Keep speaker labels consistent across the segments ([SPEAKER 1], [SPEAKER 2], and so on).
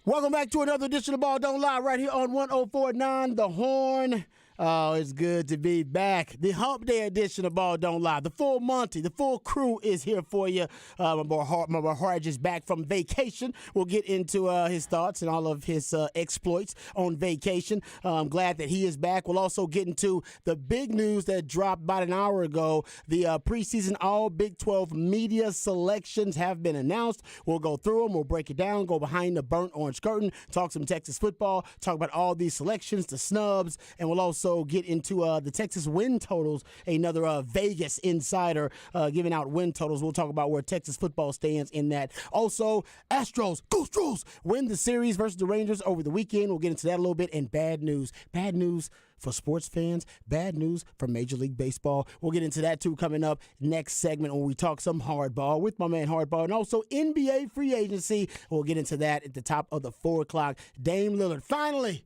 [SPEAKER 1] Welcome back to another edition of Ball Don't Lie right here on 104.9 The Horn. Oh, it's good to be back. The Hump Day edition of Ball Don't Lie. The full Monty, the full crew is here for you. My boy Harge is back from vacation. We'll get into his thoughts and all of his exploits on vacation. I'm glad that he is back. We'll also get into the big news that dropped about an hour ago. The preseason All Big 12 media selections have been announced. We'll go through them. We'll break it down, go behind the burnt orange curtain, talk some Texas football, talk about all these selections, the snubs, and we'll also get into the Texas win totals. Another Vegas insider giving out win totals. We'll talk about where Texas football stands in that. Also, Astros, Go Astros, win the series versus the Rangers over the weekend. We'll get into that a little bit. And bad news. Bad news for sports fans. Bad news for Major League Baseball. We'll get into that, too, coming up next segment when we talk some hardball with my man Hardball. And also NBA free agency. We'll get into that at the top of the 4 o'clock. Dame Lillard finally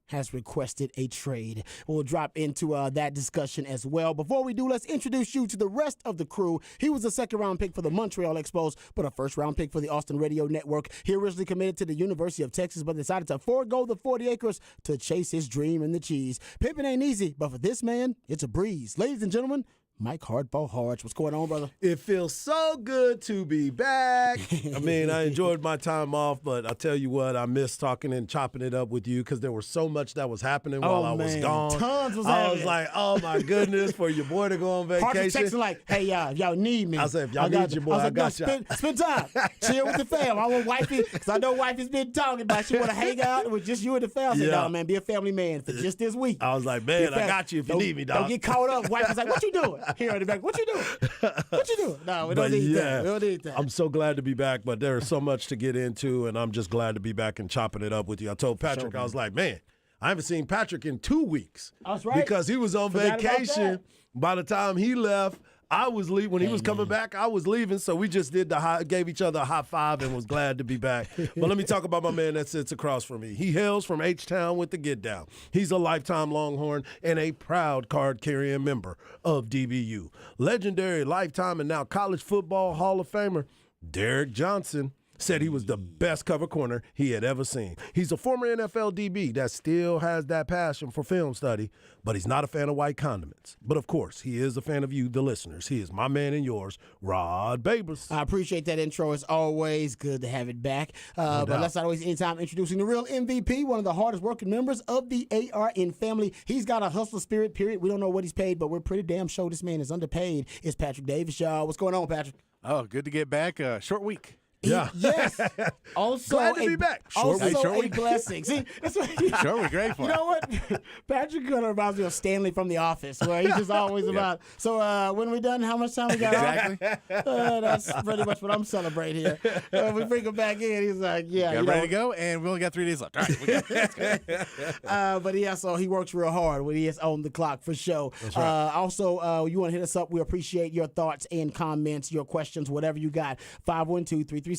[SPEAKER 1] has requested a trade. We'll drop into that discussion as well. Before we do, let's introduce you to the rest of the crew. He was a second-round pick for the Montreal Expos, but a first-round pick for the Austin Radio Network. He originally committed to the University of Texas, but decided to forego the 40 acres to chase his dream in the cheese. Pimping ain't easy, but for this man, it's a breeze. Ladies and gentlemen, Mike Hardball Harge. What's going on, brother?
[SPEAKER 2] It feels so good to be back. I mean, I enjoyed my time off, but I'll tell you what, I missed talking and chopping it up with you because there was so much that was happening while I was gone.
[SPEAKER 1] Tons was
[SPEAKER 2] I
[SPEAKER 1] happening.
[SPEAKER 2] was like, oh, my goodness, for your boy to go on vacation.
[SPEAKER 1] Harge was texting like, hey, y'all need me.
[SPEAKER 2] I said, if y'all need your boy, I got you.
[SPEAKER 1] Spend time. Chill with the fam. I want wifey, because I know wifey's been talking about she want to hang out with just you and the fam. I said, no, man, be a family man for just this week.
[SPEAKER 2] I was like, man, I got you if you need me, dog.
[SPEAKER 1] Don't get caught up. Wife was like, what you doing? Here in the back, what you doing? What you doing? No, we don't need that. We don't need that.
[SPEAKER 2] I'm so glad to be back, but there's so much to get into, and I'm just glad to be back and chopping it up with you. I told Patrick, I was like, man, I haven't seen Patrick in 2 weeks.
[SPEAKER 1] That's right.
[SPEAKER 2] Because he was on vacation. By the time he left, I was leaving. When he was coming back, I was leaving. So we just gave each other a high five and was glad to be back. But let me talk about my man that sits across from me. He hails from H-Town with the Get Down. He's a lifetime Longhorn and a proud card-carrying member of DBU. Legendary lifetime and now college football Hall of Famer Derek Johnson said he was the best cover corner he had ever seen. He's a former NFL DB that still has that passion for film study, but he's not a fan of white condiments. But, of course, he is a fan of you, the listeners. He is my man and yours, Rod Babers.
[SPEAKER 1] I appreciate that intro. It's always good to have it back. But let's not waste any time introducing the real MVP, one of the hardest working members of the ARN family. He's got a hustler spirit, period. We don't know what he's paid, but we're pretty damn sure this man is underpaid. It's Patrick Davis, y'all. What's going on, Patrick?
[SPEAKER 3] Oh, good to get back. Short week.
[SPEAKER 2] Yeah.
[SPEAKER 1] Yes. Also,
[SPEAKER 2] glad to be back.
[SPEAKER 1] Also a blessing. See, that's what
[SPEAKER 3] Sure, we're grateful.
[SPEAKER 1] You know what? Patrick kind of reminds me of Stanley from The Office, where he's just always about. So when we done, how much time we got?
[SPEAKER 3] Exactly.
[SPEAKER 1] That's pretty much what I'm celebrating here. We bring him back in. He's like, yeah,
[SPEAKER 3] Got ready to go, and we only got 3 days left. All right, we got it.
[SPEAKER 1] but yeah, so he works real hard when he is on the clock for sure.
[SPEAKER 2] That's right.
[SPEAKER 1] Also, you want to hit us up? We appreciate your thoughts and comments, your questions, whatever you got. 512-337-3776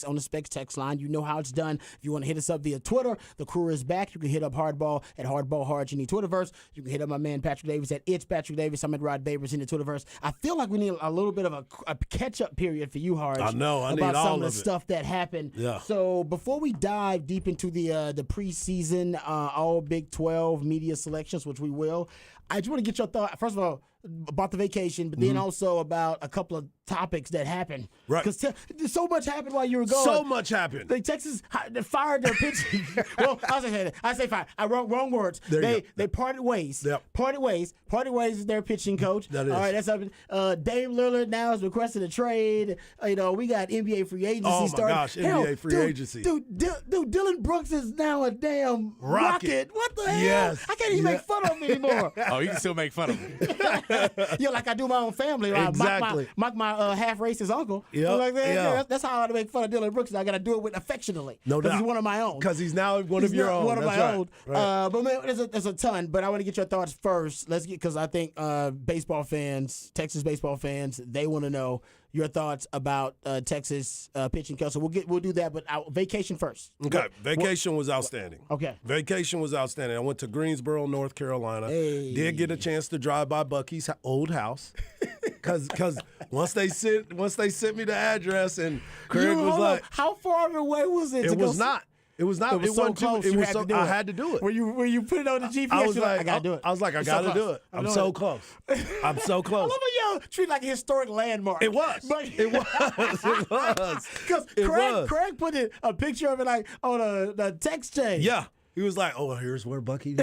[SPEAKER 1] on the Specs text line. You know how it's done. If you want to hit us up via Twitter, the crew is back. You can hit up Hardball at Hardball Harge in the Twitterverse. You can hit up my man Patrick Davis at It's Patrick Davis. I'm at Rod Babers in the Twitterverse. I feel like we need a little bit of a catch-up period for you, Harge.
[SPEAKER 2] I know. I need
[SPEAKER 1] about
[SPEAKER 2] all
[SPEAKER 1] some of the
[SPEAKER 2] of it.
[SPEAKER 1] stuff that happened.
[SPEAKER 2] Yeah.
[SPEAKER 1] So before we dive deep into the preseason All Big 12 media selections, which we will, I just want to get your thought. First of all, about the vacation, but then also about a couple of topics that happened.
[SPEAKER 2] Right.
[SPEAKER 1] Because so much happened while you were gone.
[SPEAKER 2] So much happened.
[SPEAKER 1] Like Texas they fired their pitching. Well, I say fired. I wrote wrong words. They parted ways.
[SPEAKER 2] Yep.
[SPEAKER 1] Parted ways is their pitching coach.
[SPEAKER 2] That is.
[SPEAKER 1] All right, that's up. Dame Lillard now has requested a trade. We got NBA free agency
[SPEAKER 2] Oh, my
[SPEAKER 1] starting.
[SPEAKER 2] gosh, NBA free agency.
[SPEAKER 1] Dude, Dylan Brooks is now a damn rocket. What the hell?
[SPEAKER 2] Yes.
[SPEAKER 1] I can't even make fun of him anymore.
[SPEAKER 3] Oh, you can still make fun of me.
[SPEAKER 1] Like I do my own family. Right?
[SPEAKER 2] Exactly.
[SPEAKER 1] Mock my half-racist uncle.
[SPEAKER 2] Yep.
[SPEAKER 1] Like that.
[SPEAKER 2] Yeah.
[SPEAKER 1] That's how I make fun of Dylan Brooks. I got to do it with affectionately.
[SPEAKER 2] No doubt.
[SPEAKER 1] He's one of my own.
[SPEAKER 2] Because he's now one of your own.
[SPEAKER 1] One of
[SPEAKER 2] That's
[SPEAKER 1] my
[SPEAKER 2] right.
[SPEAKER 1] own.
[SPEAKER 2] Right.
[SPEAKER 1] But man, there's a ton. But I want to get your thoughts first. Because I think baseball fans, Texas baseball fans, they want to know your thoughts about Texas pitching coach. So we'll do that. But vacation first.
[SPEAKER 2] Okay. Vacation was outstanding.
[SPEAKER 1] Okay.
[SPEAKER 2] Vacation was outstanding. I went to Greensboro, North Carolina.
[SPEAKER 1] Hey.
[SPEAKER 2] Did get a chance to drive by Bucky's old house. Because Once they sent me the address, and Craig was
[SPEAKER 1] Hold
[SPEAKER 2] like,
[SPEAKER 1] on. How far away was it?
[SPEAKER 2] "It was not. It was not.
[SPEAKER 1] It was so
[SPEAKER 2] wasn't too-
[SPEAKER 1] close.
[SPEAKER 2] It
[SPEAKER 1] You
[SPEAKER 2] was
[SPEAKER 1] had
[SPEAKER 2] so.
[SPEAKER 1] to do
[SPEAKER 2] I
[SPEAKER 1] it.
[SPEAKER 2] had to do it.
[SPEAKER 1] When you put it on the GPS,
[SPEAKER 2] I was
[SPEAKER 1] you're
[SPEAKER 2] like,
[SPEAKER 1] I gotta do it.
[SPEAKER 2] I was like, I
[SPEAKER 1] It's so
[SPEAKER 2] gotta do
[SPEAKER 1] close.
[SPEAKER 2] it. I'm so close. I'm so
[SPEAKER 1] I
[SPEAKER 2] close.
[SPEAKER 1] love how y'all treat it like a historic landmark.
[SPEAKER 2] It was. It was. It was.
[SPEAKER 1] Because
[SPEAKER 2] It was.
[SPEAKER 1] Craig put a picture of it like on the text chain.
[SPEAKER 2] Yeah. He was like, "Oh, here's where Bucky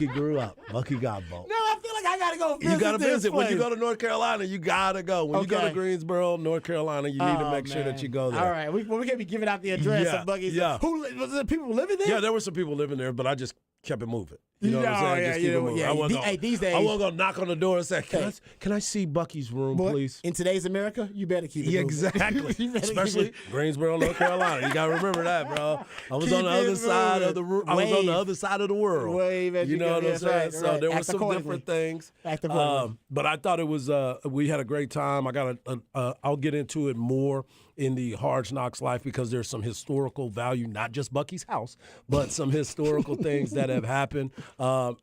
[SPEAKER 2] grew up. Bucky got bought."
[SPEAKER 1] No, I feel like I gotta go visit.
[SPEAKER 2] You gotta
[SPEAKER 1] this
[SPEAKER 2] visit. When you
[SPEAKER 1] place.
[SPEAKER 2] go to North Carolina, you gotta go. When you go to
[SPEAKER 1] Okay.
[SPEAKER 2] Greensboro, North Carolina, you need to make sure that
[SPEAKER 1] man.
[SPEAKER 2] you go there.
[SPEAKER 1] All right, we can't be giving out the address
[SPEAKER 2] Yeah,
[SPEAKER 1] of Bucky's.
[SPEAKER 2] yeah.
[SPEAKER 1] Was there people living there?
[SPEAKER 2] Yeah, there were some people living there, but I just kept it moving. You know what
[SPEAKER 1] No,
[SPEAKER 2] I'm saying?
[SPEAKER 1] yeah,
[SPEAKER 2] Just
[SPEAKER 1] you
[SPEAKER 2] keep it
[SPEAKER 1] know,
[SPEAKER 2] moving.
[SPEAKER 1] yeah.
[SPEAKER 2] I wasn't gonna-
[SPEAKER 1] Hey, these days-
[SPEAKER 2] I wasn't gonna knock on the door and say, "Can I see Bucky's room,
[SPEAKER 1] Boy,
[SPEAKER 2] please?"
[SPEAKER 1] in today's America, you better keep it
[SPEAKER 2] Yeah,
[SPEAKER 1] moving.
[SPEAKER 2] exactly.
[SPEAKER 1] You better keep
[SPEAKER 2] Especially
[SPEAKER 1] it-
[SPEAKER 2] Greensboro, North Carolina. You gotta remember that, bro. I was
[SPEAKER 1] Keep
[SPEAKER 2] on the
[SPEAKER 1] it
[SPEAKER 2] other side of the
[SPEAKER 1] moving.
[SPEAKER 2] I was on the
[SPEAKER 1] Wave.
[SPEAKER 2] other side of the world.
[SPEAKER 1] Wave as
[SPEAKER 2] you
[SPEAKER 1] you
[SPEAKER 2] know
[SPEAKER 1] go.
[SPEAKER 2] what I'm
[SPEAKER 1] Yes,
[SPEAKER 2] saying?
[SPEAKER 1] right,
[SPEAKER 2] So
[SPEAKER 1] right.
[SPEAKER 2] there
[SPEAKER 1] Act
[SPEAKER 2] was some
[SPEAKER 1] accordingly.
[SPEAKER 2] different things.
[SPEAKER 1] Act accordingly.
[SPEAKER 2] But I thought it was we had a great time. I got I'll get into it more in the Hard Knocks life because there's some historical value, not just Bucky's house, but some historical things that have happened. I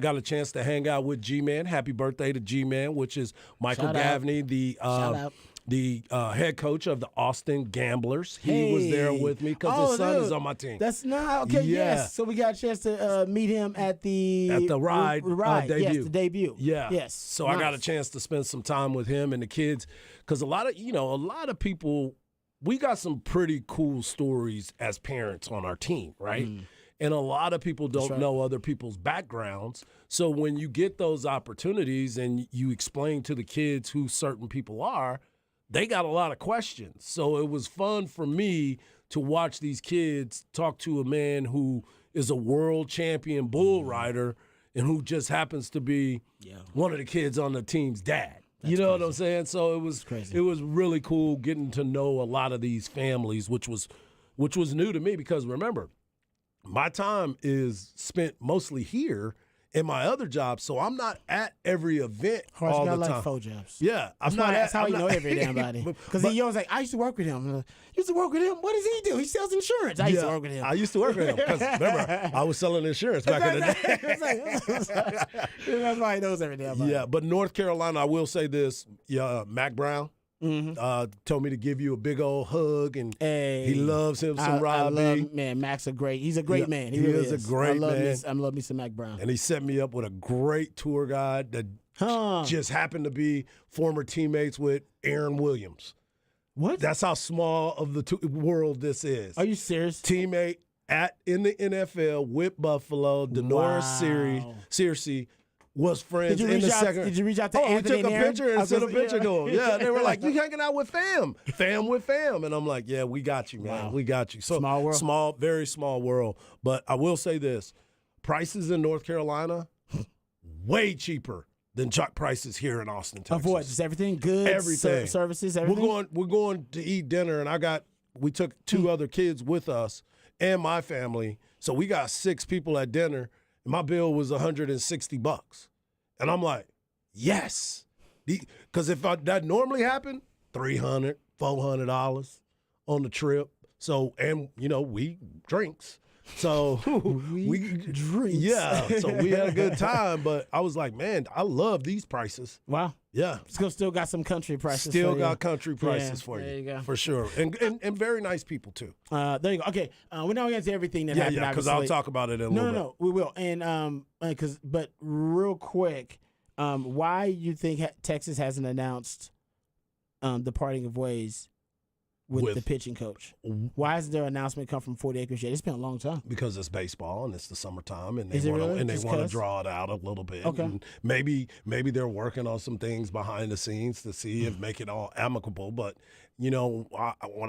[SPEAKER 2] got a chance to hang out with G-Man. Happy birthday to G-Man, which is Michael
[SPEAKER 1] Shout out.
[SPEAKER 2] Gavney,
[SPEAKER 1] Shout out.
[SPEAKER 2] the head coach of the Austin Gamblers. He was there with me because his son is on my team.
[SPEAKER 1] That's not okay.
[SPEAKER 2] Yeah.
[SPEAKER 1] Yes, so we got a chance to meet him at the
[SPEAKER 2] ride
[SPEAKER 1] Yes,
[SPEAKER 2] debut.
[SPEAKER 1] the debut.
[SPEAKER 2] Yeah.
[SPEAKER 1] Yes.
[SPEAKER 2] So I got a chance to spend some time with him and the kids because a lot of people, we got some pretty cool stories as parents on our team, right? And a lot of people don't know other people's backgrounds. So when you get those opportunities and you explain to the kids who certain people are, they got a lot of questions. So it was fun for me to watch these kids talk to a man who is a world champion bull rider and who just happens to be one of the kids on the team's dad. You know what I'm saying? So it was really cool getting to know a lot of these families, which was new to me because remember, my time is spent mostly here in my other job, so I'm not at every event all the time.
[SPEAKER 1] like 4 jobs.
[SPEAKER 2] Yeah,
[SPEAKER 1] That's how you know every damn body. Because he always like, I used to work with him. I'm like, you used to work with him? What does he do? He sells insurance. I used to work with him.
[SPEAKER 2] I used to work with him because remember, I was selling insurance back in the day.
[SPEAKER 1] That's why he knows every damn body.
[SPEAKER 2] Yeah, but North Carolina, I will say this: Mac Brown told me to give you a big old hug, and he loves him some Robbie.
[SPEAKER 1] Man, Mac's he's a great man. He really
[SPEAKER 2] is a great man.
[SPEAKER 1] I love me some Mac Brown.
[SPEAKER 2] And he set me up with a great tour guide that just happened to be former teammates with Aaron Williams.
[SPEAKER 1] What?
[SPEAKER 2] That's how small of the
[SPEAKER 1] Oh,
[SPEAKER 2] world this is.
[SPEAKER 1] Are you serious?
[SPEAKER 2] Teammate in the NFL with Buffalo, Denoris Searcy was friends in the second.
[SPEAKER 1] Did you reach out to
[SPEAKER 2] we
[SPEAKER 1] Anthony
[SPEAKER 2] took a
[SPEAKER 1] and Aaron?
[SPEAKER 2] picture
[SPEAKER 1] I
[SPEAKER 2] and
[SPEAKER 1] was
[SPEAKER 2] sent a
[SPEAKER 1] gonna say,
[SPEAKER 2] picture to him. Yeah, they were like, "You hanging out with fam with fam," and I'm like, "Yeah, we got you, man.
[SPEAKER 1] Wow.
[SPEAKER 2] We got you." So
[SPEAKER 1] Small world.
[SPEAKER 2] very small world. But I will say this: prices in North Carolina way cheaper than Chuck prices here in Austin, Texas.
[SPEAKER 1] Of what? Just everything? Goods,
[SPEAKER 2] Everything.
[SPEAKER 1] services, everything?
[SPEAKER 2] We're going to eat dinner, and we took 2 other kids with us and my family, so we got 6 people at dinner. And my bill was $160, and I'm like, yes, because if that normally happened, $300, $400 on the trip. So we drinks. So we
[SPEAKER 1] drinks.
[SPEAKER 2] Yeah. So we had a good time, but I was like, man, I love these prices.
[SPEAKER 1] Wow.
[SPEAKER 2] Yeah.
[SPEAKER 1] Still got some country prices.
[SPEAKER 2] Still
[SPEAKER 1] for you.
[SPEAKER 2] got country prices for you.
[SPEAKER 1] There you go.
[SPEAKER 2] For sure. And very nice people too.
[SPEAKER 1] There you go. Okay. We're not going to everything that happened.
[SPEAKER 2] Yeah, because I'll talk about it in a little bit.
[SPEAKER 1] No, we will. And but real quick, why you think Texas hasn't announced the parting of ways with the pitching coach? Why hasn't their announcement come from 40 Acres yet? It's been a long time.
[SPEAKER 2] Because it's baseball and it's the summertime, and
[SPEAKER 1] Is it really?
[SPEAKER 2] they
[SPEAKER 1] Just
[SPEAKER 2] want to
[SPEAKER 1] 'cause?
[SPEAKER 2] draw it out a little bit.
[SPEAKER 1] Okay.
[SPEAKER 2] And maybe they're working on some things behind the scenes to see if make it all amicable. But when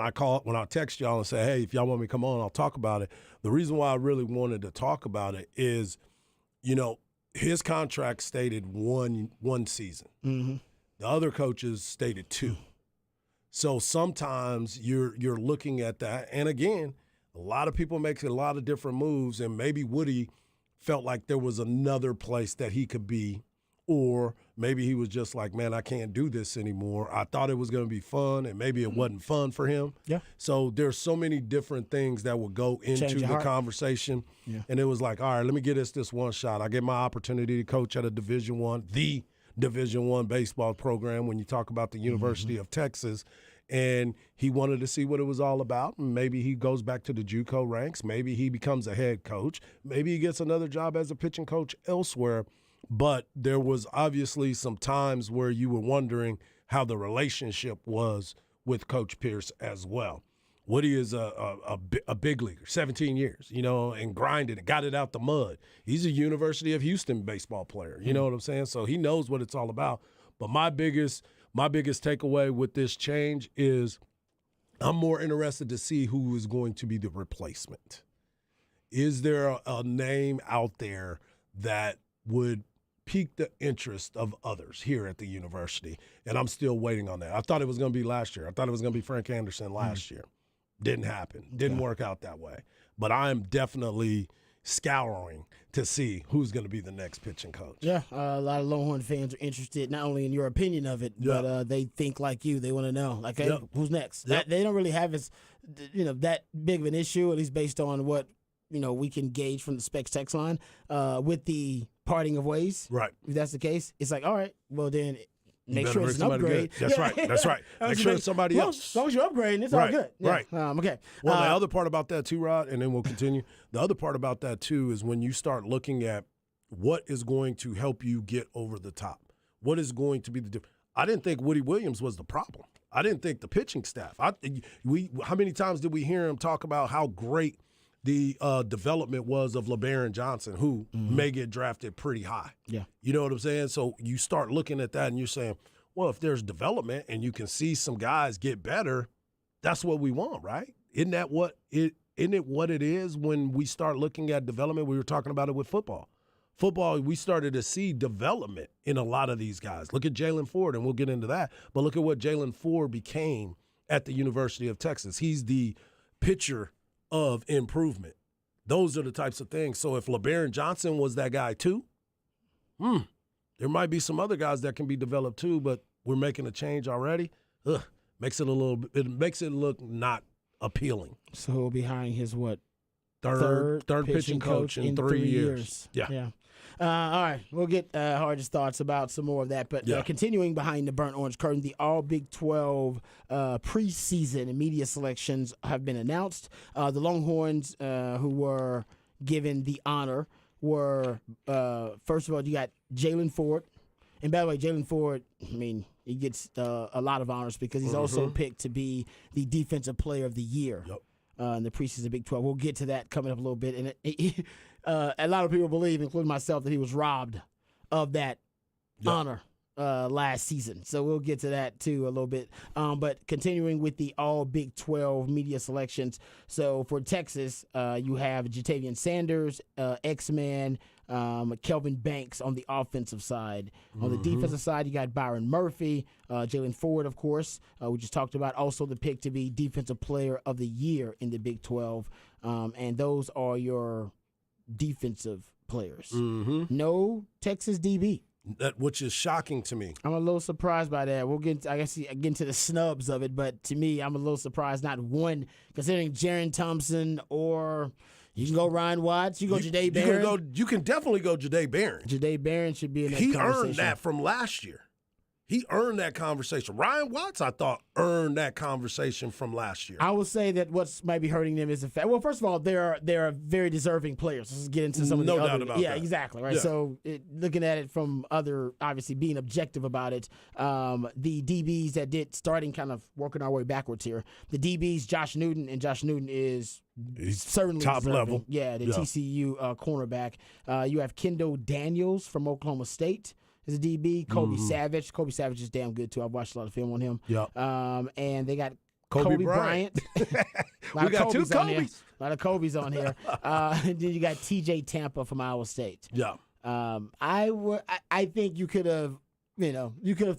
[SPEAKER 2] I text y'all and say, hey, if y'all want me to come on, I'll talk about it. The reason why I really wanted to talk about it is, his contract stated one season.
[SPEAKER 1] Mm-hmm.
[SPEAKER 2] The other coaches stated 2. So sometimes you're looking at that, and again, a lot of people make a lot of different moves, and maybe Woody felt like there was another place that he could be, or maybe he was just like, man, I can't do this anymore. I thought it was going to be fun, and maybe it wasn't fun for him.
[SPEAKER 1] Yeah.
[SPEAKER 2] So there's so many different things that would go into the conversation, and it was like, all right, let me get this one shot. I get my opportunity to coach at a Division I, the Division I baseball program when you talk about the University of Texas. And he wanted to see what it was all about. Maybe he goes back to the JUCO ranks. Maybe he becomes a head coach. Maybe he gets another job as a pitching coach elsewhere. But there was obviously some times where you were wondering how the relationship was with Coach Pierce as well. Woody is a big leaguer, 17 years, and grinded and got it out the mud. He's a University of Houston baseball player. You know what I'm saying? So he knows what it's all about. But my biggest takeaway with this change is I'm more interested to see who is going to be the replacement. Is there a name out there that would pique the interest of others here at the university? And I'm still waiting on that. I thought it was going to be last year. I thought it was going to be Frank Anderson last year. Didn't happen. Didn't work out that way. But I am definitely scouring to see who's going to be the next pitching coach.
[SPEAKER 1] Yeah, a lot of Longhorn fans are interested not only in your opinion of it, but they think like you. They want to know, like, hey, who's next? They don't really have that big of an issue, at least based on what we can gauge from the Specs text line with the parting of ways.
[SPEAKER 2] Right.
[SPEAKER 1] If that's the case, it's like, all right, well then make sure it's an upgrade.
[SPEAKER 2] Good. That's right. Make sure it's somebody else.
[SPEAKER 1] As long as you're upgrading, it's all good. Yeah.
[SPEAKER 2] Right.
[SPEAKER 1] Okay.
[SPEAKER 2] Well, the other part about that too, Rod, and then we'll continue. The other part about that too is when you start looking at what is going to help you get over the top. What is going to be the difference? I didn't think Woody Williams was the problem. I didn't think the pitching staff. How many times did we hear him talk about how great the development was of LeBaron Johnson, who may get drafted pretty high? Yeah. You know what I'm saying? So you start looking at that and you're saying, well, if there's development and you can see some guys get better, that's what we want, right? Isn't it what it is when we start looking at development? We were talking about it with football. Football, we started to see development in a lot of these guys. Look at Jalen Ford, and we'll get into that. But look at what Jalen Ford became at the University of Texas. He's the pitcher of improvement. Those are the types of things. So if LeBaron Johnson was that guy too, there might be some other guys that can be developed too, but we're making a change already. It makes it look not appealing.
[SPEAKER 1] So he'll be hiring his
[SPEAKER 2] third pitching coach in 3 years.
[SPEAKER 1] Yeah. All right, we'll get Hard's thoughts about some more of that. But continuing behind the burnt orange curtain, the All Big 12 preseason and media selections have been announced. The Longhorns, who were given the honor, were, first of all, you got Jalen Ford. And by the way, Jalen Ford, he gets a lot of honors because he's also picked to be the Defensive Player of the Year. In the preseason Big 12. We'll get to that coming up a little bit. And a lot of people believe, including myself, that he was robbed of that honor last season. So we'll get to that too a little bit. But continuing with the all Big 12 media selections. So for Texas, you have Jatavian Sanders, X-Man, Kelvin Banks on the offensive side. On the defensive side, you got Byron Murphy, Jalen Ford, of course, we just talked about, also the pick to be Defensive Player of the Year in the Big 12. And those are your defensive players. No Texas DB.
[SPEAKER 2] Which is shocking to me.
[SPEAKER 1] I'm a little surprised by that. We'll get into the snubs of it, but to me, I'm a little surprised. Not one, considering Jaron Thompson, or you can go Ryan Watts, you go Jahdae Barron.
[SPEAKER 2] You can definitely go Jahdae Barron.
[SPEAKER 1] Jahdae Barron should be in that conversation.
[SPEAKER 2] He earned that from last year. He earned that conversation. Ryan Watts, I thought, earned that conversation from last year.
[SPEAKER 1] I will say that what's might be hurting them is the fact. Well, first of all, they're very deserving players. Let's get into some of the
[SPEAKER 2] no
[SPEAKER 1] other.
[SPEAKER 2] Doubt about that.
[SPEAKER 1] Exactly. Right.
[SPEAKER 2] Yeah.
[SPEAKER 1] So looking at it from other, obviously being objective about it, the DBs that did starting kind of working our way backwards here. The DBs, Josh Newton is certainly
[SPEAKER 2] top
[SPEAKER 1] deserving.
[SPEAKER 2] level.
[SPEAKER 1] Yeah, the TCU cornerback. You have Kendall Daniels from Oklahoma State. Is a DB. Kobe Savage. Kobe Savage is damn good, too. I've watched a lot of film on him. And they got Kobe Bryant.
[SPEAKER 2] We got two Kobes.
[SPEAKER 1] A lot of Kobe's on here. And then you got TJ Tampa from Iowa State.
[SPEAKER 2] Yeah.
[SPEAKER 1] I think you could have,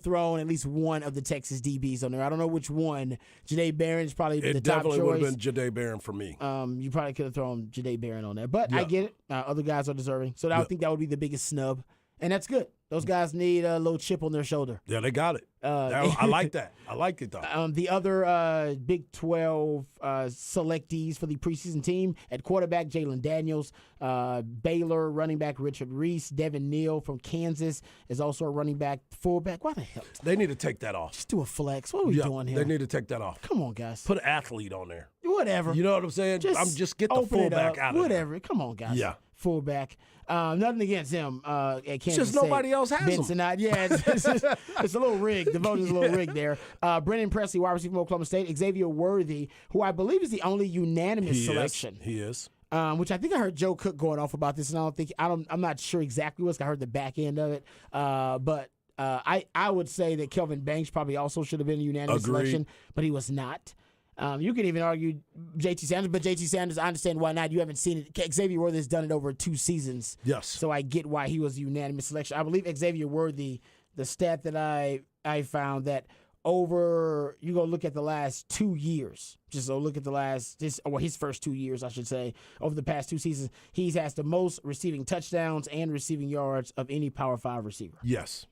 [SPEAKER 1] thrown at least one of the Texas DBs on there. I don't know which one. Jahdae Barron is probably the top choice. It
[SPEAKER 2] definitely would have been Jahdae Barron for me.
[SPEAKER 1] You probably could have thrown Jahdae Barron on there. But I get it. Other guys are deserving. So I think that would be the biggest snub And that's good. Those guys need a little chip on their shoulder.
[SPEAKER 2] Yeah, they got it. I like that. I like it, though.
[SPEAKER 1] The other Big 12 selectees for the preseason team at quarterback, Jalen Daniels. Baylor running back, Richard Reese. Devin Neal from Kansas is also a running back. Fullback. Why the hell?
[SPEAKER 2] They need to take that off.
[SPEAKER 1] Just do a flex. What are we doing here?
[SPEAKER 2] They need to take that off.
[SPEAKER 1] Come on, guys.
[SPEAKER 2] Put an athlete on there.
[SPEAKER 1] Whatever.
[SPEAKER 2] You know what I'm saying? Just get the
[SPEAKER 1] open it
[SPEAKER 2] fullback
[SPEAKER 1] up.
[SPEAKER 2] out of there.
[SPEAKER 1] Whatever. Come on, guys.
[SPEAKER 2] Yeah.
[SPEAKER 1] Fullback. Nothing against him at Kansas
[SPEAKER 2] just
[SPEAKER 1] State.
[SPEAKER 2] nobody else has him.
[SPEAKER 1] Benson, yeah, it's a little rigged. The vote is a little rigged there. Brennan Presley, wide receiver from Oklahoma State. Xavier Worthy, who I believe is the only unanimous selection.
[SPEAKER 2] He is.
[SPEAKER 1] Which I think I heard Joe Cook going off about this, and I'm not sure exactly what's. I heard the back end of it, but I would say that Kelvin Banks probably also should have been a unanimous selection, but he was not. You could even argue J.T. Sanders, but J.T. Sanders, I understand why not. You haven't seen it. Xavier Worthy has done it over 2 seasons.
[SPEAKER 2] Yes.
[SPEAKER 1] So I get why he was a unanimous selection. I believe Xavier Worthy, the stat that I found that over, you go look at the last 2 years, just so look at his first 2 years, I should say, over the past 2 seasons, he's has the most receiving touchdowns and receiving yards of any Power 5 receiver.
[SPEAKER 2] Yes.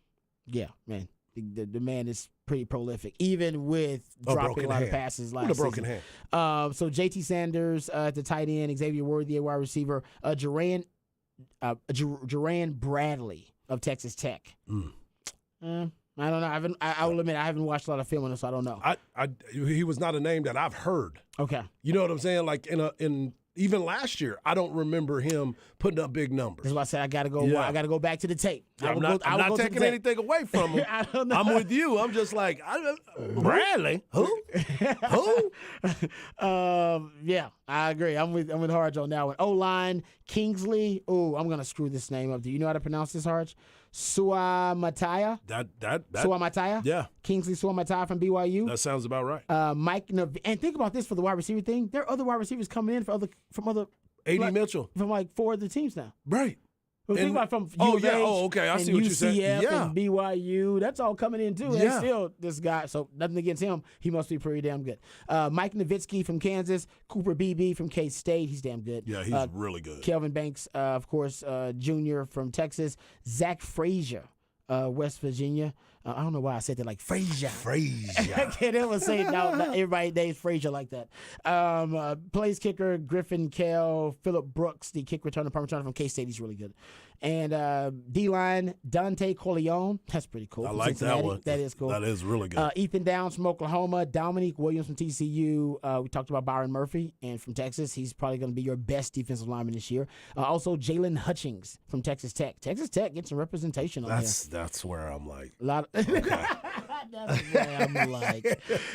[SPEAKER 1] Yeah, man. The man is pretty prolific, even with dropping a lot of passes last season.
[SPEAKER 2] With a broken hand.
[SPEAKER 1] So J.T. Sanders at the tight end, Xavier Worthy at wide receiver, Jerran Bradley of Texas Tech. I don't know. I will admit I haven't watched a lot of film on this, so I don't know.
[SPEAKER 2] He was not a name that I've heard.
[SPEAKER 1] Okay.
[SPEAKER 2] You know what I'm saying? Like in even last year, I don't remember him putting up big numbers.
[SPEAKER 1] That's why I said I got to go. Yeah. I got to go back to the tape.
[SPEAKER 2] I'm not taking anything away from him.
[SPEAKER 1] I don't know.
[SPEAKER 2] I'm with you. I'm just like Bradley. Who? Who?
[SPEAKER 1] Yeah, I agree. I'm with Harge on that one. O-line, Kingsley. Oh, I'm gonna screw this name up. Do you know how to pronounce this, Harge? Suamataya. Suamataya.
[SPEAKER 2] Yeah.
[SPEAKER 1] Kingsley Suamataya from BYU.
[SPEAKER 2] That sounds about right.
[SPEAKER 1] Mike and think about this for the wide receiver thing. There are other wide receivers coming in from other.
[SPEAKER 2] A.D. Mitchell
[SPEAKER 1] from like 4 other teams now.
[SPEAKER 2] Right.
[SPEAKER 1] Well, think about from U of H
[SPEAKER 2] okay. I see what you're saying.
[SPEAKER 1] Yeah. And BYU. That's all coming in too.
[SPEAKER 2] Yeah.
[SPEAKER 1] And still, this guy. So nothing against him. He must be pretty damn good. Mike Nowitzki from Kansas. Cooper Beebe from K-State. He's damn good.
[SPEAKER 2] Yeah, he's really good.
[SPEAKER 1] Kelvin Banks, of course, junior from Texas. Zach Frazier, West Virginia. I don't know why I said that like Frazier. I can't ever say it now. Not everybody names Frazier like that. Plays kicker Griffin Kell, Phillip Brooks, the kick returner, punt returner from K-State. He's really good. And D-line Dante Corleone. That's pretty cool.
[SPEAKER 2] I like that one.
[SPEAKER 1] That is cool.
[SPEAKER 2] That is really good.
[SPEAKER 1] Ethan Downs from Oklahoma. Dominique Williams from TCU. We talked about Byron Murphy and from Texas. He's probably going to be your best defensive lineman this year. Also Jalen Hutchings from Texas Tech. Texas Tech gets some representation on here.
[SPEAKER 2] That's where I'm like.
[SPEAKER 1] A lot. Okay. That's where I'm like.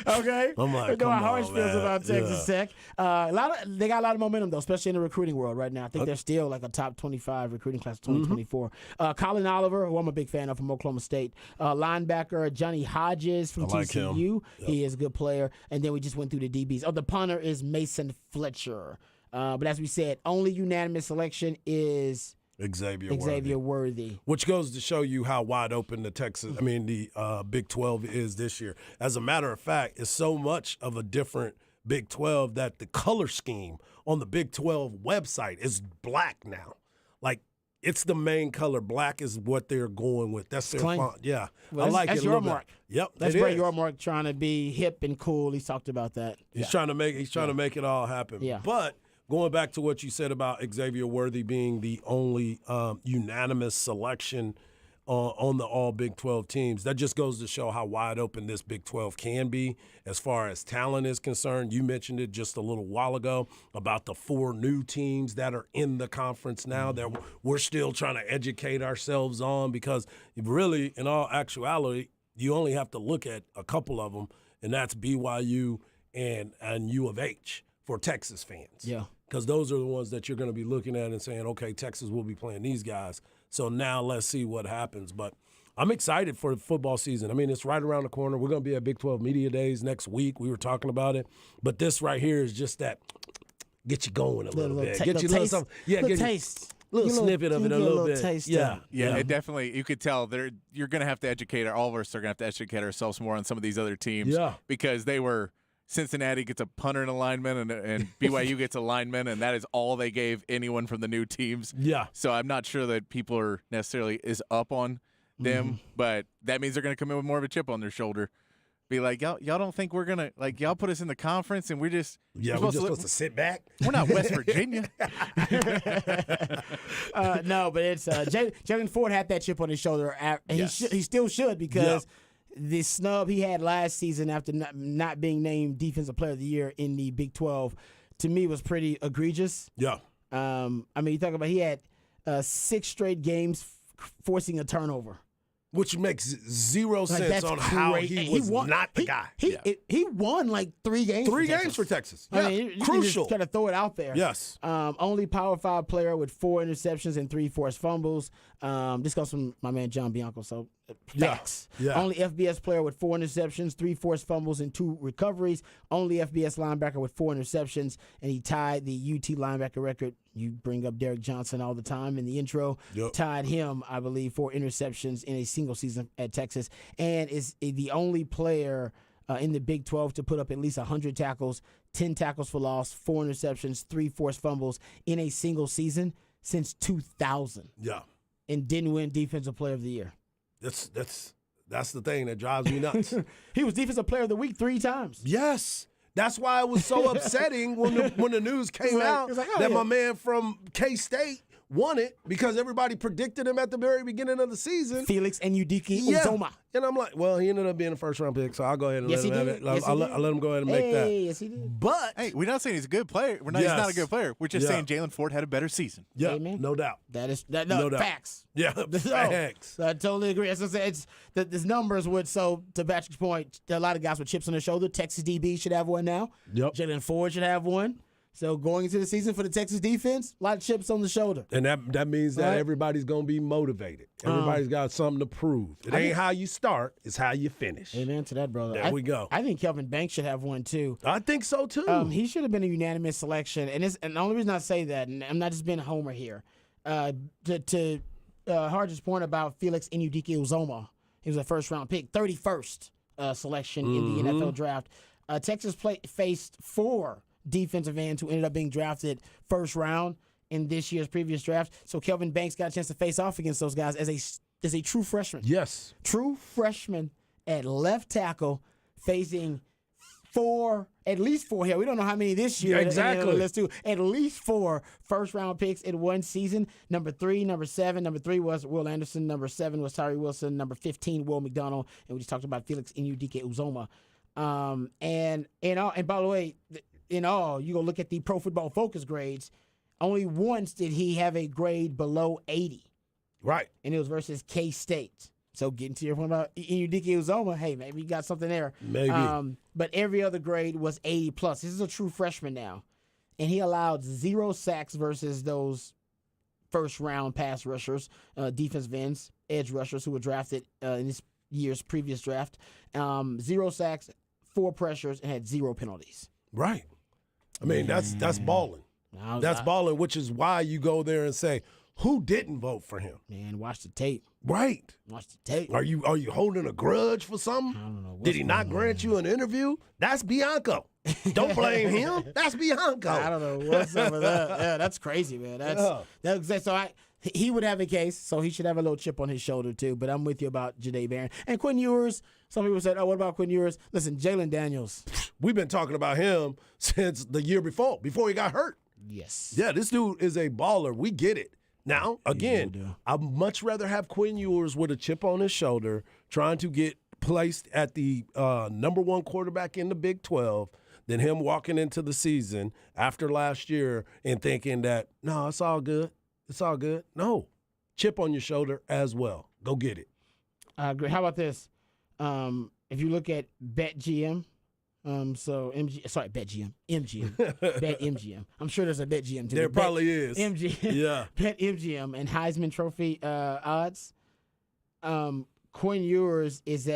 [SPEAKER 1] Okay.
[SPEAKER 2] I'm like,
[SPEAKER 1] come
[SPEAKER 2] on,
[SPEAKER 1] how Harsh feels
[SPEAKER 2] man.
[SPEAKER 1] about Texas Tech. They got a lot of momentum though, especially in the recruiting world right now. I think they're still like a top 25 recruiting class of 2024. Colin Oliver, who I'm a big fan of from Oklahoma State. Linebacker Johnny Hodges from TCU. Yep. He is a good player. And then we just went through the DBs. The punter is Mason Fletcher. But as we said, only unanimous selection is Xavier Worthy.
[SPEAKER 2] Which goes to show you how wide open the Big 12 is this year. As a matter of fact, it's so much of a different Big 12 that the color scheme on the Big 12 website is black now. Like, it's the main color. Black is what they're going with. That's their font. Yeah.
[SPEAKER 1] Well, I like
[SPEAKER 2] it.
[SPEAKER 1] That's Yormark.
[SPEAKER 2] Yep.
[SPEAKER 1] That's Brett Yormark trying to be hip and cool. He's talked about that.
[SPEAKER 2] He's trying to make it all happen.
[SPEAKER 1] Yeah.
[SPEAKER 2] But going back to what you said about Xavier Worthy being the only unanimous selection on the all Big 12 teams, that just goes to show how wide open this Big 12 can be as far as talent is concerned. You mentioned it just a little while ago about the 4 new teams that are in the conference now that we're still trying to educate ourselves on, because really, in all actuality, you only have to look at a couple of them, and that's BYU and U of H for Texas fans.
[SPEAKER 1] Yeah.
[SPEAKER 2] Because those are the ones that you're going to be looking at and saying, okay, Texas will be playing these guys. So now let's see what happens. But I'm excited for the football season. I mean, it's right around the corner. We're going to be at Big 12 Media Days next week. We were talking about it. But this right here is just that get you going a little bit. Get you a little something. Yeah, get
[SPEAKER 1] taste.
[SPEAKER 2] Little snippet of it a little bit.
[SPEAKER 1] Taste
[SPEAKER 3] yeah, it definitely, you could tell you're going to have to educate, all of us are going to have to educate ourselves more on some of these other teams because they were Cincinnati gets a punter and a lineman, and BYU gets a lineman, and that is all they gave anyone from the new teams.
[SPEAKER 2] Yeah.
[SPEAKER 3] So I'm not sure that people are necessarily is up on them, but that means they're going to come in with more of a chip on their shoulder. Be like, y'all don't think we're going to, like, y'all put us in the conference and we're just
[SPEAKER 2] supposed to sit back.
[SPEAKER 3] We're not West Virginia.
[SPEAKER 1] No, but it's Jalen Ford had that chip on his shoulder. He still should, because the snub he had last season after not being named Defensive Player of the Year in the Big 12, to me, was pretty egregious.
[SPEAKER 2] Yeah.
[SPEAKER 1] I mean, you talk about he had 6 straight games forcing a turnover.
[SPEAKER 2] Which makes zero sense on
[SPEAKER 1] crazy.
[SPEAKER 2] how he was not the guy.
[SPEAKER 1] He won like 3 games.
[SPEAKER 2] 3 games for Texas. Yeah,
[SPEAKER 1] I mean, you
[SPEAKER 2] crucial.
[SPEAKER 1] Just kind of throw it out there.
[SPEAKER 2] Yes.
[SPEAKER 1] Only Power 5 player with 4 interceptions and 3 forced fumbles. This comes from my man John Bianco. So facts.
[SPEAKER 2] Yeah.
[SPEAKER 1] Only FBS player with 4 interceptions, 3 forced fumbles, and 2 recoveries. Only FBS linebacker with 4 interceptions, and he tied the UT linebacker record. You bring up Derek Johnson all the time in the intro.
[SPEAKER 2] Yep.
[SPEAKER 1] Tied him, I believe, for interceptions in a single season at Texas, and is the only player in the Big 12 to put up at least 100 tackles, 10 tackles for loss, 4 interceptions, 3 forced fumbles in a single season since 2000.
[SPEAKER 2] Yeah.
[SPEAKER 1] And didn't win Defensive Player of the Year.
[SPEAKER 2] That's the thing that drives me nuts.
[SPEAKER 1] He was Defensive Player of the Week 3 times.
[SPEAKER 2] Yes. That's why it was so upsetting when the news came out that my man from K-State won it, because everybody predicted him at the very beginning of the season.
[SPEAKER 1] Felix Enudike Uzoma.
[SPEAKER 2] And I'm like, well, he ended up being a first-round pick, so I'll go ahead and let him have it. I'll let him go ahead and make that.
[SPEAKER 1] Yes, he did.
[SPEAKER 2] But
[SPEAKER 3] Hey, we're not saying he's a good player. He's not a good player. We're just saying Jalen Ford had a better season.
[SPEAKER 2] yeah,
[SPEAKER 1] Amen.
[SPEAKER 2] no doubt.
[SPEAKER 1] No
[SPEAKER 2] doubt.
[SPEAKER 1] facts.
[SPEAKER 2] Yeah, facts.
[SPEAKER 1] I totally agree. As I said, it's the numbers would. So to Patrick's point, a lot of guys with chips on their shoulder. Texas DB should have one now.
[SPEAKER 2] Yep.
[SPEAKER 1] Jalen Ford should have one. So going into the season for the Texas defense, a lot of chips on the shoulder.
[SPEAKER 2] And that means that everybody's going to be motivated. Everybody's got something to prove. It ain't how you start, it's how you finish.
[SPEAKER 1] Amen to that, brother.
[SPEAKER 2] There we go.
[SPEAKER 1] I think Kelvin Banks should have one too.
[SPEAKER 2] I think so too.
[SPEAKER 1] He should have been a unanimous selection, and the only reason I say that, and I'm not just being a homer here, to Harge's point about Felix Enudike Uzoma, he was a first-round pick, 31st selection in the NFL draft. Texas faced 4 defensive ends who ended up being drafted first round in this year's previous draft. So Kelvin Banks got a chance to face off against those guys as a true freshman.
[SPEAKER 2] Yes.
[SPEAKER 1] True freshman at left tackle, facing at least 4 here. We don't know how many this year.
[SPEAKER 2] Yeah, exactly.
[SPEAKER 1] Let's do at least 4 first-round picks in one season. Number 3, number 7. Number 3 was Will Anderson. Number 7 was Tyree Wilson. Number 15, Will McDonald. And we just talked about Felix Enudike Uzoma. And by the way, in all, you go look at the Pro Football Focus grades, only once did he have a grade below 80.
[SPEAKER 2] Right.
[SPEAKER 1] And it was versus K-State. So getting to your point about Enudike Uzoma, hey, maybe you got something there.
[SPEAKER 2] Maybe.
[SPEAKER 1] But every other grade was 80 plus. This is a true freshman now. And he allowed 0 sacks versus those first-round pass rushers, defensive ends, edge rushers who were drafted in this year's previous draft. 0 sacks, 4 pressures, and had 0 penalties.
[SPEAKER 2] Right. I mean, that's balling. That's balling, which is why you go there and say, who didn't vote for him?
[SPEAKER 1] Man, watch the tape.
[SPEAKER 2] Right.
[SPEAKER 1] Watch the tape.
[SPEAKER 2] Are you holding a grudge for something?
[SPEAKER 1] I don't know.
[SPEAKER 2] Did he not grant you an interview? That's Bianco. Don't blame him. That's Bianco.
[SPEAKER 1] I don't know what's up with that. Yeah, that's crazy, man. He would have a case, so he should have a little chip on his shoulder too. But I'm with you about Jahdae Barron and Quinn Ewers. Some people said, "Oh, what about Quinn Ewers?" Listen, Jalen Daniels.
[SPEAKER 2] We've been talking about him since the year before he got hurt.
[SPEAKER 1] Yes.
[SPEAKER 2] Yeah, this dude is a baller. We get it. Now, again, I'd much rather have Quinn Ewers with a chip on his shoulder trying to get placed at the number 1 quarterback in the Big 12 than him walking into the season after last year and thinking that, no, it's all good. It's all good. No, chip on your shoulder as well. Go get it.
[SPEAKER 1] I agree. How about this? If you look at BetGM, BetGM, MGM, BetMGM. I'm sure there's a BetGM too.
[SPEAKER 2] There probably is.
[SPEAKER 1] MGM,
[SPEAKER 2] Yeah.
[SPEAKER 1] BetMGM and Heisman Trophy odds. Quinn Ewers he's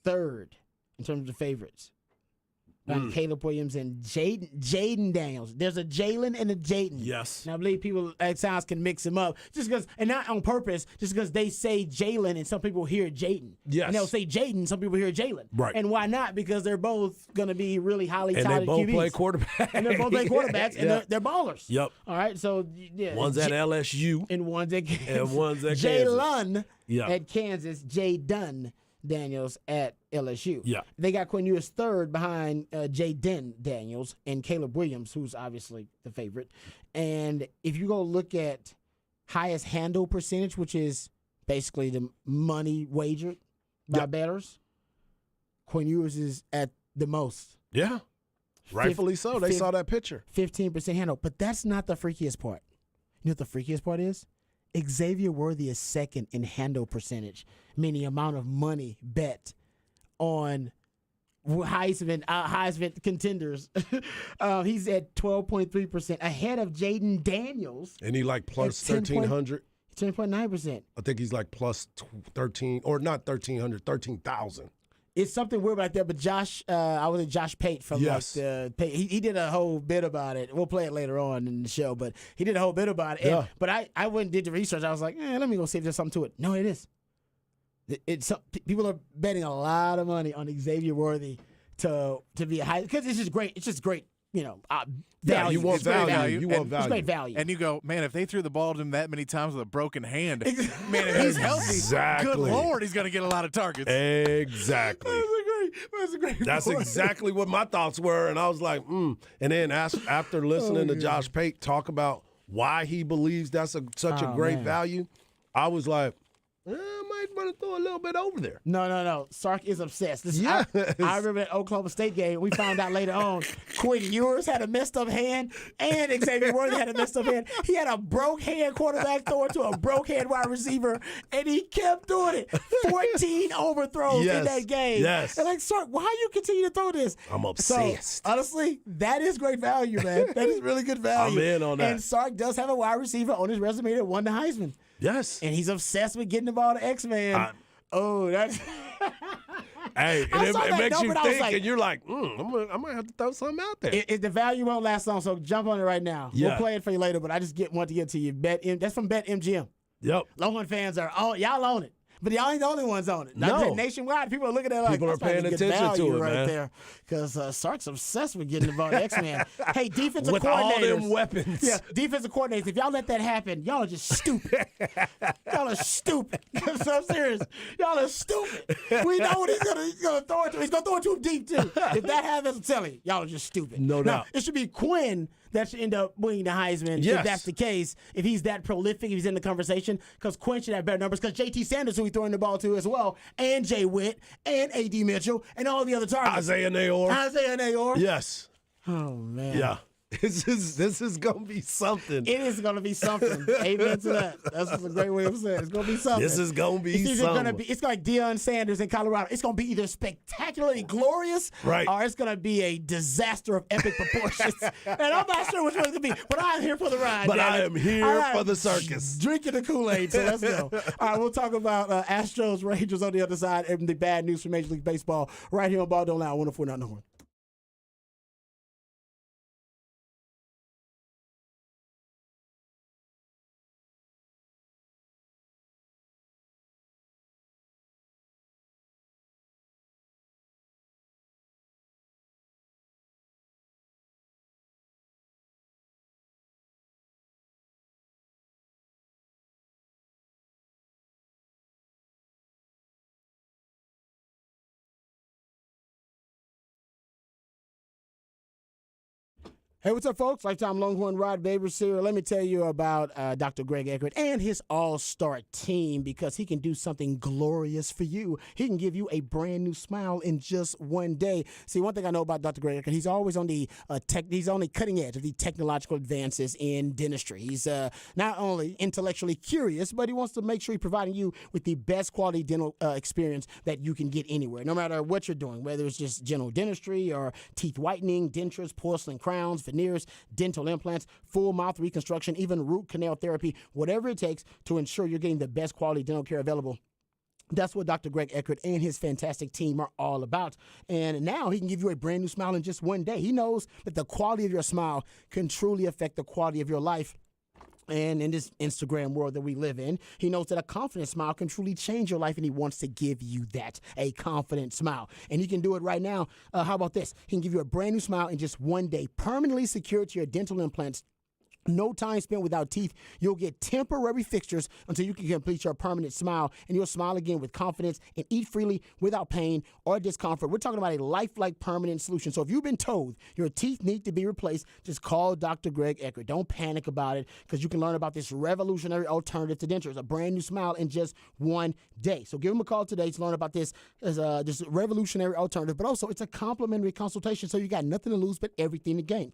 [SPEAKER 1] 3rd in terms of the favorites. Caleb Williams and Jaden Daniels. There's a Jalen and a Jaden.
[SPEAKER 2] Yes.
[SPEAKER 1] And I believe people at times can mix them up just because, and not on purpose, just because they say Jalen and some people hear Jaden.
[SPEAKER 2] Yes.
[SPEAKER 1] And they'll say Jaden, some people hear Jalen.
[SPEAKER 2] Right.
[SPEAKER 1] And why not? Because they're both going to be really highly
[SPEAKER 2] And
[SPEAKER 1] touted
[SPEAKER 2] they both
[SPEAKER 1] QBs.
[SPEAKER 2] play quarterback.
[SPEAKER 1] And they're both playing quarterbacks, and they're ballers.
[SPEAKER 2] Yep.
[SPEAKER 1] All right, so yeah.
[SPEAKER 2] One's at LSU.
[SPEAKER 1] And one's at Kansas.
[SPEAKER 2] And one's at
[SPEAKER 1] Jalen
[SPEAKER 2] Yeah.
[SPEAKER 1] at Kansas, Jaden Daniels at LSU.
[SPEAKER 2] Yeah.
[SPEAKER 1] They got Quinn Ewers third behind Jaden Daniels and Caleb Williams, who's obviously the favorite. And if you go look at highest handle percentage, which is basically the money wagered by bettors, Quinn Ewers is at the most.
[SPEAKER 2] Yeah. Rightfully so. They saw that picture.
[SPEAKER 1] 15% handle. But that's not the freakiest part. You know what the freakiest part is? Xavier Worthy is second in handle percentage, meaning amount of money bet on Heisman contenders. He's at 12.3%, ahead of Jaden Daniels.
[SPEAKER 2] And he like plus 1,300.
[SPEAKER 1] 10.9%.
[SPEAKER 2] I think he's like plus 13, or not 1,300, 13,000.
[SPEAKER 1] It's something weird like that, but Josh, I was at Josh Pate from
[SPEAKER 2] Yes.
[SPEAKER 1] he did a whole bit about it. We'll play it later on in the show, but he did a whole bit about it. And,
[SPEAKER 2] Yeah.
[SPEAKER 1] but I went and did the research. I was like, let me go see if there's something to it. No, it is. People are betting a lot of money on Xavier Worthy to be a high, because it's just great. It's just great, value.
[SPEAKER 2] Yeah, you want
[SPEAKER 1] It's great
[SPEAKER 2] value. You want
[SPEAKER 1] It's
[SPEAKER 2] value.
[SPEAKER 1] great value.
[SPEAKER 3] And you go, man, if they threw the ball to him that many times with a broken hand, man, if he's healthy,
[SPEAKER 2] Exactly.
[SPEAKER 3] good Lord, he's going to get a lot of targets.
[SPEAKER 2] Exactly.
[SPEAKER 1] That's a great
[SPEAKER 2] That's
[SPEAKER 1] point.
[SPEAKER 2] exactly what my thoughts were. And I was like, And then after listening to Josh Pate talk about why he believes that's such a great value, I was like, I might want to throw a little bit over there.
[SPEAKER 1] No. Sark is obsessed.
[SPEAKER 2] Yes.
[SPEAKER 1] I remember at Oklahoma State game, we found out later on, Quinn Ewers had a messed up hand, and Xavier Worthy had a messed up hand. He had a broke hand quarterback throwing to a broke hand wide receiver, and he kept doing it. 14 overthrows in that game.
[SPEAKER 2] Yes.
[SPEAKER 1] And like, Sark, why you continue to throw this?
[SPEAKER 2] I'm obsessed.
[SPEAKER 1] So, honestly, that is great value, man. That is really good value.
[SPEAKER 2] I'm in on that.
[SPEAKER 1] And Sark does have a wide receiver on his resume that won the Heisman.
[SPEAKER 2] Yes.
[SPEAKER 1] And he's obsessed with getting the ball to X-Man. That's...
[SPEAKER 2] Hey,
[SPEAKER 1] I
[SPEAKER 2] and
[SPEAKER 1] saw
[SPEAKER 2] it
[SPEAKER 1] that
[SPEAKER 2] makes you
[SPEAKER 1] number and I was
[SPEAKER 2] think,
[SPEAKER 1] like,
[SPEAKER 2] and you're like, I might have to throw something out there.
[SPEAKER 1] the value won't last long, so jump on it right now.
[SPEAKER 2] Yeah.
[SPEAKER 1] We'll play it for you later, but I just want to get to you. That's from BetMGM.
[SPEAKER 2] Yep.
[SPEAKER 1] Longhorn fans y'all own it. But y'all ain't the only ones on it.
[SPEAKER 2] No.
[SPEAKER 1] Nationwide, people are looking at it like,
[SPEAKER 2] People are
[SPEAKER 1] that's probably
[SPEAKER 2] paying
[SPEAKER 1] good
[SPEAKER 2] attention to
[SPEAKER 1] value
[SPEAKER 2] it,
[SPEAKER 1] right
[SPEAKER 2] man.
[SPEAKER 1] there. Because Sark's obsessed with getting the ball to X-Man. Hey, defensive
[SPEAKER 2] With
[SPEAKER 1] coordinators.
[SPEAKER 2] all them weapons.
[SPEAKER 1] Yeah, defensive coordinators. If y'all let that happen, y'all are just stupid. Y'all are stupid. I'm serious. Y'all are stupid. We know what he's gonna throw it to. He's gonna throw it to him deep too. If that happens, I'm telling you, y'all are just stupid.
[SPEAKER 2] No
[SPEAKER 1] Now,
[SPEAKER 2] doubt.
[SPEAKER 1] it should be Quinn that should end up winning the Heisman
[SPEAKER 2] Yes.
[SPEAKER 1] if that's the case. If he's that prolific, if he's in the conversation, because Quinn should have better numbers. Because JT Sanders, who he's throwing the ball to as well, and Jay Witt, and AD Mitchell, and all the other targets.
[SPEAKER 2] Isaiah Nayor.
[SPEAKER 1] Yes.
[SPEAKER 2] Yes.
[SPEAKER 1] Oh man.
[SPEAKER 2] Yeah. This is gonna be something.
[SPEAKER 1] It is going to be something. Amen to that. That's just a great way of saying it. It's going to be something.
[SPEAKER 2] This is gonna be
[SPEAKER 1] It's either
[SPEAKER 2] something.
[SPEAKER 1] gonna be. It's like Deion Sanders in Colorado. It's going to be either spectacularly glorious,
[SPEAKER 2] Right.
[SPEAKER 1] or it's going to be a disaster of epic proportions. And I'm not sure which one it's going to be. But I'm here for the ride.
[SPEAKER 2] But
[SPEAKER 1] damn
[SPEAKER 2] I
[SPEAKER 1] it.
[SPEAKER 2] am here
[SPEAKER 1] All right.
[SPEAKER 2] for the circus.
[SPEAKER 1] Drinking the Kool-Aid. So let's go. All right, we'll talk about Astros, Rangers on the other side, and the bad news from Major League Baseball right here on Ball Don't Lie. 104.9 The Horn. Hey, what's up, folks? Lifetime Longhorn Rod Babers here. Let me tell you about Dr. Greg Eckert and his all-star team, because he can do something glorious for you. He can give you a brand new smile in just one day. See, one thing I know about Dr. Greg Eckert, he's always on the he's on the cutting edge of the technological advances in dentistry. He's not only intellectually curious, but he wants to make sure he's providing you with the best quality dental experience that you can get anywhere, no matter what you're doing, whether it's just general dentistry or teeth whitening, dentures, porcelain crowns, veneers, dental implants, full mouth reconstruction, even root canal therapy, whatever it takes to ensure you're getting the best quality dental care available. That's what Dr. Greg Eckert and his fantastic team are all about. And now he can give you a brand new smile in just one day. He knows that the quality of your smile can truly affect the quality of your life. And in this Instagram world that we live in, he knows that a confident smile can truly change your life, and he wants to give you that, a confident smile. And he can do it right now. How about this? He can give you a brand new smile in just one day, permanently secured to your dental implants. No time spent without teeth. You'll get temporary fixtures until you can complete your permanent smile, and you'll smile again with confidence and eat freely without pain or discomfort. We're talking about a lifelike permanent solution. So if you've been told your teeth need to be replaced, just call Dr. Greg Eckert. Don't panic about it, because you can learn about this revolutionary alternative to dentures, a brand new smile in just one day. So give him a call today to learn about this revolutionary alternative, but also it's a complimentary consultation, so you got nothing to lose but everything to gain.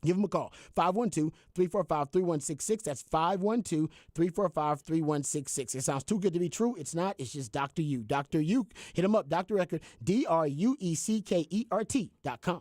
[SPEAKER 1] Give them a call, 512-345-3166. That's 512-345-3166. It sounds too good to be true. It's not. It's just Dr. U. Dr. U. Hit him up, Dr. Eckert, DRUECKERT.com.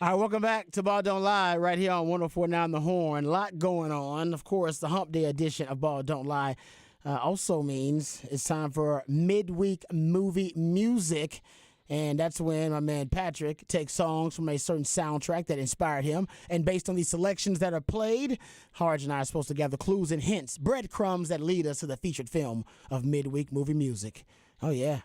[SPEAKER 1] All right, welcome back to Ball Don't Lie right here on 104.9 The Horn. A lot going on. Of course, the Hump Day edition of Ball Don't Lie also means it's time for midweek movie music. And that's when my man Patrick takes songs from a certain soundtrack that inspired him. And based on the selections that are played, Harge and I are supposed to gather clues and hints, breadcrumbs that lead us to the featured film of midweek movie music. Oh, yeah.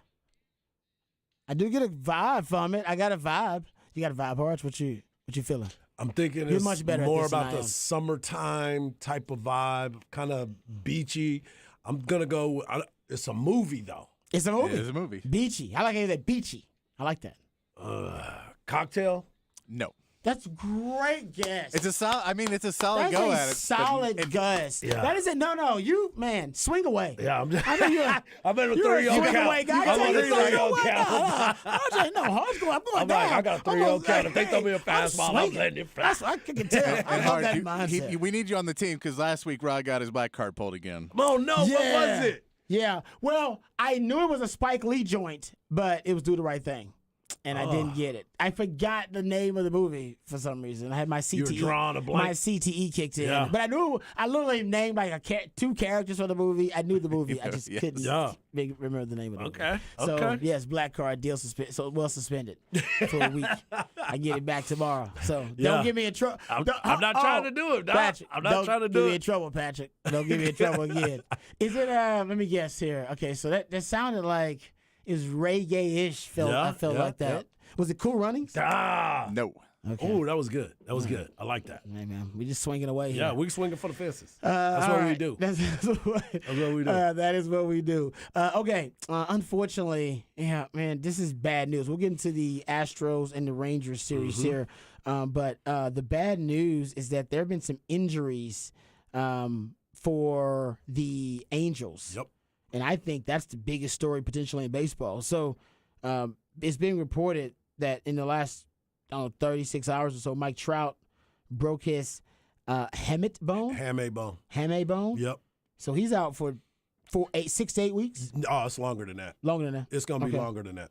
[SPEAKER 1] I do get a vibe from it. I got a vibe. You got a vibe, Arch? What you feeling?
[SPEAKER 2] I'm thinking
[SPEAKER 1] You're
[SPEAKER 2] it's
[SPEAKER 1] much better at
[SPEAKER 2] more
[SPEAKER 1] this than
[SPEAKER 2] about
[SPEAKER 1] I
[SPEAKER 2] the
[SPEAKER 1] am.
[SPEAKER 2] summertime type of vibe, kind of beachy. I'm going to go, it's a movie, though.
[SPEAKER 1] It's a movie.
[SPEAKER 3] It is a movie.
[SPEAKER 1] Beachy. I like that beachy. I like that.
[SPEAKER 2] Cocktail?
[SPEAKER 3] No.
[SPEAKER 1] That's a great guess.
[SPEAKER 3] It's a solid. I mean, it's a solid
[SPEAKER 1] That's
[SPEAKER 3] go
[SPEAKER 1] a
[SPEAKER 3] at it.
[SPEAKER 1] solid guess.
[SPEAKER 2] Yeah.
[SPEAKER 1] That isn't. No. You man, swing away.
[SPEAKER 2] Yeah, I'm just,
[SPEAKER 1] I know you're.
[SPEAKER 2] I'm at a
[SPEAKER 1] You're a
[SPEAKER 2] 3-0
[SPEAKER 1] swing
[SPEAKER 2] count.
[SPEAKER 1] away guy.
[SPEAKER 2] I'm on a
[SPEAKER 1] Take it, take it
[SPEAKER 2] 3-0
[SPEAKER 1] away.
[SPEAKER 2] count.
[SPEAKER 1] No, I'm going
[SPEAKER 2] I'm
[SPEAKER 1] down.
[SPEAKER 2] like, I got a 3-0 count. If they throw me a fastball, I'm letting it fly.
[SPEAKER 1] That's what I can tell. I
[SPEAKER 3] And
[SPEAKER 1] love
[SPEAKER 3] Hard,
[SPEAKER 1] that mindset.
[SPEAKER 3] we need you on the team because last week Rod got his black card pulled again.
[SPEAKER 2] Oh, no. What was it?
[SPEAKER 1] Yeah. Well, I knew it was a Spike Lee joint, but it was Do the Right Thing. And I didn't get it. I forgot the name of the movie for some reason. I had my CTE.
[SPEAKER 2] You were drawing a blank.
[SPEAKER 1] My CTE kicked in.
[SPEAKER 2] Yeah.
[SPEAKER 1] But I knew, I literally named like two characters for the movie. I knew the movie. I just couldn't remember the name of the movie.
[SPEAKER 2] Okay.
[SPEAKER 1] So,
[SPEAKER 2] Okay.
[SPEAKER 1] yes, black card deal suspended for a week. I get it back tomorrow. So
[SPEAKER 2] Yeah.
[SPEAKER 1] don't get me in trouble.
[SPEAKER 2] I'm not trying to do it, dog.
[SPEAKER 1] Patrick,
[SPEAKER 2] I'm not
[SPEAKER 1] don't
[SPEAKER 2] trying to
[SPEAKER 1] get
[SPEAKER 2] do
[SPEAKER 1] me
[SPEAKER 2] it.
[SPEAKER 1] in trouble, Patrick. Don't get me in trouble again. Is it, let me guess here. Okay, so that sounded like it was reggae-ish. I felt like that.
[SPEAKER 2] Yeah.
[SPEAKER 1] Was it Cool Runnings?
[SPEAKER 2] Ah.
[SPEAKER 3] No.
[SPEAKER 1] Okay.
[SPEAKER 2] Oh, that was good. That was good. I like that.
[SPEAKER 1] Hey, man, we just swinging away here.
[SPEAKER 2] Yeah, we swinging for the fences. That's what we do.
[SPEAKER 1] That's what
[SPEAKER 2] we do.
[SPEAKER 1] that is what we do. Okay. Unfortunately, yeah, man, this is bad news. We'll get into the Astros and the Rangers series here. But the bad news is that there have been some injuries for the Angels.
[SPEAKER 2] Yep.
[SPEAKER 1] And I think that's the biggest story potentially in baseball. So it's being reported that in the last 36 hours or so, Mike Trout broke his hamate bone.
[SPEAKER 2] Hamate bone. Yep.
[SPEAKER 1] So he's out for 6 to 8 weeks.
[SPEAKER 2] Oh, it's longer than that.
[SPEAKER 1] Longer than that.
[SPEAKER 2] It's going to be
[SPEAKER 1] Okay.
[SPEAKER 2] longer than that.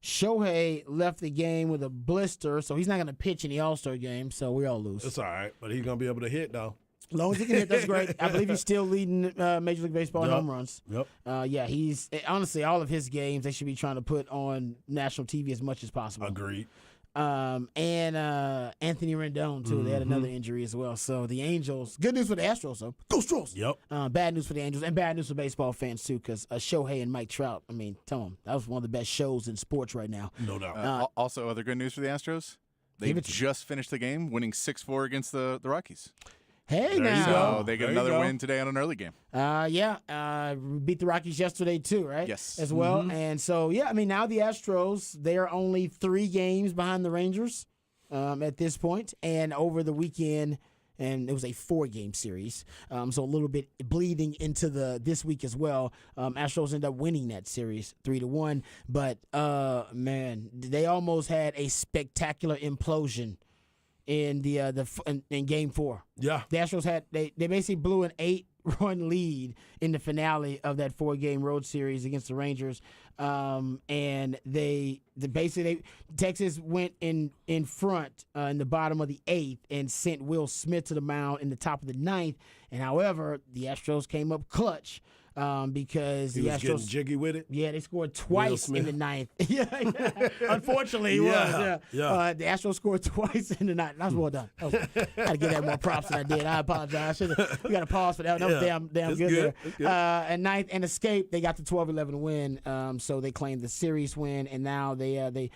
[SPEAKER 1] Shohei left the game with a blister, so he's not going to pitch in the All-Star game, so we all lose.
[SPEAKER 2] It's all right, but he's going to be able to hit, though.
[SPEAKER 1] As long as he can hit, that's great. I believe he's still leading Major League Baseball in
[SPEAKER 2] Yep.
[SPEAKER 1] home runs.
[SPEAKER 2] Yep.
[SPEAKER 1] Yeah, he's honestly all of his games they should be trying to put on national TV as much as possible.
[SPEAKER 2] Agreed.
[SPEAKER 1] And Anthony Rendon too. They had another injury as well. So the Angels. Good news for the Astros though. Go Astros.
[SPEAKER 2] Yep.
[SPEAKER 1] Bad news for the Angels and bad news for baseball fans too, because Shohei and Mike Trout. I mean, tell them that was one of the best shows in sports right now.
[SPEAKER 2] No doubt.
[SPEAKER 3] Also, other good news for the Astros.
[SPEAKER 1] Give
[SPEAKER 3] They've
[SPEAKER 1] it to me.
[SPEAKER 3] just finished the game, winning 6-4 against the Rockies.
[SPEAKER 1] Hey
[SPEAKER 2] There you
[SPEAKER 1] now.
[SPEAKER 2] go.
[SPEAKER 3] So they get
[SPEAKER 2] There you
[SPEAKER 3] another
[SPEAKER 2] go.
[SPEAKER 3] win today on an early game.
[SPEAKER 1] We beat the Rockies yesterday too, right?
[SPEAKER 3] Yes.
[SPEAKER 1] As well. And so yeah, I mean now the Astros, they are only 3 games behind the Rangers at this point, and over the weekend. And it was a 4-game series, so a little bit bleeding into this week as well. Astros end up winning that series 3-1, but man, they almost had a spectacular implosion in in Game 4.
[SPEAKER 2] Yeah.
[SPEAKER 1] The Astros had they basically blew an 8-run lead in the finale of that 4-game road series against the Rangers, and Texas went in front in the bottom of the 8th and sent Will Smith to the mound in the top of the 9th. And however, the Astros came up clutch because
[SPEAKER 2] He
[SPEAKER 1] the
[SPEAKER 2] was
[SPEAKER 1] Astros
[SPEAKER 2] getting jiggy with it.
[SPEAKER 1] Yeah, they scored twice in
[SPEAKER 2] Smith.
[SPEAKER 1] the 9th. yeah. Unfortunately, it was.
[SPEAKER 2] Yeah, yeah.
[SPEAKER 1] The Astros scored twice in the 9th. That was well done. I got to give that more props than I did. I apologize. We got to pause for that. That was damn
[SPEAKER 2] It's
[SPEAKER 1] good,
[SPEAKER 2] good.
[SPEAKER 1] there.
[SPEAKER 2] It's good.
[SPEAKER 1] And 9th and Escape, they got the 12-11 win. So they claimed the series win, and now they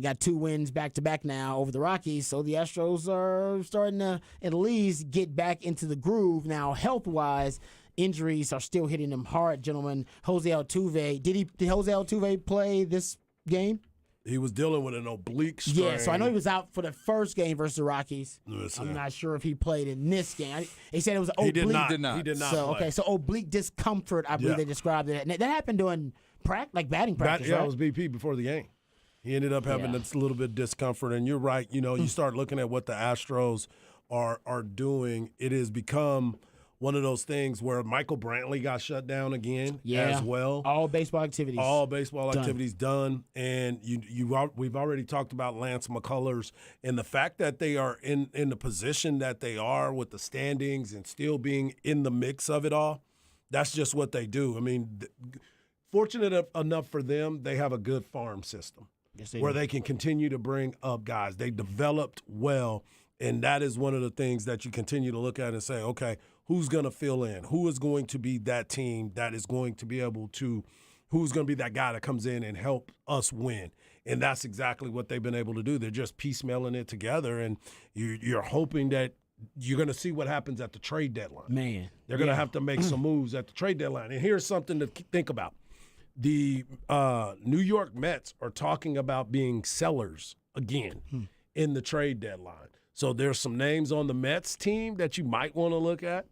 [SPEAKER 1] got 2 wins back-to-back now over the Rockies, so the Astros are starting to at least get back into the groove. Now, health-wise, injuries are still hitting them hard, gentlemen. Jose Altuve, did Jose Altuve play this game?
[SPEAKER 2] He was dealing with an oblique strain.
[SPEAKER 1] Yeah, so I know he was out for the first game versus the Rockies.
[SPEAKER 2] Listen.
[SPEAKER 1] I'm not sure if he played in this game. He said it was an
[SPEAKER 2] He
[SPEAKER 1] oblique.
[SPEAKER 2] did not.
[SPEAKER 3] Did not.
[SPEAKER 2] He did not
[SPEAKER 1] So,
[SPEAKER 2] play.
[SPEAKER 1] okay, so oblique discomfort, I believe
[SPEAKER 2] Yeah.
[SPEAKER 1] they described it. And that happened during batting practice,
[SPEAKER 2] Yeah,
[SPEAKER 1] right?
[SPEAKER 2] it was BP before the game. He ended up having
[SPEAKER 1] Yeah.
[SPEAKER 2] this little bit of discomfort, and you're right. You know, you start looking at what the Astros are doing. It has become one of those things where Michael Brantley got shut down again as well.
[SPEAKER 1] All baseball activities.
[SPEAKER 2] All baseball
[SPEAKER 1] Done.
[SPEAKER 2] activities done, and we've already talked about Lance McCullers and the fact that they are in the position that they are with the standings and still being in the mix of it all. That's just what they do. I mean, fortunate enough for them, they have a good farm system
[SPEAKER 1] Yes,
[SPEAKER 2] where they can continue to bring up guys. They developed well, and that is one of the things that you continue to look at and say, okay, who's going to fill in? Who is going to be that team that is going to be able to who's going to be that guy that comes in and help us win. And that's exactly what they've been able to do. They're just piecemealing it together, and you're hoping that you're going to see what happens at the trade deadline.
[SPEAKER 1] Man.
[SPEAKER 2] They're going to have to make some moves at the trade deadline. And here's something to think about. The New York Mets are talking about being sellers again in the trade deadline. So there's some names on the Mets team that you might want to look at.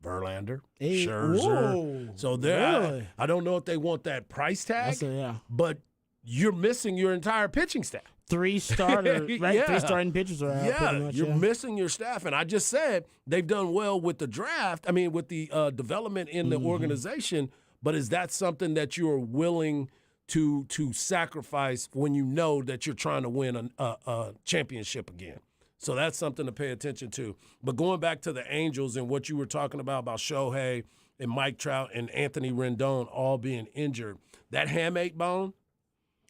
[SPEAKER 2] Verlander, Scherzer.
[SPEAKER 1] Whoa,
[SPEAKER 2] So
[SPEAKER 1] really?
[SPEAKER 2] I don't know if they want that price tag,
[SPEAKER 1] Yeah.
[SPEAKER 2] but you're missing your entire pitching staff.
[SPEAKER 1] 3 starters, right?
[SPEAKER 2] Yeah.
[SPEAKER 1] 3 starting pitchers are out pretty much,
[SPEAKER 2] you're missing your staff. And I just said they've done well with the draft. I mean, with the development in the organization. But is that something that you are willing to sacrifice when you know that you're trying to win a championship again? So that's something to pay attention to. But going back to the Angels and what you were talking about Shohei and Mike Trout and Anthony Rendon all being injured, that hamate bone,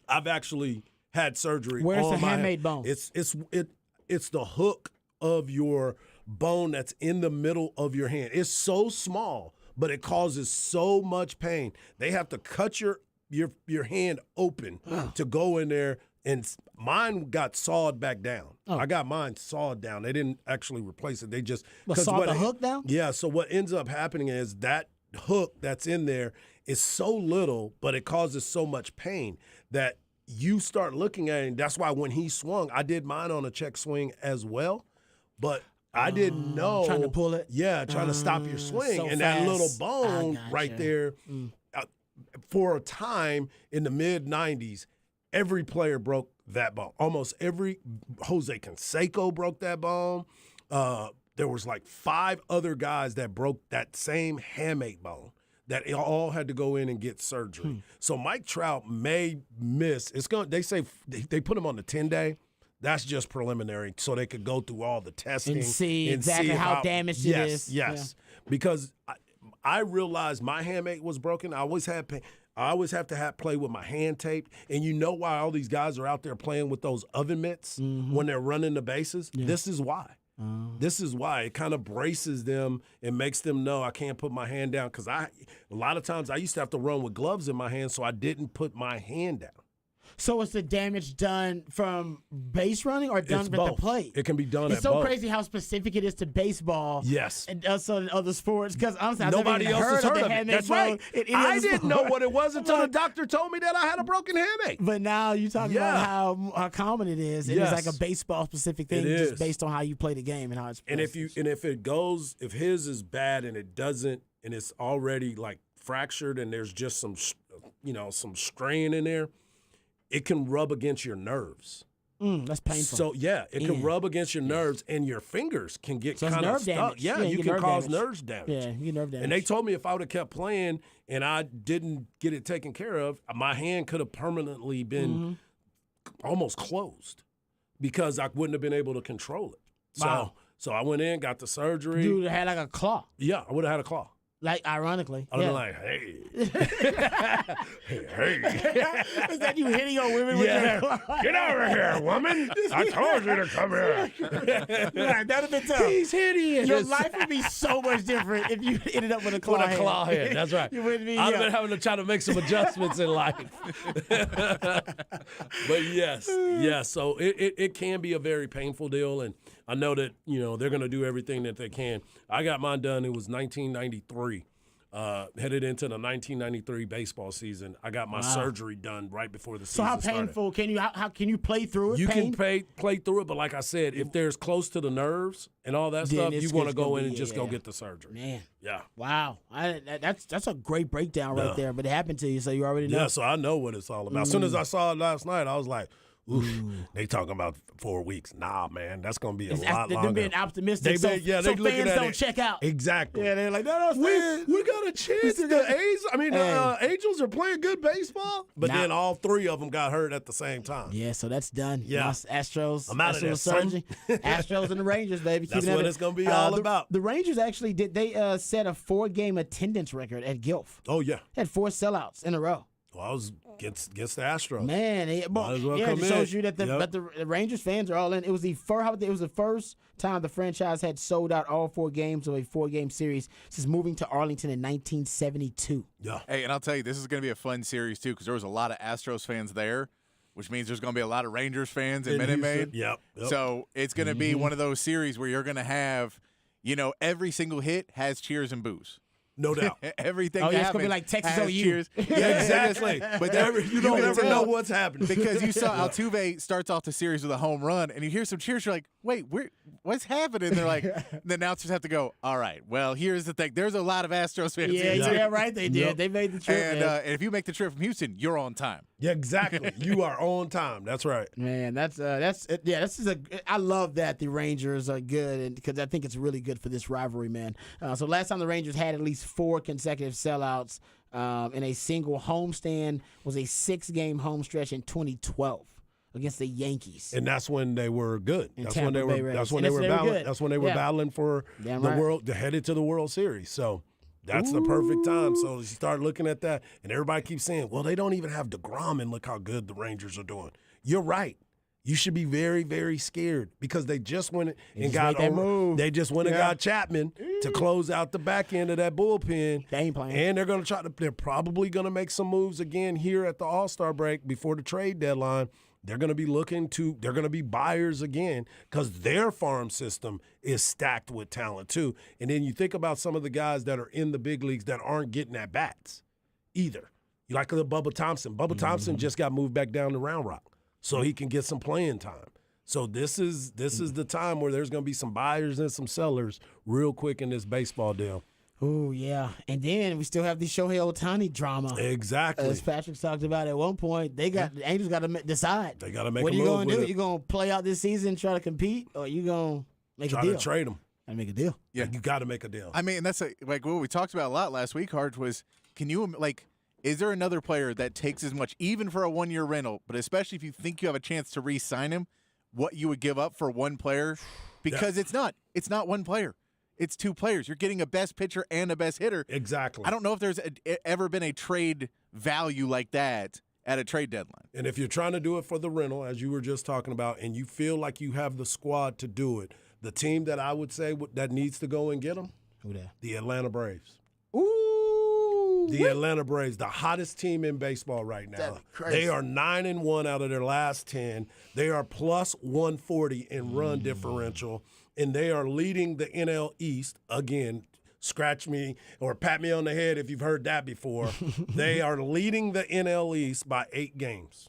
[SPEAKER 2] I've actually had surgery.
[SPEAKER 1] Where's
[SPEAKER 2] on
[SPEAKER 1] the
[SPEAKER 2] my
[SPEAKER 1] hamate bone?
[SPEAKER 2] It's the hook of your bone that's in the middle of your hand. It's so small, but it causes so much pain. They have to cut your hand open to go in there, and mine got sawed back down. I got mine sawed down. They didn't actually replace it. They just
[SPEAKER 1] sawed the hook down?
[SPEAKER 2] Yeah, so what ends up happening is that hook that's in there is so little, but it causes so much pain that you start looking at it. And that's why when he swung, I did mine on a check swing as well, but I didn't know.
[SPEAKER 1] Trying to pull it?
[SPEAKER 2] Yeah, trying to stop your swing.
[SPEAKER 1] So
[SPEAKER 2] and that little
[SPEAKER 1] fast.
[SPEAKER 2] bone
[SPEAKER 1] I
[SPEAKER 2] right
[SPEAKER 1] gotcha.
[SPEAKER 2] there, for a time in the mid-'90s, every player broke that bone. Almost every – Jose Canseco broke that bone. There was like 5 other guys that broke that same hamate bone that all had to go in and get surgery. So Mike Trout may miss. They say they put him on the 10-day. That's just preliminary, so they could go through all the testing
[SPEAKER 1] And see exactly how damaged it is.
[SPEAKER 2] Yes, because I realized my hamate was broken. I always had pain. I always have to play with my hand taped. And you know why all these guys are out there playing with those oven mitts when they're running the bases? Yeah. This is why. This is why. It kind of braces them and makes them know I can't put my hand down. Because a lot of times I used to have to run with gloves in my hand, so I didn't put my hand down.
[SPEAKER 1] So is the damage done from base running or done
[SPEAKER 2] It's
[SPEAKER 1] with
[SPEAKER 2] both.
[SPEAKER 1] the plate?
[SPEAKER 2] It can be done
[SPEAKER 1] It's
[SPEAKER 2] at
[SPEAKER 1] so
[SPEAKER 2] both.
[SPEAKER 1] crazy how specific it is to baseball.
[SPEAKER 2] Yes.
[SPEAKER 1] And also in other sports. Because honestly, I've
[SPEAKER 2] Nobody
[SPEAKER 1] never
[SPEAKER 2] else
[SPEAKER 1] even
[SPEAKER 2] has heard
[SPEAKER 1] the
[SPEAKER 2] of it.
[SPEAKER 1] hamate
[SPEAKER 2] That's
[SPEAKER 1] bone
[SPEAKER 2] right.
[SPEAKER 1] in any
[SPEAKER 2] I
[SPEAKER 1] other
[SPEAKER 2] didn't know
[SPEAKER 1] sport.
[SPEAKER 2] what it was until the doctor told me that I had a broken hamate.
[SPEAKER 1] But now you talk about how common it is. It is like a baseball specific thing,
[SPEAKER 2] It
[SPEAKER 1] just
[SPEAKER 2] is.
[SPEAKER 1] based on how you play the game and how it's played.
[SPEAKER 2] And if his is bad and it doesn't, and it's already like fractured and there's just some strain in there, it can rub against your nerves.
[SPEAKER 1] That's painful.
[SPEAKER 2] So it can rub against your nerves, and your fingers can get
[SPEAKER 1] So it's
[SPEAKER 2] kind of
[SPEAKER 1] nerve
[SPEAKER 2] stuck.
[SPEAKER 1] damage.
[SPEAKER 2] Yeah,
[SPEAKER 1] Yeah,
[SPEAKER 2] you
[SPEAKER 1] you
[SPEAKER 2] can
[SPEAKER 1] nerve
[SPEAKER 2] cause
[SPEAKER 1] damage.
[SPEAKER 2] nerve damage.
[SPEAKER 1] Yeah, you get nerve damage.
[SPEAKER 2] And they told me if I would have kept playing and I didn't get it taken care of, my hand could have permanently been almost closed because I wouldn't have been able to control it.
[SPEAKER 1] Wow.
[SPEAKER 2] So I went in, got the surgery.
[SPEAKER 1] Dude had like a claw.
[SPEAKER 2] Yeah, I would have had a claw.
[SPEAKER 1] Like, ironically.
[SPEAKER 2] I would have been like, hey. hey.
[SPEAKER 1] Is that you hitting your women with your claw?
[SPEAKER 2] Get over here, woman. I told you to come here.
[SPEAKER 1] Right, that would have been tough.
[SPEAKER 2] He's hideous.
[SPEAKER 1] Your life would be so much different if you ended up with a claw
[SPEAKER 2] With a claw hand. That's right.
[SPEAKER 1] You wouldn't be.
[SPEAKER 2] I've been having to try to make some adjustments in life. But yes. So it can be a very painful deal, and I know that they're going to do everything that they can. I got mine done. It was 1993. Headed into the 1993 baseball season. I got my surgery done right before the season
[SPEAKER 1] So how
[SPEAKER 2] started.
[SPEAKER 1] painful can you? How can you play through it?
[SPEAKER 2] You
[SPEAKER 1] Pain?
[SPEAKER 2] can play through it, but like I said, if there's close to the nerves and all that
[SPEAKER 1] Then
[SPEAKER 2] stuff,
[SPEAKER 1] it's
[SPEAKER 2] you want to
[SPEAKER 1] gonna
[SPEAKER 2] go
[SPEAKER 1] be-
[SPEAKER 2] in and just go
[SPEAKER 1] yeah.
[SPEAKER 2] get the surgery.
[SPEAKER 1] Man,
[SPEAKER 2] Yeah.
[SPEAKER 1] wow, that's a great breakdown right
[SPEAKER 2] Yeah.
[SPEAKER 1] there. But it happened to you, so you already know.
[SPEAKER 2] Yeah, so I know what it's all about. As soon as I saw it last night, I was like, oof, they talking about 4 weeks. Nah, man, that's going to be a lot
[SPEAKER 1] They're
[SPEAKER 2] longer.
[SPEAKER 1] being optimistic.
[SPEAKER 2] They
[SPEAKER 1] so
[SPEAKER 2] been- yeah,
[SPEAKER 1] so
[SPEAKER 2] they looking
[SPEAKER 1] fans
[SPEAKER 2] at
[SPEAKER 1] don't
[SPEAKER 2] it.
[SPEAKER 1] check out.
[SPEAKER 2] Exactly.
[SPEAKER 1] Yeah, they're like, no,
[SPEAKER 2] We got a chance. The Angels are playing good baseball, but
[SPEAKER 1] Now-
[SPEAKER 2] then all 3 of them got hurt at the same time.
[SPEAKER 1] Yeah, so that's done.
[SPEAKER 2] Yeah.
[SPEAKER 1] Lost Astros.
[SPEAKER 2] I'm out of there,
[SPEAKER 1] Astros
[SPEAKER 2] son.
[SPEAKER 1] surging. Astros and the Rangers, baby.
[SPEAKER 2] That's
[SPEAKER 1] Keeping
[SPEAKER 2] what
[SPEAKER 1] it-
[SPEAKER 2] it's gonna be all about.
[SPEAKER 1] The Rangers actually did. They set a 4-game attendance record at Gilf.
[SPEAKER 2] Oh, yeah.
[SPEAKER 1] Had 4 sellouts in a row.
[SPEAKER 2] Well, I was against the Astros.
[SPEAKER 1] Man,
[SPEAKER 2] Might as well
[SPEAKER 1] yeah,
[SPEAKER 2] come
[SPEAKER 1] it shows
[SPEAKER 2] in.
[SPEAKER 1] you that the Rangers fans are all in. It was the first time the franchise had sold out all 4 games of a 4-game series since moving to Arlington in 1972.
[SPEAKER 2] Yeah.
[SPEAKER 3] Hey, and I'll tell you, this is going to be a fun series too because there was a lot of Astros fans there, which means there's going to be a lot of Rangers fans in Minute Maid.
[SPEAKER 2] Yep.
[SPEAKER 3] So it's going to be one of those series where you're going to have, every single hit has cheers and boos.
[SPEAKER 2] No doubt.
[SPEAKER 3] Everything.
[SPEAKER 1] Oh,
[SPEAKER 3] that
[SPEAKER 1] yeah, it's gonna be
[SPEAKER 3] happens
[SPEAKER 1] like Texas
[SPEAKER 3] has
[SPEAKER 1] OU.
[SPEAKER 3] Cheers.
[SPEAKER 2] Yeah, exactly.
[SPEAKER 3] But
[SPEAKER 2] you don't
[SPEAKER 3] can
[SPEAKER 2] ever
[SPEAKER 3] tell
[SPEAKER 2] know what's happening.
[SPEAKER 3] because you saw Altuve starts off the series with a home run, and you hear some cheers. You're like, wait, what's happening? They're like, the announcers have to go. All right, well, here's the thing. There's a lot of Astros fans.
[SPEAKER 1] Yeah,
[SPEAKER 3] here, too."
[SPEAKER 1] yeah, right. They did.
[SPEAKER 2] Yep.
[SPEAKER 1] They made the trip.
[SPEAKER 3] And
[SPEAKER 1] man.
[SPEAKER 3] if you make the trip from Houston, you're on time.
[SPEAKER 2] Yeah, exactly. You are on time. That's right.
[SPEAKER 1] Man, this is I love that the Rangers are good, and because I think it's really good for this rivalry, man. So last time the Rangers had at least 4 consecutive sellouts in a single homestand was a 6-game home stretch in 2012 against the Yankees.
[SPEAKER 2] And that's when they were good.
[SPEAKER 1] And
[SPEAKER 2] That's
[SPEAKER 1] Tampa
[SPEAKER 2] when they
[SPEAKER 1] Bay
[SPEAKER 2] were.
[SPEAKER 1] Rays.
[SPEAKER 2] That's when
[SPEAKER 1] And
[SPEAKER 2] they were
[SPEAKER 1] they were
[SPEAKER 2] battling.
[SPEAKER 1] good.
[SPEAKER 2] That's when they were
[SPEAKER 1] Yeah.
[SPEAKER 2] battling for
[SPEAKER 1] Damn
[SPEAKER 2] the
[SPEAKER 1] right.
[SPEAKER 2] world, headed to the World Series. So. That's the perfect time. So you start looking at that, and everybody keeps saying, well, they don't even have DeGrom, and look how good the Rangers are doing. You're right. You should be very, very scared because they just went and
[SPEAKER 1] just
[SPEAKER 2] got
[SPEAKER 1] made that move.
[SPEAKER 2] They just went and
[SPEAKER 1] Yeah.
[SPEAKER 2] got Chapman to close out the back end of that bullpen.
[SPEAKER 1] They ain't playing.
[SPEAKER 2] And they're probably going to make some moves again here at the All-Star break before the trade deadline. They're going to be buyers again because their farm system is stacked with talent too. And then you think about some of the guys that are in the big leagues that aren't getting at bats either. You like the Bubba Thompson. Bubba Thompson just got moved back down to Round Rock so he can get some playing time. So this is the time where there's going to be some buyers and some sellers real quick in this baseball deal.
[SPEAKER 1] Oh, yeah. And then we still have the Shohei Ohtani drama.
[SPEAKER 2] Exactly.
[SPEAKER 1] As Patrick talked about at one point, the Angels got to decide.
[SPEAKER 2] They got to make
[SPEAKER 1] What
[SPEAKER 2] a
[SPEAKER 1] are you
[SPEAKER 2] move
[SPEAKER 1] going to
[SPEAKER 2] with
[SPEAKER 1] do?
[SPEAKER 2] it.
[SPEAKER 1] You going to play out this season, try to compete, or you going to make
[SPEAKER 2] Try
[SPEAKER 1] a deal?
[SPEAKER 2] to trade them.
[SPEAKER 1] And make a deal.
[SPEAKER 3] Yeah.
[SPEAKER 2] You got to make a deal.
[SPEAKER 3] I mean, and that's like what we talked about a lot last week, Harge, was is there another player that takes as much, even for a 1-year rental, but especially if you think you have a chance to re-sign him, what you would give up for one player? Because it's not one player. It's 2 players. You're getting a best pitcher and a best hitter.
[SPEAKER 2] Exactly.
[SPEAKER 3] I don't know if there's ever been a trade value like that at a trade deadline.
[SPEAKER 2] And if you're trying to do it for the rental, as you were just talking about, and you feel like you have the squad to do it, the team that I would say that needs to go and get them,
[SPEAKER 1] Who that?
[SPEAKER 2] the Atlanta Braves.
[SPEAKER 1] Ooh.
[SPEAKER 2] The Atlanta Braves, the hottest team in baseball right now.
[SPEAKER 1] That'd be crazy.
[SPEAKER 2] They are 9-1 out of their last 10. They are plus 140 in run differential, and they are leading the NL East again. Scratch me or pat me on the head if you've heard that before. They are leading the NL East by 8 games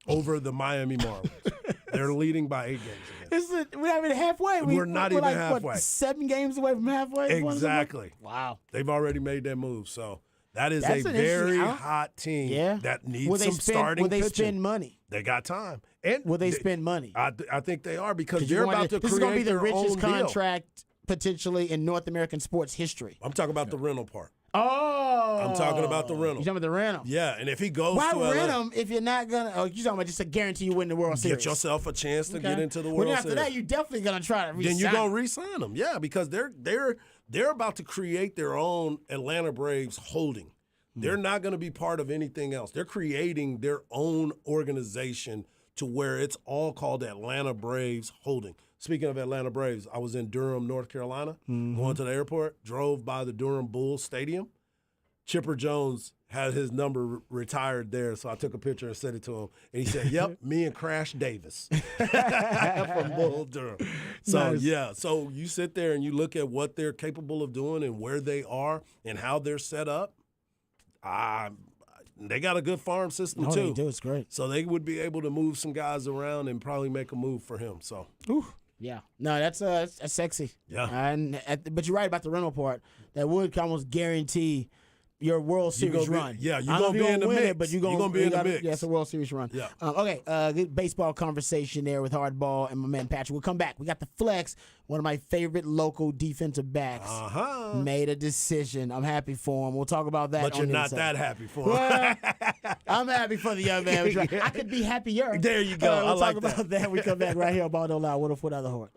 [SPEAKER 2] over the Miami Marlins. They're leading by 8 games again.
[SPEAKER 1] We're not even halfway.
[SPEAKER 2] We're not even
[SPEAKER 1] like,
[SPEAKER 2] halfway.
[SPEAKER 1] What, 7 games away from halfway?
[SPEAKER 2] Exactly.
[SPEAKER 1] Wow.
[SPEAKER 2] They've already made that move. So that is
[SPEAKER 1] That's
[SPEAKER 2] a
[SPEAKER 1] an
[SPEAKER 2] very
[SPEAKER 1] interesting-
[SPEAKER 2] hot team
[SPEAKER 1] Yeah.
[SPEAKER 2] that needs
[SPEAKER 1] Will
[SPEAKER 2] some starting
[SPEAKER 1] Will they
[SPEAKER 2] pitching.
[SPEAKER 1] spend money?
[SPEAKER 2] They got time. And
[SPEAKER 1] Will they spend money?
[SPEAKER 2] I think they are because
[SPEAKER 1] 'Cause
[SPEAKER 2] they're about to
[SPEAKER 1] this
[SPEAKER 2] create
[SPEAKER 1] is going to be the
[SPEAKER 2] their
[SPEAKER 1] richest
[SPEAKER 2] own deal.
[SPEAKER 1] contract potentially in North American sports history.
[SPEAKER 2] I'm talking about the rental part.
[SPEAKER 1] Oh.
[SPEAKER 2] I'm talking about the rental.
[SPEAKER 1] You talking about the rental?
[SPEAKER 2] Yeah, and if he goes
[SPEAKER 1] Why
[SPEAKER 2] to LA,
[SPEAKER 1] rent him if you're not going to? Oh, you talking about just to guarantee you win the World Series?
[SPEAKER 2] get yourself a chance to get
[SPEAKER 1] Okay.
[SPEAKER 2] into the
[SPEAKER 1] Well,
[SPEAKER 2] World
[SPEAKER 1] then after
[SPEAKER 2] Series.
[SPEAKER 1] that, you're definitely going to try to re-sign
[SPEAKER 2] Then you're gonna
[SPEAKER 1] him.
[SPEAKER 2] re-sign them, yeah, because they're about to create their own Atlanta Braves holding. They're not going to be part of anything else. They're creating their own organization to where it's all called Atlanta Braves Holding. Speaking of Atlanta Braves, I was in Durham, North Carolina, going to the airport, drove by the Durham Bulls Stadium. Chipper Jones had his number retired there, so I took a picture and sent it to him. And he said, yep, me and Crash Davis from Bull Durham. So,
[SPEAKER 1] Nice.
[SPEAKER 2] yeah, so you sit there and you look at what they're capable of doing and where they are and how they're set up. They got a good farm system,
[SPEAKER 1] No,
[SPEAKER 2] too.
[SPEAKER 1] they do. It's great.
[SPEAKER 2] So they would be able to move some guys around and probably make a move for him. So,
[SPEAKER 1] Yeah. No, that's sexy.
[SPEAKER 2] Yeah.
[SPEAKER 1] But you're right about the rental part. That would almost guarantee your World
[SPEAKER 2] You
[SPEAKER 1] Series
[SPEAKER 2] gonna be-
[SPEAKER 1] run.
[SPEAKER 2] yeah, you
[SPEAKER 1] I don't know
[SPEAKER 2] gonna
[SPEAKER 1] if
[SPEAKER 2] be in the
[SPEAKER 1] win
[SPEAKER 2] mix.
[SPEAKER 1] it, but
[SPEAKER 2] You gonna be in the mix.
[SPEAKER 1] Yeah, it's a World Series run.
[SPEAKER 2] Yeah.
[SPEAKER 1] Okay. Good baseball conversation there with Hardball and my man Patrick. We'll come back. We got the flex. One of my favorite local defensive backs made a decision. I'm happy for him. We'll talk about that.
[SPEAKER 2] But you're
[SPEAKER 1] on the
[SPEAKER 2] not
[SPEAKER 1] inside.
[SPEAKER 2] that happy for him.
[SPEAKER 1] Well, I'm happy for the young man. I could be happier.
[SPEAKER 2] There you go.
[SPEAKER 1] We'll
[SPEAKER 2] I like
[SPEAKER 1] talk
[SPEAKER 2] that.
[SPEAKER 1] about that. We come back right here on Ball Don't Lie. 104 the Horn.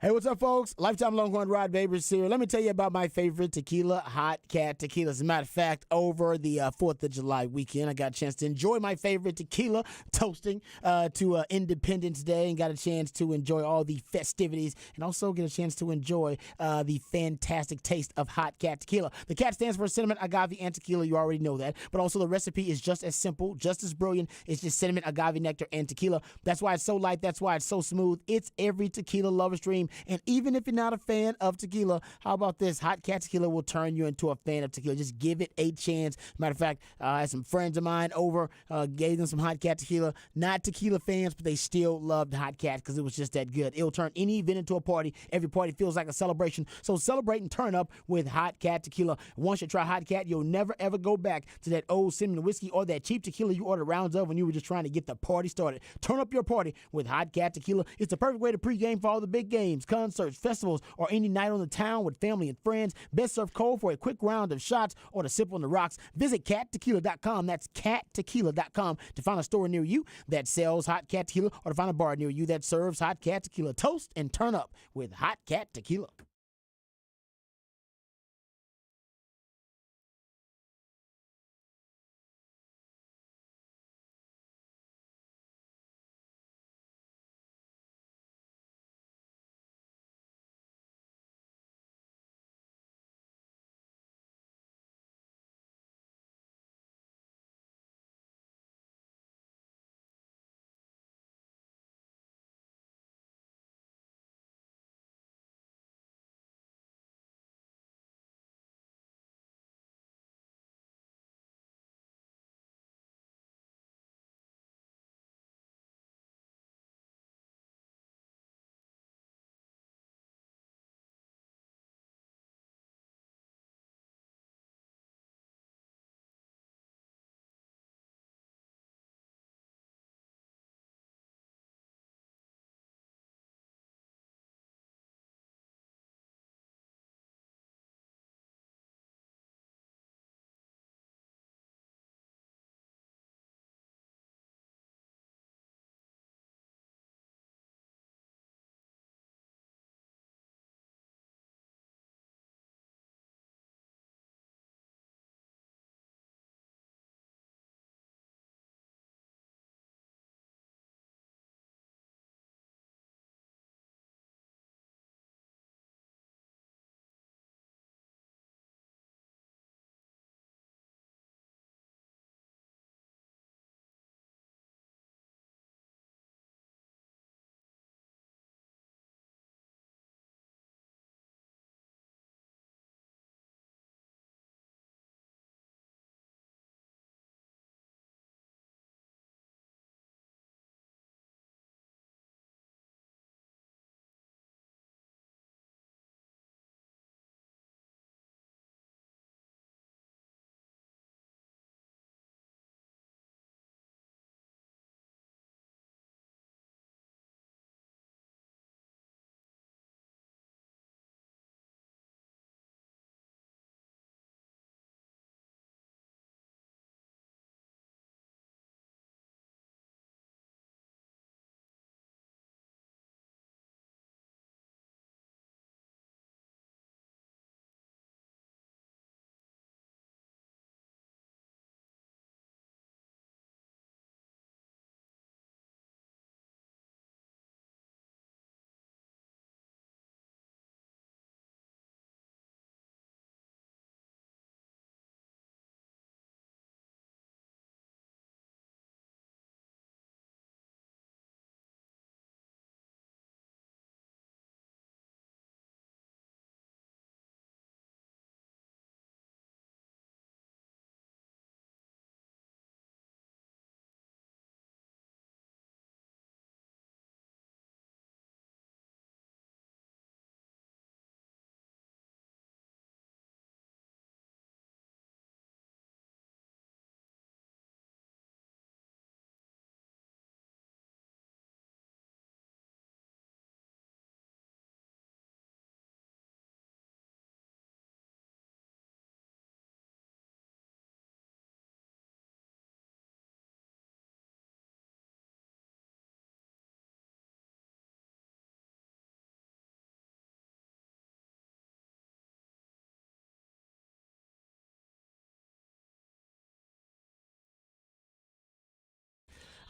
[SPEAKER 1] Hey, what's up, folks? Lifetime Longhorn Rod Babers here. Let me tell you about my favorite tequila, Hot Cat Tequila. As a matter of fact, over the 4th of July weekend, I got a chance to enjoy my favorite tequila, toasting to Independence Day, and got a chance to enjoy all the festivities and also get a chance to enjoy the fantastic taste of Hot Cat Tequila. The cat stands for cinnamon, agave, and tequila. You already know that. But also the recipe is just as simple, just as brilliant. It's just cinnamon, agave, nectar, and tequila. That's why it's so light. That's why it's so smooth. It's every tequila lover's dream. And even if you're not a fan of tequila, how about this? Hot Cat Tequila will turn you into a fan of tequila. Just give it a chance. Matter of fact, I had some friends of mine over, gave them some Hot Cat Tequila. Not tequila fans, but they still loved Hot Cat because it was just that good. It'll turn any event into a party. Every party feels like a celebration. So celebrate and turn up with Hot Cat Tequila. Once you try Hot Cat, you'll never, ever go back to that old cinnamon whiskey or that cheap tequila you ordered rounds of when you were just trying to get the party started. Turn up your party with Hot Cat Tequila. It's the perfect way to pregame for all the big games, concerts, festivals, or any night on the town with family and friends. Best served cold for a quick round of shots or to sip on the rocks. Visit cattequila.com. That's cattequila.com to find a store near you that sells Hot Cat Tequila or to find a bar near you that serves Hot Cat Tequila. Toast and turn up with Hot Cat Tequila.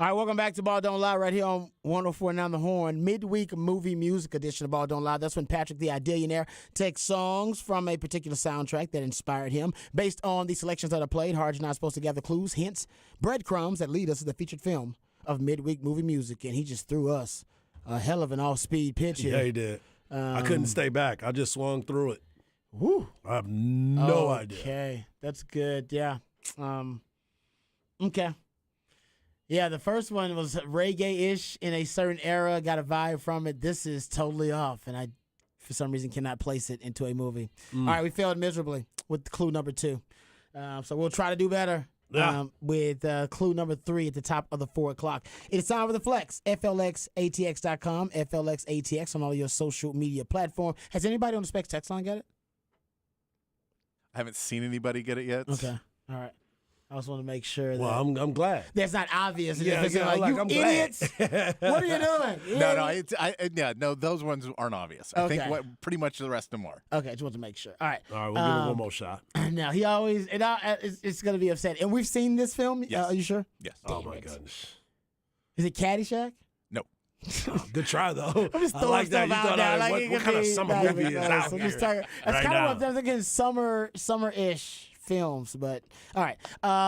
[SPEAKER 1] All right, welcome back to Ball Don't Lie right here on 104.9 The Horn. Midweek movie music edition of Ball Don't Lie. That's when Patrick the Idillionaire takes songs from a particular soundtrack that inspired him. Based on the selections that are played, Harge and I are supposed to gather clues, hints, breadcrumbs that lead us to the featured film of midweek movie music. And he just threw us a hell of an off-speed pitch here.
[SPEAKER 2] Yeah, he did. I couldn't stay back. I just swung through it.
[SPEAKER 1] Woo.
[SPEAKER 2] I have no idea.
[SPEAKER 1] Okay, that's good. Yeah. Okay. Yeah, the first one was reggae-ish in a certain era. Got a vibe from it. This is totally off, and I, for some reason, cannot place it into a movie. All right, we failed miserably with clue number 2. So we'll try to do better with clue number 3 at the top of the 4 o'clock. It's time for the Flex. FLXATX.com, FLXATX on all your social media platform. Has anybody on the Specs text line got it?
[SPEAKER 3] I haven't seen anybody get it yet.
[SPEAKER 1] Okay. All right. I just want to make sure that
[SPEAKER 2] Well, I'm glad.
[SPEAKER 1] that's not obvious.
[SPEAKER 2] Yeah,
[SPEAKER 1] It's
[SPEAKER 2] yeah,
[SPEAKER 1] like,
[SPEAKER 2] like,
[SPEAKER 1] you
[SPEAKER 2] I'm
[SPEAKER 1] idiots. What are you doing? You
[SPEAKER 3] No,
[SPEAKER 1] idiot?
[SPEAKER 3] no, those ones aren't obvious. I think
[SPEAKER 1] Okay.
[SPEAKER 3] pretty much the rest of them are.
[SPEAKER 1] Okay, just want to make sure. All right.
[SPEAKER 2] All right, we'll give it one more shot.
[SPEAKER 1] Now, he always, it's going to be upset. And we've seen this film.
[SPEAKER 3] Yes.
[SPEAKER 1] Are you sure?
[SPEAKER 3] Yes.
[SPEAKER 2] Oh, my goodness.
[SPEAKER 1] Is it Caddyshack?
[SPEAKER 3] No.
[SPEAKER 2] Good try, though.
[SPEAKER 1] I'm just
[SPEAKER 2] I
[SPEAKER 1] throwing
[SPEAKER 2] like that.
[SPEAKER 1] stuff
[SPEAKER 2] You
[SPEAKER 1] out
[SPEAKER 2] thought,
[SPEAKER 1] there.
[SPEAKER 2] all right,
[SPEAKER 1] Like,
[SPEAKER 2] what
[SPEAKER 1] it could
[SPEAKER 2] kind of
[SPEAKER 1] be-
[SPEAKER 2] summer
[SPEAKER 1] not
[SPEAKER 2] movie
[SPEAKER 1] even
[SPEAKER 2] is
[SPEAKER 1] close.
[SPEAKER 2] out
[SPEAKER 1] I'm
[SPEAKER 2] here?
[SPEAKER 1] just talking. That's
[SPEAKER 2] Right
[SPEAKER 1] kind of
[SPEAKER 2] now.
[SPEAKER 1] what I'm thinking. Summer-ish films, but all right.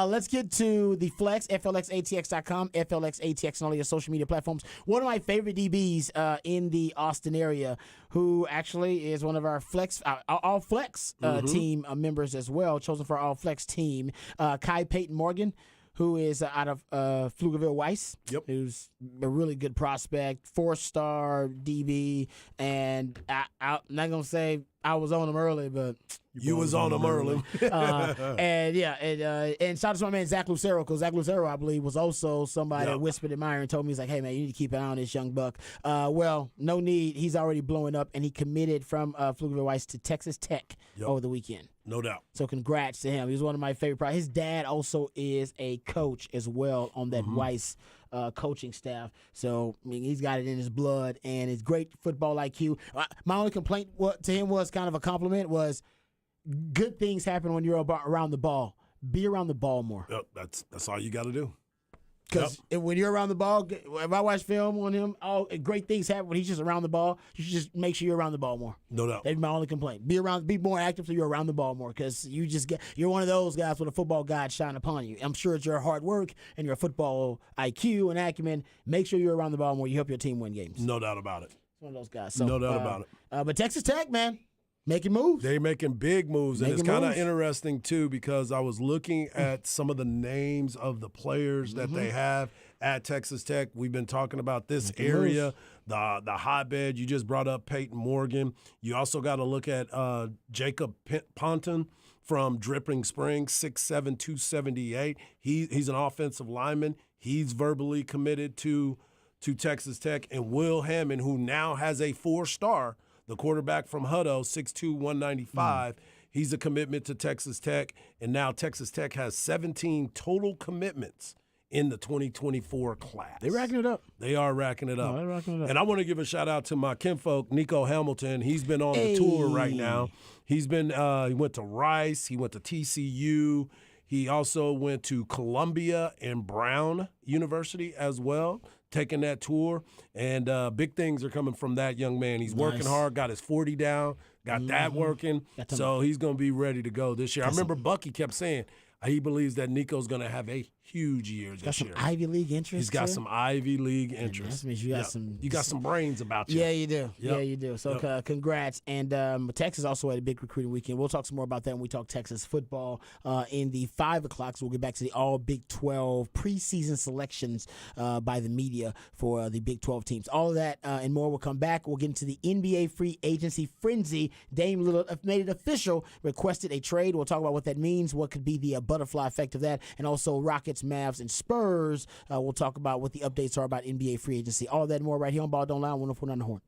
[SPEAKER 1] Let's get to the Flex, FLXATX.com, FLXATX on all your social media platforms. One of my favorite DBs in the Austin area, who actually is one of our Flex, All Flex team members as well, chosen for our All Flex team, Kai Peyton Morgan, who is out of Pflugerville Weiss,
[SPEAKER 2] Yep.
[SPEAKER 1] who's a really good prospect, 4-star DB, and I'm not going to say I was on him early, but
[SPEAKER 2] You was on them early.
[SPEAKER 1] and shout out to my man Zach Lucero, because Zach Lucero, I believe, was also somebody that whispered in my ear and told me, he's like, hey, man, you need to keep an eye on this young buck. Well, no need. He's already blowing up, and he committed from Pflugerville Weiss to Texas Tech over the weekend.
[SPEAKER 2] No doubt.
[SPEAKER 1] So congrats to him. He was one of my favorite. His dad also is a coach as well on that Weiss coaching staff. So I mean, he's got it in his blood, and it's great football IQ. My only complaint to him was kind of a compliment was good things happen when you're around the ball. Be around the ball more.
[SPEAKER 2] Yep, that's all you got to do.
[SPEAKER 1] Because when you're around the ball, if I watch film on him, great things happen when he's just around the ball. You should just make sure you're around the ball more.
[SPEAKER 2] No doubt.
[SPEAKER 1] That'd be my only complaint. Be more active so you're around the ball more, because you're one of those guys with a football god shine upon you. I'm sure it's your hard work and your football IQ and acumen. Make sure you're around the ball more. You help your team win games.
[SPEAKER 2] No doubt about it.
[SPEAKER 1] One of those guys. So,
[SPEAKER 2] No doubt about it.
[SPEAKER 1] But Texas Tech, man, making moves.
[SPEAKER 2] They're making big moves, and
[SPEAKER 1] Making
[SPEAKER 2] it's kind of
[SPEAKER 1] moves.
[SPEAKER 2] interesting, too, because I was looking at some of the names of the players that they have at Texas Tech. We've been talking about this area, the hotbed. You just brought up Peyton Morgan. You also got to look at Jacob Ponton from Dripping Springs, 6'7", 278. He's an offensive lineman. He's verbally committed to Texas Tech. And Will Hammond, who now has a 4-star, the quarterback from Hutto, 6'2", 195. He's a commitment to Texas Tech. And now Texas Tech has 17 total commitments in the 2024 class.
[SPEAKER 1] They're racking it up.
[SPEAKER 2] They are racking it up.
[SPEAKER 1] they're racking it up.
[SPEAKER 2] And I want to give a shout out to my kinfolk, Nico Hamilton. He's been on the tour right now. He's been he went to Rice, he went to TCU. He also went to Columbia and Brown University as well, taking that tour. And big things are coming from that young man. He's working hard, got his 40 down, got that working. So he's going to be ready to go this year. I remember Bucky kept saying he believes that Nico's going to have a huge year
[SPEAKER 1] Got
[SPEAKER 2] this
[SPEAKER 1] some
[SPEAKER 2] year.
[SPEAKER 1] Ivy League interest.
[SPEAKER 2] He's got
[SPEAKER 1] too?
[SPEAKER 2] some Ivy League interest.
[SPEAKER 1] That means you got
[SPEAKER 2] some brains about you.
[SPEAKER 1] Yeah, you do.
[SPEAKER 2] Yep.
[SPEAKER 1] Yeah, you do. So congrats. And Texas also had a big recruiting weekend. We'll talk some more about that when we talk Texas football in the 5 o'clock. So we'll get back to the all Big 12 preseason selections by the media for the Big 12 teams. All of that and more will come back. We'll get into the NBA free agency frenzy. Dame Lillard made it official, requested a trade. We'll talk about what that means, what could be the butterfly effect of that, and also Rockets, Mavs, and Spurs. We'll talk about what the updates are about NBA free agency. All that and more right here on Ball Don't Lie, 104.9 The Horn.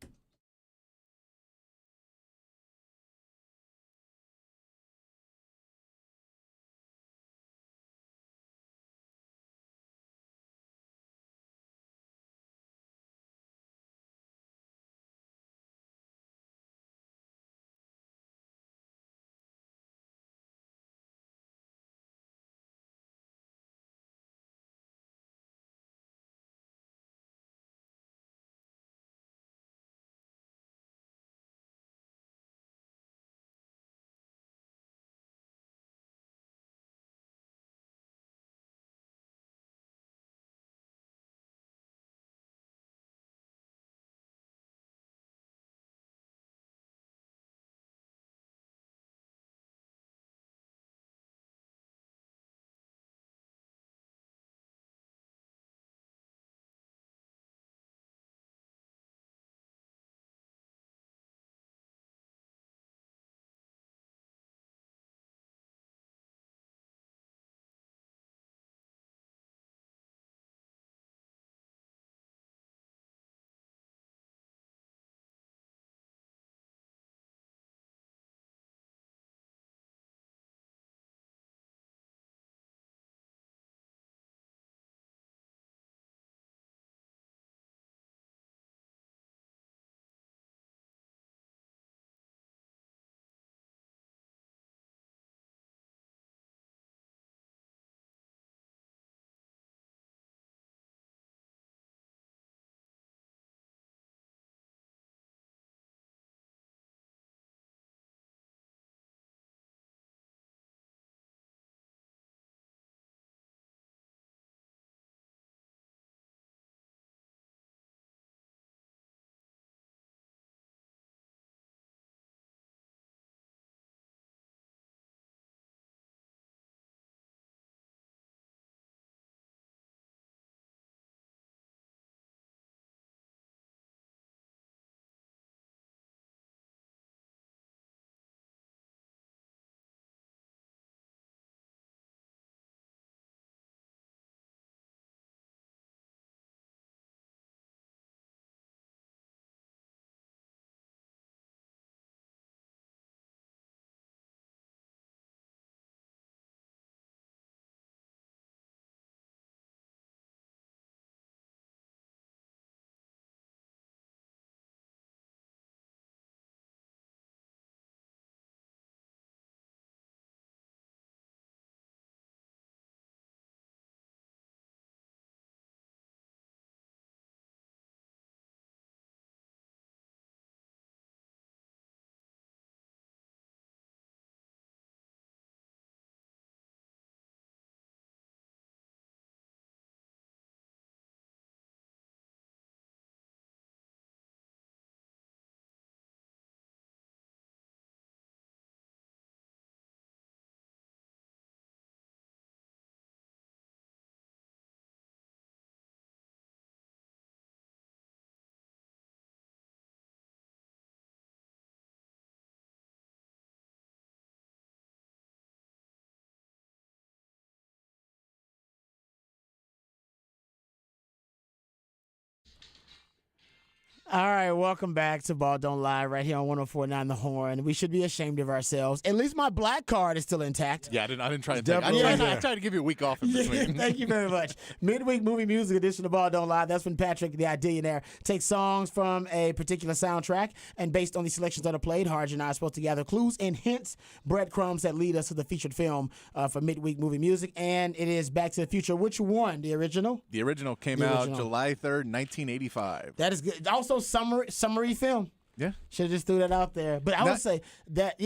[SPEAKER 1] All right, welcome back to Ball Don't Lie right here on 104.9 The Horn. We should be ashamed of ourselves. At least my black card is still intact.
[SPEAKER 3] Yeah, I didn't try to take.
[SPEAKER 2] Definitely
[SPEAKER 3] I
[SPEAKER 2] there.
[SPEAKER 3] tried to give you a week off in between.
[SPEAKER 1] Thank you very much. Midweek movie music edition of Ball Don't Lie. That's when Patrick, the Idillionaire, takes songs from a particular soundtrack, and based on the selections that are played, Harj and I are supposed to gather clues and hints, breadcrumbs that lead us to the featured film for midweek movie music. And it is Back to the Future. Which one? The original?
[SPEAKER 3] The original came
[SPEAKER 1] The
[SPEAKER 3] out
[SPEAKER 1] original.
[SPEAKER 3] July 3rd, 1985.
[SPEAKER 1] That is good. Also, summary film.
[SPEAKER 3] Yeah.
[SPEAKER 1] Should have just threw that out there. But I would say that,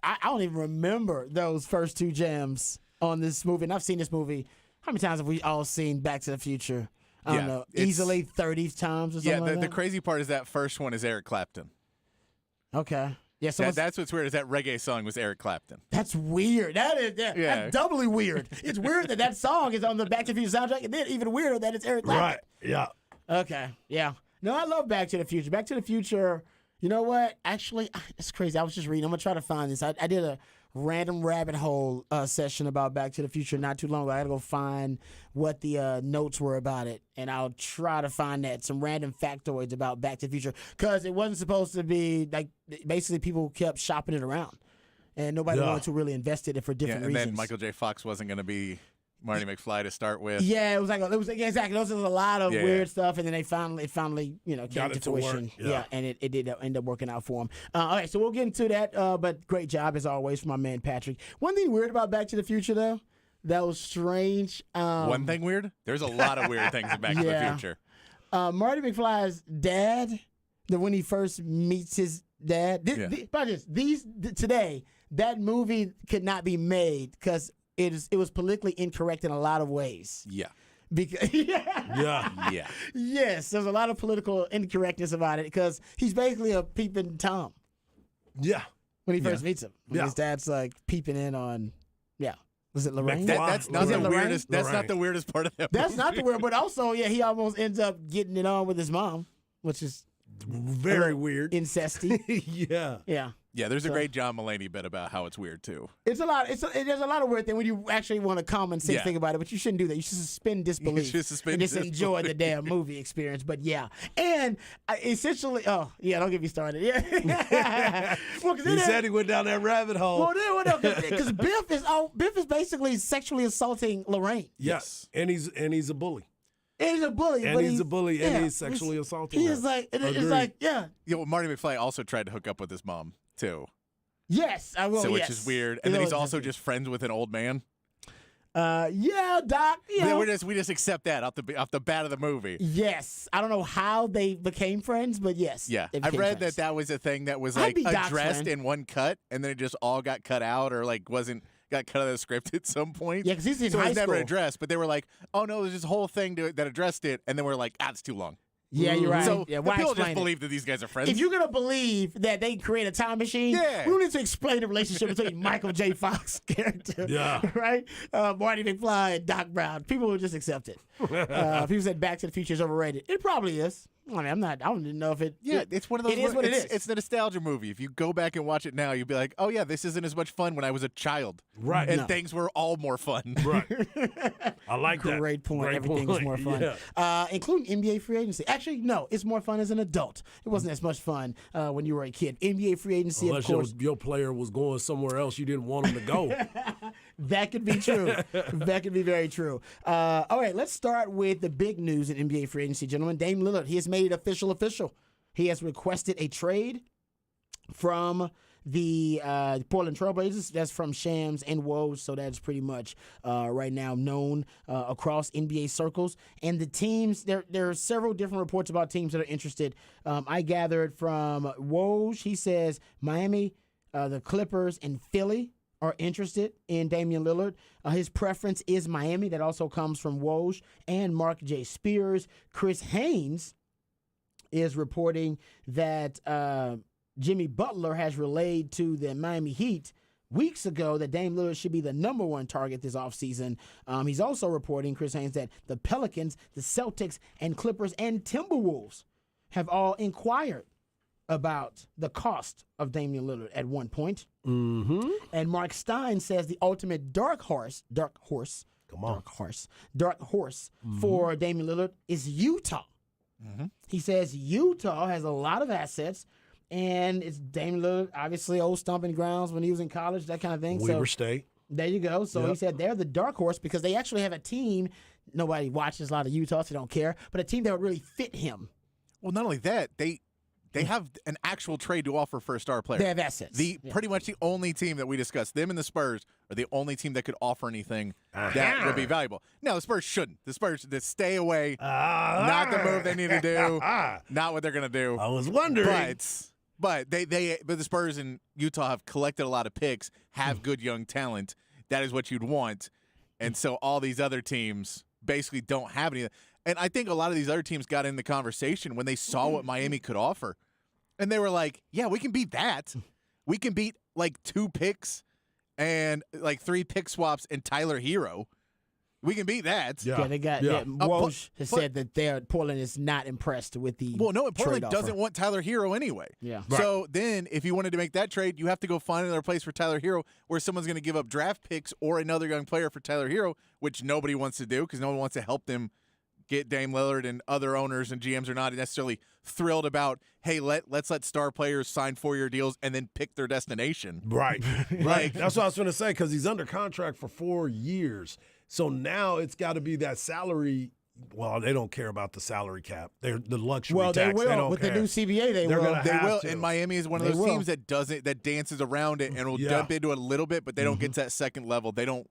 [SPEAKER 1] I don't even remember those first two gems on this movie. And I've seen this movie. How many times have we all seen Back to the Future? I don't know. Easily 30 times or something
[SPEAKER 3] Yeah,
[SPEAKER 1] like
[SPEAKER 3] the
[SPEAKER 1] that?
[SPEAKER 3] crazy part is that first one is Eric Clapton.
[SPEAKER 1] Okay. Yeah, so
[SPEAKER 3] That's what's weird is that reggae song was Eric Clapton.
[SPEAKER 1] that's weird. That's doubly weird. It's weird that song is on the Back to the Future soundtrack, and then even weirder that it's Eric Clapton.
[SPEAKER 2] Right. Yeah.
[SPEAKER 1] Okay, yeah. No, I love Back to the Future. Back to the Future, you know what? Actually, it's crazy. I was just reading. I'm going to try to find this. I did a random rabbit hole session about Back to the Future not too long ago. I got to go find what the notes were about it, and I'll try to find some random factoids about Back to the Future, because it wasn't supposed to be, like, basically people kept shopping it around, and nobody wanted to really invest in it for different
[SPEAKER 3] and
[SPEAKER 1] reasons.
[SPEAKER 3] then Michael J. Fox wasn't going to be Marty McFly to start with.
[SPEAKER 1] Yeah, it was exactly. Those was a lot of
[SPEAKER 3] Yeah.
[SPEAKER 1] weird stuff, and then it finally came
[SPEAKER 2] Got
[SPEAKER 1] to
[SPEAKER 2] it to work.
[SPEAKER 1] fruition.
[SPEAKER 2] Yeah.
[SPEAKER 1] And it did end up working out for him. All right, so we'll get into that. But great job as always from my man Patrick. One thing weird about Back to the Future though, that was strange.
[SPEAKER 3] One thing weird? There's a lot of weird things in Back to the
[SPEAKER 1] Yeah.
[SPEAKER 3] Future.
[SPEAKER 1] Marty McFly's dad, when he first meets his dad. Today that movie could not be made because it was politically incorrect in a lot of ways.
[SPEAKER 3] Yeah.
[SPEAKER 1] Because
[SPEAKER 2] Yeah.
[SPEAKER 3] Yeah.
[SPEAKER 1] yes, there's a lot of political incorrectness about it because he's basically a peeping Tom
[SPEAKER 2] Yeah.
[SPEAKER 1] when he first meets him. When
[SPEAKER 2] Yeah.
[SPEAKER 1] his dad's like peeping in on, was it Lorraine?
[SPEAKER 3] That's not
[SPEAKER 1] Is it
[SPEAKER 3] the
[SPEAKER 1] Lorraine?
[SPEAKER 3] weirdest. That's
[SPEAKER 2] Lorraine.
[SPEAKER 3] not the weirdest part of that.
[SPEAKER 1] That's not the
[SPEAKER 3] movie.
[SPEAKER 1] word, but also, he almost ends up getting it on with his mom, which is
[SPEAKER 2] Very weird.
[SPEAKER 1] incesty.
[SPEAKER 2] Yeah.
[SPEAKER 1] Yeah.
[SPEAKER 3] Yeah, there's a great John Mulaney bit about how it's weird too.
[SPEAKER 1] It's a lot. There's a lot of weird things when you actually want to common sense
[SPEAKER 3] Yeah.
[SPEAKER 1] think about it, but you shouldn't do that. You should suspend disbelief
[SPEAKER 3] should suspend
[SPEAKER 1] and just enjoy the
[SPEAKER 3] disbelief.
[SPEAKER 1] damn movie experience. But yeah, and essentially, don't get me started. Yeah, well,
[SPEAKER 2] He said he went down that rabbit hole.
[SPEAKER 1] because Biff is basically sexually assaulting Lorraine.
[SPEAKER 2] Yes. And he's a bully.
[SPEAKER 1] And he's a bully.
[SPEAKER 2] And
[SPEAKER 1] but
[SPEAKER 2] he's a bully, and
[SPEAKER 1] yeah,
[SPEAKER 2] he's sexually assaulting
[SPEAKER 1] He
[SPEAKER 2] her.
[SPEAKER 1] is like, it's
[SPEAKER 2] Agreed.
[SPEAKER 1] like, yeah,
[SPEAKER 3] Marty McFly also tried to hook up with his mom too,
[SPEAKER 1] yes, I will.
[SPEAKER 3] which
[SPEAKER 1] yes.
[SPEAKER 3] is weird. And then he's also just friends with an old man.
[SPEAKER 1] yeah, Doc. Yeah,
[SPEAKER 3] We just accept that off the bat of the movie.
[SPEAKER 1] yes. I don't know how they became friends, but yes.
[SPEAKER 3] Yeah,
[SPEAKER 1] they
[SPEAKER 3] I
[SPEAKER 1] became
[SPEAKER 3] read
[SPEAKER 1] friends.
[SPEAKER 3] that was a thing that was
[SPEAKER 1] I'd
[SPEAKER 3] like
[SPEAKER 1] be Doc's
[SPEAKER 3] addressed
[SPEAKER 1] friend.
[SPEAKER 3] in one cut, and then it just all got cut out, or like got cut out of the script at some point.
[SPEAKER 1] Yeah, 'cause he's in
[SPEAKER 3] so it
[SPEAKER 1] high
[SPEAKER 3] was never
[SPEAKER 1] school.
[SPEAKER 3] addressed. But they were like, "Oh no, there's this whole thing that addressed it," and then we're like, "Ah, it's too long."
[SPEAKER 1] Yeah, you're right.
[SPEAKER 3] So
[SPEAKER 1] yeah,
[SPEAKER 3] the
[SPEAKER 1] why
[SPEAKER 3] people
[SPEAKER 1] explain
[SPEAKER 3] just
[SPEAKER 1] it?
[SPEAKER 3] believe that these guys are friends.
[SPEAKER 1] If you're gonna believe that they create a time machine,
[SPEAKER 3] Yeah.
[SPEAKER 1] we don't need to explain the relationship between Michael J. Fox character,
[SPEAKER 2] Yeah.
[SPEAKER 1] right, Marty McFly and Doc Brown. People will just accept it. People said Back to the Future is overrated. It probably is. I mean, I don't even know if it.
[SPEAKER 3] yeah, it's one of those.
[SPEAKER 1] It is what it is.
[SPEAKER 3] It's the nostalgia movie. If you go back and watch it now, you'll be like, "Oh yeah, this isn't as much fun when I was a child."
[SPEAKER 2] Right.
[SPEAKER 3] And
[SPEAKER 2] No.
[SPEAKER 3] things were all more fun.
[SPEAKER 2] Right. I like that.
[SPEAKER 1] Great point. Everything was more fun,
[SPEAKER 2] Yeah.
[SPEAKER 1] including NBA free agency. Actually, no, it's more fun as an adult. It wasn't as much fun when you were a kid. NBA free agency,
[SPEAKER 2] Unless
[SPEAKER 1] of course.
[SPEAKER 2] your player was going somewhere else you didn't want him to go.
[SPEAKER 1] That could be true. That could be very true. All right, let's start with the big news in NBA free agency, gentlemen. Dame Lillard, he has made it official. He has requested a trade from the Portland Trailblazers. That's from Shams and Woj, so that's pretty much right now known across NBA circles. And the teams, there are several different reports about teams that are interested. I gathered from Woj, he says Miami, the Clippers, and Philly are interested in Damian Lillard. His preference is Miami. That also comes from Woj and Mark J. Spears. Chris Haynes is reporting that Jimmy Butler has relayed to the Miami Heat weeks ago that Dame Lillard should be the number one target this offseason. He's also reporting, Chris Haynes, that the Pelicans, the Celtics, and Clippers and Timberwolves have all inquired about the cost of Damian Lillard at one point.
[SPEAKER 2] Mm-hmm.
[SPEAKER 1] And Mark Stein says the ultimate dark horse
[SPEAKER 2] Come on.
[SPEAKER 1] for Damian Lillard is Utah. He says Utah has a lot of assets, and it's Dame Lillard, obviously old stomping grounds when he was in college, that kind of thing.
[SPEAKER 2] Weber State.
[SPEAKER 1] There you go. So he said they're the dark horse because they actually have a team. Nobody watches a lot of Utah, so they don't care, but a team that would really fit him.
[SPEAKER 3] Well, not only that, they have an actual trade to offer for a star player.
[SPEAKER 1] They have assets.
[SPEAKER 3] Pretty much the only team that we discussed, them and the Spurs, are the only team that could offer anything that would be valuable. Now, the Spurs shouldn't. The Spurs should stay away. Not the move they need to do. Not what they're going to do.
[SPEAKER 2] I was wondering.
[SPEAKER 3] But the Spurs and Utah have collected a lot of picks, have good young talent. That is what you'd want. And so all these other teams basically don't have any. And I think a lot of these other teams got in the conversation when they saw what Miami could offer. And they were like, yeah, we can beat that. We can beat like 2 picks and like 3 pick swaps and Tyler Hero. We can beat that.
[SPEAKER 1] Yeah, they got Woj has said that Portland is not impressed with the
[SPEAKER 3] Portland
[SPEAKER 1] trade
[SPEAKER 3] doesn't
[SPEAKER 1] offer.
[SPEAKER 3] want Tyler Hero anyway.
[SPEAKER 1] Yeah.
[SPEAKER 3] So then if you wanted to make that trade, you have to go find another place for Tyler Hero where someone's going to give up draft picks or another young player for Tyler Hero, which nobody wants to do because no one wants to help them get Dame Lillard, and other owners and GMs are not necessarily thrilled about, hey, let's let star players sign 4-year deals and then pick their destination.
[SPEAKER 2] Right. Right. That's what I was going to say, because he's under contract for 4 years. So now it's got to be that salary. Well, they don't care about the salary cap. They're the luxury tax.
[SPEAKER 1] They will.
[SPEAKER 2] They don't
[SPEAKER 1] with
[SPEAKER 2] care.
[SPEAKER 1] the new CBA, they
[SPEAKER 2] They're
[SPEAKER 1] will.
[SPEAKER 2] gonna
[SPEAKER 3] They
[SPEAKER 2] have
[SPEAKER 3] will,
[SPEAKER 2] to.
[SPEAKER 3] and Miami is one of those teams that dances around it and will dump into it a little bit, but they don't get to that second level. They don't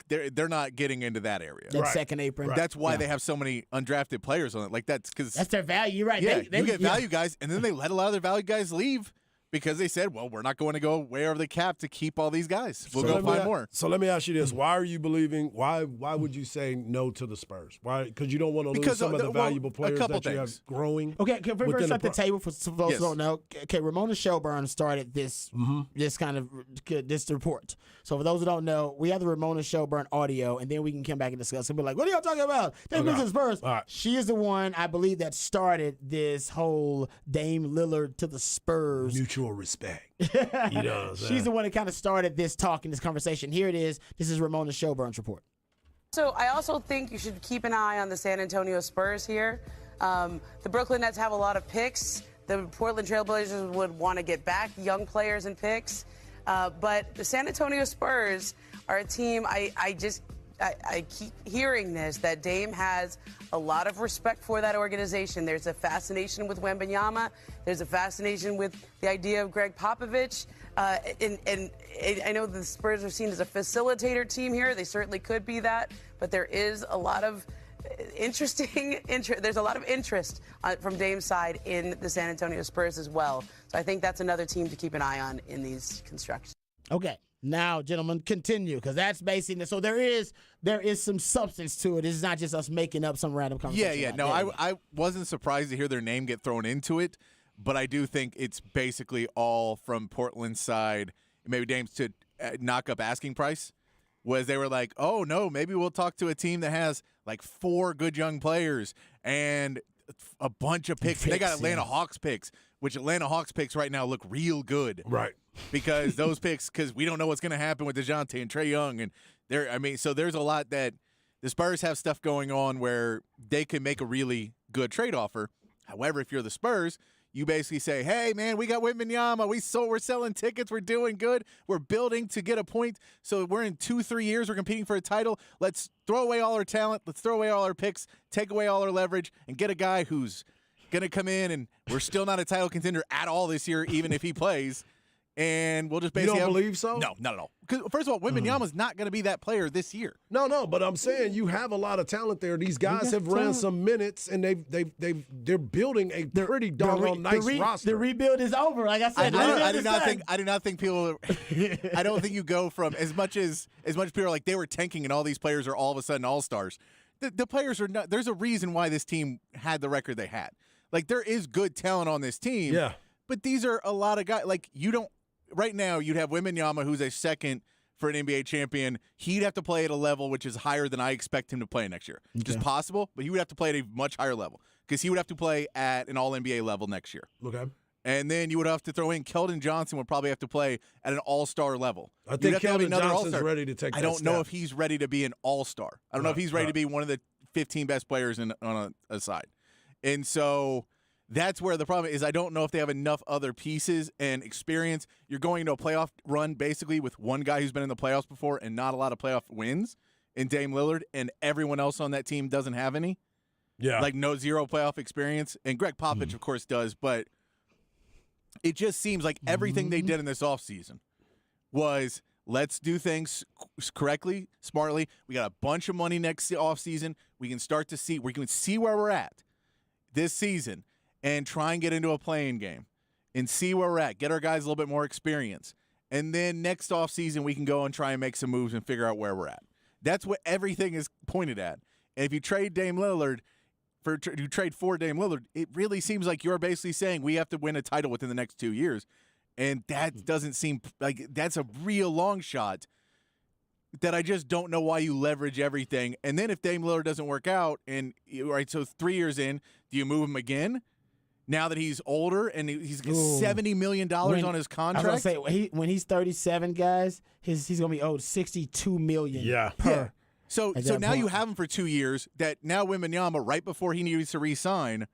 [SPEAKER 3] they're not getting into that area.
[SPEAKER 1] That second apron.
[SPEAKER 3] Right. That's why they have so many undrafted players on it. Like that's
[SPEAKER 1] their value. You're right.
[SPEAKER 3] Yeah,
[SPEAKER 1] They
[SPEAKER 3] you get value guys, and then they let a lot of their value guys leave because they said, well, we're not going to go way over the cap to keep all these guys. We'll go find more.
[SPEAKER 2] So let me ask you this: why are you believing? Why would you say no to the Spurs? Why? Because you don't want to lose some of the valuable players that you have growing.
[SPEAKER 1] Okay, can we first set the table for those who don't know? Okay, Ramona Shelburne started this kind of this report. So for those who don't know, we have the Ramona Shelburne audio, and then we can come back and discuss. And be like, what are y'all talking about? Dame Lillard to the Spurs.
[SPEAKER 2] Right.
[SPEAKER 1] She is the one, I believe, that started this whole Dame Lillard to the Spurs.
[SPEAKER 2] Mutual respect. You know what I'm saying?
[SPEAKER 1] She's the one that kind of started this talk and this conversation. Here it is. This is Ramona Shelburne's report.
[SPEAKER 4] So I also think you should keep an eye on the San Antonio Spurs here. The Brooklyn Nets have a lot of picks. The Portland Trailblazers would want to get back young players and picks. But the San Antonio Spurs are a team, I keep hearing this, that Dame has a lot of respect for that organization. There's a fascination with Wembanyama. There's a fascination with the idea of Greg Popovich. And I know the Spurs are seen as a facilitator team here. They certainly could be that. But there is a lot of there's a lot of interest from Dame's side in the San Antonio Spurs as well. So I think that's another team to keep an eye on in these constructions.
[SPEAKER 1] Okay. Now, gentlemen, continue, because that's basically so there is some substance to it. It's not just us making up some random conversation.
[SPEAKER 3] Yeah. No, I wasn't surprised to hear their name get thrown into it, but I do think it's basically all from Portland's side. Maybe Dame's to knock up asking price. Was they were like, oh no, maybe we'll talk to a team that has like 4 good young players and a bunch of picks. They got Atlanta Hawks picks, which Atlanta Hawks picks right now look real good.
[SPEAKER 2] Right.
[SPEAKER 3] Because those picks, because we don't know what's going to happen with DeJounte and Trae Young. And so there's a lot that the Spurs have stuff going on where they can make a really good trade offer. However, if you're the Spurs, you basically say, hey, man, we got Wembanyama. We're selling tickets. We're doing good. We're building to get a point. So we're in 2-3 years. We're competing for a title. Let's throw away all our talent. Let's throw away all our picks, take away all our leverage, and get a guy who's going to come in, and we're still not a title contender at all this year, even if he plays. And we'll just basically
[SPEAKER 2] You don't believe so?
[SPEAKER 3] No, not at all. Because first of all, Wembanyama's not going to be that player this year.
[SPEAKER 2] No, but I'm saying you have a lot of talent there. These guys have ran some minutes, and they're building a pretty doggone nice roster.
[SPEAKER 1] The rebuild is over. Like I said,
[SPEAKER 3] I do not think people. I don't think you go from as much people are like they were tanking, and all these players are all of a sudden all-stars. The players are not. There's a reason why this team had the record they had. Like there is good talent on this team.
[SPEAKER 2] Yeah.
[SPEAKER 3] But these are a lot of guys. Like you don't. Right now, you'd have Wembanyama, who's a second for an NBA champion. He'd have to play at a level which is higher than I expect him to play next year. Okay. Just possible, but he would have to play at a much higher level because he would have to play at an All-NBA level next year.
[SPEAKER 2] Okay.
[SPEAKER 3] And then you would have to throw in Keldon Johnson would probably have to play at an all-star level.
[SPEAKER 2] I think Keldon Johnson's ready to take that
[SPEAKER 3] I don't know
[SPEAKER 2] step.
[SPEAKER 3] if he's ready to be an all-star. I don't know if he's ready to be one of the 15 best players on a side. And so that's where the problem is. I don't know if they have enough other pieces and experience. You're going into a playoff run basically with one guy who's been in the playoffs before and not a lot of playoff wins in Dame Lillard, and everyone else on that team doesn't have any.
[SPEAKER 2] Yeah.
[SPEAKER 3] Like zero playoff experience. And Greg Popovich, of course, does, but it just seems like everything they did in this offseason was let's do things correctly, smartly. We got a bunch of money next offseason. We can start to see where we're at this season and try and get into a playing game and see where we're at. Get our guys a little bit more experience. And then next offseason, we can go and try and make some moves and figure out where we're at. That's what everything is pointed at. And if you trade Dame Lillard, you trade for Dame Lillard, it really seems like you're basically saying we have to win a title within the next 2 years. And that doesn't seem like that's a real long shot that I just don't know why you leverage everything. And then if Dame Lillard doesn't work out, so 3 years in, do you move him again? Now that he's older and he's got $70 million on his contract?
[SPEAKER 1] I was going to say, when he's 37, guys, he's going to be owed $62 million per.
[SPEAKER 3] Yeah. So now
[SPEAKER 1] point.
[SPEAKER 3] you have him for 2 years that now Wembanyama, right before he needs to re-sign,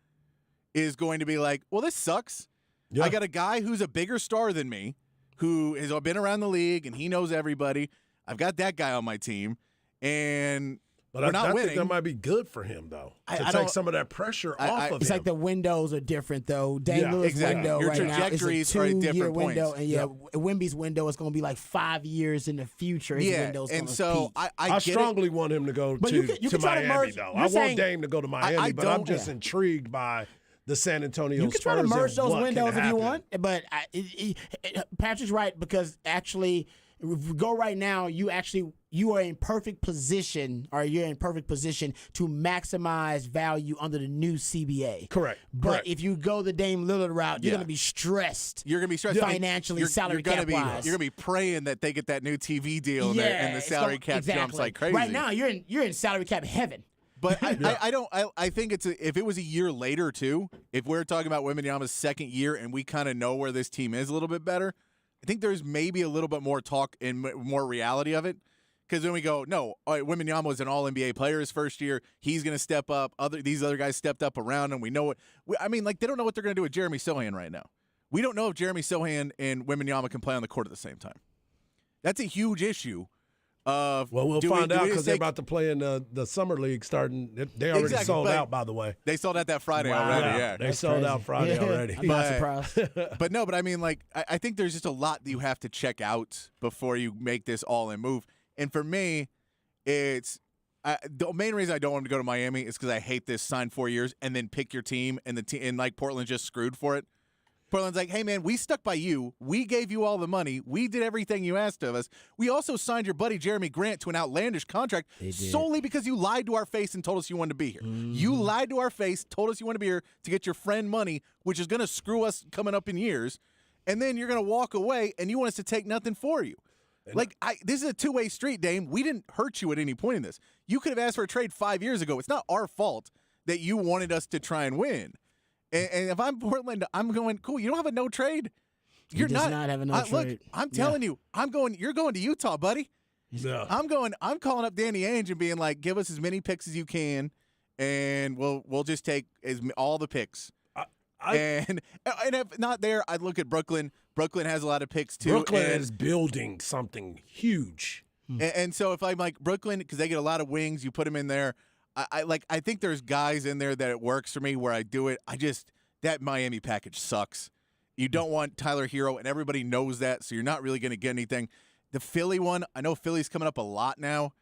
[SPEAKER 3] is going to be like, well, this sucks. Yeah. I got a guy who's a bigger star than me, who has been around the league and he knows everybody. I've got that guy on my team, and we're not winning.
[SPEAKER 2] I think that might be good for him, though, to take some of that pressure off of him.
[SPEAKER 1] It's like the windows are different, though. Dame Lillard's window
[SPEAKER 3] Your
[SPEAKER 1] right now is a
[SPEAKER 3] trajectories are at
[SPEAKER 1] 2-year
[SPEAKER 3] different
[SPEAKER 1] window,
[SPEAKER 3] points.
[SPEAKER 1] and Wemby's window is going to be like 5 years in the future. His window's
[SPEAKER 3] and
[SPEAKER 1] gonna
[SPEAKER 3] so
[SPEAKER 1] peak.
[SPEAKER 3] I
[SPEAKER 2] strongly want him to go to Miami, though. I want Dame to go to Miami, but I'm just intrigued by the San Antonio Spurs.
[SPEAKER 1] You can try to merge those windows if you want, but Patrick's right, because actually, if we go right now, you are in perfect position, or you're in perfect position to maximize value under the new CBA.
[SPEAKER 2] Correct.
[SPEAKER 1] But if you go the Dame Lillard route, you're going to be stressed.
[SPEAKER 3] You're going to be stressed
[SPEAKER 1] financially, salary cap wise.
[SPEAKER 3] You're going to be praying that they get that new TV deal there, and the salary cap jumps like crazy.
[SPEAKER 1] Right now, you're in salary cap heaven.
[SPEAKER 3] But I think if it was a year later too, if we're talking about Wembanyama's second year and we kind of know where this team is a little bit better, I think there's maybe a little bit more talk and more reality of it. Because then we go, no, all right, Wembanyama was an All-NBA player his first year. He's going to step up. These other guys stepped up around him. We know what. They don't know what they're going to do with Jeremy Sohan right now. We don't know if Jeremy Sohan and Wembanyama can play on the court at the same time. That's a huge issue.
[SPEAKER 2] We'll find out because they're about to play in the summer league starting. They already sold out, by the way.
[SPEAKER 3] They sold out that Friday already. Yeah,
[SPEAKER 2] they sold out Friday already.
[SPEAKER 1] I'm not surprised.
[SPEAKER 3] But I mean, I think there's just a lot that you have to check out before you make this all-in move. And for me, it's the main reason I don't want him to go to Miami is because I hate this sign 4 years and then pick your team, and Portland just screwed for it. Portland's like, hey, man, we stuck by you. We gave you all the money. We did everything you asked of us. We also signed your buddy Jeremy Grant to an outlandish contract solely because you lied to our face and told us you wanted to be here. You lied to our face, told us you wanted to be here to get your friend money, which is going to screw us coming up in years. And then you're going to walk away and you want us to take nothing for you. This is a two-way street, Dame. We didn't hurt you at any point in this. You could have asked for a trade 5 years ago. It's not our fault that you wanted us to try and win. And if I'm Portland, I'm going, cool, you don't have a no trade.
[SPEAKER 1] You're not have a no trade.
[SPEAKER 3] Look, I'm telling you, you're going to Utah, buddy.
[SPEAKER 2] Yeah.
[SPEAKER 3] I'm calling up Danny Ainge and being like, give us as many picks as you can, and we'll just take all the picks. And if not there, I'd look at Brooklyn. Brooklyn has a lot of picks too.
[SPEAKER 2] Brooklyn is building something huge.
[SPEAKER 3] And so if I'm like Brooklyn, because they get a lot of wings, you put them in there. I think there's guys in there that it works for me where I do it. That Miami package sucks. You don't want Tyler Hero, and everybody knows that, so you're not really going to get anything. The Philly one, I know Philly's coming up a lot now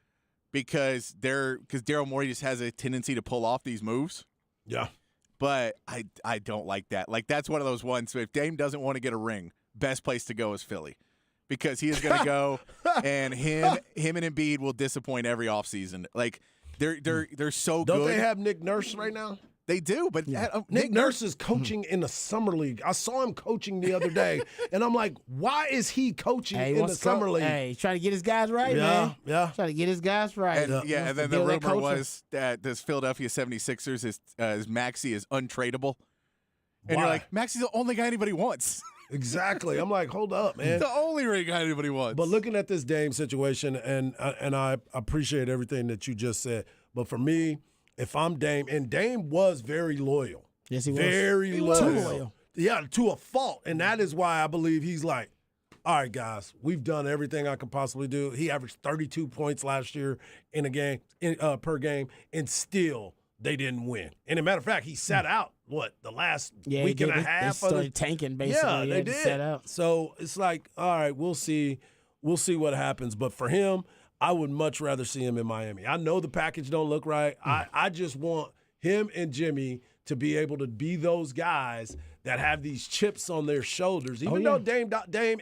[SPEAKER 3] because Daryl Morey just has a tendency to pull off these moves.
[SPEAKER 2] Yeah.
[SPEAKER 3] But I don't like that. That's one of those ones. So if Dame doesn't want to get a ring, best place to go is Philly. Because he is going to go, and him and Embiid will disappoint every offseason. They're so good.
[SPEAKER 2] Don't they have Nick Nurse right now?
[SPEAKER 3] They do, but
[SPEAKER 2] Nick Nurse is coaching in the summer league. I saw him coaching the other day, and I'm like, why is he coaching in the summer league?
[SPEAKER 1] Hey, he's trying to get his guys right, man.
[SPEAKER 2] Yeah.
[SPEAKER 1] Trying to get his guys right.
[SPEAKER 3] And then the rumor was that this Philadelphia 76ers, his Maxey is untradeable. And
[SPEAKER 2] Why?
[SPEAKER 3] you're like, Maxey's the only guy anybody wants.
[SPEAKER 2] Exactly. I'm like, hold up, man.
[SPEAKER 3] The only guy anybody wants.
[SPEAKER 2] But looking at this Dame situation, and I appreciate everything that you just said, but for me, if I'm Dame, and Dame was very loyal.
[SPEAKER 1] Yes, he was.
[SPEAKER 2] Very
[SPEAKER 1] was.
[SPEAKER 2] loyal.
[SPEAKER 1] Too loyal.
[SPEAKER 2] Yeah, to a fault. And that is why I believe he's like, all right, guys, we've done everything I can possibly do. He averaged 32 points last year in a game, per game, and still they didn't win. And as a matter of fact, he sat out, the last week and a half?
[SPEAKER 1] They started tanking, basically.
[SPEAKER 2] Yeah, they did.
[SPEAKER 1] Sat out.
[SPEAKER 2] So it's like, all right, we'll see. We'll see what happens. But for him, I would much rather see him in Miami. I know the package don't look right. I just want him and Jimmy to be able to be those guys that have these chips on their shoulders. Even though Dame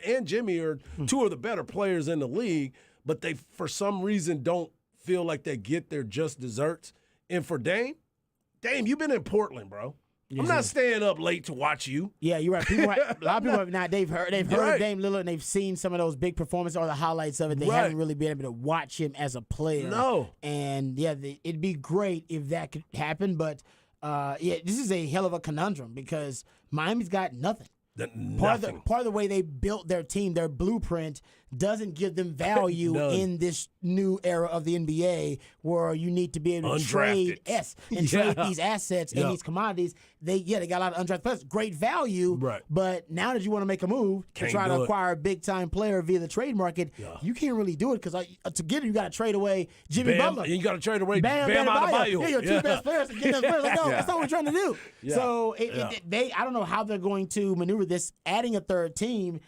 [SPEAKER 2] and Jimmy are two of the better players in the league, but they, for some reason, don't feel like they get their just desserts. And for Dame, you've been in Portland, bro. I'm not staying up late to watch you.
[SPEAKER 1] Yeah, you're right. A lot of people have not. They've heard
[SPEAKER 2] Right.
[SPEAKER 1] of Dame Lillard and they've seen some of those big performances or the highlights of it. They
[SPEAKER 2] Right.
[SPEAKER 1] haven't really been able to watch him as a player.
[SPEAKER 2] No.
[SPEAKER 1] And yeah, it'd be great if that could happen. But this is a hell of a conundrum because Miami's got nothing. Part of the way they built their team, their blueprint, doesn't give them value
[SPEAKER 2] None.
[SPEAKER 1] in this new era of the NBA where you need to be able to trade trade these assets and these commodities. They got a lot of undrafted players, great value.
[SPEAKER 2] Right.
[SPEAKER 1] But now that you want to make a move
[SPEAKER 2] Can't
[SPEAKER 1] to try
[SPEAKER 2] do
[SPEAKER 1] to
[SPEAKER 2] it.
[SPEAKER 1] acquire a big time player via the trade market, you can't really do it because to get it, you got to trade away Jimmy
[SPEAKER 2] Bam,
[SPEAKER 1] Butler.
[SPEAKER 2] you got to trade away
[SPEAKER 1] Bam
[SPEAKER 2] Adebayo.
[SPEAKER 1] Yeah, your two best players. Get those players. Like, no, that's not what we're trying to do.
[SPEAKER 2] Yeah.
[SPEAKER 1] So I don't know how they're going to maneuver this. Adding a third team.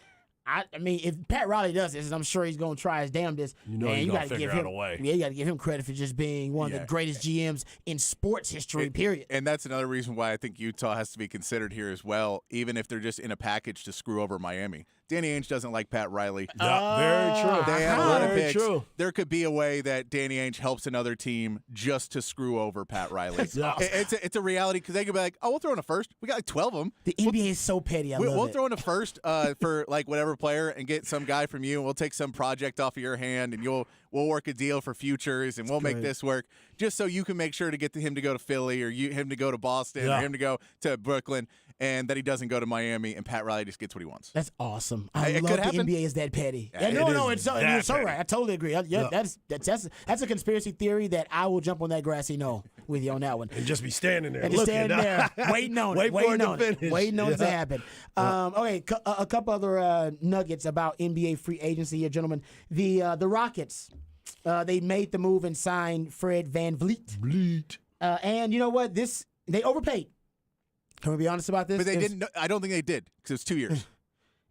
[SPEAKER 1] I mean, if Pat Riley does this, and I'm sure he's going to try his damnedest,
[SPEAKER 2] You know
[SPEAKER 1] man,
[SPEAKER 2] he's
[SPEAKER 1] you
[SPEAKER 2] gonna
[SPEAKER 1] got to
[SPEAKER 2] figure
[SPEAKER 1] give
[SPEAKER 2] out
[SPEAKER 1] him
[SPEAKER 2] a way.
[SPEAKER 1] Yeah, you got to give him credit for just being one of the greatest GMs in sports history. Period.
[SPEAKER 3] And that's another reason why I think Utah has to be considered here as well, even if they're just in a package to screw over Miami. Danny Ainge doesn't like Pat Riley.
[SPEAKER 2] Yeah, very true.
[SPEAKER 3] They have a lot of
[SPEAKER 2] Very
[SPEAKER 3] picks.
[SPEAKER 2] true.
[SPEAKER 3] There could be a way that Danny Ainge helps another team just to screw over Pat Riley.
[SPEAKER 2] Yeah.
[SPEAKER 3] It's a reality because they could be like, oh, we'll throw in a first. We got like 12 of them.
[SPEAKER 1] The NBA is so petty.
[SPEAKER 3] We'll
[SPEAKER 1] it.
[SPEAKER 3] throw in a first for like whatever player and get some guy from you, and we'll take some project off of your hand, and we'll work a deal for futures, and we'll make this work just so you can make sure to get him to go to Philly or him to go to Boston or him to go to Brooklyn, and that he doesn't go to Miami, and Pat Riley just gets what he wants.
[SPEAKER 1] That's awesome. I
[SPEAKER 3] It
[SPEAKER 1] love
[SPEAKER 3] could
[SPEAKER 1] the
[SPEAKER 3] happen.
[SPEAKER 1] NBA is that petty.
[SPEAKER 2] Yeah,
[SPEAKER 1] It's so
[SPEAKER 2] petty.
[SPEAKER 1] right. I totally agree. That's a conspiracy theory that I will jump on that grassy knoll with you on that one.
[SPEAKER 2] And just be standing there
[SPEAKER 1] And just
[SPEAKER 2] looking.
[SPEAKER 1] standing there, waiting on it,
[SPEAKER 2] Wait for it to
[SPEAKER 1] waiting on it to
[SPEAKER 2] Yeah.
[SPEAKER 1] happen. Okay, a couple other nuggets about NBA free agency here, gentlemen. The Rockets, they made the move and signed Fred VanVleet. And you know what? They overpaid. Can we be honest about this?
[SPEAKER 3] But they didn't. I don't think they did because it's 2 years.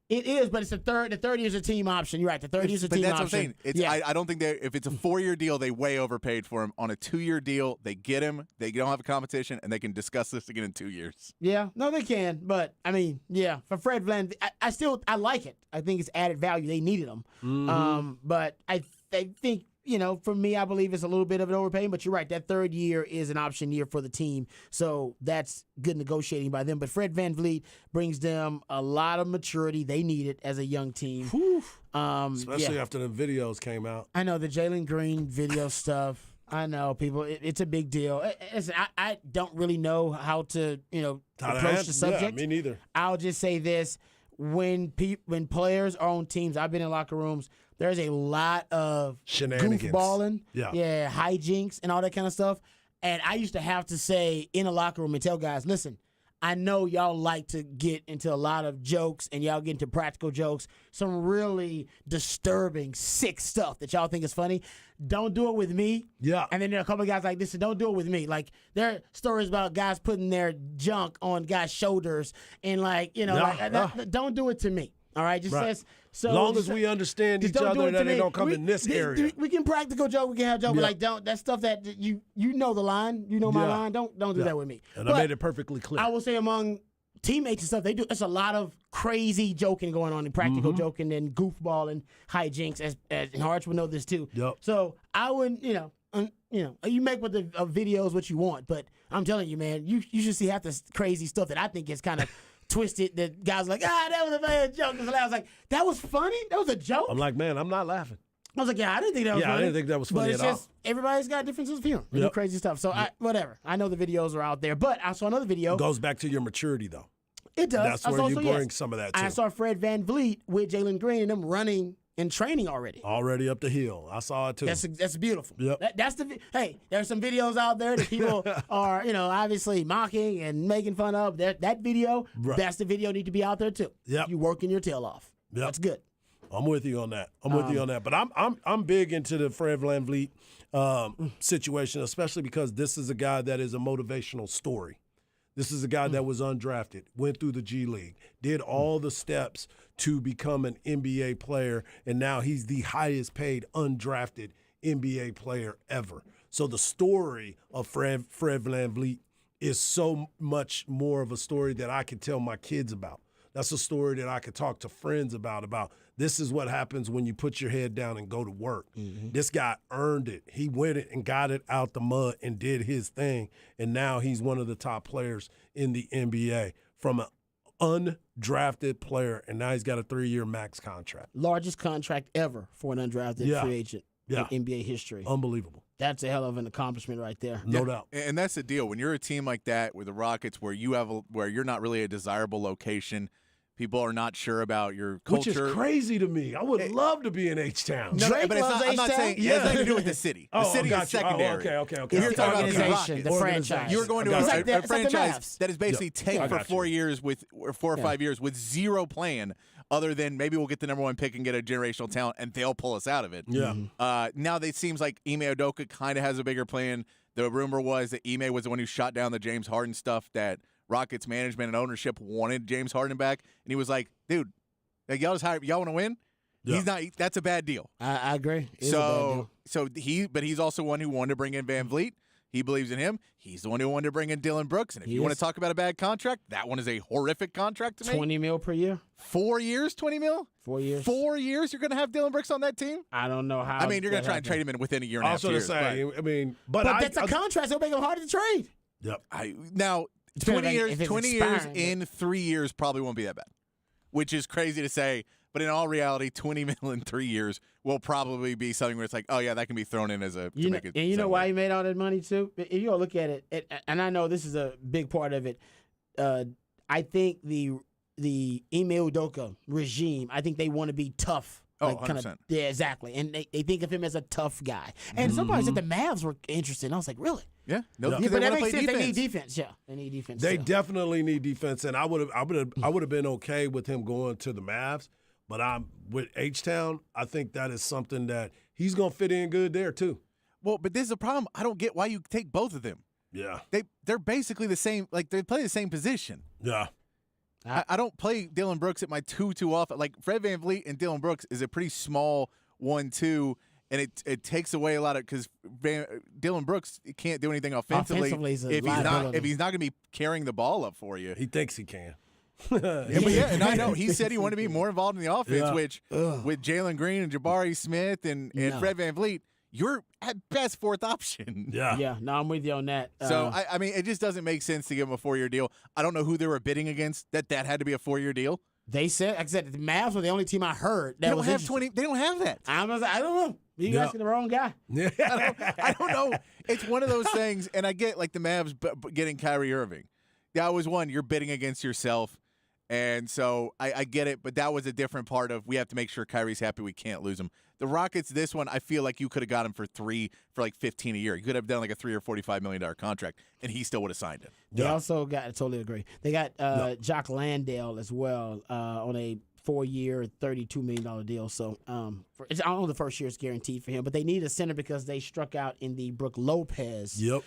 [SPEAKER 1] It is, but it's the third. The third year's a team option. You're right. The third year's a
[SPEAKER 3] But
[SPEAKER 1] team
[SPEAKER 3] that's
[SPEAKER 1] option.
[SPEAKER 3] what I'm saying. I don't think if it's a 4-year deal, they way overpaid for him. On a 2-year deal, they get him. They don't have a competition, and they can discuss this again in 2 years.
[SPEAKER 1] Yeah, no, they can. But I mean, yeah, for Fred VanVleet, I like it. I think it's added value. They needed him. But I think, for me, I believe it's a little bit of an overpaying. But you're right. That third year is an option year for the team, so that's good negotiating by them. But Fred VanVleet brings them a lot of maturity. They need it as a young team.
[SPEAKER 2] Especially after the videos came out.
[SPEAKER 1] I know the Jalen Green video stuff. I know people. It's a big deal. Listen, I don't really know how to approach the subject.
[SPEAKER 2] Yeah, me neither.
[SPEAKER 1] I'll just say this: when players are on teams, I've been in locker rooms. There's a lot of
[SPEAKER 2] Shenanigans.
[SPEAKER 1] goofballing,
[SPEAKER 2] Yeah.
[SPEAKER 1] hijinks, and all that kind of stuff. And I used to have to say in a locker room and tell guys, listen, I know y'all like to get into a lot of jokes and y'all get into practical jokes, some really disturbing, sick stuff that y'all think is funny. Don't do it with me.
[SPEAKER 2] Yeah.
[SPEAKER 1] And then there are a couple of guys like, listen, don't do it with me. Like, there are stories about guys putting their junk on guys' shoulders and don't do it to me. All right, just
[SPEAKER 2] Right.
[SPEAKER 1] says so.
[SPEAKER 2] As long as we understand
[SPEAKER 1] just
[SPEAKER 2] each
[SPEAKER 1] don't do
[SPEAKER 2] other
[SPEAKER 1] it to
[SPEAKER 2] that
[SPEAKER 1] me.
[SPEAKER 2] they don't come in this area.
[SPEAKER 1] We can practical joke. We can have joke, but
[SPEAKER 2] Yeah.
[SPEAKER 1] like don't that stuff that you know the line. You know my
[SPEAKER 2] Yeah.
[SPEAKER 1] line. Don't do that with me.
[SPEAKER 2] And
[SPEAKER 1] But
[SPEAKER 2] I made it perfrly clear.
[SPEAKER 1] I will say among teammates and stuff, they do. There's a lot of crazy joking going on, and practical
[SPEAKER 2] Mm-hmm.
[SPEAKER 1] joking and goofball and hijinks. As and Harch would know this too.
[SPEAKER 2] Yep.
[SPEAKER 1] So I wouldn't, you make with the videos what you want, but I'm telling you, man, you should see half the crazy stuff that I think is kind of twisted. That guys are like, that was a bad joke. I was like, that was funny. That was a joke.
[SPEAKER 2] I'm like, man, I'm not laughing.
[SPEAKER 1] I was like, I didn't think that was funny.
[SPEAKER 2] I didn't think that was funny
[SPEAKER 1] but it's
[SPEAKER 2] at
[SPEAKER 1] just, everybody's got different sense of humor. They do
[SPEAKER 2] Yep.
[SPEAKER 1] crazy stuff. So whatever. I know the videos are out there, but I saw another video.
[SPEAKER 2] Goes back to your maturity, though.
[SPEAKER 1] It does.
[SPEAKER 2] That's
[SPEAKER 1] I
[SPEAKER 2] where
[SPEAKER 1] saw-
[SPEAKER 2] you
[SPEAKER 1] so
[SPEAKER 2] bring
[SPEAKER 1] yes.
[SPEAKER 2] some of that,
[SPEAKER 1] I
[SPEAKER 2] too.
[SPEAKER 1] saw Fred VanVleet with Jalen Green and them running in training already.
[SPEAKER 2] Already up the hill. I saw it too.
[SPEAKER 1] That's beautiful.
[SPEAKER 2] Yep.
[SPEAKER 1] That's the hey. There's some videos out there that people are obviously mocking and making fun of. That video,
[SPEAKER 2] Right.
[SPEAKER 1] that's the video need to be out there too.
[SPEAKER 2] Yep.
[SPEAKER 1] You working your tail off.
[SPEAKER 2] Yep.
[SPEAKER 1] That's good.
[SPEAKER 2] I'm with you on that. But I'm big into the Fred VanVleet situation, especially because this is a guy that is a motivational story. This is a guy that was undrafted, went through the G League, did all the steps to become an NBA player, and now he's the highest paid undrafted NBA player ever. So the story of Fred VanVleet is so much more of a story that I can tell my kids about. That's a story that I could talk to friends about this is what happens when you put your head down and go to work. Mm-hmm. This guy earned it. He went it and got it out the mud and did his thing, and now he's one of the top players in the NBA from an undrafted player, and now he's got a 3-year max contract.
[SPEAKER 1] Largest contract ever for an undrafted free agent in NBA history.
[SPEAKER 2] Unbelievable.
[SPEAKER 1] That's a hell of an accomplishment right there.
[SPEAKER 2] No doubt.
[SPEAKER 3] And that's the deal. When you're a team like that with the Rockets, where you're not really a desirable location, people are not sure about your culture.
[SPEAKER 2] Which is crazy to me. I would love to be in H-Town.
[SPEAKER 3] No,
[SPEAKER 1] Drake
[SPEAKER 3] but it's
[SPEAKER 1] loves
[SPEAKER 3] not, I'm not
[SPEAKER 1] H-Town?
[SPEAKER 3] saying it has nothing to do with the city. The city is secondary.
[SPEAKER 2] Okay.
[SPEAKER 1] It's
[SPEAKER 3] You're
[SPEAKER 1] the
[SPEAKER 3] talking about the
[SPEAKER 1] organization,
[SPEAKER 3] Rockets.
[SPEAKER 1] the franchise.
[SPEAKER 3] You're going to
[SPEAKER 2] I got
[SPEAKER 3] a,
[SPEAKER 2] you.
[SPEAKER 1] It's like
[SPEAKER 3] a
[SPEAKER 1] the
[SPEAKER 3] franchise
[SPEAKER 1] Mavs.
[SPEAKER 3] that is basically tanked
[SPEAKER 2] I
[SPEAKER 3] for
[SPEAKER 2] got
[SPEAKER 3] 4
[SPEAKER 2] you.
[SPEAKER 3] years or 4 or 5 years with zero plan other than maybe we'll get the number 1 pick and get a generational talent, and they'll pull us out of it.
[SPEAKER 2] Yeah.
[SPEAKER 3] Now it seems like Ime Udoka kind of has a bigger plan. The rumor was that Ime was the one who shot down the James Harden stuff, that Rockets management and ownership wanted James Harden back, and he was like, dude, like, y'all want to win?
[SPEAKER 2] Yeah.
[SPEAKER 3] He's not. That's a bad deal.
[SPEAKER 1] I agree. It is a bad deal.
[SPEAKER 3] But he's also one who wanted to bring in VanVleet. He believes in him. He's the one who wanted to bring in Dylan Brooks. And if you want to talk about a bad contract, that one is a horrific contract to me.
[SPEAKER 1] $20 million per year.
[SPEAKER 3] 4 years, $20 million?
[SPEAKER 1] 4 years.
[SPEAKER 3] 4 years, you're going to have Dylan Brooks on that team?
[SPEAKER 1] I don't know how.
[SPEAKER 3] I mean, you're going to
[SPEAKER 1] that
[SPEAKER 3] try and trade him in within a year and a
[SPEAKER 2] I
[SPEAKER 3] half
[SPEAKER 2] was going to
[SPEAKER 3] years.
[SPEAKER 2] say, I mean, but
[SPEAKER 1] that's a contract, so it'll make him harder to trade.
[SPEAKER 2] Yep.
[SPEAKER 3] Now,
[SPEAKER 1] Depending
[SPEAKER 3] 20
[SPEAKER 1] on
[SPEAKER 3] years,
[SPEAKER 1] if it's
[SPEAKER 3] 20 years
[SPEAKER 1] expiring,
[SPEAKER 3] in 3 years probably won't be that bad, which is crazy to say. But in all reality, $20 million in 3 years will probably be something where it's like, oh, yeah, that can be thrown in as a
[SPEAKER 1] You know, and you know why he made all that money, too? If you go look at it, and I know this is a big part of it, I think the Ime Udoka regime, I think they want to be tough.
[SPEAKER 3] Oh,
[SPEAKER 1] like,
[SPEAKER 3] 100%.
[SPEAKER 1] Yeah, exactly. And they think of him as a tough guy. And somebody said the Mavs were interested. And I was like, really?
[SPEAKER 3] Yeah. No,
[SPEAKER 2] Yeah.
[SPEAKER 3] because
[SPEAKER 1] But
[SPEAKER 3] they
[SPEAKER 1] that
[SPEAKER 3] want to
[SPEAKER 1] makes
[SPEAKER 3] play
[SPEAKER 1] sense.
[SPEAKER 3] defense.
[SPEAKER 1] They need defense. Yeah, they need defense.
[SPEAKER 2] They
[SPEAKER 1] still.
[SPEAKER 2] definitely need defense, and I would have been okay with him going to the Mavs, but I'm with H-Town. I think that is something that he's gonna fit in good there too.
[SPEAKER 3] Well, but this is a problem. I don't get why you take both of them.
[SPEAKER 2] Yeah,
[SPEAKER 3] They're basically the same. Like, they play the same position.
[SPEAKER 2] yeah,
[SPEAKER 3] I don't play Dylan Brooks at my 2 too often. Like, Fred VanVleet and Dylan Brooks is a pretty small 1-2, and it takes away a lot of, because Dylan Brooks can't do anything offensively
[SPEAKER 1] Offensively, he's a
[SPEAKER 3] if he's not
[SPEAKER 1] liability.
[SPEAKER 3] if he's not going to be carrying the ball up for you.
[SPEAKER 2] he thinks he can.
[SPEAKER 3] And I know he said he wanted to be more involved in the offense,
[SPEAKER 2] Yeah.
[SPEAKER 3] which with Jalen Green and Jabari Smith and
[SPEAKER 1] No.
[SPEAKER 3] Fred VanVleet, you're at best 4th option.
[SPEAKER 2] Yeah,
[SPEAKER 1] Yeah, no, I'm with you on that.
[SPEAKER 3] So I mean, it just doesn't make sense to give him a 4-year deal. I don't know who they were bidding against that had to be a 4-year deal.
[SPEAKER 1] they said, like I said, the Mavs were the only team I heard that
[SPEAKER 3] They don't
[SPEAKER 1] was
[SPEAKER 3] have
[SPEAKER 1] interested.
[SPEAKER 3] 20. They don't have that.
[SPEAKER 1] I don't know. You
[SPEAKER 2] Yeah.
[SPEAKER 1] asking the wrong guy.
[SPEAKER 3] I don't know. It's one of those things, and I get like the Mavs getting Kyrie Irving. That was one. You're bidding against yourself, and so I get it. But that was a different part of we have to make sure Kyrie's happy. We can't lose him. The Rockets, this one, I feel like you could have got him for like 15 a year. You could have done like a $3 or $45 million contract, and he still would have signed it.
[SPEAKER 1] They
[SPEAKER 2] Yeah.
[SPEAKER 1] also got, I totally agree. They got Jock Landale as well on a 4-year, $32 million deal. So I don't know the first year is guaranteed for him, but they need a center because they struck out in the Brook Lopez
[SPEAKER 2] Yep.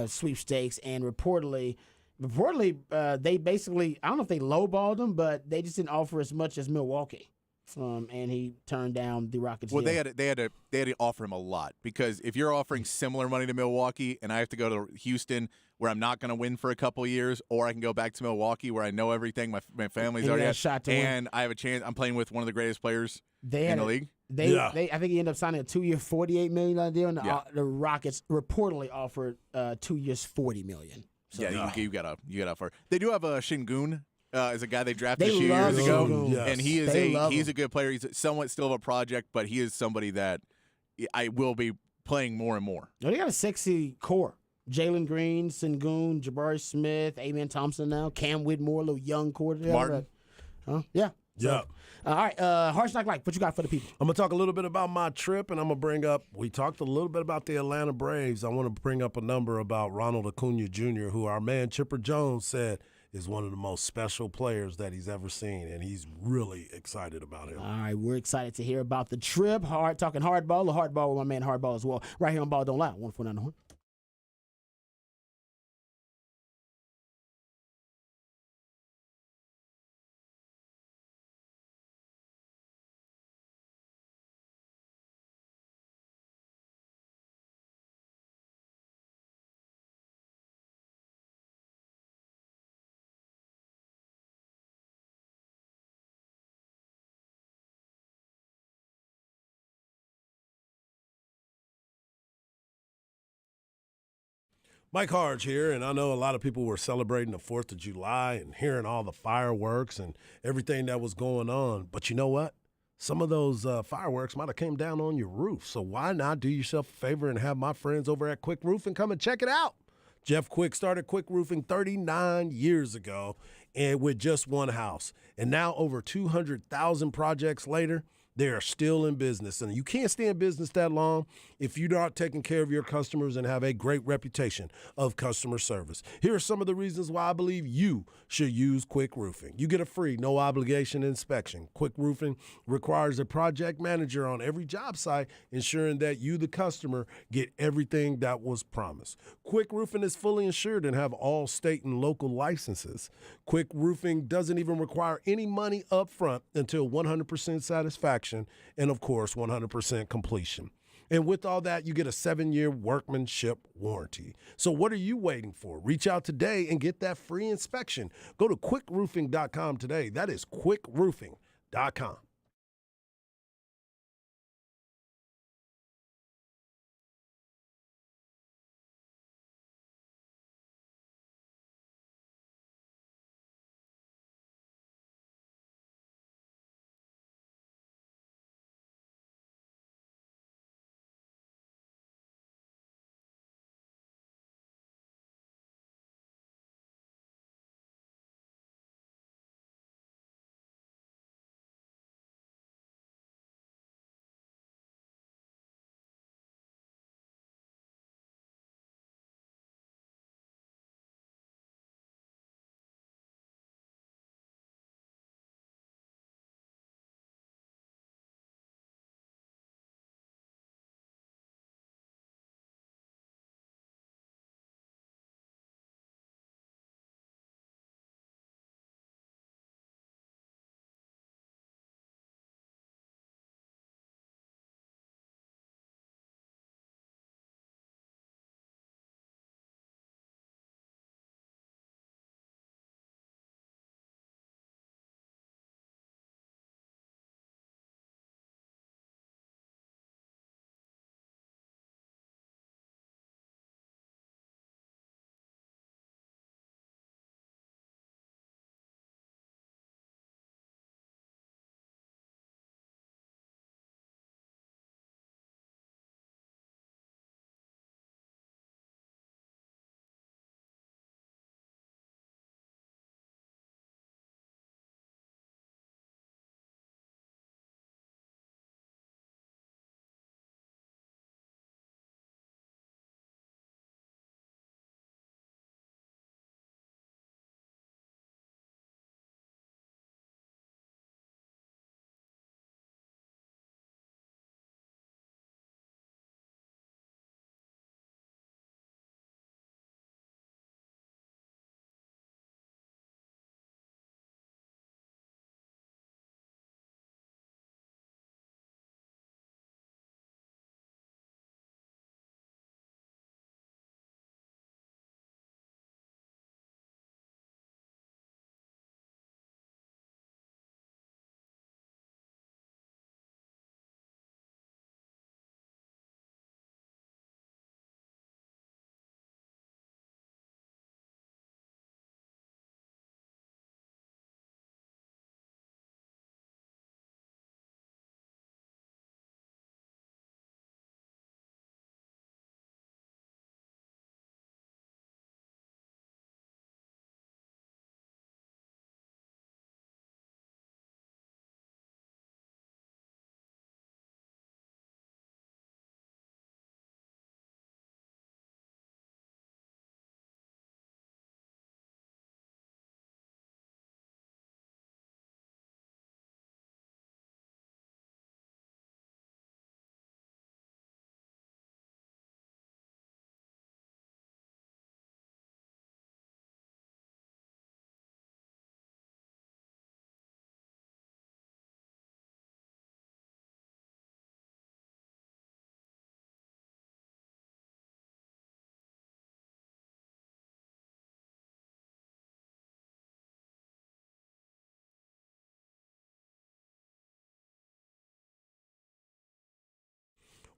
[SPEAKER 1] sweepstakes, and reportedly, they basically, I don't know if they lowballed him, but they just didn't offer as much as Milwaukee. And he turned down the Rockets.
[SPEAKER 3] Well,
[SPEAKER 1] deal.
[SPEAKER 3] they had to offer him a lot, because if you're offering similar money to Milwaukee and I have to go to Houston where I'm not going to win for a couple of years, or I can go back to Milwaukee where I know everything, my family's
[SPEAKER 1] And you
[SPEAKER 3] already
[SPEAKER 1] got a
[SPEAKER 3] at,
[SPEAKER 1] shot to win.
[SPEAKER 3] and I have a chance. I'm playing with one of the greatest players
[SPEAKER 1] They
[SPEAKER 3] in
[SPEAKER 1] had
[SPEAKER 3] the
[SPEAKER 1] a-
[SPEAKER 3] league.
[SPEAKER 1] They,
[SPEAKER 2] Yeah.
[SPEAKER 1] I think he ended up signing a 2-year, $48 million deal, and
[SPEAKER 3] Yeah.
[SPEAKER 1] the Rockets reportedly offered 2 years, $40 million. So,
[SPEAKER 3] Yeah, you got offer. They do have a Shingun. Is a guy they drafted
[SPEAKER 1] They
[SPEAKER 3] a few
[SPEAKER 1] love
[SPEAKER 3] years ago,
[SPEAKER 1] Sengun.
[SPEAKER 2] Yes.
[SPEAKER 3] and he is
[SPEAKER 1] They love
[SPEAKER 3] he's
[SPEAKER 1] him.
[SPEAKER 3] a good player. He's somewhat still of a project, but he is somebody that I will be playing more and more.
[SPEAKER 1] They got a sexy core. Jalen Green, Sengun, Jabari Smith, Amen Thompson now, Cam Whitmore, a little young core.
[SPEAKER 3] Martin.
[SPEAKER 1] Huh? Yeah.
[SPEAKER 2] Yep.
[SPEAKER 1] All right, Harsh Knock Life, what you got for the people?
[SPEAKER 2] I'm going to talk a little bit about my trip, and I'm going to bring up, we talked a little bit about the Atlanta Braves. I want to bring up a number about Ronald Acuna Jr., who our man Chipper Jones said is one of the most special players that he's ever seen, and he's really excited about him.
[SPEAKER 1] All right, we're excited to hear about the trip. Talking hardball with my man Hardball as well, right here on Ball Don't Lie, 149 The Horn.
[SPEAKER 2] Mike Harge here, and I know a lot of people were celebrating the 4th of July and hearing all the fireworks and everything that was going on. But you know what? Some of those fireworks might have came down on your roof. So why not do yourself a favor and have my friends over at Quick Roofing come and check it out? Jeff Quick started Quick Roofing 39 years ago and with just one house. And now over 200,000 projects later, they are still in business. And you can't stay in business that long if you're not taking care of your customers and have a great reputation of customer service. Here are some of the reasons why I believe you should use Quick Roofing. You get a free, no obligation inspection. Quick Roofing requires a project manager on every job site, ensuring that you, the customer, get everything that was promised. Quick Roofing is fully insured and have all state and local licenses. Quick Roofing doesn't even require any money up front until 100% satisfaction and, of course, 100% completion. And with all that, you get a 7-year workmanship warranty. So what are you waiting for? Reach out today and get that free inspection. Go to quickroofing.com today. That is quickroofing.com.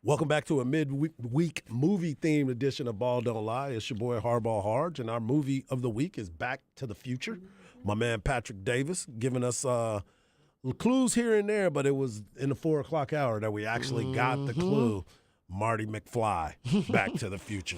[SPEAKER 2] Welcome back to a midweek movie-themed edition of Ball Don't Lie. It's your boy Hardball Harge, and our movie of the week is Back to the Future. My man Patrick Davis giving us clues here and there, but it was in the 4 o'clock hour that we actually got the clue. Marty McFly, Back to the Future.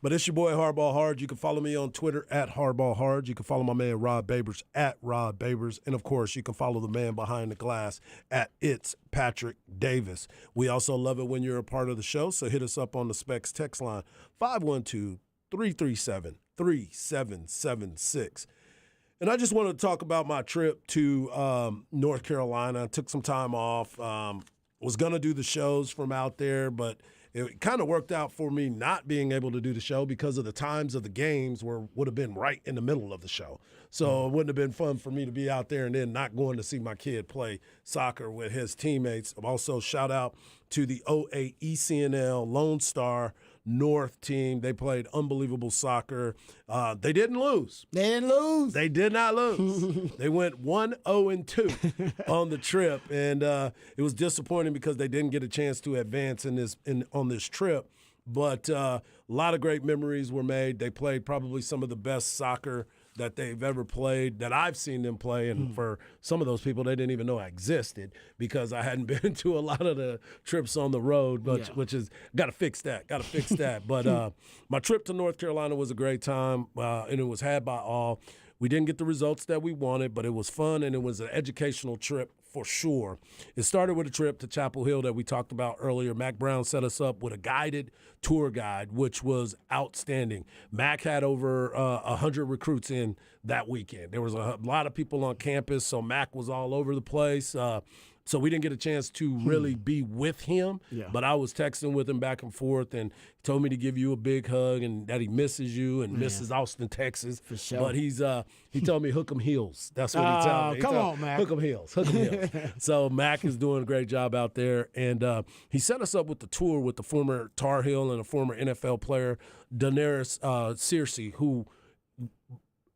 [SPEAKER 2] But it's your boy Hardball Harge. You can follow me on Twitter at Hardball Harge. You can follow my man Rod Babers at Rod Babers. And, of course, you can follow the man behind the glass at It's Patrick Davis. We also love it when you're a part of the show, so hit us up on the Specs text line, 512-337-3776. And I just wanted to talk about my trip to North Carolina. I took some time off. Was going to do the shows from out there, but it kind of worked out for me not being able to do the show because of the times of the games would have been right in the middle of the show. So it wouldn't have been fun for me to be out there and then not going to see my kid play soccer with his teammates. Also, shout out to the OAECNL Lone Star North team. They played unbelievable soccer. They didn't lose.
[SPEAKER 1] They didn't lose.
[SPEAKER 2] They did not lose. They went 1-0-2 on the trip, and it was disappointing because they didn't get a chance to advance on this trip. But a lot of great memories were made. They played probably some of the best soccer that they've ever played, that I've seen them play. And for some of those people, they didn't even know I existed because I hadn't been to a lot of the trips on the road, which is got to fix that. But my trip to North Carolina was a great time, and it was had by all. We didn't get the results that we wanted, but it was fun, and it was an educational trip for sure. It started with a trip to Chapel Hill that we talked about earlier. Mac Brown set us up with a guided tour guide, which was outstanding. Mac had over 100 recruits in that weekend. There was a lot of people on campus, so Mac was all over the place. So we didn't get a chance to really be with him, but I was texting with him back and forth, and he told me to give you a big hug and that he misses you and misses Austin, Texas.
[SPEAKER 1] For sure.
[SPEAKER 2] But he told me hook 'em heels. That's what he told me.
[SPEAKER 1] Come on, Mac.
[SPEAKER 2] Hook 'em heels. So Mac is doing a great job out there, and he set us up with the tour with the former Tar Heel and a former NFL player, Daenerys Searcy, who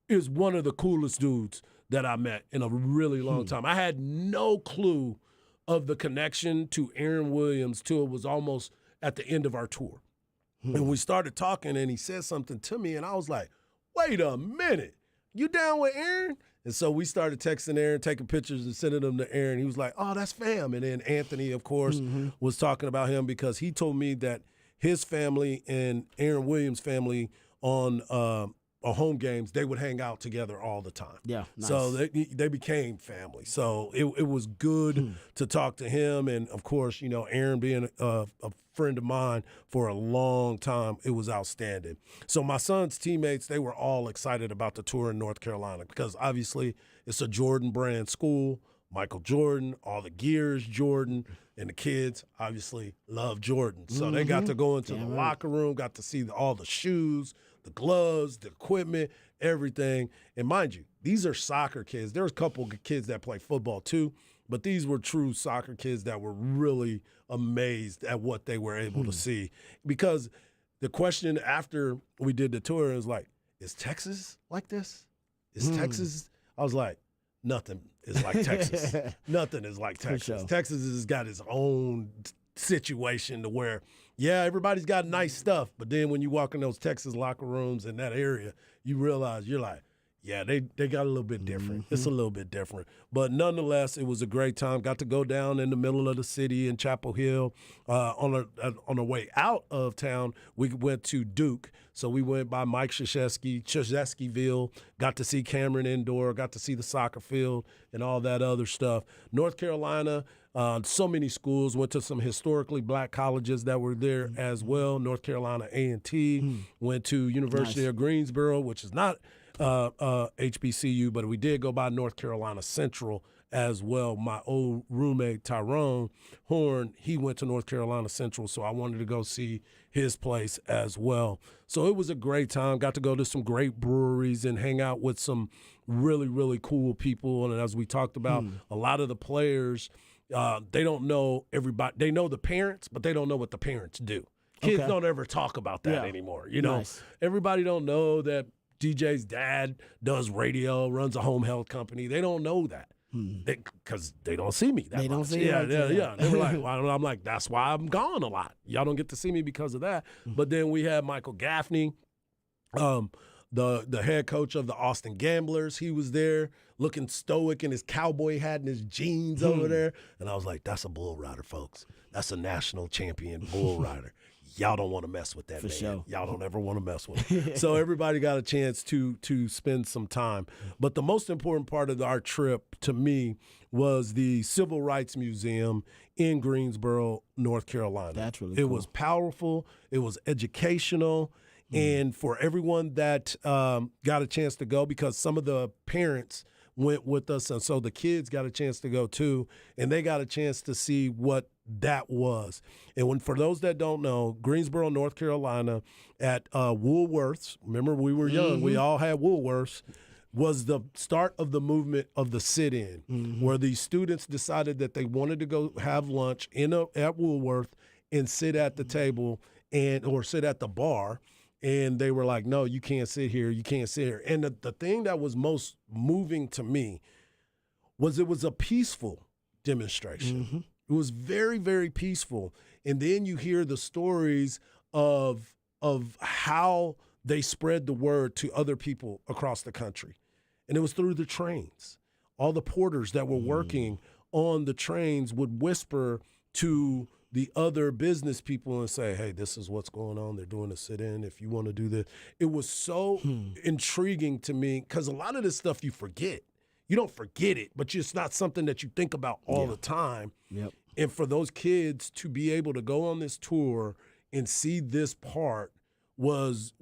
[SPEAKER 2] is one of the coolest dudes that I met in a really long time. I had no clue of the connection to Aaron Williams till it was almost at the end of our tour. And we started talking, and he said something to me, and I was like, wait a minute, you down with Aaron? And so we started texting Aaron, taking pictures and sending them to Aaron. He was like, oh, that's fam. And then Anthony, of course, was talking about him because he told me that his family and Aaron Williams' family on home games, they would hang out together all the time.
[SPEAKER 1] Yeah, nice.
[SPEAKER 2] So they became family. So it was good to talk to him. And, of course, Aaron being a friend of mine for a long time, it was outstanding. So my son's teammates, they were all excited about the tour in North Carolina because, obviously, it's a Jordan brand school. Michael Jordan, all the gears Jordan, and the kids obviously love Jordan. So they got to go into the locker room, got to see all the shoes, the gloves, the equipment, everything. And mind you, these are soccer kids. There's a couple of kids that play football too, but these were true soccer kids that were really amazed at what they were able to see. Because the question after we did the tour is like, is Texas like this? Is Texas? I was like, nothing is like Texas. Nothing is like Texas.
[SPEAKER 1] sure.
[SPEAKER 2] Texas has got its own situation to where, yeah, everybody's got nice stuff, but then when you walk in those Texas locker rooms in that area, you realize you're like, yeah, they got a little bit different. It's a little bit different. But nonetheless, it was a great time. Got to go down in the middle of the city in Chapel Hill. On the way out of town, we went to Duke. So we went by Mike Krzyzewskiville, got to see Cameron Indoor, got to see the soccer field and all that other stuff. North Carolina, so many schools, went to some historically black colleges that were there as well. North Carolina A&T, went to University of Greensboro, which is not HBCU, but we did go by North Carolina Central as well. My old roommate, Tyrone Horn, he went to North Carolina Central, so I wanted to go see his place as well. So it was a great time. Got to go to some great breweries and hang out with some really, really cool people. And as we talked about, a lot of the players, they don't know everybody. They know the parents, but they don't know what the parents do. Kids don't ever talk about that anymore. Everybody don't know that DJ's dad does radio, runs a home health company. They don't know that. because they don't see me that
[SPEAKER 1] They don't
[SPEAKER 2] much.
[SPEAKER 1] see you like that.
[SPEAKER 2] Yeah. They were like, well, I'm like, that's why I'm gone a lot. Y'all don't get to see me because of that. But then we had Michael Gaffney, the head coach of the Austin Gamblers. He was there looking stoic in his cowboy hat and his jeans over there. And I was like, that's a bull rider, folks. That's a national champion bull rider. Y'all don't want to mess with that man.
[SPEAKER 1] Sure.
[SPEAKER 2] Y'all don't ever want to mess with him. So everybody got a chance to spend some time. But the most important part of our trip to me was the Civil Rights Museum in Greensboro, North Carolina.
[SPEAKER 1] That's really
[SPEAKER 2] It
[SPEAKER 1] cool.
[SPEAKER 2] was powerful. It was educational. And for everyone that got a chance to go, because some of the parents went with us, and so the kids got a chance to go too, and they got a chance to see what that was. And for those that don't know, Greensboro, North Carolina, at Woolworths, remember we were young, we all had Woolworths, was the start of the movement of the sit-in, where the students decided that they wanted to go have lunch at Woolworth and sit at the table or sit at the bar. And they were like, no, you can't sit here. You can't sit here. And the thing that was most moving to me was it was a peaceful demonstration. It was very, very peaceful. And then you hear the stories of how they spread the word to other people across the country. And it was through the trains. All the porters that were working on the trains would whisper to the other business people and say, hey, this is what's going on. They're doing a sit-in if you want to do this. It was so intriguing to me because a lot of this stuff you forget. You don't forget it, but it's not something that you think about all the time.
[SPEAKER 1] Yep.
[SPEAKER 2] And for those kids to be able to go on this tour and see this part was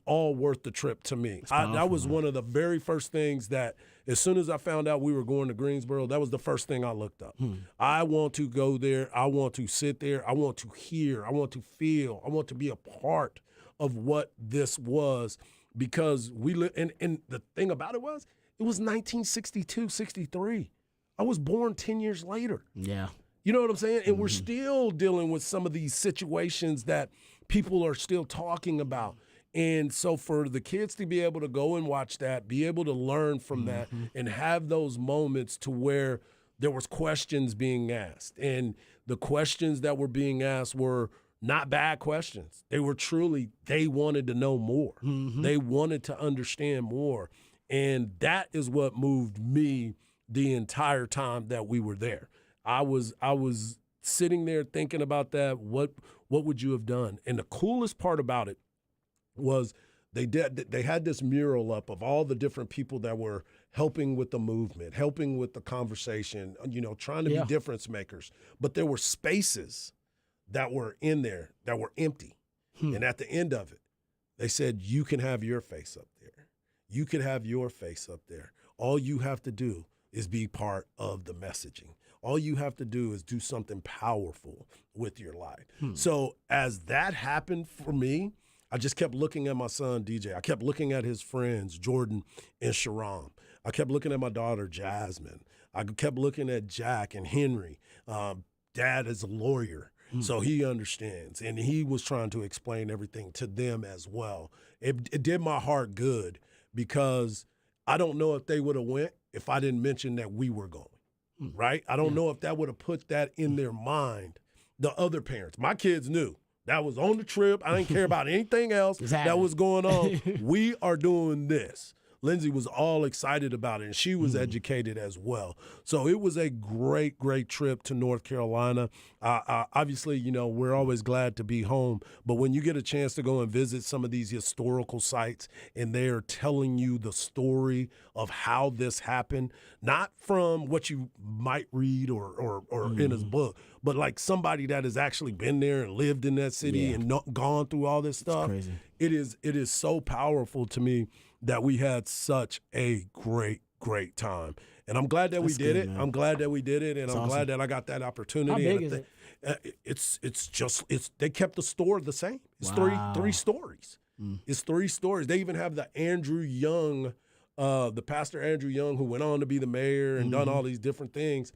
[SPEAKER 2] all worth the trip to me. That was one of the very first things that as soon as I found out we were going to Greensboro, that was the first thing I looked up. I want to go there. I want to sit there. I want to hear. I want to feel. I want to be a part of what this was because and the thing about it was 1962, 63. I was born 10 years later.
[SPEAKER 1] Yeah.
[SPEAKER 2] You know what I'm saying? And we're still dealing with some of these situations that people are still talking about. And so for the kids to be able to go and watch that, be able to learn from that, and have those moments to where there was questions being asked. And the questions that were being asked were not bad questions. They were truly, they wanted to know more. They wanted to understand more. And that is what moved me the entire time that we were there. I was sitting there thinking about that. What would you have done? And the coolest part about it was they had this mural up of all the different people that were helping with the movement, helping with the conversation, trying to be difference makers. But there were spaces that were in there that were empty. And at the end of it, they said, you can have your face up there. You can have your face up there. All you have to do is be part of the messaging. All you have to do is do something powerful with your life. So as that happened for me, I just kept looking at my son, DJ. I kept looking at his friends, Jordan and Sharon. I kept looking at my daughter, Jasmine. I kept looking at Jack and Henry. Dad is a lawyer, so he understands. And he was trying to explain everything to them as well. It did my heart good because I don't know if they would have went if I didn't mention that we were going. Right? I don't know if that would have put that in their mind. The other parents, my kids knew that was on the trip. I didn't care about anything else that was going on. We are doing this. Lindsay was all excited about it, and she was educated as well. So it was a great, great trip to North Carolina. Obviously, we're always glad to be home, but when you get a chance to go and visit some of these historical sites and they're telling you the story of how this happened, not from what you might read or in his book, but like somebody that has actually been there and lived in that city and gone through all this stuff.
[SPEAKER 1] Crazy.
[SPEAKER 2] It is so powerful to me that we had such a great, great time. And I'm glad that we did it. Man. I'm glad that we did it, and I'm glad that I got that opportunity.
[SPEAKER 1] How big is
[SPEAKER 2] it? They kept the store the same. It's three stories. It's 3 stories. They even have the Andrew Young, the pastor Andrew Young, who went on to be the mayor and done all these different things.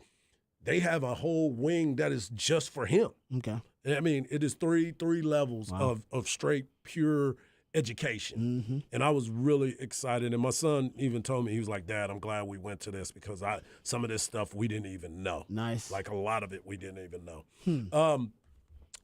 [SPEAKER 2] They have a whole wing that is just for him.
[SPEAKER 1] Okay.
[SPEAKER 2] I mean, it is three levels of straight, pure education. And I was really excited. And my son even told me, he was like, Dad, I'm glad we went to this because some of this stuff we didn't even know.
[SPEAKER 1] Nice.
[SPEAKER 2] Like a lot of it we didn't even know.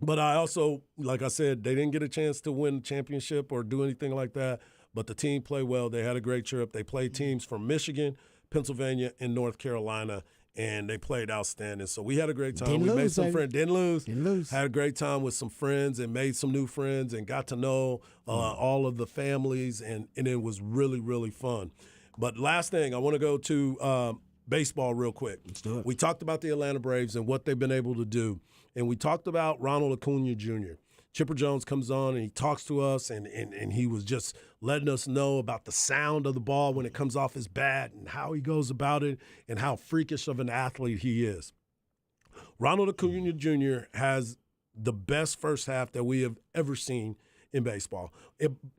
[SPEAKER 2] But I also, like I said, they didn't get a chance to win the championship or do anything like that. But the team played well. They had a great trip. They played teams from Michigan, Pennsylvania, and North Carolina, and they played outstanding. So we had a great time. We made some friends. Didn't lose. Had a great time with some friends and made some new friends and got to know all of the families, and it was really, really fun. But last thing, I want to go to baseball real quick.
[SPEAKER 1] Let's do it.
[SPEAKER 2] We talked about the Atlanta Braves and what they've been able to do. And we talked about Ronald Acuna Jr. Chipper Jones comes on and he talks to us, and he was just letting us know about the sound of the ball when it comes off his bat and how he goes about it and how freakish of an athlete he is. Ronald Acuna Jr. has the best first half that we have ever seen in baseball.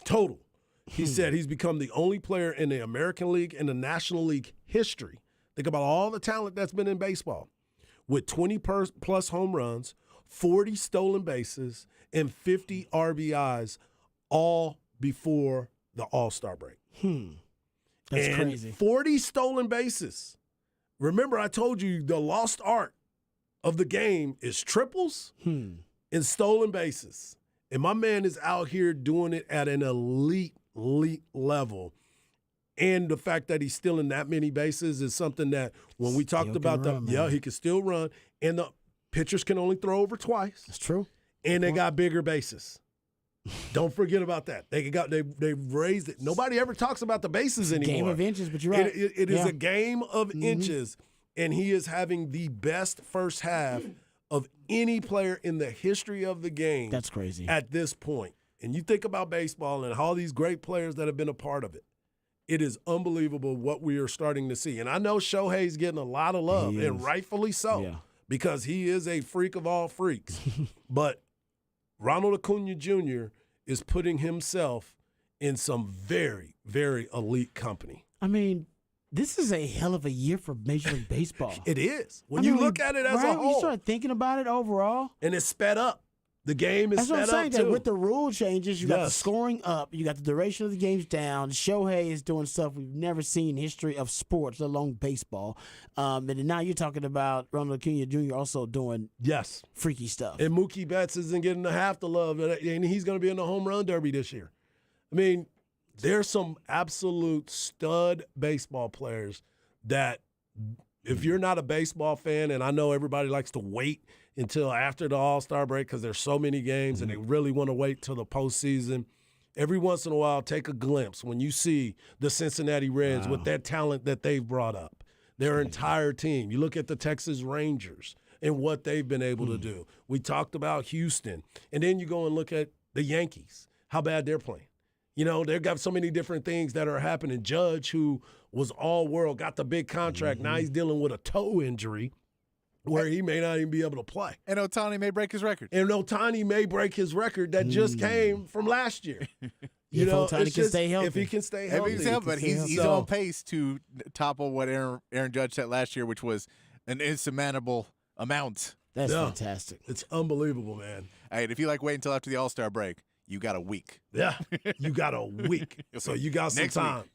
[SPEAKER 2] Total. He said he's become the only player in the American League and the National League history. Think about all the talent that's been in baseball. With 20-plus home runs, 40 stolen bases, and 50 RBIs, all before the All-Star break.
[SPEAKER 1] That's crazy.
[SPEAKER 2] 40 stolen bases. Remember, I told you the lost art of the game is triples and stolen bases. And my man is out here doing it at an elite level. And the fact that he's stealing that many bases is something that when we talked about he can still run. And the pitchers can only throw over twice.
[SPEAKER 1] That's true.
[SPEAKER 2] And they got bigger bases. Don't forget about that. They raised it. Nobody ever talks about the bases anymore.
[SPEAKER 1] Game of inches, but you're right.
[SPEAKER 2] It is a game of inches, and he is having the best first half of any player in the history of the game.
[SPEAKER 1] That's crazy.
[SPEAKER 2] At this point. And you think about baseball and all these great players that have been a part of it. It is unbelievable what we are starting to see. And I know Shohei's getting a lot of love, and rightfully so, because he is a freak of all freaks. But Ronald Acuna Jr. is putting himself in some very, very elite company.
[SPEAKER 1] I mean, this is a hell of a year for Major League Baseball.
[SPEAKER 2] It is. When you look at it as a whole.
[SPEAKER 1] You start thinking about it overall.
[SPEAKER 2] And it's sped up. The game is sped up, too.
[SPEAKER 1] That's what I'm saying. That with the rule changes, you got the scoring up, you got the duration of the games down. Shohei is doing stuff we've never seen in the history of sports, let alone baseball. And then now you're talking about Ronald Acuna Jr. also doing freaky stuff.
[SPEAKER 2] And Mookie Betts isn't getting half the love, and he's going to be in the home run derby this year. I mean, there's some absolute stud baseball players that if you're not a baseball fan, and I know everybody likes to wait until after the All-Star break because there's so many games and they really want to wait till the postseason. Every once in a while, take a glimpse when you see the Cincinnati Reds with that talent that they've brought up, their entire team. You look at the Texas Rangers and what they've been able to do. We talked about Houston. And then you go and look at the Yankees, how bad they're playing. You know, they've got so many different things that are happening. Judge, who was all-world, got the big contract. Now he's dealing with a toe injury where he may not even be able to play.
[SPEAKER 3] And Ohtani may break his record.
[SPEAKER 2] And Ohtani may break his record that just came from last year.
[SPEAKER 1] You know, Ohtani can stay healthy.
[SPEAKER 2] If he can stay healthy.
[SPEAKER 3] But he's on pace to topple what Aaron Judge set last year, which was an insurmountable amount.
[SPEAKER 1] That's fantastic.
[SPEAKER 2] It's unbelievable, man.
[SPEAKER 3] Hey, if you like wait until after the All-Star break, you got a week.
[SPEAKER 2] Yeah, you got a week. So you got some time.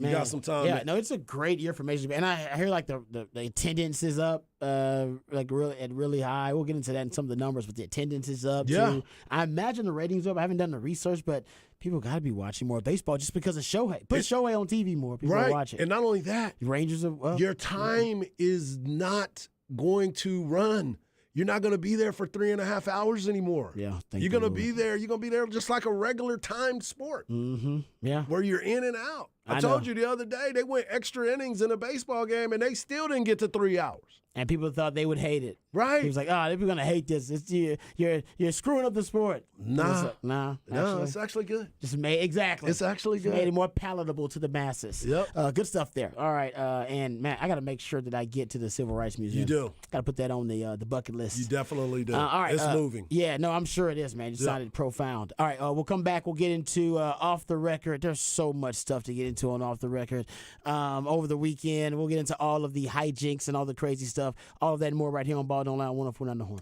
[SPEAKER 2] You got some time.
[SPEAKER 1] Yeah, no, it's a great year for Major League. And I hear like the attendance is up, like really high. We'll get into that in some of the numbers, but the attendance is up too. I imagine the ratings are up. I haven't done the research, but people got to be watching more baseball just because of Shohei. Put Shohei on TV more. People are watching.
[SPEAKER 2] And not only that,
[SPEAKER 1] Rangers are up.
[SPEAKER 2] Your time is not going to run. You're not going to be there for 3.5 hours anymore.
[SPEAKER 1] Yeah,
[SPEAKER 2] you're going to be there. You're going to be there just like a regular timed sport.
[SPEAKER 1] Mm-hmm. Yeah,
[SPEAKER 2] where you're in and out. I told you the other day they went extra innings in a baseball game and they still didn't get to 3 hours.
[SPEAKER 1] And people thought they would hate it.
[SPEAKER 2] Right.
[SPEAKER 1] He was like, they're going to hate this. It's, you're screwing up the sport.
[SPEAKER 2] Nah.
[SPEAKER 1] It's
[SPEAKER 2] actually good.
[SPEAKER 1] It's actually good. Made it more palatable to the masses.
[SPEAKER 2] Yep.
[SPEAKER 1] Good stuff there. All right. And, man, I got to make sure that I get to the Civil Rights Museum.
[SPEAKER 2] You do.
[SPEAKER 1] Got to put that on the bucket list.
[SPEAKER 2] You definitely do.
[SPEAKER 1] All right.
[SPEAKER 2] It's moving.
[SPEAKER 1] Yeah, no, I'm sure it is, man. It sounded profound. All right. We'll come back. We'll get into Off the Record. There's so much stuff to get into on Off the Record. Over the weekend, we'll get into all of the hijinks and all the crazy stuff. All of that and more right here on Ball Don't Lie on 104.9 The Horn.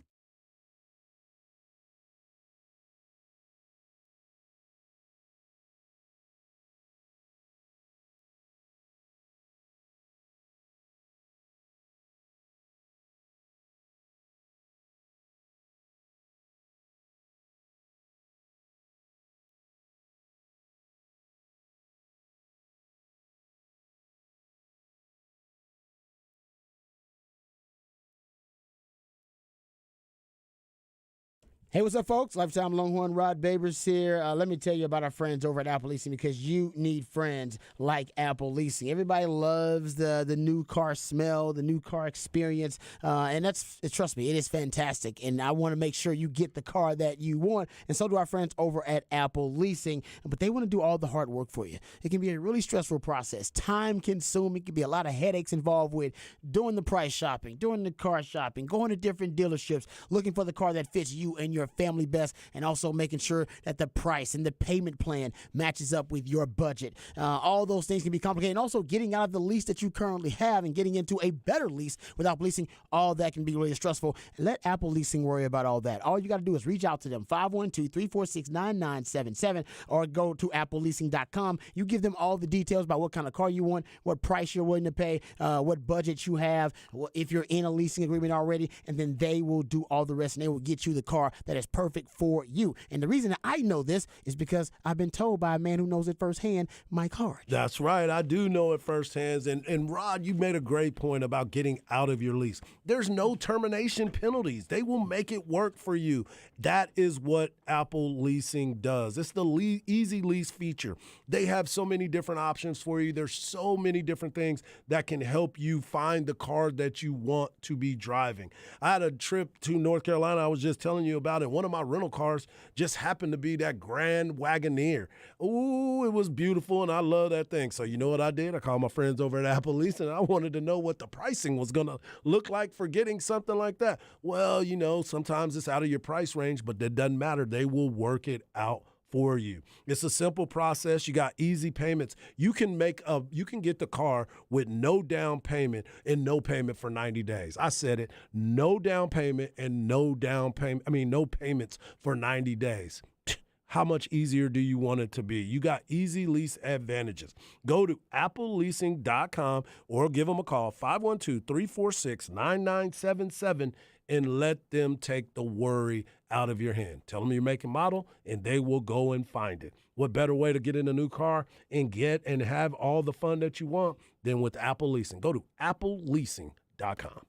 [SPEAKER 1] Hey, what's up, folks? Lifetime Longhorn Rod Babers here. Let me tell you about our friends over at Apple Leasing, because you need friends like Apple Leasing. Everybody loves the new car smell, the new car experience, and trust me, it is fantastic. And I want to make sure you get the car that you want, and so do our friends over at Apple Leasing. But they want to do all the hard work for you. It can be a really stressful process, time-consuming. It can be a lot of headaches involved with doing the price shopping, doing the car shopping, going to different dealerships, looking for the car that fits you and your family best, and also making sure that the price and the payment plan matches up with your budget. All those things can be complicated, and also getting out of the lease that you currently have and getting into a better lease without leasing, all that can be really stressful. Let Apple Leasing worry about all that. All you got to do is reach out to them, 512-346-9977, or go to appleleasing.com. You give them all the details about what kind of car you want, what price you're willing to pay, what budget you have, if you're in a leasing agreement already, and then they will do all the rest, and they will get you the car that is perfect for you. And the reason that I know this is because I've been told by a man who knows it firsthand, Mike Hard.
[SPEAKER 2] That's right. I do know it firsthand. And Rod, you made a great point about getting out of your lease. There's no termination penalties. They will make it work for you. That is what Apple Leasing does. It's the easy lease feature. They have so many different options for you. There's so many different things that can help you find the car that you want to be driving. I had a trip to North Carolina I was just telling you about it. One of my rental cars just happened to be that Grand Wagoneer. Ooh, it was beautiful, and I love that thing. So you know what I did? I called my friends over at Apple Leasing, and I wanted to know what the pricing was going to look like for getting something like that. Well, you know, sometimes it's out of your price range, but that doesn't matter. They will work it out for you. It's a simple process. You got easy payments. You can get the car with no down payment and no payment for 90 days. I said it, no down payment and no payments for 90 days. How much easier do you want it to be? You got easy lease advantages. Go to appleleasing.com or give them a call, 512-346-9977, and let them take the worry out of your hand. Tell them your make and model, and they will go and find it. What better way to get in a new car and get and have all the fun that you want than with Apple Leasing? Go to appleleasing.com.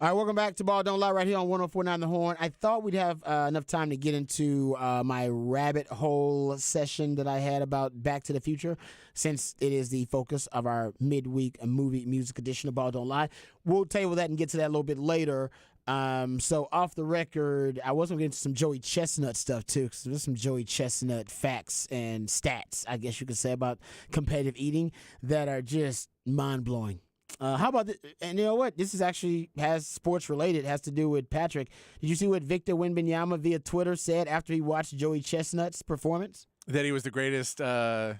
[SPEAKER 1] All right, welcome back to Ball Don't Lie right here on 104.9 The Horn. I thought we'd have enough time to get into my rabbit hole session that I had about Back to the Future, since it is the focus of our midweek movie music edition of Ball Don't Lie. We'll table that and get to that a little bit later. So off the record, I was going to get into some Joey Chestnut stuff too, because there's some Joey Chestnut facts and stats, I guess you could say, about competitive eating that are just mind-blowing. How about this? And you know what? This is actually has sports related. It has to do with Patrick. Did you see what Victor Wembanyama via Twitter said after he watched Joey Chestnut's performance?
[SPEAKER 3] That he was the greatest. I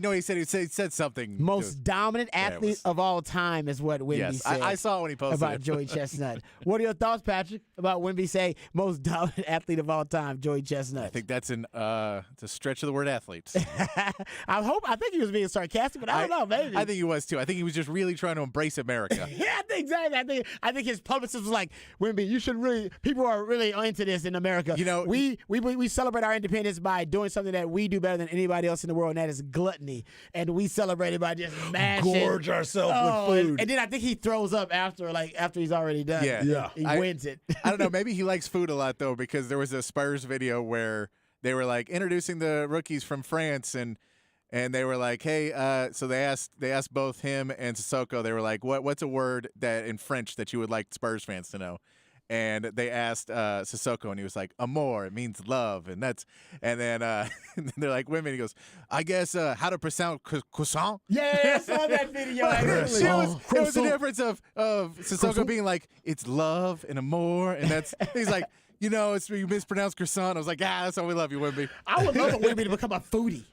[SPEAKER 3] know he said something.
[SPEAKER 1] Most dominant athlete of all time is what Wemby
[SPEAKER 3] Yes,
[SPEAKER 1] said.
[SPEAKER 3] I saw when he posted
[SPEAKER 1] about
[SPEAKER 3] it.
[SPEAKER 1] Joey Chestnut. What are your thoughts, Patrick, about Wemby saying most dominant athlete of all time, Joey Chestnut?
[SPEAKER 3] I think that's it's a stretch of the word athlete.
[SPEAKER 1] I think he was being sarcastic, but I don't know, maybe.
[SPEAKER 3] I think he was too. I think he was just really trying to embrace America.
[SPEAKER 1] Yeah, I think exactly. I think his publicist was like, Wemby, you should really. People are really into this in America.
[SPEAKER 3] You know,
[SPEAKER 1] we celebrate our independence by doing something that we do better than anybody else in the world, and that is gluttony. And we celebrate it by just mashing,
[SPEAKER 2] Gorge ourselves with food.
[SPEAKER 1] And then I think he throws up after he's already done.
[SPEAKER 3] Yeah.
[SPEAKER 1] He wins it.
[SPEAKER 3] I don't know. Maybe he likes food a lot though, because there was a Spurs video where they were like introducing the rookies from France, and they were like, hey, so they asked both him and Sissoko. They were like, what's a word that in French that you would like Spurs fans to know? And they asked Sissoko, and he was like, "Amour." It means love, and then they're like, "Women." He goes, "I guess how to pronounce croissant."
[SPEAKER 1] Yeah, I saw that video. Actually.
[SPEAKER 3] It was the difference of Sissoko being like, "It's love and amour," and he's like, it's you mispronounce croissant. I was like, that's how we love you, Wemby.
[SPEAKER 1] I would love for Wemby to become a foodie.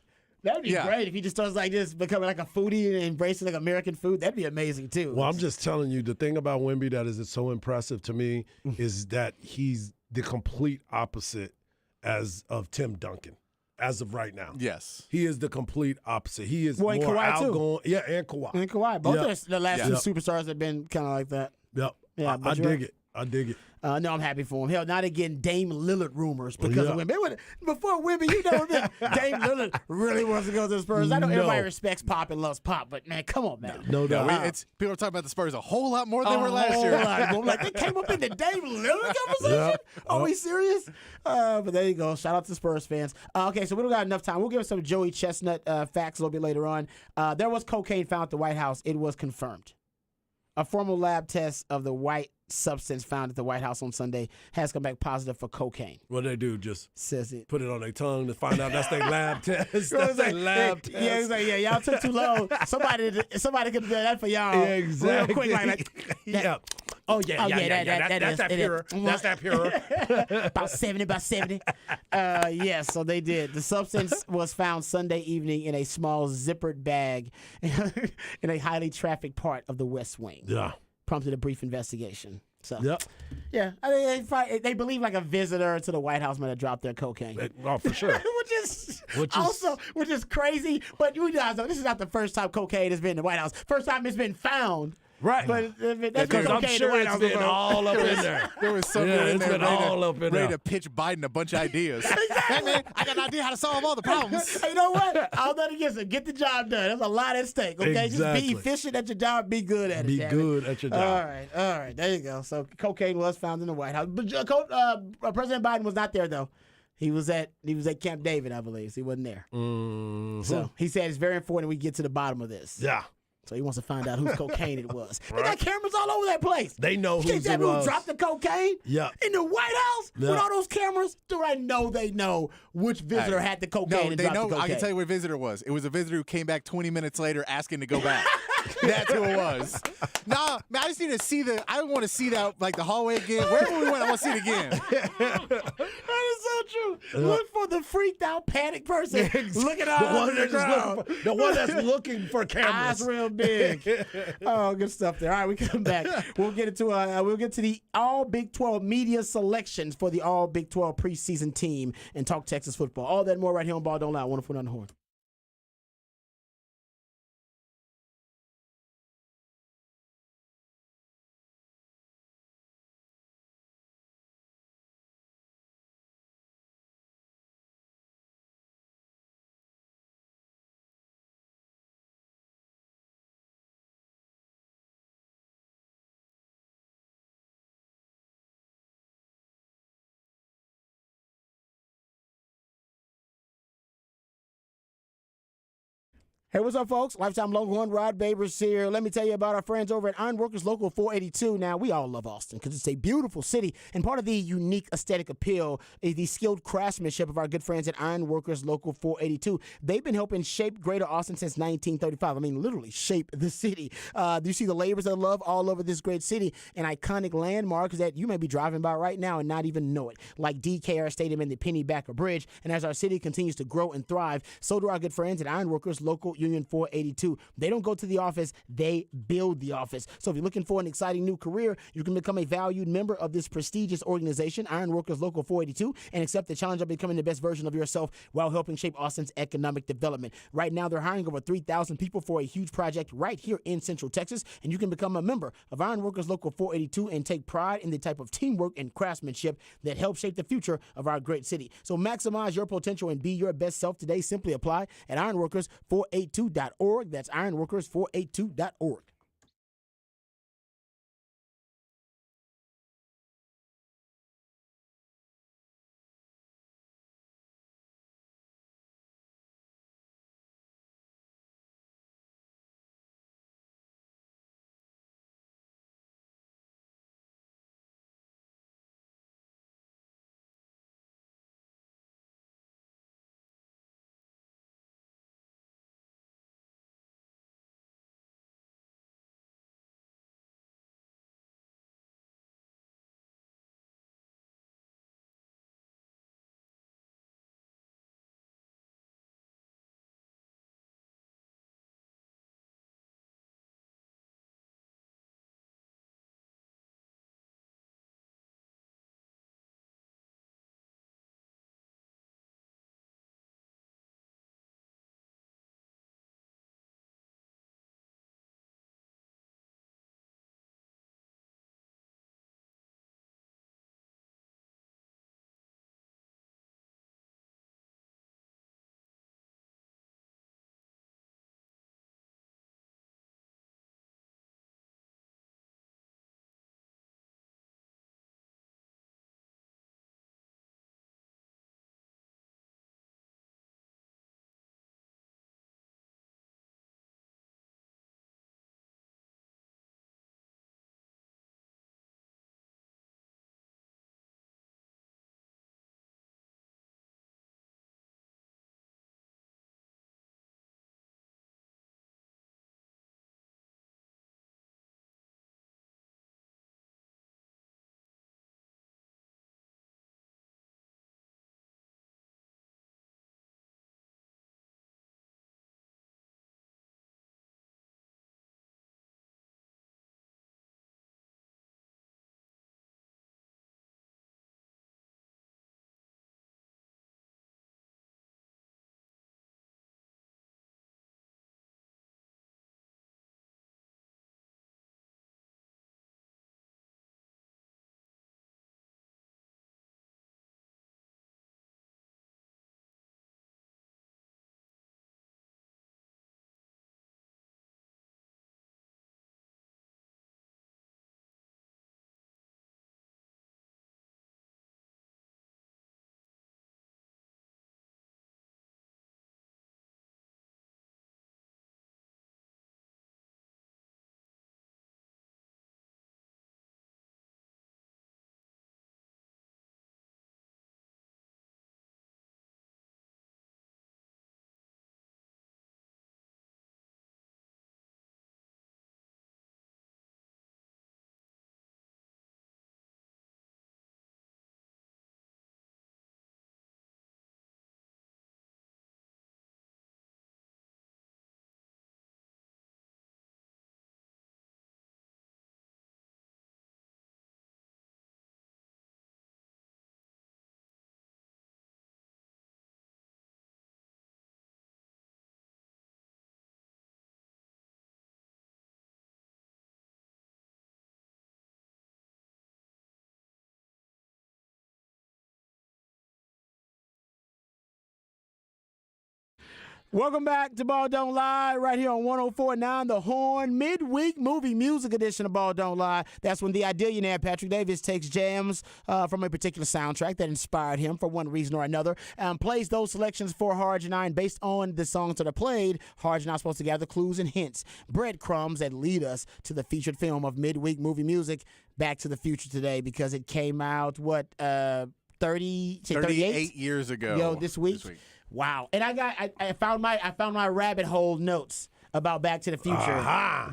[SPEAKER 1] That would be
[SPEAKER 3] Yeah.
[SPEAKER 1] great if he just starts like this, becoming like a foodie and embracing like American food. That'd be amazing too.
[SPEAKER 2] Well, I'm just telling you, the thing about Wemby that is so impressive to me is that he's the complete opposite of Tim Duncan as of right now.
[SPEAKER 3] Yes.
[SPEAKER 2] He is the complete opposite. He is
[SPEAKER 1] Well, and
[SPEAKER 2] more
[SPEAKER 1] Kawhi, too.
[SPEAKER 2] outgoing. Yeah, and Kawhi.
[SPEAKER 1] And Kawhi, both
[SPEAKER 2] Yep.
[SPEAKER 1] of the last
[SPEAKER 2] Yep.
[SPEAKER 1] two superstars have been kind of like that.
[SPEAKER 2] Yep.
[SPEAKER 1] Yeah,
[SPEAKER 2] I
[SPEAKER 1] but you're
[SPEAKER 2] dig
[SPEAKER 1] right.
[SPEAKER 2] it. I dig it.
[SPEAKER 1] No, I'm happy for him. Hell, now they're getting Dame Lillard rumors because of
[SPEAKER 2] Yeah.
[SPEAKER 1] Wemby. Before Wemby, Dame Lillard really wants to go to the Spurs. I know everybody respects Pop and loves Pop, but man, come on, man.
[SPEAKER 2] No doubt.
[SPEAKER 3] People are talking about the Spurs a whole lot more than they were last year.
[SPEAKER 1] Like they came up in the Dame Lillard conversation.
[SPEAKER 2] Yep.
[SPEAKER 1] Are we serious? But there you go. Shout out to Spurs fans. Okay, so we don't got enough time. We'll give some Joey Chestnut facts a little bit later on. There was cocaine found at the White House. It was confirmed. A formal lab test of the white substance found at the White House on Sunday has come back positive for cocaine.
[SPEAKER 2] What they do, just
[SPEAKER 1] Says it.
[SPEAKER 2] put it on their tongue to find out that's their lab test. That's their lab test.
[SPEAKER 1] Yeah, it's like, y'all took too long. Somebody could have done that for y'all.
[SPEAKER 2] Yeah, exactly.
[SPEAKER 1] Real quick, like
[SPEAKER 2] Yeah. Oh, yeah. That's that pure. That's that pure.
[SPEAKER 1] about 70. Yeah, so they did. The substance was found Sunday evening in a small zippered bag in a highly trafficked part of the West Wing.
[SPEAKER 2] Yeah.
[SPEAKER 1] Prompted a brief investigation. So,
[SPEAKER 2] Yep.
[SPEAKER 1] yeah, I mean, they believe like a visitor to the White House might have dropped their cocaine.
[SPEAKER 2] Oh, for sure.
[SPEAKER 1] which is crazy. But you guys know this is not the first time cocaine has been in the White House. First time it's been found.
[SPEAKER 2] Right.
[SPEAKER 1] But that's
[SPEAKER 2] Because
[SPEAKER 1] been
[SPEAKER 2] I'm
[SPEAKER 1] cocaine in the
[SPEAKER 2] sure
[SPEAKER 1] White
[SPEAKER 2] it's
[SPEAKER 1] House
[SPEAKER 2] been
[SPEAKER 1] before.
[SPEAKER 2] all up in there.
[SPEAKER 3] There was somebody
[SPEAKER 2] Yeah,
[SPEAKER 3] in
[SPEAKER 2] it's
[SPEAKER 3] there
[SPEAKER 2] been all up in
[SPEAKER 3] ready
[SPEAKER 2] there.
[SPEAKER 3] to pitch Biden a bunch of ideas. Hey, man, I got an idea how to solve all the problems.
[SPEAKER 1] Hey, you know what? I'll nothing against it. Get the job done. There's a lot at stake. Okay,
[SPEAKER 2] Exactly.
[SPEAKER 1] just be efficient at your job. Be good at it.
[SPEAKER 2] Be
[SPEAKER 1] damn
[SPEAKER 2] good
[SPEAKER 1] it.
[SPEAKER 2] at your job.
[SPEAKER 1] All right. There you go. So cocaine was found in the White House, but President Biden was not there though. He was at Camp David, I believe. So he wasn't there. So he said it's very important we get to the bottom of this.
[SPEAKER 2] Yeah.
[SPEAKER 1] So he wants to find out whose cocaine it was. They got cameras all over that place.
[SPEAKER 2] They know
[SPEAKER 1] You can't
[SPEAKER 2] whose
[SPEAKER 1] tell
[SPEAKER 2] it
[SPEAKER 1] me who
[SPEAKER 2] was.
[SPEAKER 1] dropped the cocaine
[SPEAKER 2] Yeah.
[SPEAKER 1] in the White House with
[SPEAKER 2] Yeah.
[SPEAKER 1] all those cameras. Do I know they know which visitor had the cocaine
[SPEAKER 3] No,
[SPEAKER 1] and
[SPEAKER 3] they
[SPEAKER 1] dropped
[SPEAKER 3] know.
[SPEAKER 1] the cocaine?
[SPEAKER 3] I can tell you what visitor was. It was a visitor who came back 20 minutes later asking to go back. That's who it was. Nah, man, I just need to see I want to see that, like the hallway again. Wherever we went, I want to see it again.
[SPEAKER 1] That is so true. Look for the freaked out, panic person looking out
[SPEAKER 2] The one,
[SPEAKER 1] on the ground.
[SPEAKER 2] the one that's looking for
[SPEAKER 1] Eyes
[SPEAKER 2] cameras.
[SPEAKER 1] real big. Oh, good stuff there. All right, we come back. We'll get to the All Big 12 media selections for the All Big 12 preseason team and talk Texas football. All that and more right here on Ball Don't Lie. 104.9 The Horn. Hey, what's up, folks? Lifetime Longhorn, Rod Babers here. Let me tell you about our friends over at Ironworkers Local 482. Now, we all love Austin because it's a beautiful city, and part of the unique aesthetic appeal is the skilled craftsmanship of our good friends at Ironworkers Local 482. They've been helping shape Greater Austin since 1935. I mean, literally shape the city. You see the labors of love all over this great city and iconic landmarks that you may be driving by right now and not even know it, like DKR Stadium and the Pennybacker Bridge. And as our city continues to grow and thrive, so do our good friends at Ironworkers Local Union 482. They don't go to the office, they build the office. So if you're looking for an exciting new career, you can become a valued member of this prestigious organization, Ironworkers Local 482, and accept the challenge of becoming the best version of yourself while helping shape Austin's economic development. Right now, they're hiring over 3,000 people for a huge project right here in Central Texas, and you can become a member of Ironworkers Local 482 and take pride in the type of teamwork and craftsmanship that helps shape the future of our great city. So maximize your potential and be your best self today. Simply apply at ironworkers482.org. That's ironworkers482.org. Welcome back to Ball Don't Lie right here on 104.9 The Horn, midweek movie music edition of Ball Don't Lie. That's when the Idillionaire Patrick Davis takes jams from a particular soundtrack that inspired him for one reason or another and plays those selections for Harge and I. And based on the songs that are played, Harge and I are supposed to gather clues and hints, breadcrumbs that lead us to the featured film of midweek movie music, Back to the Future today, because it came out, 38
[SPEAKER 3] years ago.
[SPEAKER 1] Yo, this week. Wow. And I found my rabbit hole notes about Back to the Future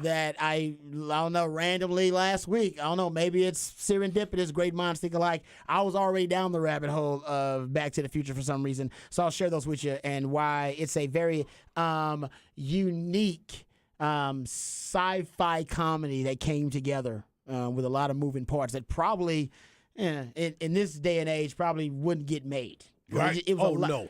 [SPEAKER 1] that I don't know, randomly last week. I don't know, maybe it's serendipitous, great minds think alike. I was already down the rabbit hole of Back to the Future for some reason. So I'll share those with you and why it's a very unique sci-fi comedy that came together with a lot of moving parts that probably in this day and age probably wouldn't get made.
[SPEAKER 2] Right?
[SPEAKER 1] It was
[SPEAKER 2] No.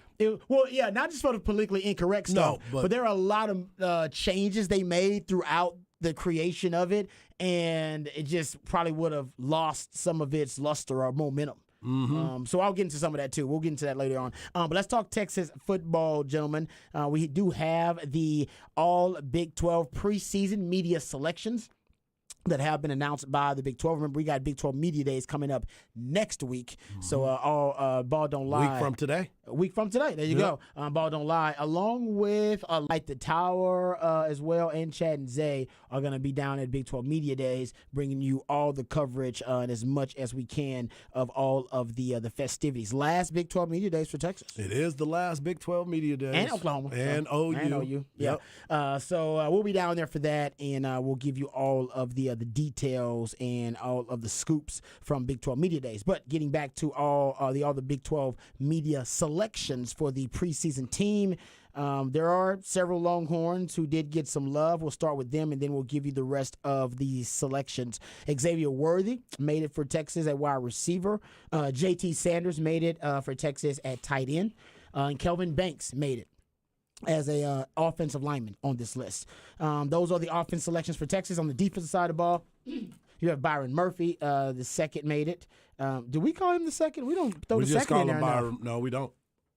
[SPEAKER 1] Not just for the politically incorrect stuff, but there are a lot of changes they made throughout the creation of it, and it just probably would have lost some of its luster or momentum. Mm-hmm. So I'll get into some of that too. We'll get into that later on. But let's talk Texas football, gentlemen. We do have the all Big 12 preseason media selections that have been announced by the Big 12. Remember, we got Big 12 Media Days coming up next week. Mm-hmm. So all Ball Don't Lie.
[SPEAKER 2] Week from today.
[SPEAKER 1] A week from today. There you go. Ball Don't Lie, along with Light the Tower as well, and Chad and Zay are going to be down at Big 12 Media Days, bringing you all the coverage and as much as we can of all of the festivities. Last Big 12 Media Days for Texas.
[SPEAKER 2] It is the last Big 12 Media Days.
[SPEAKER 1] And Oklahoma.
[SPEAKER 2] And OU.
[SPEAKER 1] And OU. Yeah.
[SPEAKER 2] Yep.
[SPEAKER 1] So we'll be down there for that, and we'll give you all of the details and all of the scoops from Big 12 Media Days. But getting back to all the Big 12 media selections for the preseason team, there are several Longhorns who did get some love. We'll start with them, and then we'll give you the rest of the selections. Xavier Worthy made it for Texas at wide receiver. JT Sanders made it for Texas at tight end. And Kelvin Banks made it as a offensive lineman on this list. Those are the offense selections for Texas. On the defensive side of the ball, you have Byron Murphy, the second made it. Do we call him the second? We don't throw the second in there enough.
[SPEAKER 2] No, we don't.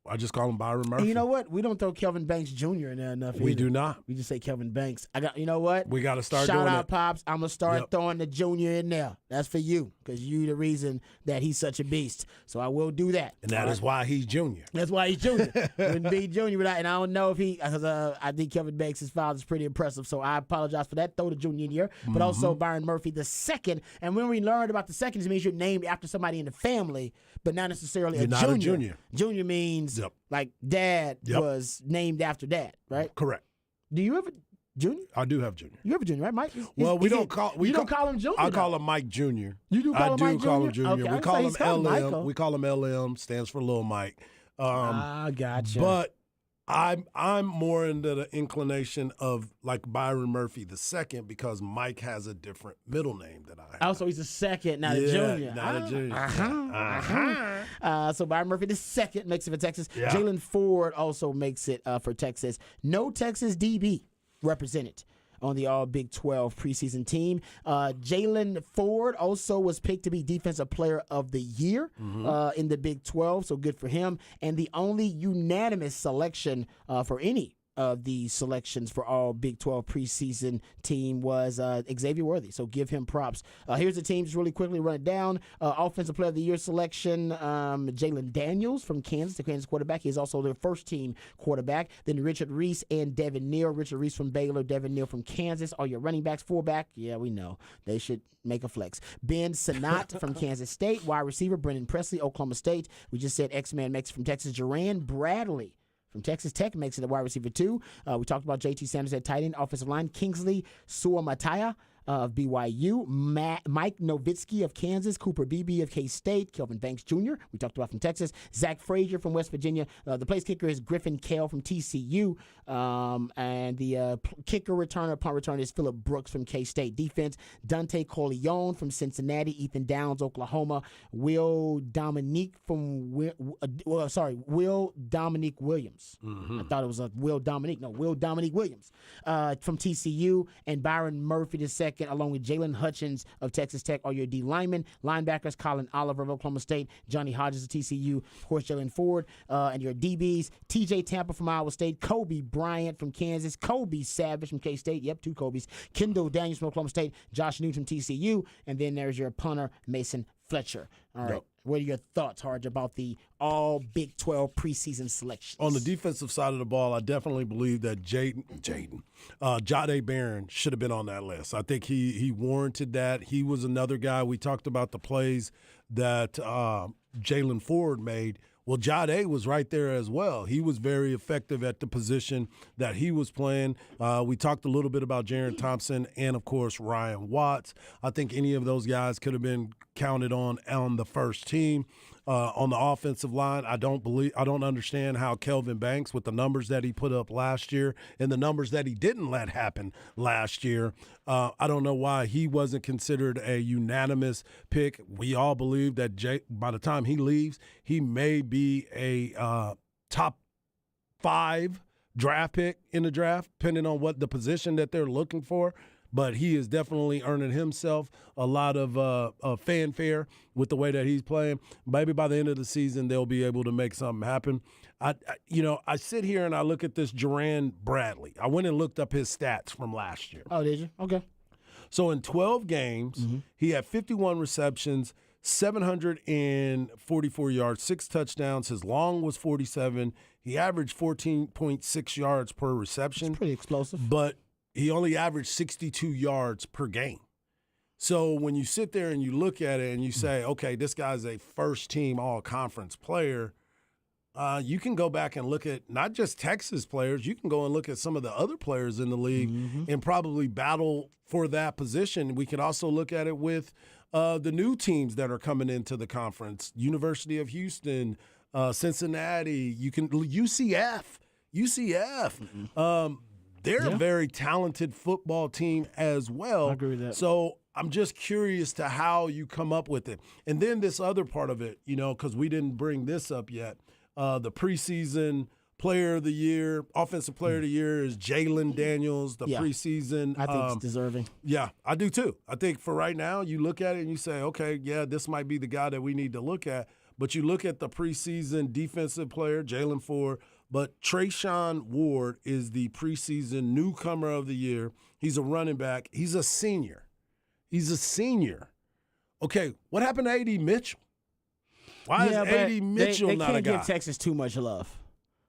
[SPEAKER 2] I just call him Byron Murphy.
[SPEAKER 1] And you know what? We don't throw Kelvin Banks Jr. in there enough.
[SPEAKER 2] We
[SPEAKER 1] either.
[SPEAKER 2] do not.
[SPEAKER 1] We just say Kelvin Banks. You know what?
[SPEAKER 2] We got to start
[SPEAKER 1] Shout
[SPEAKER 2] doing
[SPEAKER 1] out,
[SPEAKER 2] it.
[SPEAKER 1] Pops. I'm going to start throwing the junior in there. That's for you, because you the reason that he's such a beast. So I will do that.
[SPEAKER 2] And that is why he's junior.
[SPEAKER 1] That's why he's junior. Wouldn't be junior without, and I don't know if because I think Kelvin Banks, his father's pretty impressive. So I apologize for that. Throw the junior in here. But also Byron Murphy, the second. And when we learned about the second, it means you're named after somebody in the family, but not necessarily
[SPEAKER 2] You're not a junior.
[SPEAKER 1] Junior means like dad was named after dad, right?
[SPEAKER 2] Correct.
[SPEAKER 1] Do you have a junior?
[SPEAKER 2] I do have junior.
[SPEAKER 1] You have a junior, right, Mike?
[SPEAKER 2] Well, we don't call
[SPEAKER 1] him junior.
[SPEAKER 2] I call him Mike Jr.
[SPEAKER 1] You do call him Mike Jr.? Okay,
[SPEAKER 2] We
[SPEAKER 1] I
[SPEAKER 2] call him
[SPEAKER 1] was saying he's
[SPEAKER 2] LM.
[SPEAKER 1] Michael.
[SPEAKER 2] We call him LM, stands for Lil Mike.
[SPEAKER 1] Gotcha.
[SPEAKER 2] But I'm more into the inclination of like Byron Murphy the second, because Mike has a different middle name than I have.
[SPEAKER 1] Oh, so he's a second, not a junior.
[SPEAKER 2] Not a junior.
[SPEAKER 1] So Byron Murphy the second makes it for Texas.
[SPEAKER 2] Yeah.
[SPEAKER 1] Jalen Ford also makes it for Texas. No Texas DB represented on the All Big 12 preseason team. Jalen Ford also was picked to be Defensive Player of the Year in the Big 12, so good for him. And the only unanimous selection for any of the selections for All Big 12 preseason team was Xavier Worthy, so give him props. Here's the team, just really quickly run it down. Offensive Player of the Year selection, Jalen Daniels from Kansas, the Kansas quarterback. He's also their first team quarterback. Then Richard Reese and Devin Neal. Richard Reese from Baylor, Devin Neal from Kansas. All your running backs, fullback, yeah, we know. They should make a flex. Ben Sanat from Kansas State. Wide receiver, Brendan Presley, Oklahoma State. We just said X-Man makes it from Texas. Jerran Bradley from Texas Tech makes it a wide receiver 2. We talked about JT Sanders at tight end. Offensive line, Kingsley Suamataya of BYU, Mike Nowitzki of Kansas, Cooper Beebe of K-State, Kelvin Banks Jr., we talked about from Texas, Zach Frazier from West Virginia. The place kicker is Griffin Kale from TCU, and the kicker returner, punt returner is Phillip Brooks from K-State. Defense, Dante Corleone from Cincinnati, Ethan Downs, Oklahoma, Will Dominique Williams. I thought it was Will Dominique. No, Will Dominique Williams from TCU, and Byron Murphy II second, along with Jalen Hutchins of Texas Tech, are your D linemen. Linebackers, Colin Oliver of Oklahoma State, Johnny Hodges of TCU, of course, Jalen Ford, and your DBs, TJ Tampa from Iowa State, Kobe Bryant from Kansas, Kobe Savage from K-State, yep, 2 Kobe's, Kendall Daniels from Oklahoma State, Josh Newton from TCU, and then there's your punter, Mason Fletcher. All right. Yep. What are your thoughts, Harge, about the all Big 12 preseason selections?
[SPEAKER 2] On the defensive side of the ball, I definitely believe that Jahdae Barron should have been on that list. I think he warranted that. He was another guy. We talked about the plays that Jalen Ford made. Well, Jahdae was right there as well. He was very effective at the position that he was playing. We talked a little bit about Jaron Thompson and, of course, Ryan Watts. I think any of those guys could have been counted on the first team. On the offensive line, I don't understand how Kelvin Banks, with the numbers that he put up last year and the numbers that he didn't let happen last year, I don't know why he wasn't considered a unanimous pick. We all believe that by the time he leaves, he may be a top 5 draft pick in the draft, depending on what the position that they're looking for. But he is definitely earning himself a lot of fanfare with the way that he's playing. Maybe by the end of the season, they'll be able to make something happen. I sit here and I look at this Jerand Bradley. I went and looked up his stats from last year.
[SPEAKER 1] Oh, did you? Okay.
[SPEAKER 2] So in 12 games, he had 51 receptions, 744 yards, 6 touchdowns. His long was 47. He averaged 14.6 yards per reception.
[SPEAKER 1] That's pretty explosive.
[SPEAKER 2] But he only averaged 62 yards per game. So when you sit there and you look at it and you say, okay, this guy's a first-team all-conference player, you can go back and look at not just Texas players. You can go and look at some of the other players in the league and probably battle for that position. We can also look at it with the new teams that are coming into the conference, University of Houston, Cincinnati, UCF. They're a very talented football team as well.
[SPEAKER 1] I agree with that.
[SPEAKER 2] So I'm just curious to how you come up with it. And then this other part of it, because we didn't bring this up yet, the preseason player of the year, offensive player of the year is Jalen Daniels, the preseason.
[SPEAKER 1] I think it's deserving.
[SPEAKER 2] Yeah, I do too. I think for right now, you look at it and you say, okay, yeah, this might be the guy that we need to look at. But you look at the preseason defensive player, Jalen Ford, but Trayshawn Ward is the preseason newcomer of the year. He's a running back. He's a senior. Okay, what happened to A.D. Mitchell? Why is A.D. Mitchell
[SPEAKER 1] they
[SPEAKER 2] not a guy?
[SPEAKER 1] They can't give Texas too much love.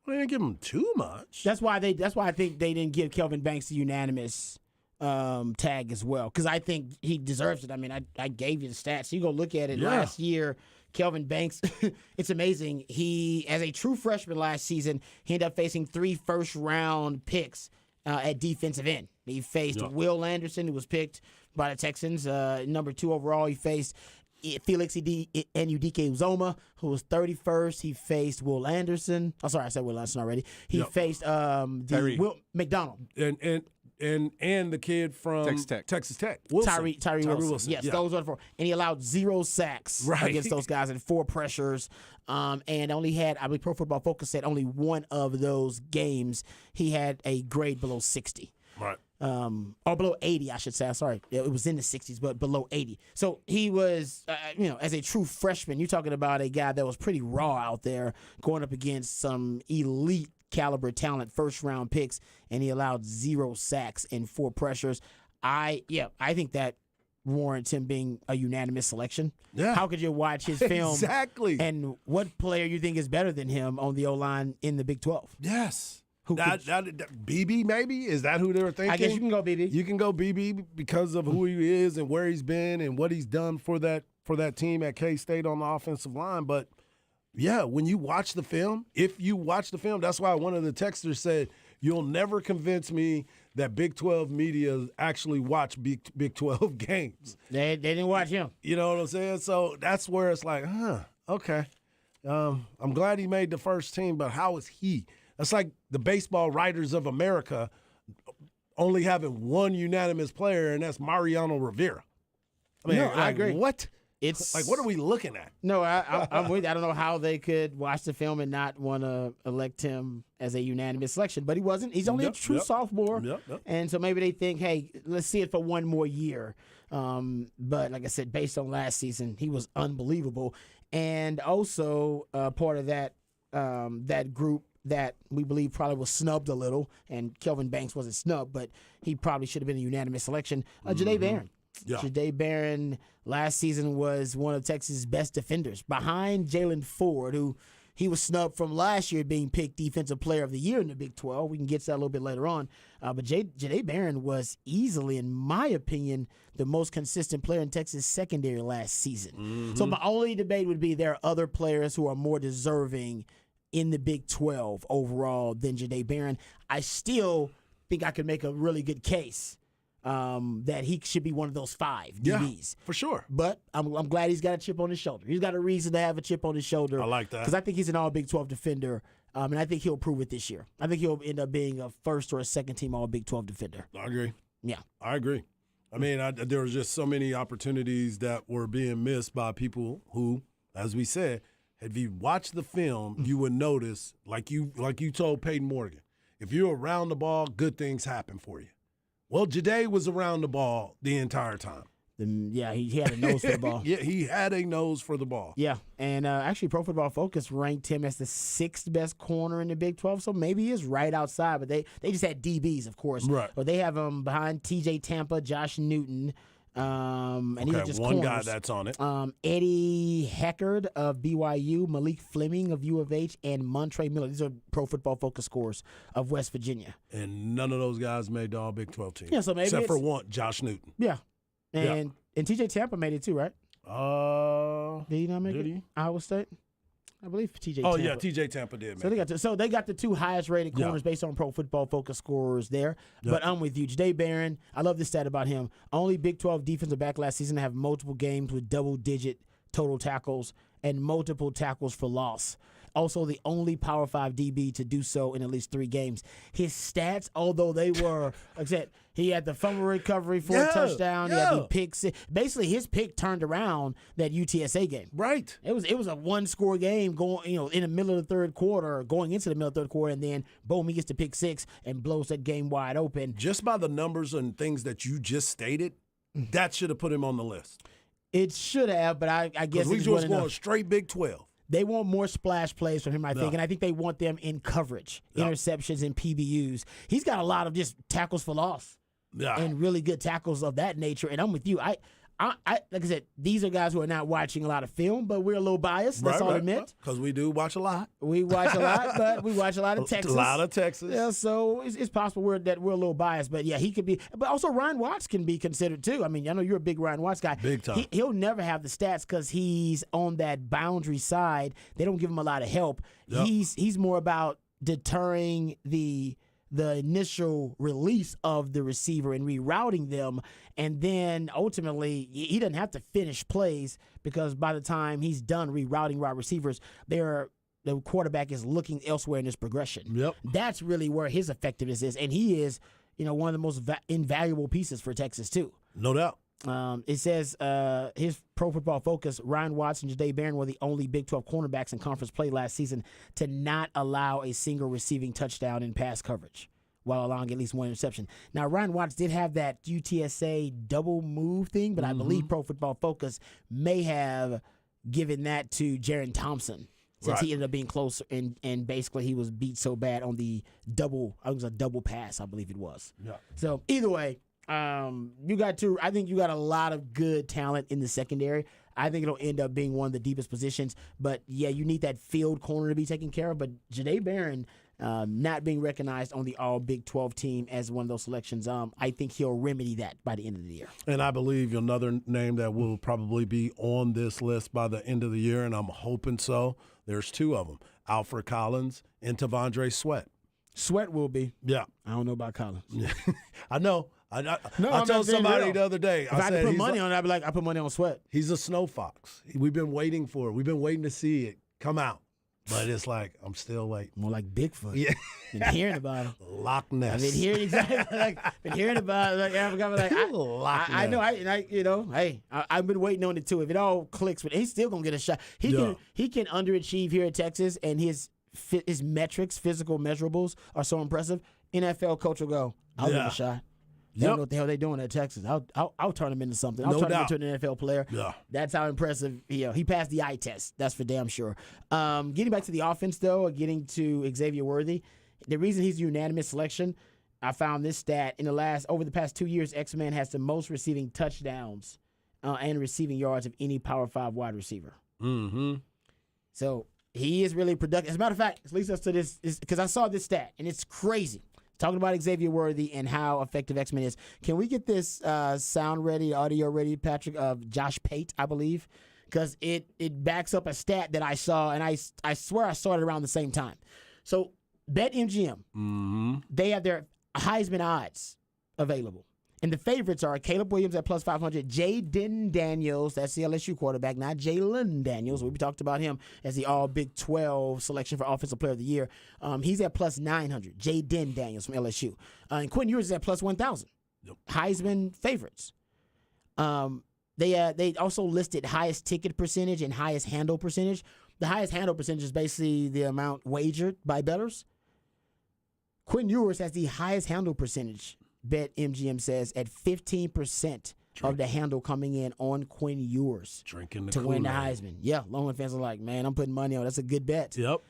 [SPEAKER 2] Well, they didn't give him too much.
[SPEAKER 1] That's why I think they didn't give Kelvin Banks the unanimous tag as well, because I think he deserves it. I mean, I gave you the stats. You go look at it last year. Kelvin Banks, it's amazing. He, as a true freshman last season, he ended up facing 3 first-round picks at defensive end. He faced Will Anderson, who was picked by the Texans, number 2 overall. He faced Felix Udike Uzoma, who was 31st. He faced Will Anderson. Oh, sorry, I said Will Anderson already. He faced Will McDonald.
[SPEAKER 2] And the kid from Texas Tech.
[SPEAKER 1] Wilson. Tyree Wilson. Yes, those are the 4. And he allowed 0 sacks against those guys and 4 pressures. And only had, I believe Pro Football Focus said only one of those games he had a grade below 60.
[SPEAKER 2] Right.
[SPEAKER 1] Or below 80, I should say. Sorry. It was in the 60s, but below 80. So he was, as a true freshman, you're talking about a guy that was pretty raw out there going up against some elite caliber talent, first-round picks, and he allowed 0 sacks and 4 pressures. I think that warrants him being a unanimous selection.
[SPEAKER 2] Yeah.
[SPEAKER 1] How could you watch his film?
[SPEAKER 2] Exactly.
[SPEAKER 1] And what player you think is better than him on the O-line in the Big 12?
[SPEAKER 2] Yes. BB, maybe? Is that who they were thinking?
[SPEAKER 1] I guess you can go BB.
[SPEAKER 2] You can go BB because of who he is and where he's been and what he's done for that team at K-State on the offensive line. But, yeah, when you watch the film, if you watch the film, that's why one of the texters said, you'll never convince me that Big 12 media actually watch Big 12 games.
[SPEAKER 1] They didn't watch him.
[SPEAKER 2] You know what I'm saying? So that's where it's like, okay. I'm glad he made the first team, but how is he? That's like the Baseball Writers of America only having one unanimous player, and that's Mariano Rivera. I mean,
[SPEAKER 1] I agree.
[SPEAKER 2] What?
[SPEAKER 1] It's
[SPEAKER 2] Like, what are we looking at?
[SPEAKER 1] No, I'm with you. I don't know how they could watch the film and not want to elect him as a unanimous selection, but he wasn't. He's only a true sophomore, and so maybe they think, hey, let's see it for one more year. But like I said, based on last season, he was unbelievable, and also part of that that group that we believe probably was snubbed a little, and Kelvin Banks wasn't snubbed, but he probably should have been a unanimous selection. Jahdae Barron.
[SPEAKER 2] Yeah.
[SPEAKER 1] Jahdae Barron last season was one of Texas' best defenders, behind Jalen Ford, who he was snubbed from last year being picked Defensive Player of the Year in the Big 12. We can get to that a little bit later on. But Jahdae Barron was easily, in my opinion, the most consistent player in Texas secondary last season. So my only debate would be there are other players who are more deserving in the Big 12 overall than Jahdae Barron. I still think I could make a really good case that he should be one of those 5 DBs.
[SPEAKER 2] For sure.
[SPEAKER 1] But I'm glad he's got a chip on his shoulder. He's got a reason to have a chip on his shoulder.
[SPEAKER 2] I like that.
[SPEAKER 1] Because I think he's an all Big 12 defender, and I think he'll prove it this year. I think he'll end up being a first or a second team all Big 12 defender.
[SPEAKER 2] I agree.
[SPEAKER 1] Yeah.
[SPEAKER 2] I agree. I mean, there was just so many opportunities that were being missed by people who, as we said, if you watch the film, you would notice, like you told Peyton Morgan, if you're around the ball, good things happen for you. Well, Jahdae was around the ball the entire time.
[SPEAKER 1] Yeah, he had a nose for the ball.
[SPEAKER 2] Yeah, he had a nose for the ball.
[SPEAKER 1] Yeah, and actually Pro Football Focus ranked him as the 6th best corner in the Big 12, so maybe he is right outside, but they just had DBs, of course.
[SPEAKER 2] Right.
[SPEAKER 1] But they have him behind TJ Tampa, Josh Newton, and these are just
[SPEAKER 2] one
[SPEAKER 1] corners.
[SPEAKER 2] guy that's on it.
[SPEAKER 1] Eddie Heckard of BYU, Malik Fleming of U of H, and Montre Miller. These are Pro Football Focus scores of West Virginia.
[SPEAKER 2] And none of those guys made the All Big 12 team.
[SPEAKER 1] Yeah, so maybe
[SPEAKER 2] except for one, Josh Newton.
[SPEAKER 1] Yeah. And TJ Tampa made it too, right? Did he not make
[SPEAKER 2] did
[SPEAKER 1] it?
[SPEAKER 2] he?
[SPEAKER 1] Iowa State? I believe TJ
[SPEAKER 2] Oh,
[SPEAKER 1] Tampa.
[SPEAKER 2] yeah, TJ Tampa did.
[SPEAKER 1] So they got the 2 highest rated
[SPEAKER 2] Yeah.
[SPEAKER 1] corners based on Pro Football Focus scores there. But I'm with you. Jahdae Barron, I love this stat about him. Only Big 12 defensive back last season to have multiple games with double-digit total tackles and multiple tackles for loss. Also, the only Power 5 DB to do so in at least 3 games. His stats, although they were, like I said, he had the fumble recovery for a touchdown. He had the pick. Basically, his pick turned around that UTSA game.
[SPEAKER 2] Right.
[SPEAKER 1] It was a 1-score game going, in the middle of the third quarter, going into the middle of the third quarter, and then boom, he gets the pick 6 and blows that game wide open.
[SPEAKER 2] Just by the numbers and things that you just stated, that should have put him on the list.
[SPEAKER 1] It should have, but I guess
[SPEAKER 2] we
[SPEAKER 1] it's
[SPEAKER 2] just
[SPEAKER 1] enough.
[SPEAKER 2] going straight Big 12.
[SPEAKER 1] They want more splash plays from him, I think, and I think they want them in coverage, interceptions, and PBUs. He's got a lot of just tackles for loss and really good tackles of that nature, and I'm with you. I like I said, these are guys who are not watching a lot of film, but we're a little biased. That's all I meant.
[SPEAKER 2] Because we do watch a lot.
[SPEAKER 1] We watch a lot, but we watch a lot of Texas.
[SPEAKER 2] A lot of Texas.
[SPEAKER 1] Yeah, so it's possible that we're a little biased, but yeah, he could be. But also Ryan Watts can be considered too. I mean, I know you're a big Ryan Watts guy.
[SPEAKER 2] Big time.
[SPEAKER 1] He'll never have the stats because he's on that boundary side. They don't give him a lot of help.
[SPEAKER 2] Yep.
[SPEAKER 1] He's more about deterring the initial release of the receiver and rerouting them, and then ultimately he doesn't have to finish plays because by the time he's done rerouting wide receivers, the quarterback is looking elsewhere in his progression.
[SPEAKER 2] Yep.
[SPEAKER 1] That's really where his effectiveness is, and he is, one of the most invaluable pieces for Texas too.
[SPEAKER 2] No doubt.
[SPEAKER 1] It says his Pro Football Focus, Ryan Watts and Jahdae Barron were the only Big 12 cornerbacks in conference play last season to not allow a single receiving touchdown in pass coverage while allowing at least 1 interception. Now, Ryan Watts did have that UTSA double move thing, but I believe Pro Football Focus may have given that to Jaron Thompson since he ended up being closer, and basically he was beat so bad on the double pass, I believe it was.
[SPEAKER 2] Yeah.
[SPEAKER 1] So either way, I think you got a lot of good talent in the secondary. I think it'll end up being one of the deepest positions. But, yeah, you need that field corner to be taken care of. But Jahdae Barron not being recognized on the all Big 12 team as one of those selections, I think he'll remedy that by the end of the year.
[SPEAKER 2] And I believe another name that will probably be on this list by the end of the year, and I'm hoping so, there's 2 of them, Alfred Collins and T'Vondre Sweat.
[SPEAKER 1] Sweat will be.
[SPEAKER 2] Yeah.
[SPEAKER 1] I don't know about Collins.
[SPEAKER 2] I know. I
[SPEAKER 1] I'm
[SPEAKER 2] told
[SPEAKER 1] being
[SPEAKER 2] somebody
[SPEAKER 1] real.
[SPEAKER 2] the other day.
[SPEAKER 1] If I had to put money on it, I'd be like, I put money on Sweat.
[SPEAKER 2] He's a snow fox. We've been waiting for it. We've been waiting to see it come out. But it's like, I'm still waiting.
[SPEAKER 1] More like Bigfoot.
[SPEAKER 2] Yeah.
[SPEAKER 1] Been hearing about him.
[SPEAKER 2] Loch Ness.
[SPEAKER 1] I've been hearing exactly been hearing about it. Like,
[SPEAKER 2] Loch
[SPEAKER 1] I know.
[SPEAKER 2] Ness.
[SPEAKER 1] I've been waiting on it too. If it all clicks, but he's still gonna get a shot. He can underachieve here at Texas, and his metrics, physical measurables, are so impressive. NFL coach will go, I'll give him a shot. They don't know what the hell they're doing at Texas. I'll turn him into something. I'll turn him into an NFL player.
[SPEAKER 2] Yeah.
[SPEAKER 1] That's how impressive he passed the eye test. That's for damn sure. Getting back to the offense, though, getting to Xavier Worthy, the reason he's a unanimous selection, I found this stat. Over the past 2 years, X-Man has the most receiving touchdowns and receiving yards of any Power 5 wide receiver.
[SPEAKER 2] Mm-hmm.
[SPEAKER 1] So he is really productive. As a matter of fact, this leads us to this, because I saw this stat, and it's crazy. Talking about Xavier Worthy and how effective X-Men is. Can we get this sound ready, audio ready, Patrick, of Josh Pate, I believe? Because it backs up a stat that I saw, and I swear I saw it around the same time. So BetMGM, they have their Heisman odds available. And the favorites are Caleb Williams at plus 500, Jaden Daniels, that's the LSU quarterback, not Jalen Daniels. We talked about him as the all Big 12 selection for Offensive Player of the Year. He's at plus 900, Jaden Daniels from LSU. And Quinn Ewers is at plus 1,000. Yep. Heisman favorites. They also listed highest ticket percentage and highest handle percentage. The highest handle percentage is basically the amount wagered by bettors. Quinn Ewers has the highest handle percentage. BetMGM says at 15% of the handle coming in on Quinn Ewers to win the Heisman. Yeah, Longhorn fans are like, man, I'm putting money on. That's a good bet.
[SPEAKER 2] Yep.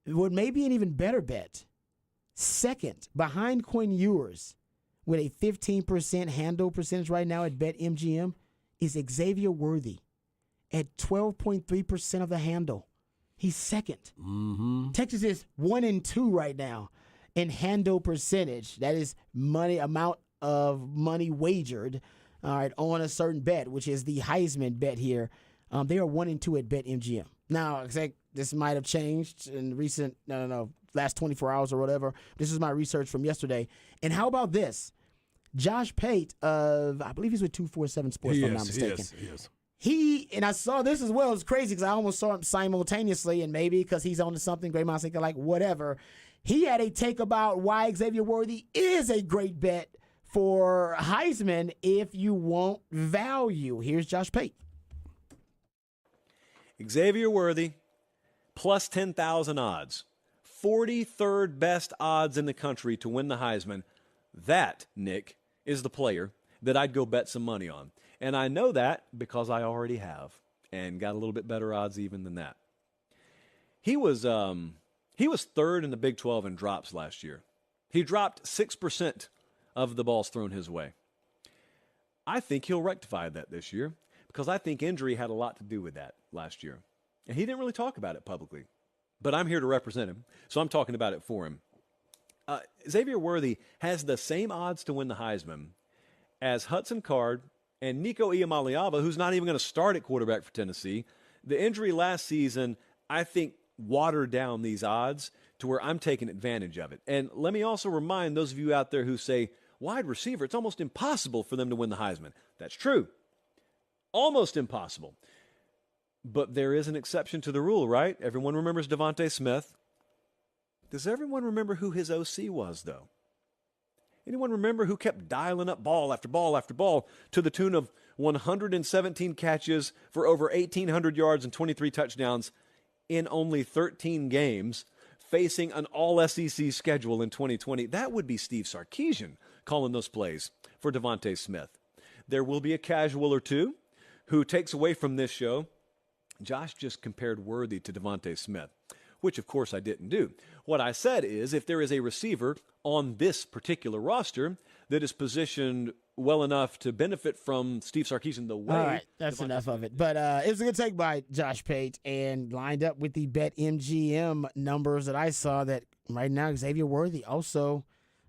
[SPEAKER 1] What may be an even better bet, second behind Quinn Ewers with a 15% handle percentage right now at BetMGM is Xavier Worthy at 12.3% of the handle. He's second. Mm-hmm. Texas is 1 and 2 right now in handle percentage. That is amount of money wagered, all right, on a certain bet, which is the Heisman bet here. They are 1 and 2 at BetMGM. Now, this might have changed in recent, last 24 hours or whatever. This is my research from yesterday. And how about this? Josh Pate of, I believe he's with 247 Sports, if I'm not mistaken. And I saw this as well. It's crazy because I almost saw him simultaneously, and maybe because he's on to something, great minds think alike, whatever. He had a take about why Xavier Worthy is a great bet for Heisman if you want value. Here's Josh Pate.
[SPEAKER 5] Xavier Worthy, plus 10,000 odds. 43rd best odds in the country to win the Heisman. That, Nick, is the player that I'd go bet some money on. And I know that because I already have and got a little bit better odds even than that. He was third in the Big 12 in drops last year. He dropped 6% of the balls thrown his way. I think he'll rectify that this year because I think injury had a lot to do with that last year. And he didn't really talk about it publicly. But I'm here to represent him, so I'm talking about it for him. Xavier Worthy has the same odds to win the Heisman as Hudson Card and Nico Iamaleava, who's not even going to start at quarterback for Tennessee. The injury last season, I think, watered down these odds to where I'm taking advantage of it. And let me also remind those of you out there who say, wide receiver, it's almost impossible for them to win the Heisman. That's true. Almost impossible. But there is an exception to the rule, right? Everyone remembers Devontae Smith. Does everyone remember who his OC was, though? Anyone remember who kept dialing up ball after ball after ball to the tune of 117 catches for over 1,800 yards and 23 touchdowns in only 13 games, facing an all-SEC schedule in 2020? That would be Steve Sarkisian calling those plays for Devontae Smith. There will be a casual or two who takes away from this show. Josh just compared Worthy to Devontae Smith, which, of course, I didn't do. What I said is if there is a receiver on this particular roster that is positioned well enough to benefit from Steve Sarkisian the way.
[SPEAKER 1] All right, that's enough of it. But it was a good take by Josh Pate and lined up with the BetMGM numbers that I saw that right now Xavier Worthy also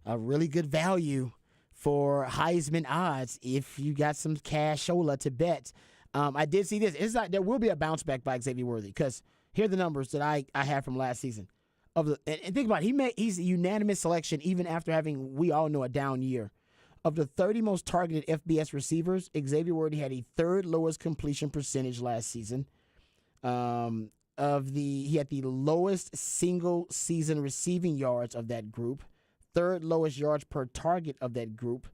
[SPEAKER 1] a really good value for Heisman odds if you got some cashola to bet. I did see this. It's like there will be a bounce back by Xavier Worthy because here are the numbers that I have from last season. And think about it, he's a unanimous selection even after having, we all know, a down year. Of the 30 most targeted FBS receivers, Xavier Worthy had a third lowest completion percentage last season. he had the lowest single season receiving yards of that group, third lowest yards per target of that group,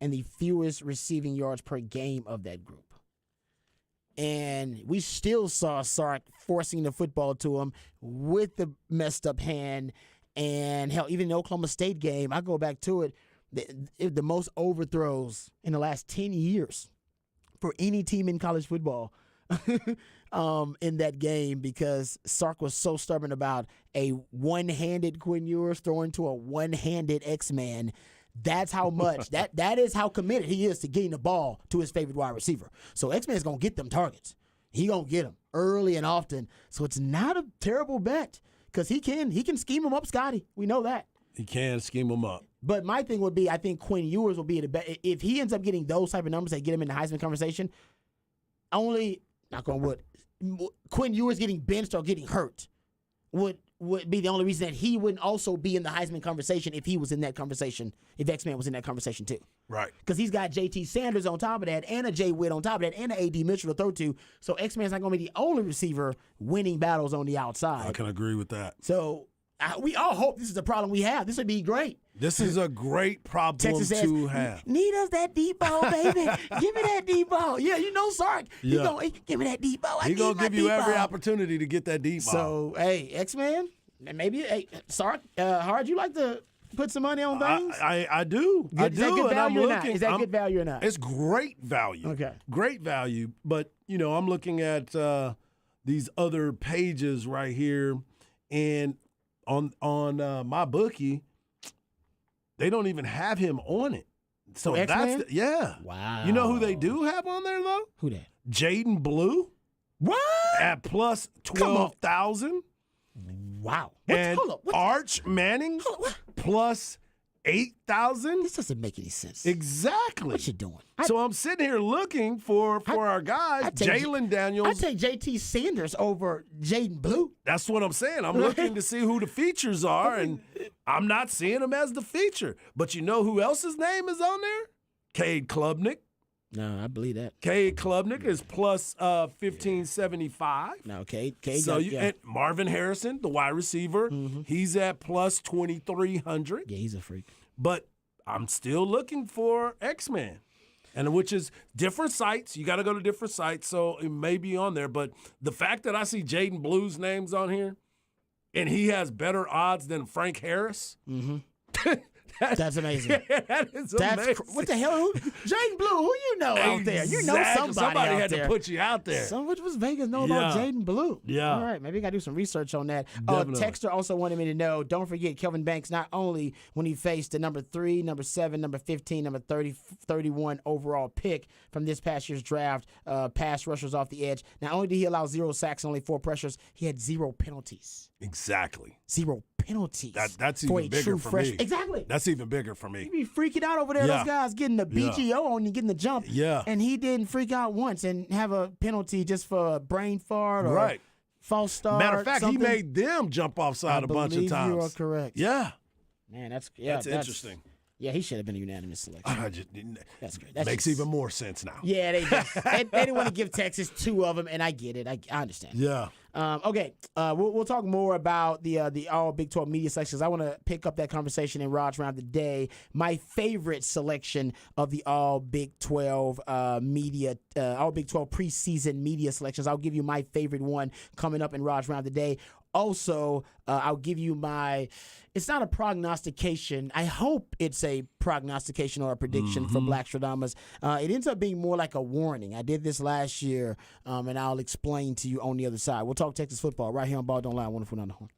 [SPEAKER 1] and the fewest receiving yards per game of that group. And we still saw Sark forcing the football to him with the messed up hand. And hell, even the Oklahoma State game, I go back to it, the most overthrows in the last 10 years for any team in college football in that game, because Sark was so stubborn about a one-handed Quinn Ewers throwing to a one-handed X-Man. That's how much, that is how committed he is to getting the ball to his favorite wide receiver. So X-Man's going to get them targets. He going to get them early and often. So it's not a terrible bet, because he can scheme him up, Scotty. We know that.
[SPEAKER 2] He can scheme him up.
[SPEAKER 1] But my thing would be, I think Quinn Ewers will be the best. If he ends up getting those type of numbers that get him in the Heisman conversation, only, knock on wood, Quinn Ewers getting benched or getting hurt would be the only reason that he wouldn't also be in the Heisman conversation if he was in that conversation, if X-Man was in that conversation too.
[SPEAKER 2] Right.
[SPEAKER 1] Because he's got JT Sanders on top of that, and a Jay Witt on top of that, and a AD Mitchell to throw to. So X-Man's not going to be the only receiver winning battles on the outside.
[SPEAKER 2] I can agree with that.
[SPEAKER 1] So we all hope this is a problem we have. This would be great.
[SPEAKER 2] This is a great problem
[SPEAKER 1] Texas says,
[SPEAKER 2] to have.
[SPEAKER 1] Need us that deep ball, baby. Give me that deep ball. Yeah, you know Sark.
[SPEAKER 2] Yeah.
[SPEAKER 1] Give me that deep ball.
[SPEAKER 2] He's going to give you every opportunity to get that deep ball.
[SPEAKER 1] So, hey, X-Man, maybe, hey, Sark, Hard, you like to put some money on things?
[SPEAKER 2] I do.
[SPEAKER 1] Good,
[SPEAKER 2] I
[SPEAKER 1] is that
[SPEAKER 2] do,
[SPEAKER 1] good
[SPEAKER 2] and I'm
[SPEAKER 1] value or not?
[SPEAKER 2] looking.
[SPEAKER 1] Is that good value or not?
[SPEAKER 2] It's great value.
[SPEAKER 1] Okay.
[SPEAKER 2] Great value. But, I'm looking at these other pages right here, and on my bookie, they don't even have him on it. So
[SPEAKER 1] X-Man?
[SPEAKER 2] yeah.
[SPEAKER 1] Wow.
[SPEAKER 2] You know who they do have on there, though?
[SPEAKER 1] Who that?
[SPEAKER 2] Jaden Blue
[SPEAKER 1] What?
[SPEAKER 2] at plus 12,000.
[SPEAKER 1] Wow.
[SPEAKER 2] And
[SPEAKER 1] Hold up.
[SPEAKER 2] Arch Manning plus 8,000.
[SPEAKER 1] This doesn't make any sense.
[SPEAKER 2] Exactly.
[SPEAKER 1] What you doing?
[SPEAKER 2] So I'm sitting here looking for our guys, Jalen Daniels.
[SPEAKER 1] I take JT Sanders over Jaden Blue.
[SPEAKER 2] That's what I'm saying. I'm looking to see who the features are, and I'm not seeing him as the feature. But you know who else's name is on there? Cade Klubnik.
[SPEAKER 1] No, I believe that.
[SPEAKER 2] Cade Klubnik is plus 1575.
[SPEAKER 1] No, Cade.
[SPEAKER 2] So and Marvin Harrison, the wide receiver, he's at plus 2,300.
[SPEAKER 1] Yeah, he's a freak.
[SPEAKER 2] But I'm still looking for X-Man, and which is different sites. You got to go to different sites, so it may be on there. But the fact that I see Jaden Blue's names on here, and he has better odds than Frank Harris,
[SPEAKER 1] that's amazing.
[SPEAKER 2] Yeah, that is amazing.
[SPEAKER 1] What the hell? Jaden Blue, who you know out there? You know
[SPEAKER 2] Exactly.
[SPEAKER 1] somebody out
[SPEAKER 2] had
[SPEAKER 1] there.
[SPEAKER 2] to put you out there.
[SPEAKER 1] What was Vegas know about
[SPEAKER 2] Yeah.
[SPEAKER 1] Jaden Blue?
[SPEAKER 2] Yeah.
[SPEAKER 1] All right, maybe I got to do some research on that.
[SPEAKER 2] Definitely.
[SPEAKER 1] Texter also wanted me to know, don't forget Kelvin Banks, not only when he faced the number 3, number 7, number 15, number 30, 31 overall pick from this past year's draft, pass rushers off the edge, not only did he allow 0 sacks and only 4 pressures, he had 0 penalties.
[SPEAKER 2] Exactly.
[SPEAKER 1] 0 penalties.
[SPEAKER 2] That's
[SPEAKER 1] for
[SPEAKER 2] even
[SPEAKER 1] a
[SPEAKER 2] bigger
[SPEAKER 1] true
[SPEAKER 2] for
[SPEAKER 1] fresh.
[SPEAKER 2] me.
[SPEAKER 1] Exactly.
[SPEAKER 2] That's even bigger for me.
[SPEAKER 1] You be freaking out over there.
[SPEAKER 2] Yeah.
[SPEAKER 1] Those guys getting the BGO on you, getting the jump.
[SPEAKER 2] Yeah.
[SPEAKER 1] And he didn't freak out once and have a penalty just for a brain fart or
[SPEAKER 2] Right.
[SPEAKER 1] false start.
[SPEAKER 2] Matter of fact,
[SPEAKER 1] something.
[SPEAKER 2] he made them jump offside
[SPEAKER 1] I
[SPEAKER 2] a bunch of
[SPEAKER 1] believe
[SPEAKER 2] times.
[SPEAKER 1] You are correct.
[SPEAKER 2] Yeah.
[SPEAKER 1] Man, that's
[SPEAKER 2] Interesting.
[SPEAKER 1] Yeah, he should have been a unanimous selection.
[SPEAKER 2] I just,
[SPEAKER 1] That's great. That's
[SPEAKER 2] makes
[SPEAKER 1] just-
[SPEAKER 2] even more sense now.
[SPEAKER 1] Yeah, they didn't want to give Texas 2 of them, and I get it. I understand.
[SPEAKER 2] Yeah.
[SPEAKER 1] Okay, we'll talk more about the all Big 12 media selections. I want to pick up that conversation in Rod's Round the Day. My favorite selection of the all Big 12 media, all Big 12 preseason media selections. I'll give you my favorite one coming up in Rod's Round the Day. Also, I'll give you it's not a prognostication. I hope it's a prognostication or a prediction for Black Stradamus. It ends up being more like a warning. I did this last year, and I'll explain to you on the other side. We'll talk Texas football right here on Ball Don't Lie, 104.9 The Horn.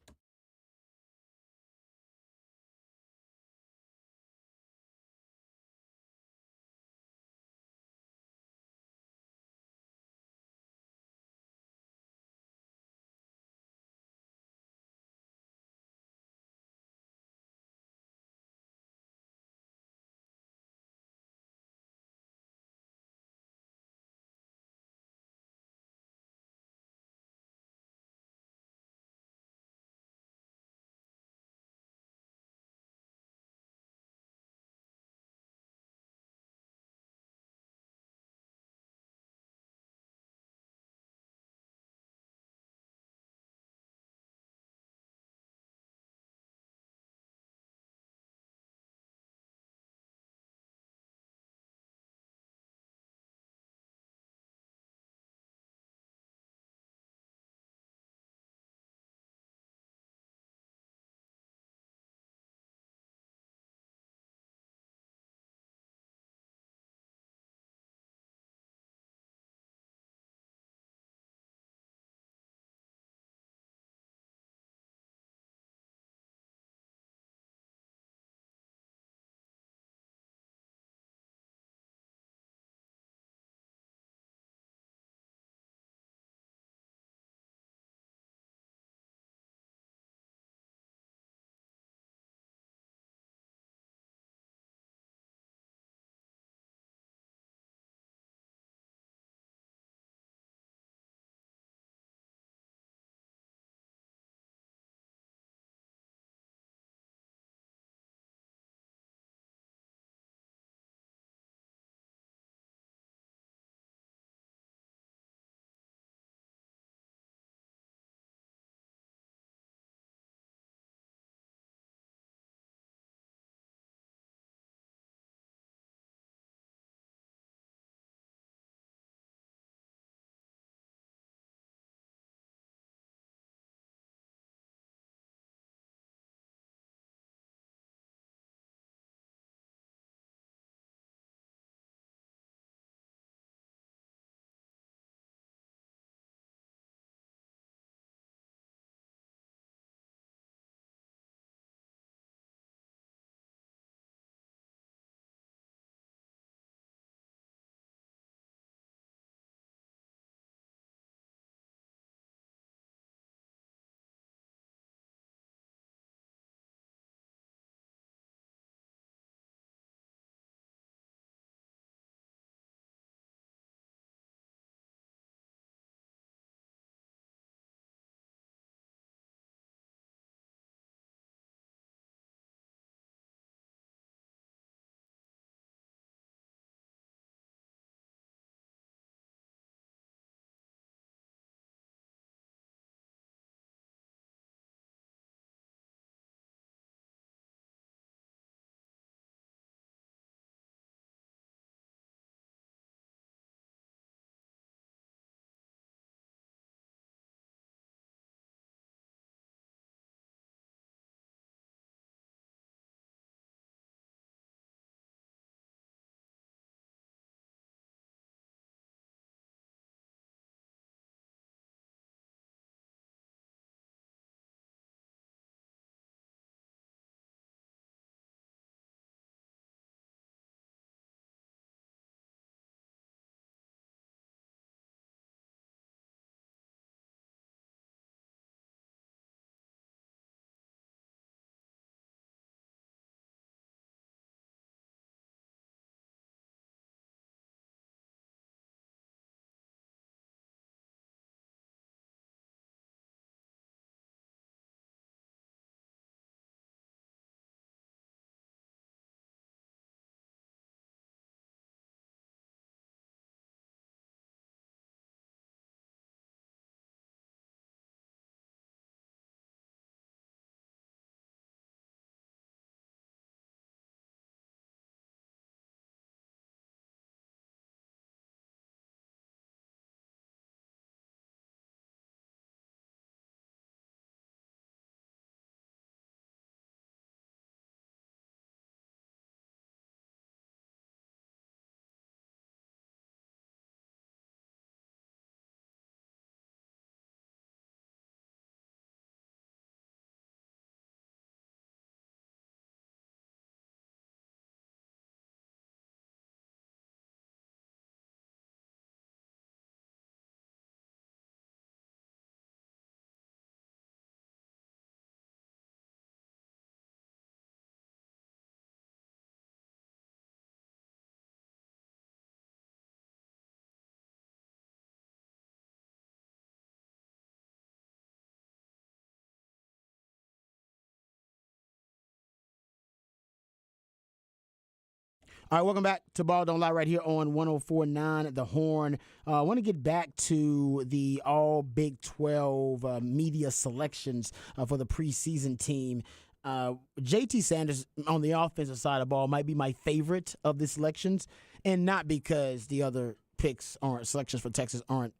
[SPEAKER 1] All right, welcome back to Ball Don't Lie right here on 104.9 The Horn. I want to get back to the all Big 12 media selections for the preseason team. JT Sanders on the offensive side of the ball might be my favorite of the selections, and not because the other picks aren't selections for Texas aren't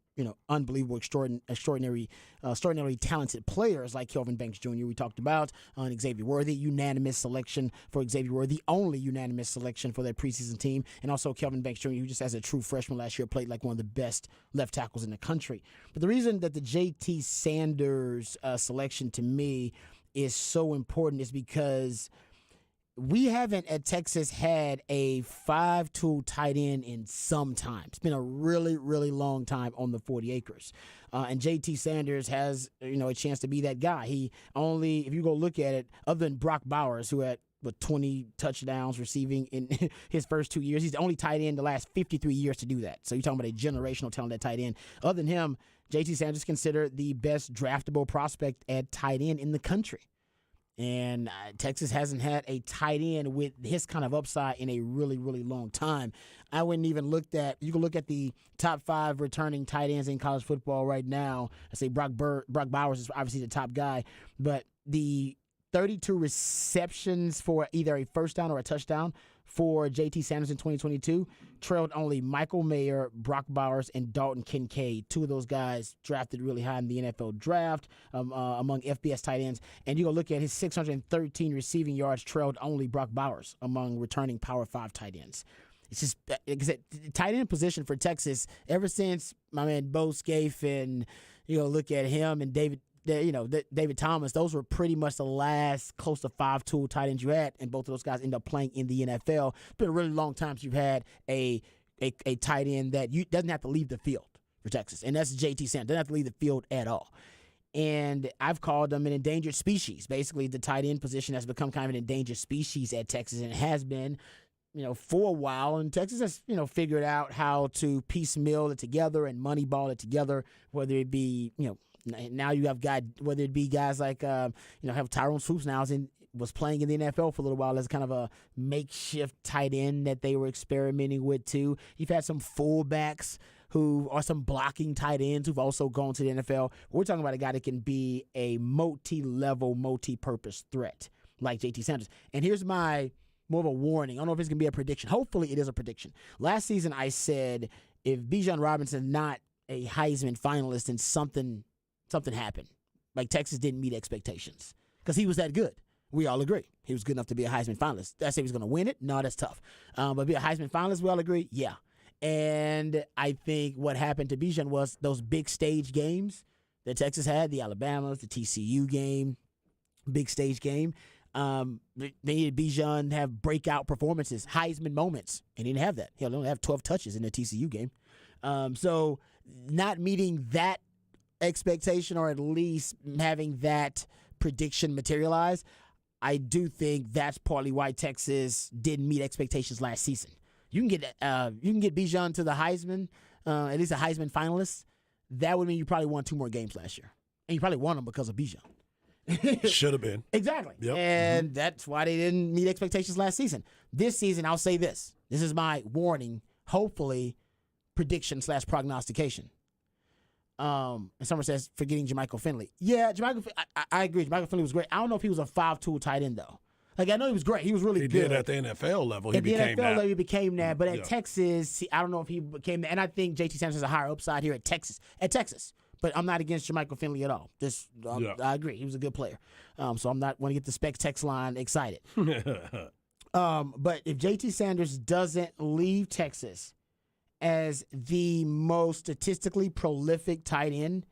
[SPEAKER 1] unbelievable, extraordinarily talented players like Kelvin Banks Jr. we talked about, and Xavier Worthy, unanimous selection for Xavier Worthy, only unanimous selection for their preseason team, and also Kelvin Banks Jr., who just as a true freshman last year played like one of the best left tackles in the country. But the reason that the JT Sanders selection to me is so important is because we haven't at Texas had a 5-tool tight end in some time. It's been a really, really long time on the 40 acres. And JT Sanders has, a chance to be that guy. He only, if you go look at it, other than Brock Bowers, who had 20 touchdowns receiving in his first 2 years, he's the only tight end the last 53 years to do that. So you're talking about a generational talent at tight end. Other than him, JT Sanders is considered the best draftable prospect at tight end in the country. And Texas hasn't had a tight end with his kind of upside in a really, really long time. I wouldn't even you can look at the top 5 returning tight ends in college football right now. I say Brock Bowers is obviously the top guy, but the 32 receptions for either a first down or a touchdown for JT Sanders in 2022 trailed only Michael Mayer, Brock Bowers, and Dalton Kincaid. 2 of those guys drafted really high in the NFL draft among FBS tight ends. And you go look at his 613 receiving yards trailed only Brock Bowers among returning Power 5 tight ends. It's just tight end position for Texas ever since my man Bo Scaife and look at him and David Thomas. Those were pretty much the last close to 5-tool tight ends you had, and both of those guys end up playing in the NFL. It's been a really long time since you've had a tight end that doesn't have to leave the field for Texas, and that's JT Sanders. Doesn't have to leave the field at all. And I've called them an endangered species. Basically, the tight end position has become kind of an endangered species at Texas, and it has been for a while. And Texas has figured out how to piecemeal it together and moneyball it together, whether it be now you have whether it be guys like have Tyrone Swoops now was playing in the NFL for a little while as kind of a makeshift tight end that they were experimenting with too. You've had some fullbacks who are some blocking tight ends who've also gone to the NFL. We're talking about a guy that can be a multi-level, multi-purpose threat like JT Sanders. And here's my more of a warning. I don't know if it's going to be a prediction. Hopefully it is a prediction. Last season I said if Bijan Robinson not a Heisman finalist, then something happened. Like Texas didn't meet expectations because he was that good. We all agree. He was good enough to be a Heisman finalist. Did I say he was going to win it? No, that's tough. But be a Heisman finalist, we all agree? Yeah. And I think what happened to Bijan was those big stage games that Texas had, the Alabamas, the TCU game, big stage game. They needed Bijan to have breakout performances, Heisman moments, and he didn't have that. He only have 12 touches in the TCU game. So not meeting that expectation, or at least having that prediction materialize, I do think that's partly why Texas didn't meet expectations last season. You can get Bijan to the Heisman, at least a Heisman finalist. That would mean you probably won 2 more games last year, and you probably won them because of Bijan.
[SPEAKER 2] Should have been.
[SPEAKER 1] Exactly.
[SPEAKER 2] Yep.
[SPEAKER 1] And that's why they didn't meet expectations last season. This season, I'll say this. This is my warning, hopefully prediction / prognostication. And someone says forgetting Jermichael Finley. Yeah, I agree. Jermichael Finley was great. I don't know if he was a 5-tool tight end though. Like I know he was great. He was really good.
[SPEAKER 2] He did at the NFL level. He became that.
[SPEAKER 1] But at Texas, I don't know if he became that. And I think JT Sanders has a higher upside here at Texas. But I'm not against Jermichael Finley at all. I agree. He was a good player. So I'm not want to get the Specs text line excited. But if JT Sanders doesn't leave Texas as the most statistically prolific tight end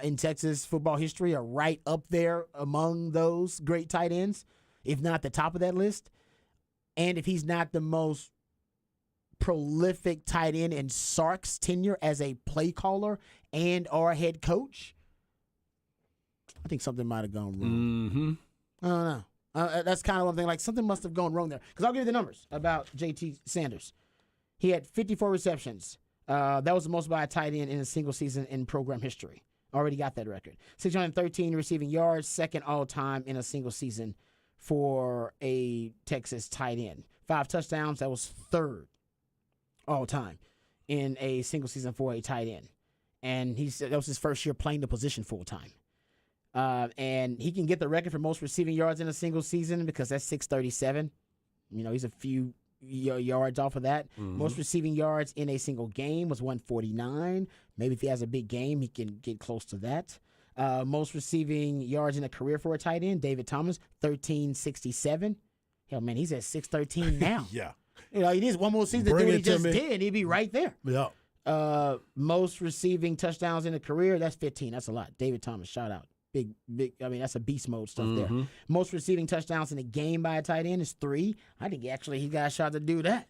[SPEAKER 1] in Texas football history, or right up there among those great tight ends, if not the top of that list, and if he's not the most prolific tight end in Sark's tenure as a play caller and or head coach, I think something might have gone wrong.
[SPEAKER 2] Mm-hmm.
[SPEAKER 1] I don't know. That's kind of one thing. Like something must have gone wrong there. Because I'll give you the numbers about JT Sanders. He had 54 receptions. That was the most by a tight end in a single season in program history. Already got that record. 613 receiving yards, second all time in a single season for a Texas tight end. 5 touchdowns. That was 3rd all time in a single season for a tight end. And he said that was his first year playing the position full time. And he can get the record for most receiving yards in a single season because that's 637. You know, he's a few yards off of that. Most receiving yards in a single game was 149. Maybe if he has a big game, he can get close to that. Most receiving yards in a career for a tight end, David Thomas, 1367. Hell, man, he's at 613 now.
[SPEAKER 2] Yeah.
[SPEAKER 1] You know, he needs one more season to do what he just did. He'd be right there.
[SPEAKER 2] Yeah.
[SPEAKER 1] Most receiving touchdowns in a career, that's 15. That's a lot. David Thomas, shout out. Big. I mean, that's a beast mode stuff there. Most receiving touchdowns in a game by a tight end is 3. I think actually he got a shot to do that,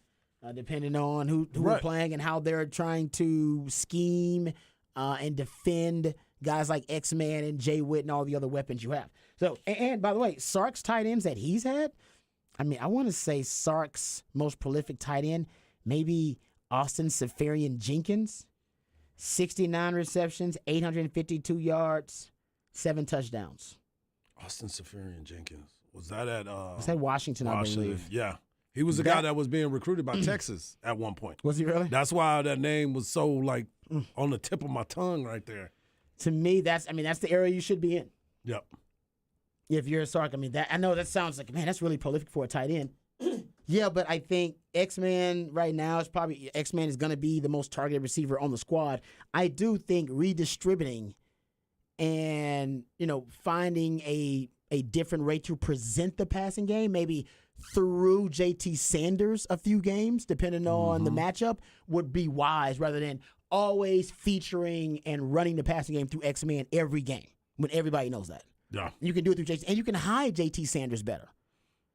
[SPEAKER 1] depending on who we're playing and how they're trying to scheme and defend guys like X-Man and Jay Witt and all the other weapons you have. So, and by the way, Sark's tight ends that he's had, I mean, I want to say Sark's most prolific tight end, maybe Austin Seferian Jenkins, 69 receptions, 852 yards, 7 touchdowns.
[SPEAKER 2] Austin Seferian Jenkins. Was that at
[SPEAKER 1] Was that Washington, I believe?
[SPEAKER 2] Yeah. He was the guy that was being recruited by Texas at one point.
[SPEAKER 1] Was he really?
[SPEAKER 2] That's why that name was so like on the tip of my tongue right there.
[SPEAKER 1] To me, that's the area you should be in.
[SPEAKER 2] Yep.
[SPEAKER 1] If you're a Sark, I mean, I know that sounds like, man, that's really prolific for a tight end. Yeah, but I think X-Man right now is probably X-Man is going to be the most targeted receiver on the squad. I do think redistributing and, you know, finding a different way to present the passing game, maybe through JT Sanders a few games, depending on the matchup, would be wise rather than always featuring and running the passing game through X-Man every game when everybody knows that.
[SPEAKER 2] Yeah.
[SPEAKER 1] You can do it through JT, and you can hide JT Sanders better.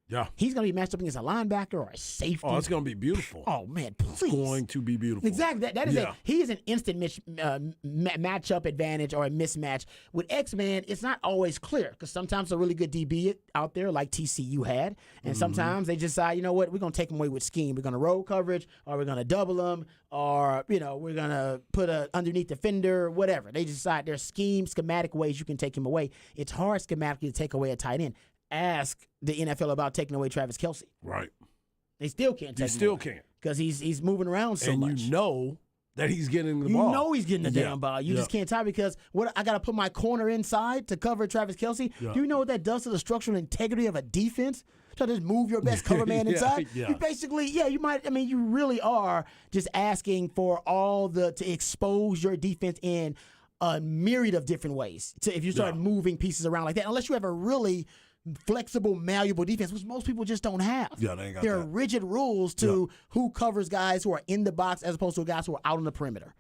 [SPEAKER 2] Yeah.
[SPEAKER 1] He's going to be matched up against a linebacker or a safety.
[SPEAKER 2] Oh, it's going to be beautiful.
[SPEAKER 1] Oh, man, please.
[SPEAKER 2] It's going to be beautiful.
[SPEAKER 1] Exactly. That is he is an instant matchup advantage or a mismatch. With X-Man, it's not always clear because sometimes a really good DB out there like TCU had, and sometimes they just decide, you know what, we're going to take them away with scheme. We're going to roll coverage, or we're going to double them, or, you know, we're going to put a underneath defender, whatever. They decide there's schematic ways you can take him away. It's hard schematically to take away a tight end. Ask the NFL about taking away Travis Kelce.
[SPEAKER 2] Right.
[SPEAKER 1] They still can't take him.
[SPEAKER 2] You still
[SPEAKER 1] away
[SPEAKER 2] can't.
[SPEAKER 1] Because he's moving around so much.
[SPEAKER 2] And you know that he's getting the ball.
[SPEAKER 1] You know he's getting the damn ball. You just can't tie because I got to put my corner inside to cover Travis Kelce.
[SPEAKER 2] Yeah.
[SPEAKER 1] Do you know what that does to the structural integrity of a defense? Try to just move your best cover man inside.
[SPEAKER 2] Yeah.
[SPEAKER 1] You basically, you might. I mean, you really are just asking for to expose your defense in a myriad of different ways. If you start moving pieces around like that, unless you have a really flexible, malleable defense, which most people just don't have.
[SPEAKER 2] Yeah, they ain't got
[SPEAKER 1] there are
[SPEAKER 2] that.
[SPEAKER 1] rigid rules to who covers guys who are in the box as opposed to guys who are out on the perimeter.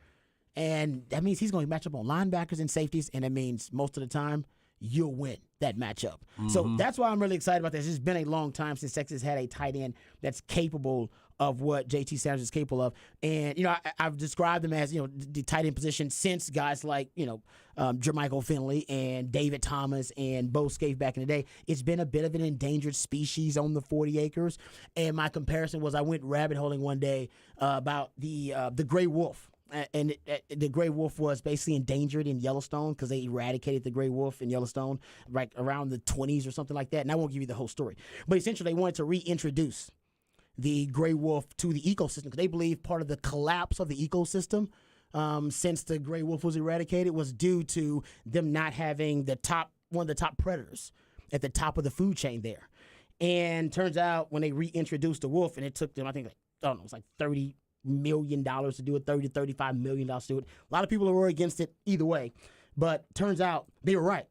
[SPEAKER 1] And that means he's going to match up on linebackers and safeties, and that means most of the time you'll win that matchup. So that's why I'm really excited about this. It's been a long time since Texas had a tight end that's capable of what JT Sanders is capable of. And, you know, I've described him as, you know, the tight end position since guys like, you know, Jermichael Finley and David Thomas and Bo Scaife back in the day. It's been a bit of an endangered species on the 40 acres. And my comparison was I went rabbit holing one day about the gray wolf. And the gray wolf was basically endangered in Yellowstone because they eradicated the gray wolf in Yellowstone right around the 20s or something like that. And I won't give you the whole story. But essentially, they wanted to reintroduce the gray wolf to the ecosystem because they believe part of the collapse of the ecosystem since the gray wolf was eradicated was due to them not having one of the top predators at the top of the food chain there. And turns out when they reintroduced the wolf, and it took them, I think, it was like $30 million to do it, $30 to $35 million to do it. A lot of people were against it either way, but turns out they were right.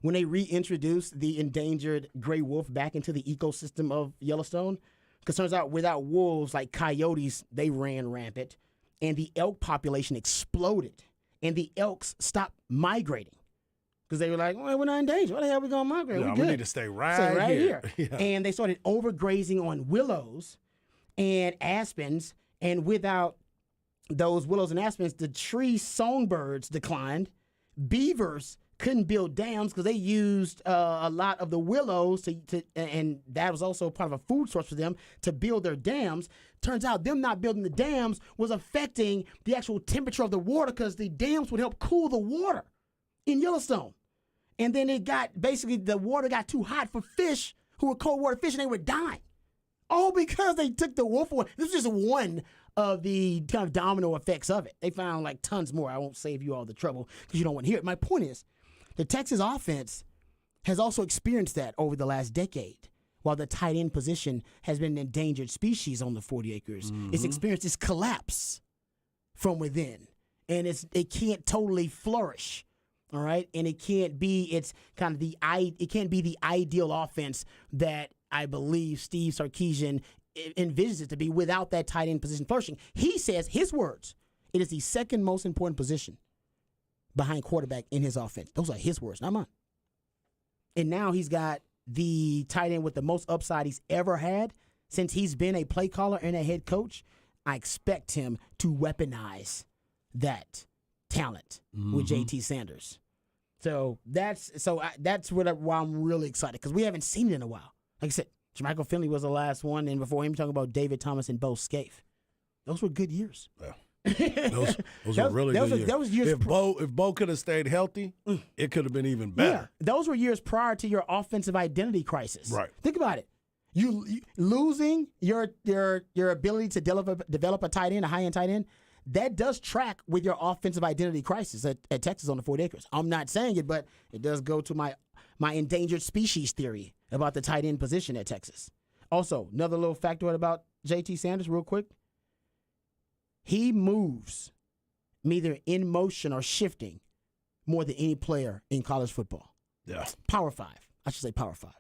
[SPEAKER 1] When they reintroduced the endangered gray wolf back into the ecosystem of Yellowstone, because turns out without wolves, like coyotes, they ran rampant, and the elk population exploded, and the elks stopped migrating. Because they were like, well, we're not in danger. Why the hell are we going to migrate?
[SPEAKER 2] Yeah,
[SPEAKER 1] we
[SPEAKER 2] need to stay right
[SPEAKER 1] here.
[SPEAKER 2] Yeah.
[SPEAKER 1] And they started overgrazing on willows and aspens, and without those willows and aspens, the tree songbirds declined. Beavers couldn't build dams because they used a lot of the willows and that was also part of a food source for them to build their dams. Turns out them not building the dams was affecting the actual temperature of the water because the dams would help cool the water in Yellowstone. And then the water got too hot for fish who were cold water fish and they were dying All because they took the wolf away. This is just one of the kind of domino effects of it. They found like tons more. I won't save you all the trouble because you don't want to hear it. My point is, the Texas offense has also experienced that over the last decade. While the tight end position has been an endangered species on the 40 acres, it's experienced this collapse from within, and it can't totally flourish. All right, and it can't be. It's kind of it can't be the ideal offense that I believe Steve Sarkisian envisions it to be without that tight end position flourishing. He says, his words, it is the second most important position behind quarterback in his offense. Those are his words, not mine. And now he's got the tight end with the most upside he's ever had since he's been a play caller and a head coach. I expect him to weaponize that talent with JT Sanders. So that's why I'm really excited, because we haven't seen it in a while. Like I said, Jermichael Finley was the last one, and before him, talking about David Thomas and Bo Scaife. Those were good years.
[SPEAKER 2] Yeah. Those were really good years.
[SPEAKER 1] Those years.
[SPEAKER 2] If Bo could have stayed healthy, it could have been even better.
[SPEAKER 1] Yeah, those were years prior to your offensive identity crisis.
[SPEAKER 2] Right.
[SPEAKER 1] Think about it. You losing your ability to develop a tight end, a high end tight end, that does track with your offensive identity crisis at Texas on the 40 acres. I'm not saying it, but it does go to my endangered species theory about the tight end position at Texas. Also, another little factoid about JT Sanders, real quick. He moves either in motion or shifting more than any player in college football.
[SPEAKER 2] Yeah.
[SPEAKER 1] Power 5. I should say Power 5.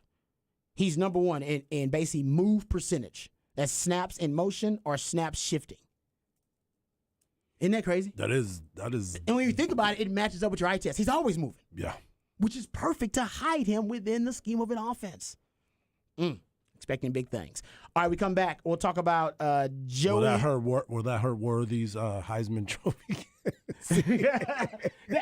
[SPEAKER 1] He's number one in basically move percentage. That's snaps in motion or snaps shifting. Isn't that crazy?
[SPEAKER 2] That is.
[SPEAKER 1] And when you think about it, it matches up with your eye test. He's always moving.
[SPEAKER 2] Yeah.
[SPEAKER 1] Which is perfect to hide him within the scheme of an offense. Expecting big things. All right, we come back. We'll talk about Joey.
[SPEAKER 2] Will that hurt Worthy's Heisman Trophy?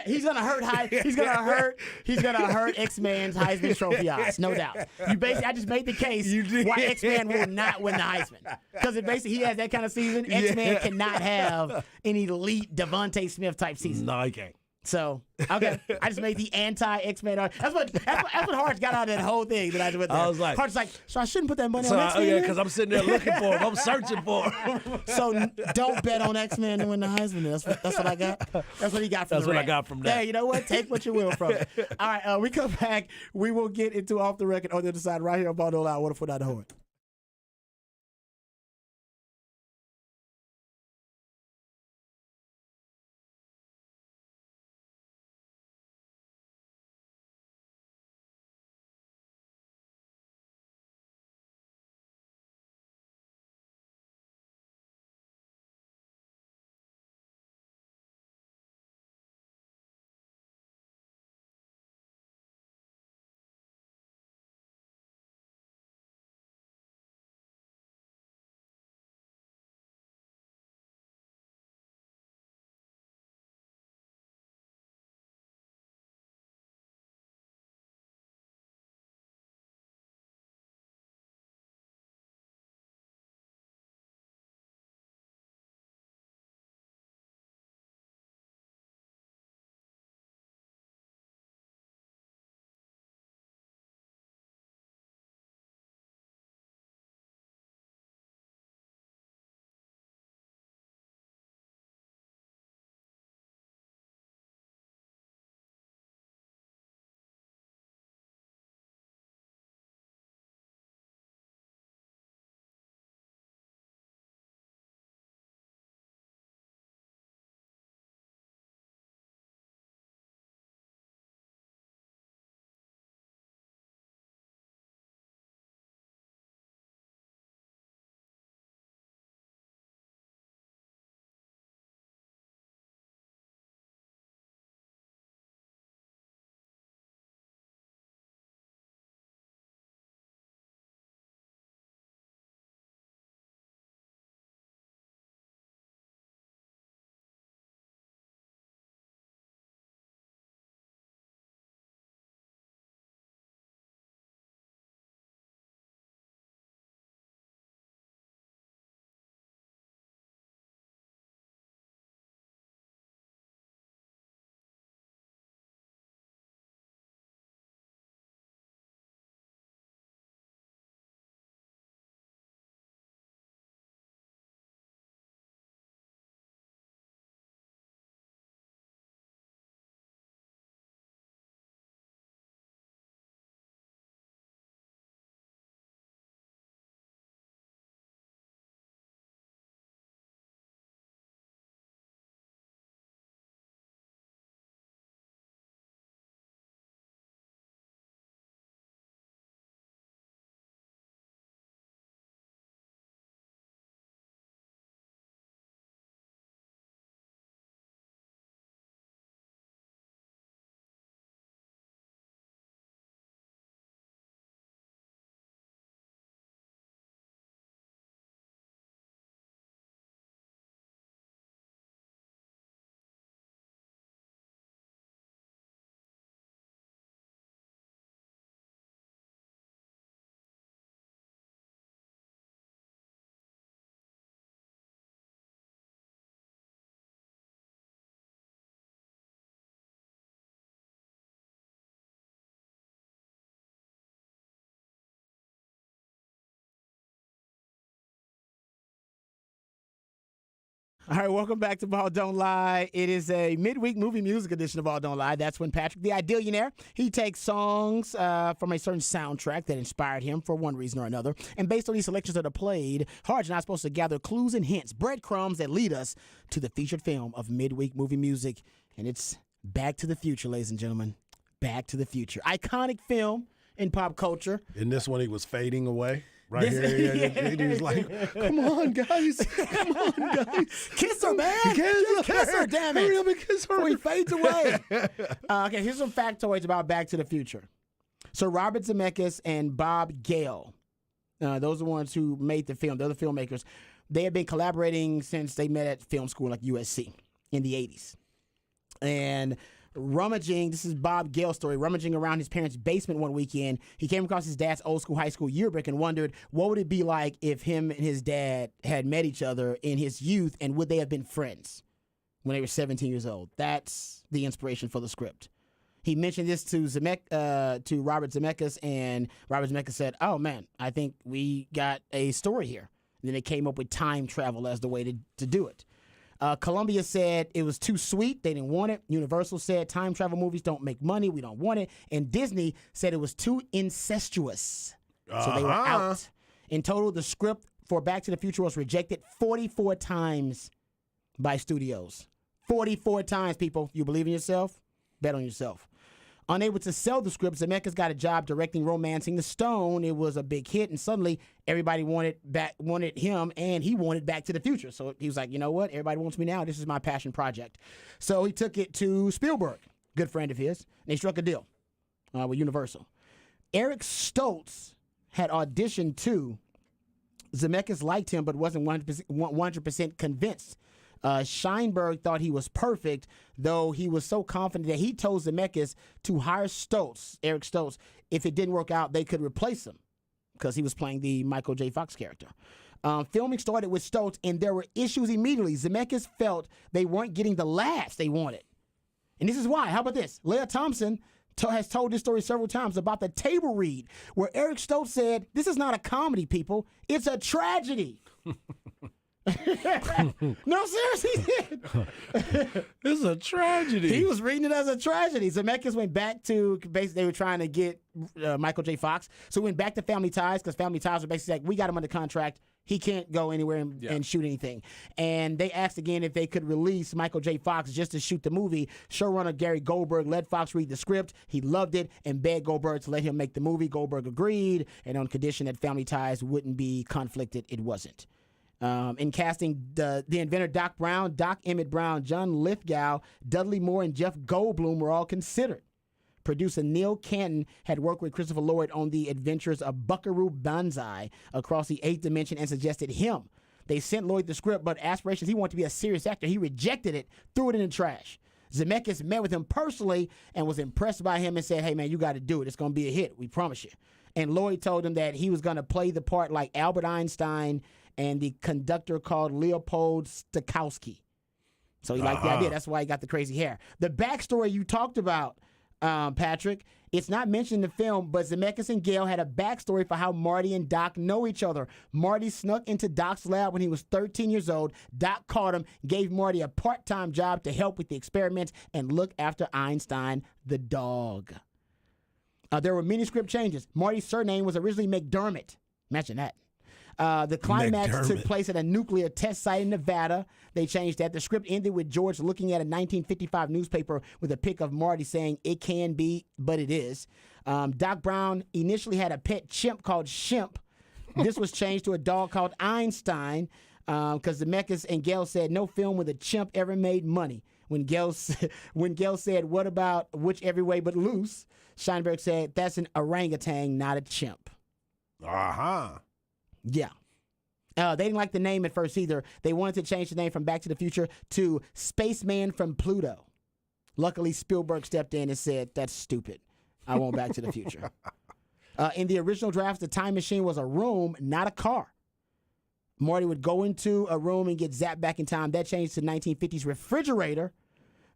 [SPEAKER 1] He's gonna hurt. He's gonna hurt X-Man's Heisman Trophy odds, no doubt. I just made the case why X-Man will not win the Heisman, because he has that kind of season. X-Man cannot have an elite Devontae Smith type season.
[SPEAKER 2] No, he can't.
[SPEAKER 1] So, okay, I just made the anti-X-Men. That's what Hart's got out of that whole thing that I did with that.
[SPEAKER 2] I was like,
[SPEAKER 1] Hart's like, so I shouldn't put that money on X-Men?
[SPEAKER 2] Yeah, because I'm sitting there looking for him. I'm searching for him.
[SPEAKER 1] So don't bet on X-Men to win the Heisman. That's what I got. That's what he got from
[SPEAKER 2] That's what I got from that.
[SPEAKER 1] Hey, you know what? Take what you will from it. All right, we come back. We will get into Off the Record on the other side right here on Ball Don't Lie. 104.9 The Horn. All right, welcome back to Ball Don't Lie. It is a midweek movie music edition of Ball Don't Lie. That's when Patrick, the Idealionaire, he takes songs from a certain soundtrack that inspired him for one reason or another. And based on these selections that are played, Harge and I are supposed to gather clues and hints, breadcrumbs that lead us to the featured film of midweek movie music. And it's Back to the Future, ladies and gentlemen. Back to the Future. Iconic film in pop culture.
[SPEAKER 2] In this one, he was fading away. Right here, he was like, come on, guys. Come on, guys.
[SPEAKER 1] Kiss her, man. Kiss her, damn it.
[SPEAKER 2] Hurry up and kiss her.
[SPEAKER 1] Before he fades away. Okay, here's some factoids about Back to the Future. So Robert Zemeckis and Bob Gale, those are the ones who made the film. They're the filmmakers. They have been collaborating since they met at film school like USC in the 80s. And rummaging, this is Bob Gale's story, rummaging around his parents' basement one weekend, he came across his dad's old school high school yearbook and wondered what would it be like if him and his dad had met each other in his youth, and would they have been friends when they were 17 years old? That's the inspiration for the script. He mentioned this to Robert Zemeckis, and Robert Zemeckis said, oh man, I think we got a story here. And then they came up with time travel as the way to do it. Columbia said it was too sweet. They didn't want it. Universal said time travel movies don't make money. We don't want it. And Disney said it was too incestuous. So they were out. In total, the script for Back to the Future was rejected 44 times by studios. 44 times, people. You believe in yourself? Bet on yourself. Unable to sell the script, Zemeckis got a job directing Romancing the Stone. It was a big hit, and suddenly everybody wanted him, and he wanted Back to the Future. So he was like, you know what? Everybody wants me now. This is my passion project. So he took it to Spielberg, good friend of his, and they struck a deal with Universal. Eric Stoltz had auditioned too. Zemeckis liked him, but wasn't 100% convinced. Sheinberg thought he was perfect, though he was so confident that he told Zemeckis to hire Stoltz, Eric Stoltz. If it didn't work out, they could replace him because he was playing the Michael J. Fox character. Filming started with Stoltz, and there were issues immediately. Zemeckis felt they weren't getting the laughs they wanted. And this is why. How about this? Leah Thompson has told this story several times about the table read, where Eric Stoltz said, this is not a comedy, people. It's a tragedy. No, seriously,
[SPEAKER 2] This is a tragedy.
[SPEAKER 1] he was reading it as a tragedy. Zemeckis went back to, basically, they were trying to get Michael J. Fox. So he went back to Family Ties, because Family Ties were basically like, we got him under contract. He can't go anywhere and shoot anything. And they asked again if they could release Michael J. Fox just to shoot the movie. Showrunner Gary Goldberg let Fox read the script. He loved it and begged Goldberg to let him make the movie. Goldberg agreed, and on condition that Family Ties wouldn't be conflicted, it wasn't. In casting, the inventor Doc Brown, Doc Emmett Brown, John Lithgow, Dudley Moore, and Jeff Goldblum were all considered. Producer Neil Canton had worked with Christopher Lloyd on the adventures of Buckaroo Banzai across the 8th dimension and suggested him. They sent Lloyd the script, but aspirations, he wanted to be a serious actor. He rejected it, threw it in the trash. Zemeckis met with him personally and was impressed by him and said, hey, man, you got to do it. It's going to be a hit. We promise you. And Lloyd told him that he was going to play the part like Albert Einstein and the conductor called Leopold Stokowski. So he liked the idea. That's why he got the crazy hair. The backstory you talked about, Patrick, it's not mentioned in the film, but Zemeckis and Gale had a backstory for how Marty and Doc know each other. Marty snuck into Doc's lab when he was 13 years old. Doc caught him, gave Marty a part-time job to help with the experiments and look after Einstein, the dog. There were many script changes. Marty's surname was originally McDermott. Imagine that. The climax took place at a nuclear test site in Nevada. They changed that. The script ended with George looking at a 1955 newspaper with a pic of Marty saying, it can be, but it is. Doc Brown initially had a pet chimp called Shimp. This was changed to a dog called Einstein because Zemeckis and Gale said no film with a chimp ever made money. When Gale said, what about Which Every Way But Loose, Sheinberg said, that's an orangutan, not a chimp. Yeah. They didn't like the name at first either. They wanted to change the name from Back to the Future to Spaceman from Pluto. Luckily, Spielberg stepped in and said, that's stupid. I want Back to the Future. In the original draft, the time machine was a room, not a car. Marty would go into a room and get zapped back in time. That changed to 1950s refrigerator.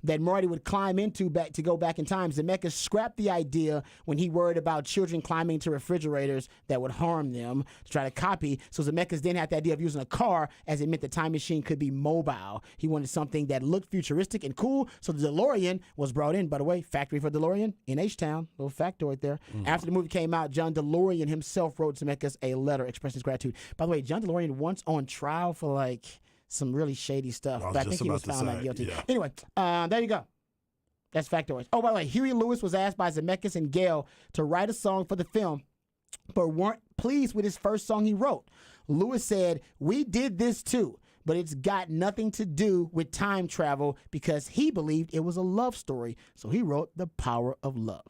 [SPEAKER 1] that Marty would climb into back to go back in time. Zemeckis scrapped the idea when he worried about children climbing into refrigerators that would harm them to try to copy. So Zemeckis then had the idea of using a car, as it meant the time machine could be mobile. He wanted something that looked futuristic and cool, so the DeLorean was brought in. By the way, factory for DeLorean in H-Town, little factoid there. After the movie came out, John DeLorean himself wrote Zemeckis a letter expressing his gratitude. By the way, John DeLorean once on trial for like some really shady stuff, but I think he was found not guilty.
[SPEAKER 2] Yeah.
[SPEAKER 1] Anyway, there you go. That's factoids. Oh, by the way, Huey Lewis was asked by Zemeckis and Gale to write a song for the film, but weren't pleased with his first song he wrote. Lewis said, "We did this too, but it's got nothing to do with time travel because he believed it was a love story, so he wrote The Power of Love."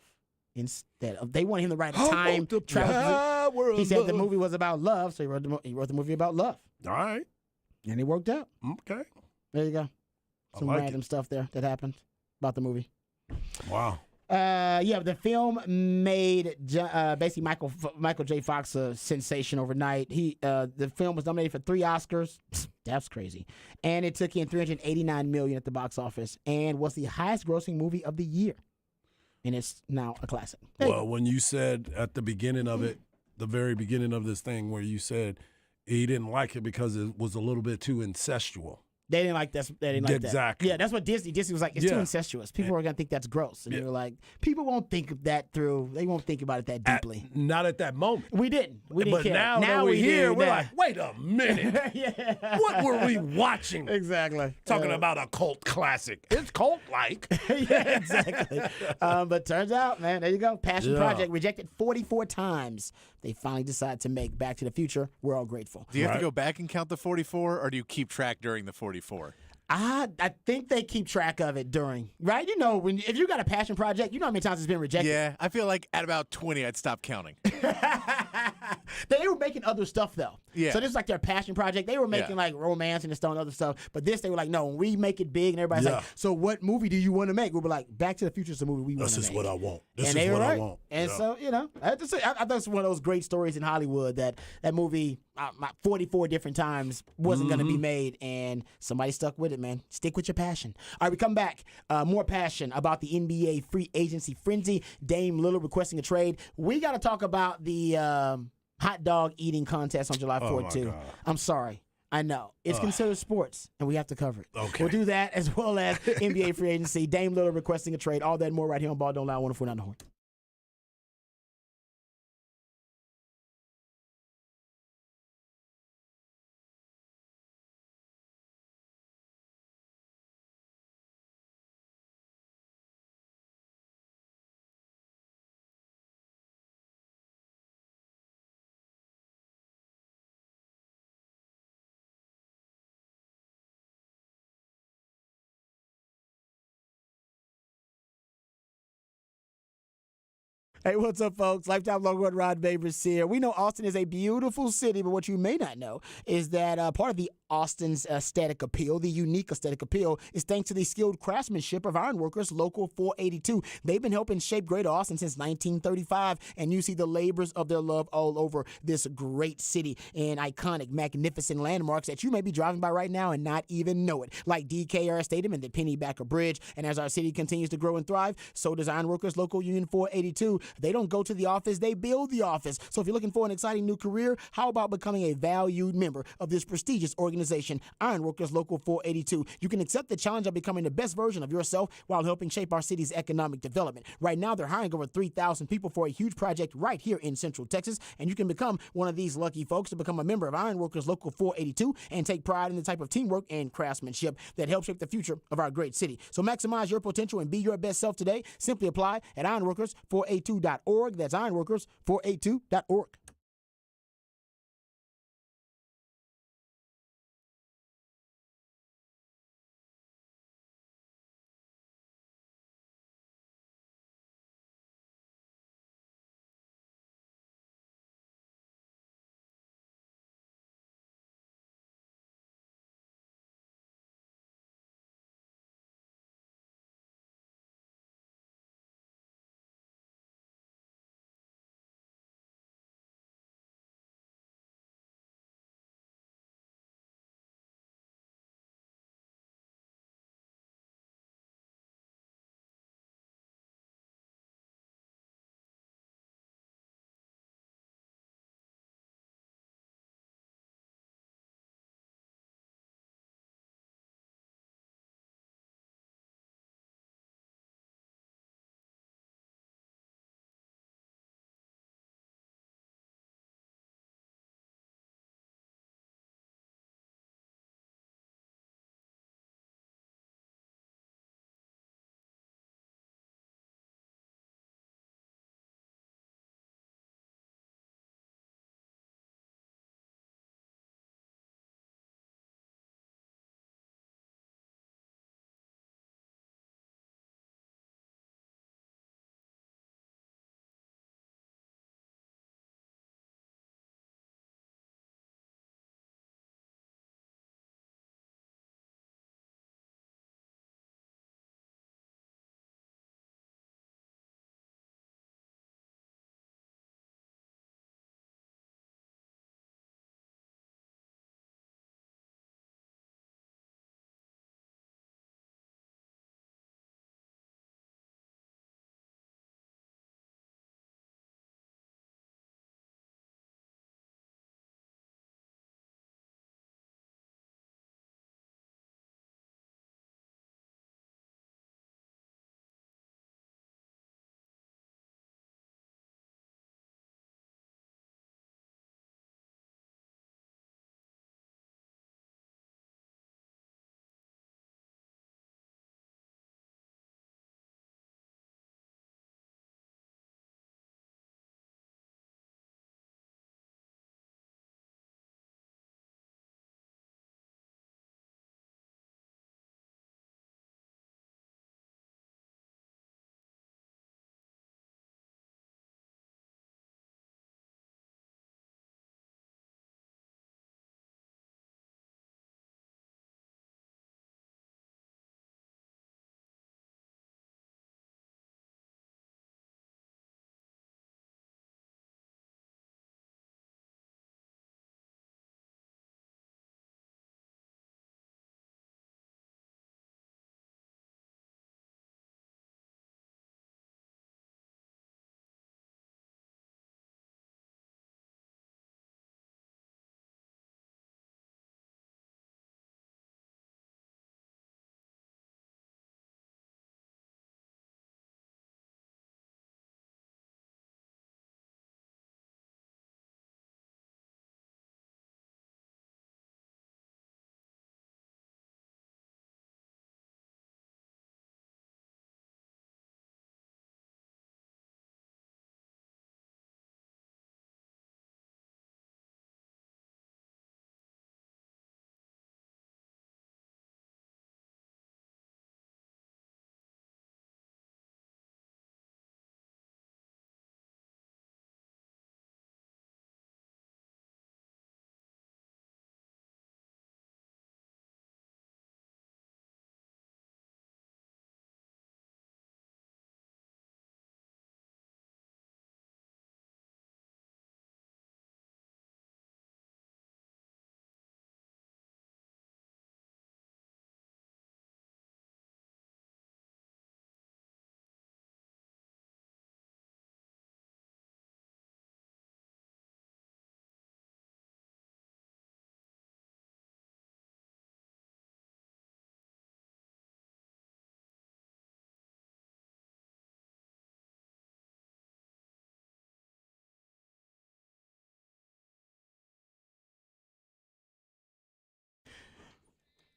[SPEAKER 1] Instead of, they wanted him to write a time travel. He said the movie was about love, so he wrote the movie about love.
[SPEAKER 2] All right.
[SPEAKER 1] And it worked out.
[SPEAKER 2] Okay.
[SPEAKER 1] There you go. Some
[SPEAKER 2] like
[SPEAKER 1] random stuff there that happened about the movie.
[SPEAKER 2] Wow.
[SPEAKER 1] Yeah, the film made basically Michael J. Fox a sensation overnight. The film was nominated for 3 Oscars. That's crazy. And it took in $389 million at the box office and was the highest grossing movie of the year. And it's now a classic.
[SPEAKER 2] Well, when you said at the beginning of it, the very beginning of this thing, where you said he didn't like it because it was a little bit too incestual.
[SPEAKER 1] They didn't like that. They didn't like that.
[SPEAKER 2] Exactly.
[SPEAKER 1] Yeah, that's what Disney was like. It's too incestuous. People are gonna think that's gross, and they were like, people won't think of that through. They won't think about it that deeply.
[SPEAKER 2] Not at that moment.
[SPEAKER 1] We didn't. We didn't
[SPEAKER 2] But
[SPEAKER 1] care.
[SPEAKER 2] now that we're here, we're
[SPEAKER 1] yeah.
[SPEAKER 2] like, wait a minute.
[SPEAKER 1] Yeah.
[SPEAKER 2] What were we watching?
[SPEAKER 1] Exactly.
[SPEAKER 2] Talking about a cult classic. It's cult-like.
[SPEAKER 1] Yeah, exactly. But turns out, man, there you go. Passion Project rejected 44 times. They finally decided to make Back to the Future. We're all grateful.
[SPEAKER 3] Do you have to go back and count the 44, or do you keep track during the 44?
[SPEAKER 1] I think they keep track of it during, right? You know, if you got a passion project, you know how many times it's been rejected.
[SPEAKER 3] Yeah, I feel like at about 20, I'd stop counting.
[SPEAKER 1] They were making other stuff though.
[SPEAKER 3] Yeah.
[SPEAKER 1] So this is like their passion project. They were making like romance and stuff and other stuff. But this, they were like, no, when we make it big, and everybody's like, so what movie do you want to make? We were like, Back to the Future is the movie we want to make.
[SPEAKER 2] This is what I want. This
[SPEAKER 1] And
[SPEAKER 2] is
[SPEAKER 1] they
[SPEAKER 2] what
[SPEAKER 1] were
[SPEAKER 2] I
[SPEAKER 1] right.
[SPEAKER 2] want.
[SPEAKER 1] And so, you know, I thought it's one of those great stories in Hollywood that movie 44 different times wasn't going to be made, and somebody stuck with it, man. Stick with your passion. All right, we come back. More passion about the NBA free agency frenzy. Dame Lillard requesting a trade. We got to talk about the hot dog eating contest on July 4th, too.
[SPEAKER 2] God.
[SPEAKER 1] I'm sorry. I know. It's considered sports, and we have to cover it.
[SPEAKER 2] Okay.
[SPEAKER 1] We'll do that as well as NBA free agency. Dame Lillard requesting a trade. All that and more right here on Ball Don't Lie, 104.9 The Horn. Hey, what's up, folks? Lifetime Logo and Rod Babers here. We know Austin is a beautiful city, but what you may not know is that part of the Austin's aesthetic appeal, the unique aesthetic appeal, is thanks to the skilled craftsmanship of Ironworkers Local 482. They've been helping shape Greater Austin since 1935, and you see the labors of their love all over this great city in iconic, magnificent landmarks that you may be driving by right now and not even know it, like DKR Stadium and the Pennybacker Bridge. And as our city continues to grow and thrive, so does Ironworkers Local Union 482. They don't go to the office, they build the office. So if you're looking for an exciting new career, how about becoming a valued member of this prestigious organization, Ironworkers Local 482? You can accept the challenge of becoming the best version of yourself while helping shape our city's economic development. Right now, they're hiring over 3,000 people for a huge project right here in Central Texas, and you can become one of these lucky folks to become a member of Ironworkers Local 482 and take pride in the type of teamwork and craftsmanship that helps shape the future of our great city. So maximize your potential and be your best self today. Simply apply at ironworkers482.org. That's ironworkers482.org.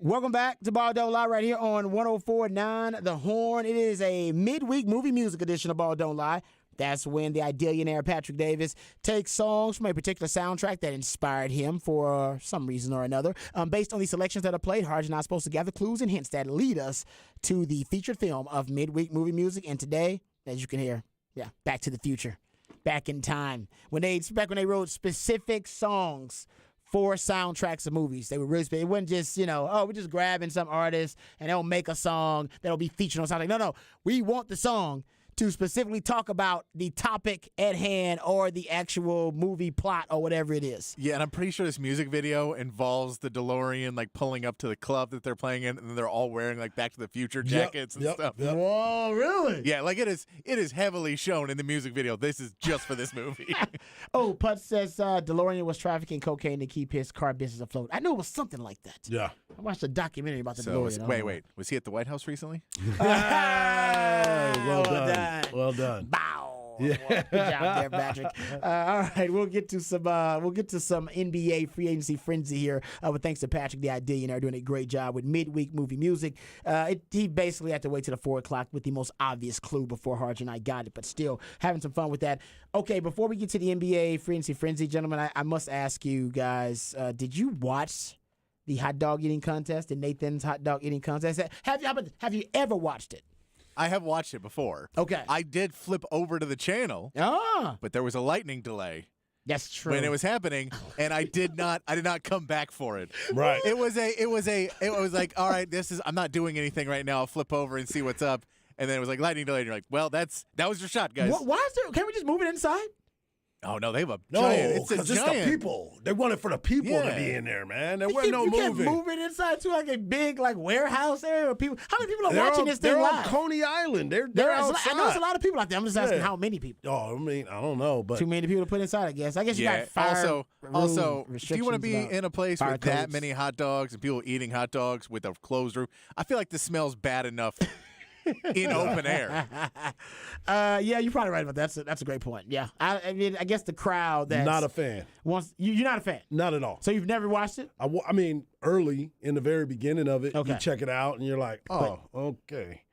[SPEAKER 1] Welcome back to Ball Don't Lie right here on 104.9 The Horn. It is a midweek movie music edition of Ball Don't Lie. That's when the Idillionaire Patrick Davis takes songs from a particular soundtrack that inspired him for some reason or another. Based on the selections that are played, Harge and I are supposed to gather clues and hints that lead us to the featured film of midweek movie music. And today, as you can hear, Back to the Future. Back in time. Back when they wrote specific songs for soundtracks of movies. They were really it wasn't just, we're just grabbing some artist and they'll make a song that'll be featured on something. No. We want the song to specifically talk about the topic at hand or the actual movie plot or whatever it is.
[SPEAKER 3] Yeah, and I'm pretty sure this music video involves the DeLorean like pulling up to the club that they're playing in, and they're all wearing like Back to the Future jackets and stuff.
[SPEAKER 2] Yep.
[SPEAKER 1] Whoa, really?
[SPEAKER 3] Yeah, like it is heavily shown in the music video. This is just for this movie.
[SPEAKER 1] Oh, Putz says DeLorean was trafficking cocaine to keep his car business afloat. I know it was something like that.
[SPEAKER 2] Yeah.
[SPEAKER 1] I watched a documentary about the
[SPEAKER 3] So
[SPEAKER 1] DeLorean.
[SPEAKER 3] wait, was he at the White House recently?
[SPEAKER 2] Well done. Well done.
[SPEAKER 1] Bow.
[SPEAKER 2] Yeah.
[SPEAKER 1] Good job there, Patrick. All right, we'll get to some NBA free agency frenzy here. But thanks to Patrick, the Idillionaire, doing a great job with midweek movie music. He basically had to wait till the 4 o'clock with the most obvious clue before Harge and I got it, but still having some fun with that. Okay, before we get to the NBA free agency frenzy, gentlemen, I must ask you guys: did you watch the hot dog eating contest, the Nathan's hot dog eating contest? Have you ever watched it?
[SPEAKER 3] I have watched it before.
[SPEAKER 1] Okay.
[SPEAKER 3] I did flip over to the channel, but there was a lightning delay
[SPEAKER 1] That's true.
[SPEAKER 3] when it was happening, and I did not come back for it.
[SPEAKER 2] Right.
[SPEAKER 3] It was like, all right, I'm not doing anything right now. I'll flip over and see what's up. And then it was like lightning delay, and you're like, well, that was your shot, guys.
[SPEAKER 1] Why is there? Can't we just move it inside?
[SPEAKER 3] Oh no, they have a
[SPEAKER 2] No,
[SPEAKER 3] giant. It's a
[SPEAKER 2] because it's
[SPEAKER 3] giant.
[SPEAKER 2] the people. They want it for the people to
[SPEAKER 3] Yeah.
[SPEAKER 2] be in there, man. There
[SPEAKER 1] You
[SPEAKER 2] wasn't no
[SPEAKER 1] can't
[SPEAKER 2] moving.
[SPEAKER 1] move it inside to like a big warehouse area where people. How many people are
[SPEAKER 2] They're
[SPEAKER 1] watching
[SPEAKER 2] on,
[SPEAKER 1] this thing
[SPEAKER 2] they're
[SPEAKER 1] live?
[SPEAKER 2] on Coney Island. They're
[SPEAKER 1] I
[SPEAKER 2] outside.
[SPEAKER 1] know there's a lot of people out there. I'm just asking
[SPEAKER 2] Yeah.
[SPEAKER 1] how many people.
[SPEAKER 2] Oh, I mean, I don't know, but
[SPEAKER 1] Too many people to put inside, I guess. I guess you
[SPEAKER 3] Yeah.
[SPEAKER 1] got fire
[SPEAKER 3] Also,
[SPEAKER 1] room
[SPEAKER 3] do you want to be
[SPEAKER 1] restrictions
[SPEAKER 3] in a place
[SPEAKER 1] fire
[SPEAKER 3] with that
[SPEAKER 1] codes.
[SPEAKER 3] many hot dogs and people eating hot dogs with a closed roof? I feel like this smells bad enough in open air.
[SPEAKER 1] Yeah, you're probably right about that. That's a great point. Yeah, I mean, I guess the crowd that
[SPEAKER 2] not a fan.
[SPEAKER 1] wants you're not a fan.
[SPEAKER 2] Not at all.
[SPEAKER 1] So you've never watched it?
[SPEAKER 2] I mean, early in the very beginning of it,
[SPEAKER 1] Okay.
[SPEAKER 2] you check it out and you're like, oh, okay.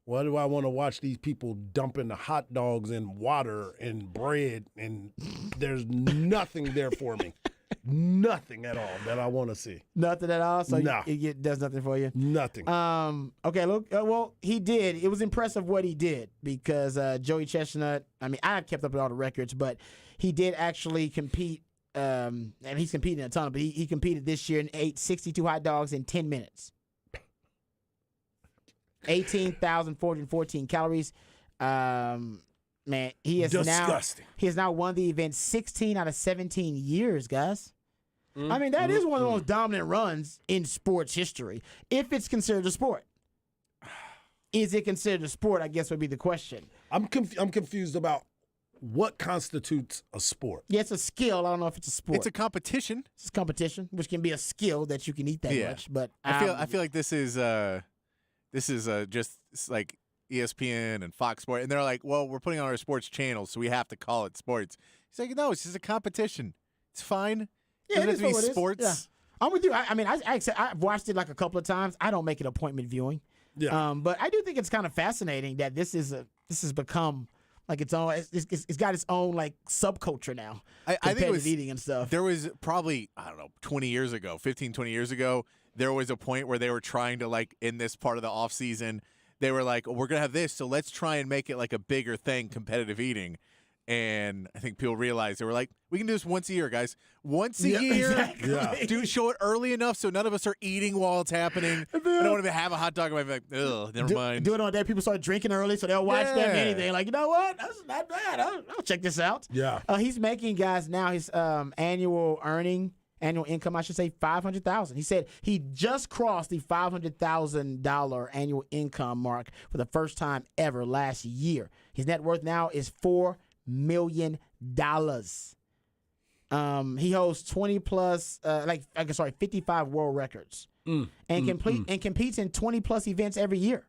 [SPEAKER 2] Why do I want to watch these people dumping the hot dogs in water and bread and there's nothing there for me? Nothing at all that I want to see.
[SPEAKER 1] Nothing at all. So
[SPEAKER 2] No.
[SPEAKER 1] it does nothing for you.
[SPEAKER 2] Nothing.
[SPEAKER 1] Okay, look. Well, he did. It was impressive what he did because Joey Chestnut. I mean, I kept up with all the records, but he did actually compete. And he's competing a ton, but he competed this year and ate 62 hot dogs in 10 minutes. 18,414 calories. Man, he has
[SPEAKER 2] Disgusting.
[SPEAKER 1] now won the event 16 out of 17 years, guys. I mean, that is one of the most dominant runs in sports history, if it's considered a sport. Is it considered a sport, I guess would be the question.
[SPEAKER 2] I'm confused about what constitutes a sport.
[SPEAKER 1] Yeah, it's a skill. I don't know if it's a sport.
[SPEAKER 3] It's a competition.
[SPEAKER 1] It's a competition, which can be a skill that you can eat that
[SPEAKER 3] Yeah.
[SPEAKER 1] much. But
[SPEAKER 3] I feel like this is just like ESPN and Fox Sports, and they're like, well, we're putting on our sports channel, so we have to call it sports. He's like, no, it's just a competition. It's fine.
[SPEAKER 1] yeah, it
[SPEAKER 3] Doesn't
[SPEAKER 1] is
[SPEAKER 3] have to
[SPEAKER 1] what
[SPEAKER 3] be
[SPEAKER 1] it is.
[SPEAKER 3] sports.
[SPEAKER 1] Yeah. I'm with you. I mean, I've watched it like a couple of times. I don't make it appointment viewing.
[SPEAKER 2] Yeah.
[SPEAKER 1] But I do think it's kind of fascinating that this has become like its own. It's got its own like subculture now.
[SPEAKER 3] I think it
[SPEAKER 1] competitive
[SPEAKER 3] was
[SPEAKER 1] eating and stuff.
[SPEAKER 3] There was probably, I don't know, 20 years ago, 15, 20 years ago, there was a point where they were trying to, like, in this part of the off season, they were like, we're going to have this, so let's try and make it like a bigger thing, competitive eating. And I think people realized, they were like, we can do this once a year, guys. Once a year.
[SPEAKER 1] exactly.
[SPEAKER 2] Yeah.
[SPEAKER 3] Dude, show it early enough so none of us are eating while it's happening. I don't want to have a hot dog. I might be like, ugh, never mind.
[SPEAKER 1] Do it on day. People start drinking early, so they'll watch them
[SPEAKER 3] Yeah.
[SPEAKER 1] anything. Like, you know what? That's not bad. I'll check this out.
[SPEAKER 2] Yeah.
[SPEAKER 1] He's making, guys, now his annual income, I should say, $500,000. He said he just crossed the $500,000 annual income mark for the first time ever last year. His net worth now is $4 million. He holds 20 plus, 55 world records, and competes in 20 plus events every year.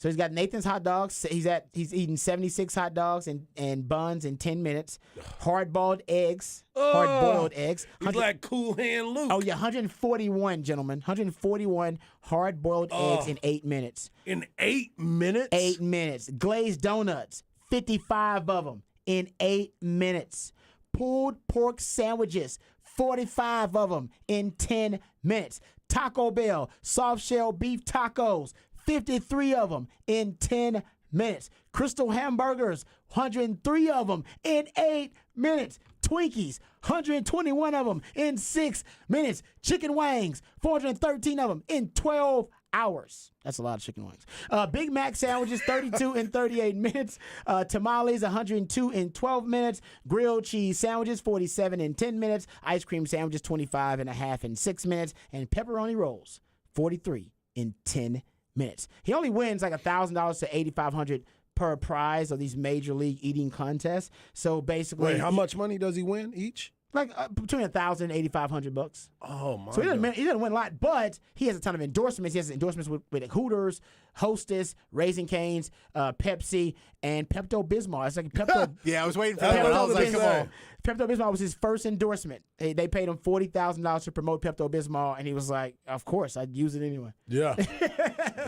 [SPEAKER 1] So he's got Nathan's hot dogs. He's eating 76 hot dogs and buns in 10 minutes. Hard-boiled eggs. Hard-boiled eggs.
[SPEAKER 2] He's like Cool Hand Luke.
[SPEAKER 1] Oh, yeah, 141, gentlemen. 141 hard-boiled eggs in 8 minutes.
[SPEAKER 2] In 8 minutes?
[SPEAKER 1] 8 minutes. Glazed donuts, 55 of them in 8 minutes. Pulled pork sandwiches, 45 of them in 10 minutes. Taco Bell, soft-shell beef tacos, 53 of them in 10 minutes. Crystal hamburgers, 103 of them in 8 minutes. Twinkies, 121 of them in 6 minutes. Chicken wings, 413 of them in 12 hours. That's a lot of chicken wings. Big Mac sandwiches, 32 in 38 minutes. Tamales, 102 in 12 minutes. Grilled cheese sandwiches, 47 in 10 minutes. Ice cream sandwiches, 25 and a half in 6 minutes. And pepperoni rolls, 43 in 10 minutes. He only wins like $1,000 to $8,500 per prize of these major league eating contests. So basically,
[SPEAKER 2] Wait, how much money does he win each?
[SPEAKER 1] Like between $1,000 and $8,500.
[SPEAKER 2] Oh my!
[SPEAKER 1] So he doesn't win a lot, but he has a ton of endorsements. He has endorsements with Hooters, Hostess, Raising Cane's, Pepsi, and Pepto Bismol. It's like Pepto.
[SPEAKER 3] Yeah, I was waiting for that one. I was like, come on.
[SPEAKER 1] Pepto Bismol was his first endorsement. They paid him $40,000 to promote Pepto Bismol, and he was like, "Of course, I'd use it anyway."
[SPEAKER 2] Yeah.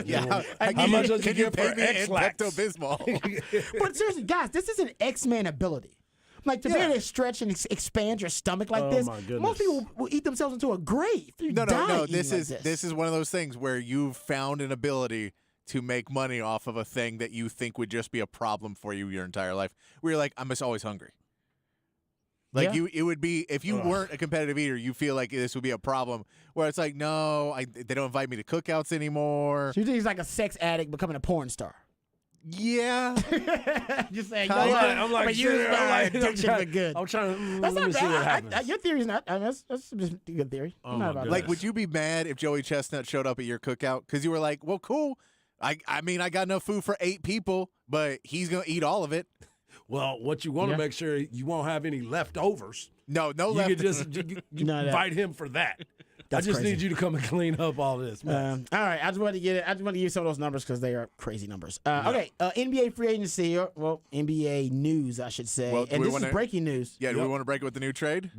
[SPEAKER 3] Yeah.
[SPEAKER 2] How much does he
[SPEAKER 3] Can you
[SPEAKER 2] get
[SPEAKER 3] pay
[SPEAKER 2] for
[SPEAKER 3] me in
[SPEAKER 2] X-Lax?
[SPEAKER 3] Pepto Bismol?
[SPEAKER 1] But seriously, guys, this is an X-Man ability. Like, to be able to stretch and expand your stomach like this,
[SPEAKER 2] my goodness.
[SPEAKER 1] most people will eat themselves into a grave. You
[SPEAKER 3] No.
[SPEAKER 1] die eating
[SPEAKER 3] This
[SPEAKER 1] like
[SPEAKER 3] is this is one of those things where you've found an ability to make money off of a thing that you think would just be a problem for you your entire life. Where you're like, I'm just always hungry. Like
[SPEAKER 1] Yeah.
[SPEAKER 3] it would be if you weren't a competitive eater, you feel like this would be a problem. Where it's like, no, they don't invite me to cookouts anymore.
[SPEAKER 1] So you think he's like a sex addict becoming a porn star?
[SPEAKER 3] Yeah,
[SPEAKER 1] Just saying,
[SPEAKER 2] I'm like,
[SPEAKER 1] but use my addiction for good.
[SPEAKER 2] I'm trying.
[SPEAKER 1] That's
[SPEAKER 2] let
[SPEAKER 1] not
[SPEAKER 2] me see what
[SPEAKER 1] bad.
[SPEAKER 2] happens.
[SPEAKER 1] Your theory's not. I mean, that's just a good theory. I'm
[SPEAKER 2] my
[SPEAKER 1] not about
[SPEAKER 2] goodness.
[SPEAKER 3] like would you be mad if Joey Chestnut showed up at your cookout because you were like, well, cool. I mean, I got enough food for 8 people, but he's gonna eat all of it.
[SPEAKER 2] Well, what you want to make sure you won't have any leftovers.
[SPEAKER 3] No
[SPEAKER 2] You
[SPEAKER 3] left.
[SPEAKER 2] could just you
[SPEAKER 1] No,
[SPEAKER 2] invite him for that.
[SPEAKER 1] That's
[SPEAKER 2] I just
[SPEAKER 1] crazy.
[SPEAKER 2] need you to come and clean up all this, man.
[SPEAKER 1] All right, I just want to give you some of those numbers because they are crazy numbers. Okay, NBA free agency, or well, NBA news, I should say,
[SPEAKER 3] Well, do
[SPEAKER 1] and
[SPEAKER 3] we
[SPEAKER 1] this is
[SPEAKER 3] wanna-
[SPEAKER 1] breaking news.
[SPEAKER 3] Yeah, do we want to break it with the new trade?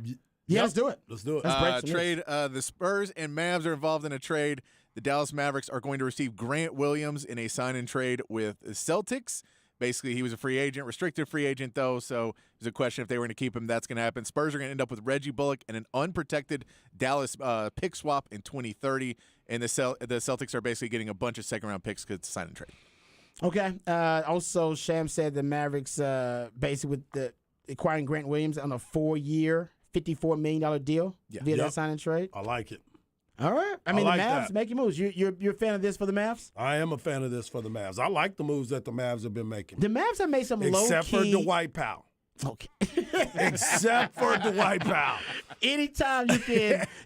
[SPEAKER 1] Yeah, let's do it.
[SPEAKER 2] Let's do it.
[SPEAKER 1] Let's break some news.
[SPEAKER 3] Trade. The Spurs and Mavs are involved in a trade. The Dallas Mavericks are going to receive Grant Williams in a sign and trade with the Celtics. Basically, he was a free agent, restricted free agent, though, so there's a question if they were going to keep him, that's going to happen. Spurs are going to end up with Reggie Bullock and an unprotected Dallas pick swap in 2030, and the Celtics are basically getting a bunch of second-round picks because it's a sign and trade.
[SPEAKER 1] Okay. Also, Sham said the Mavericks basically with the acquiring Grant Williams on a 4-year, $54 million deal via that sign and trade.
[SPEAKER 2] I like it.
[SPEAKER 1] All right. I mean,
[SPEAKER 2] like
[SPEAKER 1] the Mavs
[SPEAKER 2] that.
[SPEAKER 1] making moves. You're a fan of this for the Mavs?
[SPEAKER 2] I am a fan of this for the Mavs. I like the moves that the Mavs have been making.
[SPEAKER 1] The Mavs have made some
[SPEAKER 2] Except for
[SPEAKER 1] low-key.
[SPEAKER 2] Dwight Powell.
[SPEAKER 1] Okay.
[SPEAKER 2] Except for Dwight Powell.
[SPEAKER 1] Anytime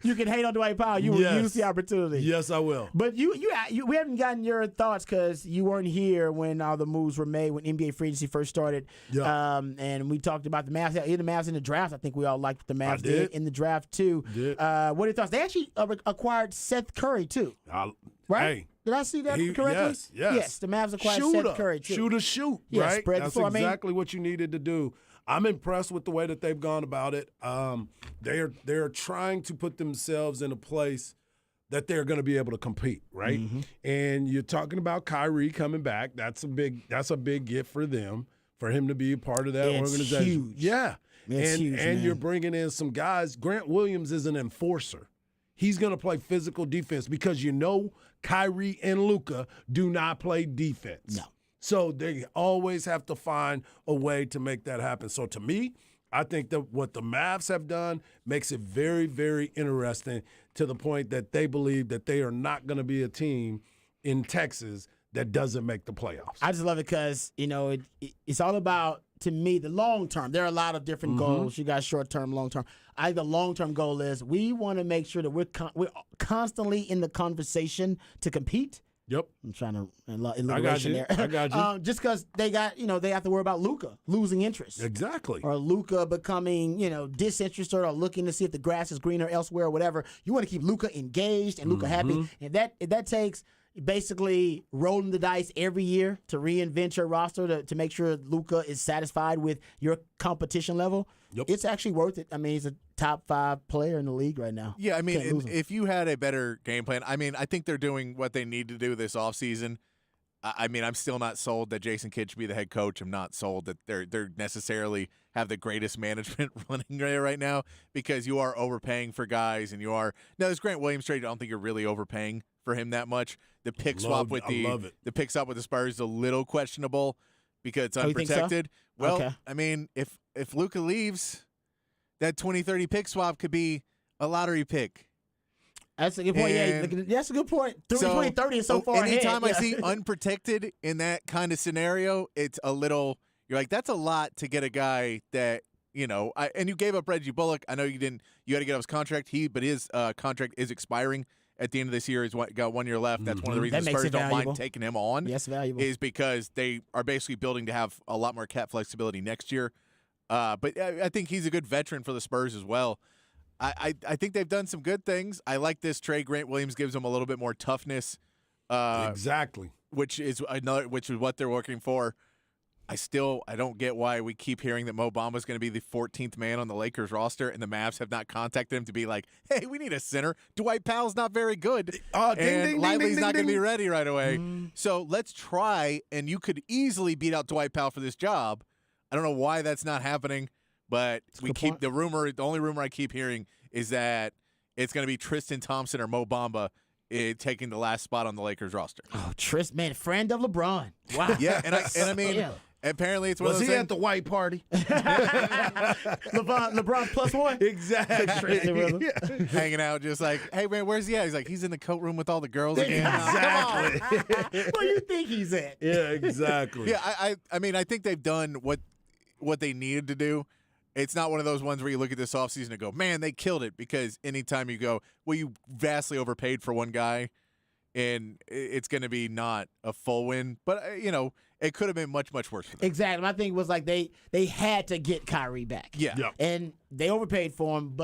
[SPEAKER 1] you can hate on Dwight Powell, you will
[SPEAKER 2] Yes.
[SPEAKER 1] use the opportunity.
[SPEAKER 2] Yes, I will.
[SPEAKER 1] But we haven't gotten your thoughts because you weren't here when all the moves were made when NBA free agency first started.
[SPEAKER 2] Yeah.
[SPEAKER 1] And we talked about the Mavs. The Mavs in the draft. I think we all liked what the Mavs
[SPEAKER 2] did.
[SPEAKER 1] in the draft too.
[SPEAKER 2] Did.
[SPEAKER 1] What are your thoughts? They actually acquired Seth Curry too, right?
[SPEAKER 2] Hey,
[SPEAKER 1] Did I see that
[SPEAKER 2] he-
[SPEAKER 1] correctly?
[SPEAKER 2] yes.
[SPEAKER 1] The Mavs acquired
[SPEAKER 2] shooter.
[SPEAKER 1] Seth Curry too.
[SPEAKER 2] Shoot,
[SPEAKER 1] Yeah,
[SPEAKER 2] right?
[SPEAKER 1] spread the
[SPEAKER 2] That's
[SPEAKER 1] floor. I mean-
[SPEAKER 2] exactly what you needed to do. I'm impressed with the way that they've gone about it. They're trying to put themselves in a place that they're going to be able to compete, right?
[SPEAKER 1] Mm-hmm.
[SPEAKER 2] And you're talking about Kyrie coming back. That's a big gift for them, for him to be a part of that
[SPEAKER 1] It's
[SPEAKER 2] organization.
[SPEAKER 1] huge.
[SPEAKER 2] Yeah.
[SPEAKER 1] It's huge, man.
[SPEAKER 2] You're bringing in some guys. Grant Williams is an enforcer. He's going to play physical defense because Kyrie and Luka do not play defense.
[SPEAKER 1] No.
[SPEAKER 2] So they always have to find a way to make that happen. So to me, I think that what the Mavs have done makes it very, very interesting to the point that they believe that they are not going to be a team in Texas that doesn't make the playoffs.
[SPEAKER 1] I just love it because it's all about, to me, the long term. There are a lot of different goals. You got short term, long term. I think the long term goal is we want to make sure that we're constantly in the conversation to compete.
[SPEAKER 2] Yep.
[SPEAKER 1] I'm trying to
[SPEAKER 2] I
[SPEAKER 1] alliteration
[SPEAKER 2] got you.
[SPEAKER 1] there.
[SPEAKER 2] I got you.
[SPEAKER 1] Just because they got, they have to worry about Luka losing interest.
[SPEAKER 2] Exactly.
[SPEAKER 1] Or Luka becoming, disinterested or looking to see if the grass is greener elsewhere or whatever. You want to keep Luka engaged and Luka happy. And if that takes, basically rolling the dice every year to reinvent your roster to make sure Luka is satisfied with your competition level, it's actually worth it. I mean, he's a top 5 player in the league right now.
[SPEAKER 3] Yeah, I mean,
[SPEAKER 1] Can't lose him.
[SPEAKER 3] if you had a better game plan, I mean, I think they're doing what they need to do this offseason. I mean, I'm still not sold that Jason Kidd should be the head coach. I'm not sold that they're necessarily have the greatest management running there right now, because you are overpaying for guys, and you are now this Grant Williams trade. I don't think you're really overpaying for him that much. The pick swap with the pick swap with the Spurs is a little questionable because it's unprotected.
[SPEAKER 1] You think so?
[SPEAKER 3] Well,
[SPEAKER 1] Okay.
[SPEAKER 3] I mean, if Luka leaves, that 2030 pick swap could be a lottery pick.
[SPEAKER 1] That's a good point.
[SPEAKER 3] And
[SPEAKER 1] Yeah, that's a good point. 2030 is so far ahead.
[SPEAKER 3] Anytime I
[SPEAKER 1] Yeah.
[SPEAKER 3] see unprotected in that kind of scenario, it's a little. You're like, that's a lot to get a guy that and you gave up Reggie Bullock. I know you didn't. You had to get off his contract. But his contract is expiring at the end of this year. He's got 1 year left. That's one of the reasons
[SPEAKER 1] That makes
[SPEAKER 3] Spurs
[SPEAKER 1] it
[SPEAKER 3] don't
[SPEAKER 1] valuable.
[SPEAKER 3] mind taking him on.
[SPEAKER 1] Yes, valuable.
[SPEAKER 3] Is because they are basically building to have a lot more cap flexibility next year. But I think he's a good veteran for the Spurs as well. I think they've done some good things. I like this trade. Grant Williams gives them a little bit more toughness.
[SPEAKER 2] Exactly.
[SPEAKER 3] Which is what they're working for. I don't get why we keep hearing that Mo Bamba is going to be the 14th man on the Lakers roster, and the Mavs have not contacted him to be like, hey, we need a center. Dwight Powell's not very good. And Lively's not going to be ready right away. So let's try, and you could easily beat out Dwight Powell for this job. I don't know why that's not happening, but the only rumor I keep hearing is that it's going to be Tristan Thompson or Mo Bamba taking the last spot on the Lakers roster.
[SPEAKER 1] Oh, Tris, man, friend of LeBron. Wow.
[SPEAKER 3] Yeah, and I mean,
[SPEAKER 1] Yeah.
[SPEAKER 3] apparently it's one
[SPEAKER 2] Was
[SPEAKER 3] of
[SPEAKER 2] he
[SPEAKER 3] those
[SPEAKER 2] at the white party?
[SPEAKER 1] LeBron +1.
[SPEAKER 2] Exactly.
[SPEAKER 3] hanging out just like, hey, man, where's he at? He's like, he's in the coat room with all the girls again.
[SPEAKER 2] Exactly.
[SPEAKER 1] Where do you think he's at?
[SPEAKER 2] Yeah, exactly.
[SPEAKER 3] Yeah, I mean, I think they've done what they needed to do. It's not one of those ones where you look at this offseason and go, man, they killed it, because anytime you go, well, you vastly overpaid for one guy, and it's going to be not a full win. But, it could have been much, much worse for them.
[SPEAKER 1] Exactly. My thing was like they had to get Kyrie back.
[SPEAKER 3] Yeah.
[SPEAKER 2] Yep.
[SPEAKER 1] And they overpaid for him,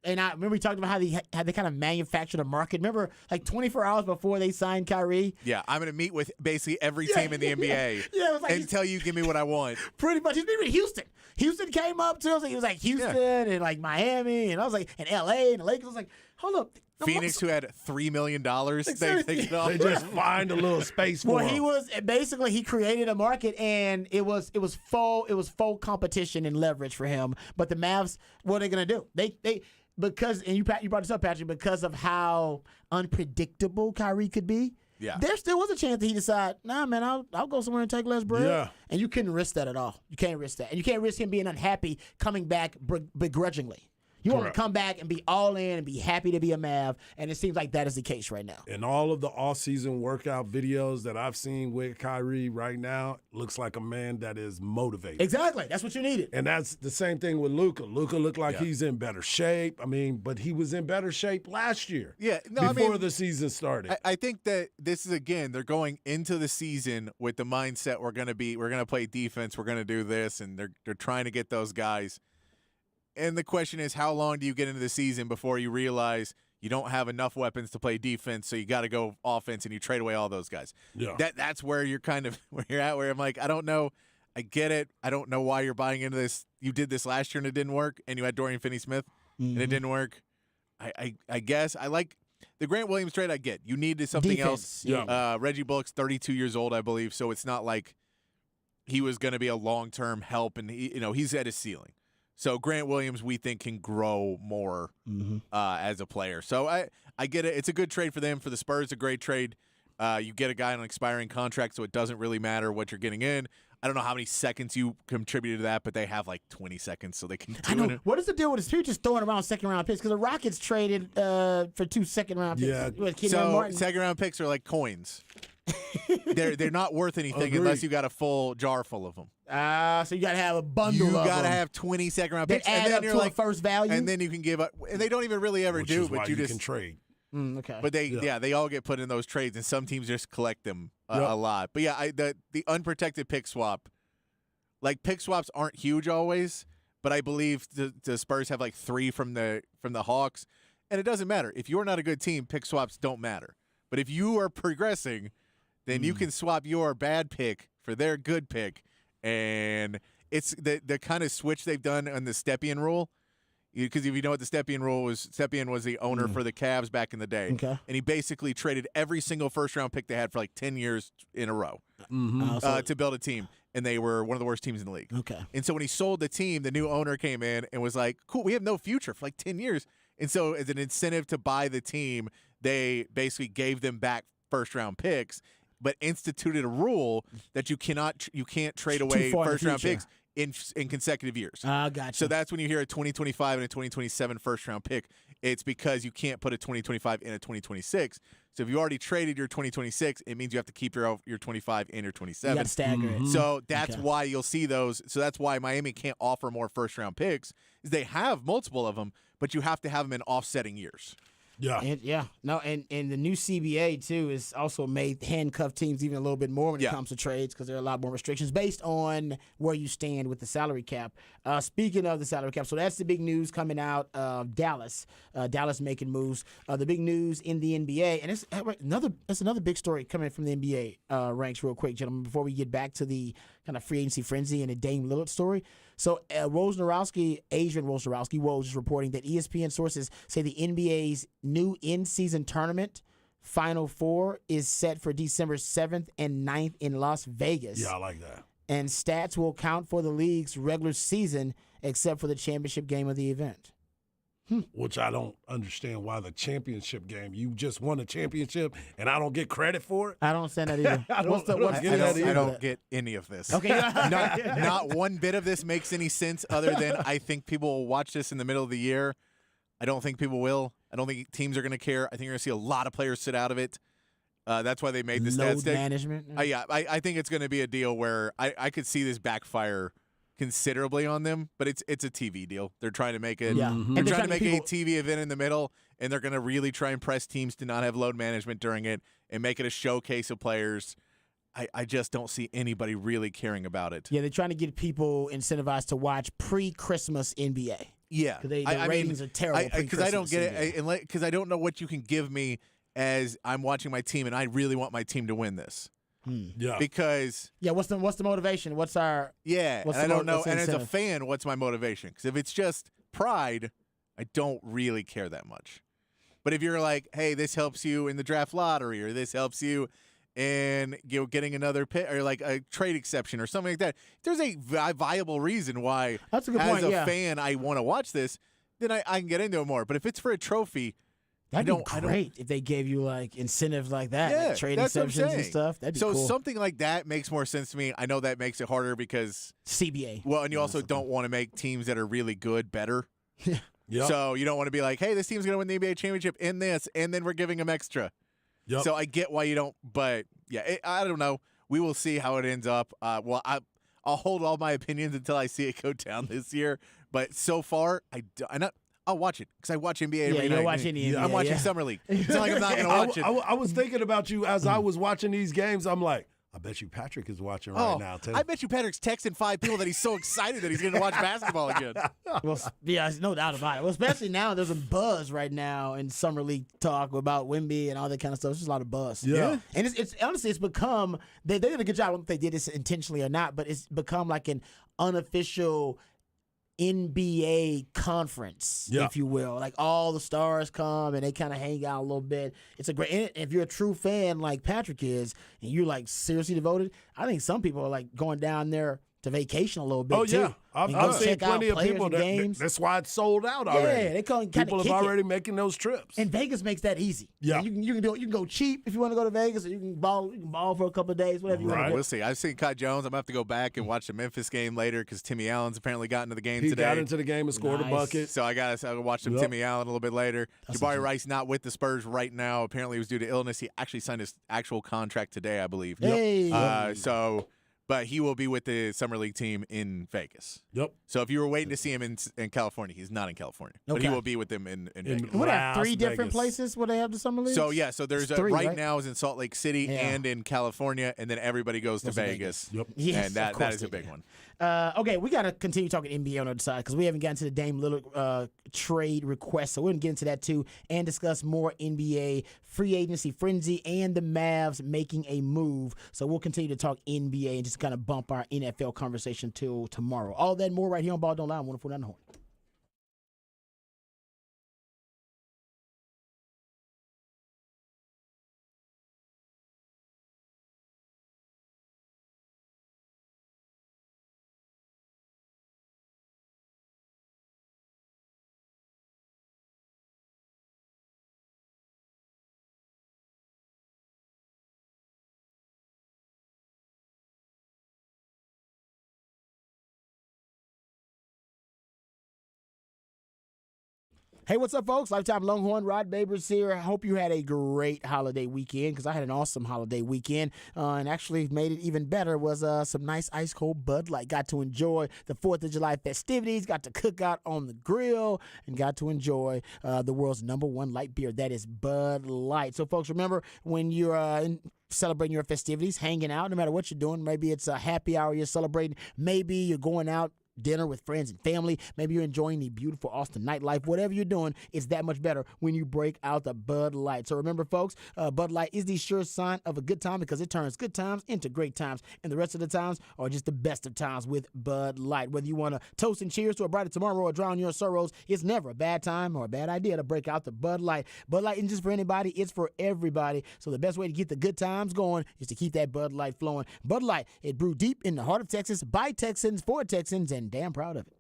[SPEAKER 1] and I remember we talked about how they kind of manufactured a market. Remember, like 24 hours before they signed Kyrie?
[SPEAKER 3] Yeah, I'm going to meet with basically every team in the NBA
[SPEAKER 1] Yeah, it was like
[SPEAKER 3] until you give me what I want.
[SPEAKER 1] pretty much. He's been with Houston. Houston came up to us. He was like Houston and like Miami, and I was like, and LA and the Lakers. I was like, hold up.
[SPEAKER 3] Phoenix, who had $3 million, they get off.
[SPEAKER 2] They just find a little space for
[SPEAKER 1] Well,
[SPEAKER 2] him.
[SPEAKER 1] he created a market, and it was full competition and leverage for him. But the Mavs, what are they gonna do? They because, and you brought this up, Patrick, because of how unpredictable Kyrie could be.
[SPEAKER 3] Yeah.
[SPEAKER 1] There still was a chance that he decided, nah, man, I'll go somewhere and take less bread.
[SPEAKER 2] Yeah.
[SPEAKER 1] And you couldn't risk that at all. You can't risk that, and you can't risk him being unhappy coming back begrudgingly. You want to
[SPEAKER 2] Correct.
[SPEAKER 1] come back and be all in and be happy to be a Mav, and it seems like that is the case right now.
[SPEAKER 2] And all of the off-season workout videos that I've seen with Kyrie right now, looks like a man that is motivated.
[SPEAKER 1] Exactly. That's what you needed.
[SPEAKER 2] And that's the same thing with Luka. Luka looked like he's in better shape. I mean, but he was in better shape last year.
[SPEAKER 3] Yeah, no,
[SPEAKER 2] before
[SPEAKER 3] I mean,
[SPEAKER 2] the season started.
[SPEAKER 3] I think that this is, again, they're going into the season with the mindset we're gonna play defense, we're gonna do this, and they're trying to get those guys. And the question is, how long do you get into the season before you realize you don't have enough weapons to play defense, so you got to go offense, and you trade away all those guys?
[SPEAKER 2] Yeah.
[SPEAKER 3] That's where you're kind of where you're at. Where I'm like, I don't know, I get it. I don't know why you're buying into this. You did this last year and it didn't work, and you had Dorian Finney-Smith and it didn't work. I guess I like the Grant Williams trade. I get you needed something
[SPEAKER 1] Defense,
[SPEAKER 3] else.
[SPEAKER 2] yeah.
[SPEAKER 3] Reggie Bullock's 32 years old, I believe, so it's not like he was going to be a long-term help, and he's at his ceiling. So Grant Williams, we think, can grow more as a player. So I get it. It's a good trade for them. For the Spurs, a great trade. You get a guy on an expiring contract, so it doesn't really matter what you're getting in. I don't know how many seconds you contributed to that, but they have like 20 seconds, so they can
[SPEAKER 1] I
[SPEAKER 3] do
[SPEAKER 1] know.
[SPEAKER 3] it.
[SPEAKER 1] What is the deal with this? People just throwing around second-round picks because the Rockets traded for 2 second-round picks.
[SPEAKER 2] Yeah.
[SPEAKER 1] With Kenyon
[SPEAKER 3] So
[SPEAKER 1] Martin.
[SPEAKER 3] second-round picks are like coins. they're not worth anything
[SPEAKER 2] Agreed.
[SPEAKER 3] unless you got a full jar full of them.
[SPEAKER 1] So you got to have a bundle
[SPEAKER 3] You
[SPEAKER 1] of
[SPEAKER 3] got to
[SPEAKER 1] them
[SPEAKER 3] have 20 second-round
[SPEAKER 1] that
[SPEAKER 3] picks, and
[SPEAKER 1] add
[SPEAKER 3] then
[SPEAKER 1] up
[SPEAKER 3] you're
[SPEAKER 1] to
[SPEAKER 3] like
[SPEAKER 1] a first value.
[SPEAKER 3] and then you can give up, and they don't even really ever
[SPEAKER 2] Which
[SPEAKER 3] do,
[SPEAKER 2] is
[SPEAKER 3] but
[SPEAKER 2] why
[SPEAKER 3] you
[SPEAKER 2] you
[SPEAKER 3] just
[SPEAKER 2] can trade.
[SPEAKER 1] Okay.
[SPEAKER 3] But they all get put in those trades, and some teams just collect them a lot. But yeah, the unprotected pick swap, like pick swaps aren't huge always, but I believe the Spurs have like 3 from the Hawks, and it doesn't matter if you're not a good team. Pick swaps don't matter But if you are progressing, then you can swap your bad pick for their good pick. And it's the kind of switch they've done on the Stepien rule. Because if you know what the Stepien rule was, Stepien was the owner for the Cavs back in the day.
[SPEAKER 1] Okay.
[SPEAKER 3] And he basically traded every single first-round pick they had for like 10 years in a row to build a team. And they were one of the worst teams in the league.
[SPEAKER 1] Okay.
[SPEAKER 3] And so when he sold the team, the new owner came in and was like, cool, we have no future for like 10 years. And so as an incentive to buy the team, they basically gave them back first-round picks, but instituted a rule that you can't trade away
[SPEAKER 1] far in the
[SPEAKER 3] first-round
[SPEAKER 1] future.
[SPEAKER 3] picks in consecutive years.
[SPEAKER 1] Gotcha.
[SPEAKER 3] So that's when you hear a 2025 and a 2027 first-round pick. It's because you can't put a 2025 in a 2026. So if you already traded your 2026, it means you have to keep your 25 and your
[SPEAKER 1] you
[SPEAKER 3] 27.
[SPEAKER 1] got to stagger it.
[SPEAKER 3] So that's
[SPEAKER 1] Okay.
[SPEAKER 3] why you'll see those. So that's why Miami can't offer more first-round picks, is they have multiple of them, but you have to have them in offsetting years.
[SPEAKER 2] Yeah.
[SPEAKER 1] And the new CBA too is also made handcuff teams even a little bit more when it
[SPEAKER 3] Yeah.
[SPEAKER 1] comes to trades because there are a lot more restrictions based on where you stand with the salary cap. Speaking of the salary cap, so that's the big news coming out of Dallas. Dallas making moves. The big news in the NBA, and it's another big story coming from the NBA ranks real quick, gentlemen. Before we get back to the kind of free agency frenzy and the Dame Lillard story. So Adrian Woj is reporting that ESPN sources say the NBA's new in-season tournament Final Four is set for December 7th and 9th in Las Vegas.
[SPEAKER 2] Yeah, I like that.
[SPEAKER 1] And stats will count for the league's regular season except for the championship game of the event.
[SPEAKER 2] Which I don't understand why the championship game. You just won a championship, and I don't get credit for it.
[SPEAKER 1] I don't understand that either.
[SPEAKER 2] I don't
[SPEAKER 1] what's
[SPEAKER 2] get that either.
[SPEAKER 3] I don't get any of this.
[SPEAKER 1] Okay.
[SPEAKER 3] Not one bit of this makes any sense other than I think people will watch this in the middle of the year. I don't think people will. I don't think teams are going to care. I think you're going to see a lot of players sit out of it. That's why they made the stat
[SPEAKER 1] Load
[SPEAKER 3] stick.
[SPEAKER 1] management.
[SPEAKER 3] Yeah, I think it's going to be a deal where I could see this backfire considerably on them, but it's a TV deal. They're trying to make it.
[SPEAKER 1] Yeah.
[SPEAKER 3] They're
[SPEAKER 1] And
[SPEAKER 3] trying to make
[SPEAKER 1] people-
[SPEAKER 3] a TV event in the middle, and they're going to really try and press teams to not have load management during it and make it a showcase of players. I just don't see anybody really caring about it.
[SPEAKER 1] Yeah, they're trying to get people incentivized to watch pre-Christmas NBA.
[SPEAKER 3] Yeah,
[SPEAKER 1] 'Cause the ratings are terrible
[SPEAKER 3] because I don't
[SPEAKER 1] pre-Christmas
[SPEAKER 3] get it. Because I don't know what you can give me as I'm watching my team, and I really want my team to win this.
[SPEAKER 2] Yeah.
[SPEAKER 3] Because
[SPEAKER 1] Yeah, what's the motivation? What's our
[SPEAKER 3] yeah,
[SPEAKER 1] What's
[SPEAKER 3] and
[SPEAKER 1] the
[SPEAKER 3] I don't know.
[SPEAKER 1] what's the
[SPEAKER 3] And as a
[SPEAKER 1] incentive?
[SPEAKER 3] fan, what's my motivation? Because if it's just pride, I don't really care that much. But if you're like, hey, this helps you in the draft lottery, or this helps you in getting another pick, or like a trade exception, or something like that, there's a viable reason why.
[SPEAKER 1] That's a good
[SPEAKER 3] as
[SPEAKER 1] point,
[SPEAKER 3] a
[SPEAKER 1] yeah.
[SPEAKER 3] fan, I want to watch this. Then I can get into it more. But if it's for a trophy,
[SPEAKER 1] That'd
[SPEAKER 3] I
[SPEAKER 1] be
[SPEAKER 3] don't-
[SPEAKER 1] great if they gave you like incentives like that,
[SPEAKER 3] yeah,
[SPEAKER 1] like trade
[SPEAKER 3] that's what I'm
[SPEAKER 1] exceptions and
[SPEAKER 3] saying.
[SPEAKER 1] stuff. That'd be
[SPEAKER 3] so
[SPEAKER 1] cool.
[SPEAKER 3] something like that makes more sense to me. I know that makes it harder because
[SPEAKER 1] CBA.
[SPEAKER 3] well, and you also don't want to make teams that are really good better.
[SPEAKER 2] Yep.
[SPEAKER 3] So you don't want to be like, hey, this team's going to win the NBA championship in this, and then we're giving them extra.
[SPEAKER 2] Yep.
[SPEAKER 3] So I get why you don't, but yeah, I don't know. We will see how it ends up. Well, I'll hold all my opinions until I see it go down this year. But so far, I'll watch it because I watch NBA every
[SPEAKER 1] Yeah,
[SPEAKER 3] night.
[SPEAKER 1] you'll watch any NBA.
[SPEAKER 3] I'm watching
[SPEAKER 1] yeah.
[SPEAKER 3] Summer League. It's not like I'm not going to watch it.
[SPEAKER 2] I was thinking about you as I was watching these games. I'm like, I bet you Patrick is watching right now, too.
[SPEAKER 3] I bet you Patrick's texting 5 people that he's so excited that he's going to watch basketball again.
[SPEAKER 1] Well, yeah, there's no doubt about it. Well, especially now, there's a buzz right now in summer league talk about Wemby and all that kind of stuff. It's just a lot of buzz.
[SPEAKER 2] Yeah.
[SPEAKER 1] And it's honestly, it's become they did a good job. I don't know if they did this intentionally or not, but it's become like an unofficial NBA conference,
[SPEAKER 2] Yeah.
[SPEAKER 1] if you will. Like all the stars come and they kind of hang out a little bit. It's a great. And if you're a true fan like Patrick is, and you're like seriously devoted, I think some people are like going down there to vacation a little bit.
[SPEAKER 2] Oh,
[SPEAKER 1] too,
[SPEAKER 2] yeah. I've
[SPEAKER 1] and go
[SPEAKER 2] seen
[SPEAKER 1] check out
[SPEAKER 2] plenty of
[SPEAKER 1] players
[SPEAKER 2] people.
[SPEAKER 1] and games.
[SPEAKER 2] That's why it's sold out already.
[SPEAKER 1] Yeah, they kind of
[SPEAKER 2] People
[SPEAKER 1] kick
[SPEAKER 2] are
[SPEAKER 1] it.
[SPEAKER 2] already making those trips.
[SPEAKER 1] And Vegas makes that easy.
[SPEAKER 2] Yeah.
[SPEAKER 1] You can do it. You can go cheap if you want to go to Vegas, or you can ball for a couple of days, whatever you want
[SPEAKER 2] Right.
[SPEAKER 1] to do.
[SPEAKER 3] We'll see. I've seen Kai Jones. I'm going to have to go back and watch the Memphis game later because Timmy Allen's apparently got into the game
[SPEAKER 2] He
[SPEAKER 3] today.
[SPEAKER 2] got into the game and scored a
[SPEAKER 1] Nice.
[SPEAKER 2] bucket.
[SPEAKER 3] So I got to watch some
[SPEAKER 2] Yep.
[SPEAKER 3] Timmy Allen a little bit later. Jabari Rice not with the Spurs right now. Apparently, it was due to illness. He actually signed his actual contract today, I believe.
[SPEAKER 1] Hey.
[SPEAKER 3] but he will be with the summer league team in Vegas.
[SPEAKER 2] Yep.
[SPEAKER 3] So if you were waiting to see him in California, he's not in California, but he
[SPEAKER 1] Okay.
[SPEAKER 3] will be with them in Vegas.
[SPEAKER 1] What have
[SPEAKER 2] Las
[SPEAKER 1] 3 different
[SPEAKER 2] Vegas.
[SPEAKER 1] places where they have the summer leagues?
[SPEAKER 3] So yeah, so there's
[SPEAKER 1] It's 3,
[SPEAKER 3] right
[SPEAKER 1] right?
[SPEAKER 3] now is in Salt Lake City
[SPEAKER 1] Yeah.
[SPEAKER 3] and in California, and then everybody goes to
[SPEAKER 1] Goes to
[SPEAKER 3] Vegas.
[SPEAKER 2] Yep.
[SPEAKER 1] Yes,
[SPEAKER 3] and that
[SPEAKER 1] of course
[SPEAKER 3] is a
[SPEAKER 1] they
[SPEAKER 3] big
[SPEAKER 1] do.
[SPEAKER 3] one.
[SPEAKER 1] Okay, we got to continue talking NBA on the other side because we haven't gotten to the Dame Lillard trade request. So we're going to get into that too and discuss more NBA free agency frenzy and the Mavs making a move. So we'll continue to talk NBA and just kind of bump our NFL conversation till tomorrow. All that and more right here on Ball Don't Lie on 104.9 The Horn. Hey, what's up, folks? Lifetime Longhorn, Rod Babers here. I hope you had a great holiday weekend because I had an awesome holiday weekend and actually made it even better was some nice ice cold Bud Light. Got to enjoy the 4th of July festivities, got to cook out on the grill, and got to enjoy the world's #1 light beer. That is Bud Light. So, folks, remember when you're celebrating your festivities, hanging out, no matter what you're doing, maybe it's a happy hour you're celebrating, maybe you're going out dinner with friends and family. Maybe you're enjoying the beautiful Austin nightlife. Whatever you're doing, it's that much better when you break out the Bud Light. So remember, folks, Bud Light is the sure sign of a good time because it turns good times into great times. And the rest of the times are just the best of times with Bud Light. Whether you want to toast and cheers to a brighter tomorrow or drown your sorrows, it's never a bad time or a bad idea to break out the Bud Light. Bud Light isn't just for anybody, it's for everybody. So the best way to get the good times going is to keep that Bud Light flowing. Bud Light, it brewed deep in the heart of Texas by Texans for Texans, and damn proud of it.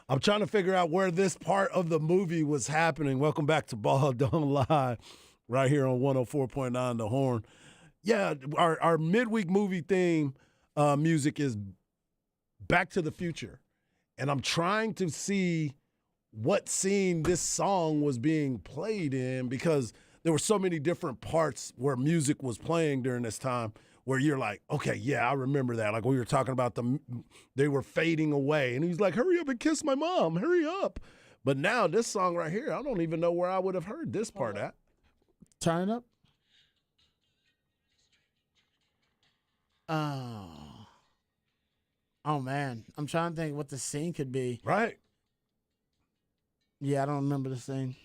[SPEAKER 2] I'm trying to figure out where this part of the movie was happening. Welcome back to Ball Don't Lie, right here on 104.9 The Horn. Yeah, our midweek movie theme music is Back to the Future. And I'm trying to see what scene this song was being played in, because there were so many different parts where music was playing during this time where you're like, okay, yeah, I remember that. Like we were talking about they were fading away. And he's like, hurry up and kiss my mom, hurry up. But now this song right here, I don't even know where I would have heard this part at.
[SPEAKER 1] Turn it up. Oh, man. I'm trying to think what the scene could be.
[SPEAKER 2] Right.
[SPEAKER 1] Yeah, I don't remember the scene.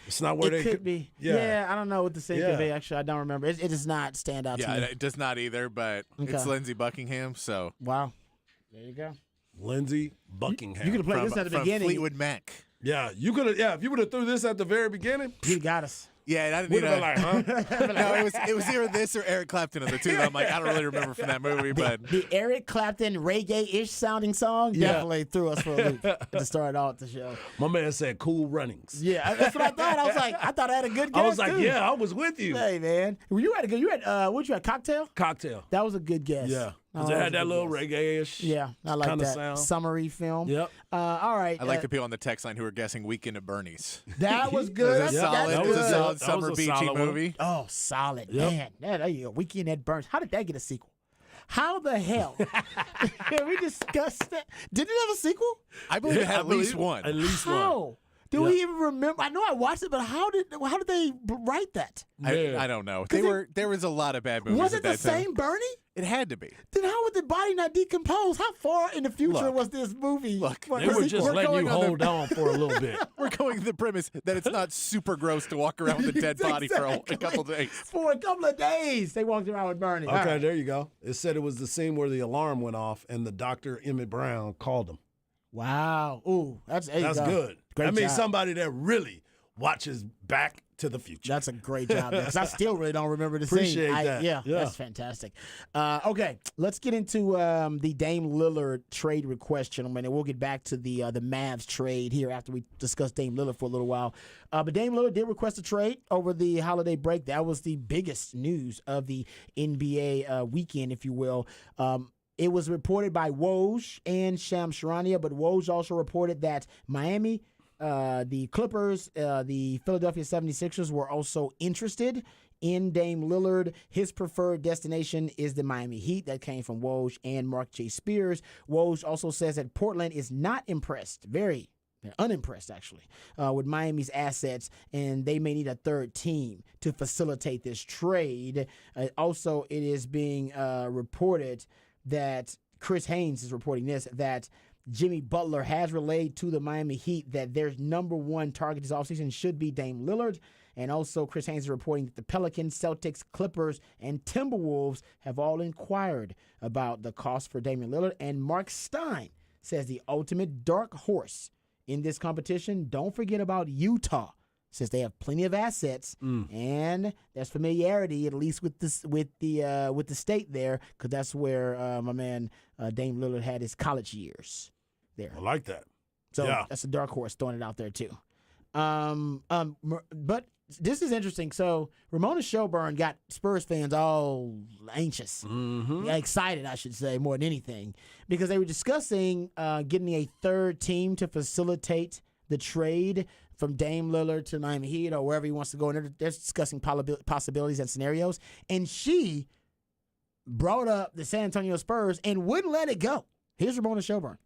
[SPEAKER 2] It's not where
[SPEAKER 1] It could be. Yeah, I don't know what the scene could be, actually. I don't remember. It does not stand out to
[SPEAKER 3] Yeah,
[SPEAKER 1] me.
[SPEAKER 3] it does not either, but
[SPEAKER 1] Okay.
[SPEAKER 3] it's Lindsey Buckingham, so
[SPEAKER 1] Wow. There you go.
[SPEAKER 2] Lindsey Buckingham.
[SPEAKER 1] You could have played this at the
[SPEAKER 3] from
[SPEAKER 1] beginning.
[SPEAKER 3] Fleetwood Mac.
[SPEAKER 2] Yeah, you could have. Yeah, if you would have threw this at the very beginning,
[SPEAKER 1] You got us.
[SPEAKER 3] Yeah, and I didn't
[SPEAKER 2] we'd
[SPEAKER 3] need
[SPEAKER 2] have been like, huh?
[SPEAKER 3] No, it was either this or Eric Clapton of the two. That I'm like, I don't really remember from that movie, but
[SPEAKER 1] The Eric Clapton reggae-ish sounding song
[SPEAKER 2] Yeah.
[SPEAKER 1] definitely threw us for a loop to start off the show.
[SPEAKER 2] My man said Cool Runnings.
[SPEAKER 1] Yeah, that's what I thought. I was like, I thought I had a good guess.
[SPEAKER 2] I was like,
[SPEAKER 1] too.
[SPEAKER 2] yeah, I was with you.
[SPEAKER 1] Hey, man. You had a good, what you had, Cocktail?
[SPEAKER 2] Cocktail.
[SPEAKER 1] That was a good guess.
[SPEAKER 2] Yeah.
[SPEAKER 1] Oh,
[SPEAKER 2] 'Cause it
[SPEAKER 1] was
[SPEAKER 2] had
[SPEAKER 1] a
[SPEAKER 2] that
[SPEAKER 1] good
[SPEAKER 2] little
[SPEAKER 1] guess.
[SPEAKER 2] reggae-ish.
[SPEAKER 1] Yeah, I like
[SPEAKER 2] kinda
[SPEAKER 1] that.
[SPEAKER 2] sound.
[SPEAKER 1] Summery film.
[SPEAKER 2] Yep.
[SPEAKER 1] All right.
[SPEAKER 3] I like the people on the text line who are guessing Weekend at Bernie's.
[SPEAKER 1] That was good.
[SPEAKER 3] It was a
[SPEAKER 2] Yeah,
[SPEAKER 3] solid,
[SPEAKER 2] that
[SPEAKER 3] it was
[SPEAKER 2] was
[SPEAKER 3] a
[SPEAKER 2] good.
[SPEAKER 3] solid
[SPEAKER 2] That
[SPEAKER 3] summer
[SPEAKER 2] was a
[SPEAKER 3] beachy
[SPEAKER 2] solid one.
[SPEAKER 3] movie.
[SPEAKER 1] Oh, solid.
[SPEAKER 2] Yep.
[SPEAKER 1] Man, there you go. Weekend at Burns. How did that get a sequel? How the hell? We discussed that. Did it have a sequel?
[SPEAKER 3] I believe it had at least one.
[SPEAKER 2] At least one.
[SPEAKER 1] How? Do we even remember? I know I watched it, but how did they write that?
[SPEAKER 2] Yeah.
[SPEAKER 3] I don't know.
[SPEAKER 1] it-
[SPEAKER 3] There was a lot of bad movies.
[SPEAKER 1] Was
[SPEAKER 3] at
[SPEAKER 1] it the
[SPEAKER 3] that time.
[SPEAKER 1] same Bernie?
[SPEAKER 3] It had to be.
[SPEAKER 1] Then how would the body not decompose? How far in the future
[SPEAKER 3] Look.
[SPEAKER 1] was this movie?
[SPEAKER 3] Look,
[SPEAKER 1] for
[SPEAKER 2] They
[SPEAKER 1] the
[SPEAKER 2] were
[SPEAKER 1] sequel?
[SPEAKER 2] just letting you
[SPEAKER 3] going on the-
[SPEAKER 2] hold on for a little bit.
[SPEAKER 3] We're going to the premise that it's not super gross to walk around with a dead body for a
[SPEAKER 1] Exactly.
[SPEAKER 3] couple days.
[SPEAKER 1] For a couple of days, they walked around with Bernie. All
[SPEAKER 2] Okay,
[SPEAKER 1] right.
[SPEAKER 2] there you go. It said it was the scene where the alarm went off and the doctor, Emmett Brown, called him.
[SPEAKER 1] Wow. Ooh, there you
[SPEAKER 2] That's
[SPEAKER 1] go.
[SPEAKER 2] good.
[SPEAKER 1] Great
[SPEAKER 2] That means
[SPEAKER 1] job.
[SPEAKER 2] somebody that really watches Back to the Future.
[SPEAKER 1] That's a great job. Because I still really don't remember the
[SPEAKER 2] Appreciate
[SPEAKER 1] scene.
[SPEAKER 2] that.
[SPEAKER 1] Yeah,
[SPEAKER 2] Yeah.
[SPEAKER 1] that's fantastic. Okay, let's get into the Dame Lillard trade request, gentlemen, and we'll get back to the Mavs trade here after we discuss Dame Lillard for a little while. But Dame Lillard did request a trade over the holiday break. That was the biggest news of the NBA weekend, if you will. It was reported by Woj and Shams Charania, but Woj also reported that Miami, the Clippers, the Philadelphia 76ers were also interested in Dame Lillard. His preferred destination is the Miami Heat. That came from Woj and Mark J. Spears. Woj also says that Portland is not impressed, they're unimpressed, actually, with Miami's assets, and they may need a third team to facilitate this trade. Also, it is being reported that Chris Haynes is reporting this, that Jimmy Butler has relayed to the Miami Heat that their number one target this offseason should be Dame Lillard. And also, Chris Haynes is reporting that the Pelicans, Celtics, Clippers, and Timberwolves have all inquired about the cost for Damian Lillard. And Mark Stein says the ultimate dark horse in this competition, don't forget about Utah, since they have plenty of assets and there's familiarity, at least with the state there, because that's where my man Dame Lillard had his college years there.
[SPEAKER 2] I like that.
[SPEAKER 1] So
[SPEAKER 2] Yeah.
[SPEAKER 1] that's a dark horse, throwing it out there too. But this is interesting. So Ramona Shelburne got Spurs fans all anxious, excited, I should say, more than anything, because they were discussing getting a third team to facilitate the trade from Dame Lillard to Miami Heat or wherever he wants to go. And they're discussing possibilities and scenarios. And she brought up the San Antonio Spurs and wouldn't let it go. Here's Ramona Shelburne.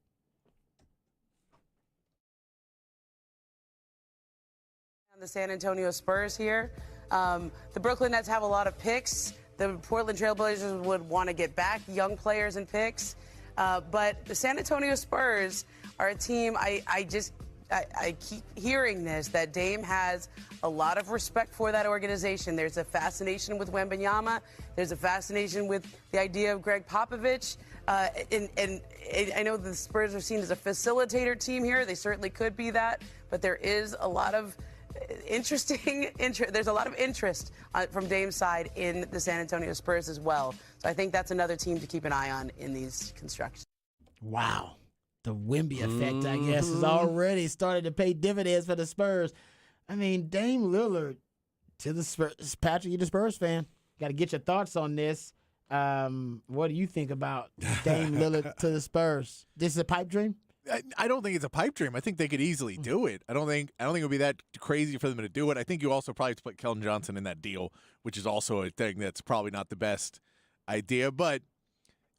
[SPEAKER 4] The San Antonio Spurs here. The Brooklyn Nets have a lot of picks. The Portland Trailblazers would want to get back young players and picks. But the San Antonio Spurs are a team, I keep hearing this, that Dame has a lot of respect for that organization. There's a fascination with Wembanyama. There's a fascination with the idea of Greg Popovich. And I know the Spurs are seen as a facilitator team here. They certainly could be that. But there is a lot of there's a lot of interest from Dame's side in the San Antonio Spurs as well. So I think that's another team to keep an eye on in these constructions.
[SPEAKER 1] Wow. the Wemby effect, I guess, is already starting to pay dividends for the Spurs. I mean, Dame Lillard to the Spurs. Patrick, you're the Spurs fan. Got to get your thoughts on this. What do you think about Dame Lillard to the Spurs? This is a pipe dream?
[SPEAKER 3] I don't think it's a pipe dream. I think they could easily do it. I don't think it would be that crazy for them to do it. I think you also probably have to put Keldon Johnson in that deal, which is also a thing that's probably not the best idea. But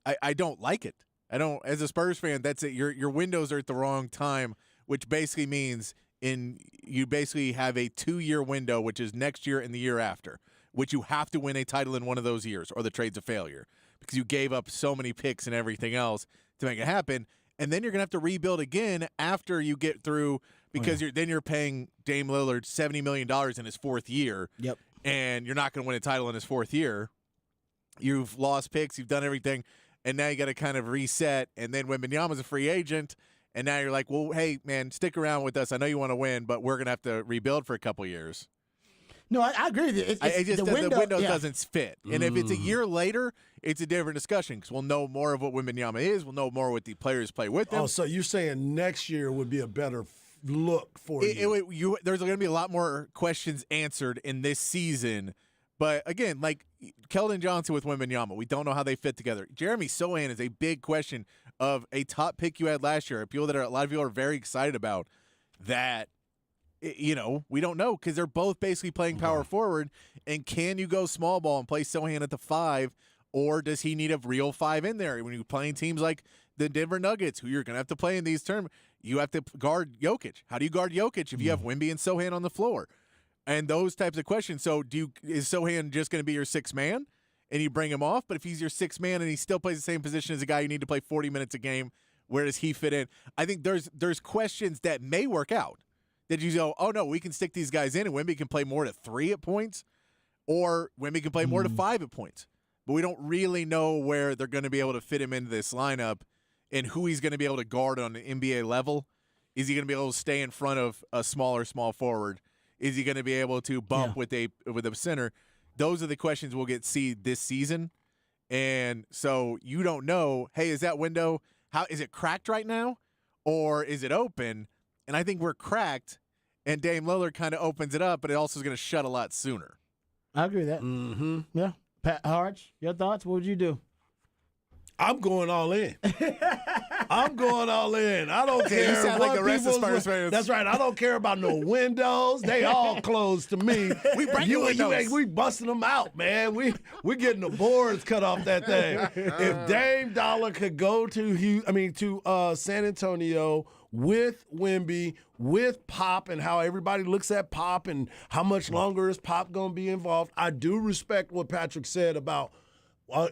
[SPEAKER 3] I don't like it. I don't. As a Spurs fan, that's it. Your windows are at the wrong time, which basically means you basically have a 2-year window, which is next year and the year after, which you have to win a title in one of those years, or the trade's a failure because you gave up so many picks and everything else to make it happen. And then you're going to have to rebuild again after you get through because you're paying Dame Lillard $70 million in his 4th year.
[SPEAKER 1] Yep.
[SPEAKER 3] And you're not going to win a title in his 4th year. You've lost picks. You've done everything. And now you got to kind of reset. And then Wembanyama's a free agent. And now you're like, well, hey, man, stick around with us. I know you want to win, but we're going to have to rebuild for a couple years.
[SPEAKER 1] No, I agree with you.
[SPEAKER 3] The window doesn't fit. And if it's a year later, it's a different discussion because we'll know more of what Wembanyama is. We'll know more what the players play with him.
[SPEAKER 2] Oh, so you're saying next year would be a better look for you?
[SPEAKER 3] There's going to be a lot more questions answered in this season. But, again, like Keldon Johnson with Wembanyama, we don't know how they fit together. Jeremy Sohan is a big question of a top pick you had last year, a lot of people are very excited about that. We don't know because they're both basically playing power forward. And can you go small ball and play Sohan at the 5, or does he need a real 5 in there? When you're playing teams like the Denver Nuggets, who you're going to have to play in these terms, you have to guard Jokic. How do you guard Jokic if you have Wemby and Sohan on the floor? And those types of questions. So is Sohan just going to be your 6th man and you bring him off? But if he's your 6th man and he still plays the same position as a guy you need to play 40 minutes a game, where does he fit in? I think there's questions that may work out. That you go, oh, no, we can stick these guys in, and Wemby can play more to 3 at points, or Wemby can play more to 5 at points. But we don't really know where they're going to be able to fit him into this lineup and who he's going to be able to guard on an NBA level. Is he going to be able to stay in front of a small forward? Is he going to be able to bump with a center? Those are the questions we'll get see this season. And so you don't know, hey, is that window, how is it cracked right now, or is it open? And I think we're cracked, and Dame Lillard kind of opens it up, but it also is going to shut a lot sooner.
[SPEAKER 1] I agree with that.
[SPEAKER 2] Mm-hmm.
[SPEAKER 1] Yeah. Pat Harch, your thoughts? What would you do?
[SPEAKER 2] I'm going all in. I'm going all in. I don't care.
[SPEAKER 3] You sound like the rest of Spurs fans.
[SPEAKER 2] That's right. I don't care about no windows. They all closed to me.
[SPEAKER 3] We break the windows.
[SPEAKER 2] We busting them out, man. We getting the boards cut off that thing. If Dame Dollar could go to San Antonio with Wemby, with Pop, and how everybody looks at Pop and how much longer is Pop going to be involved. I do respect what Patrick said about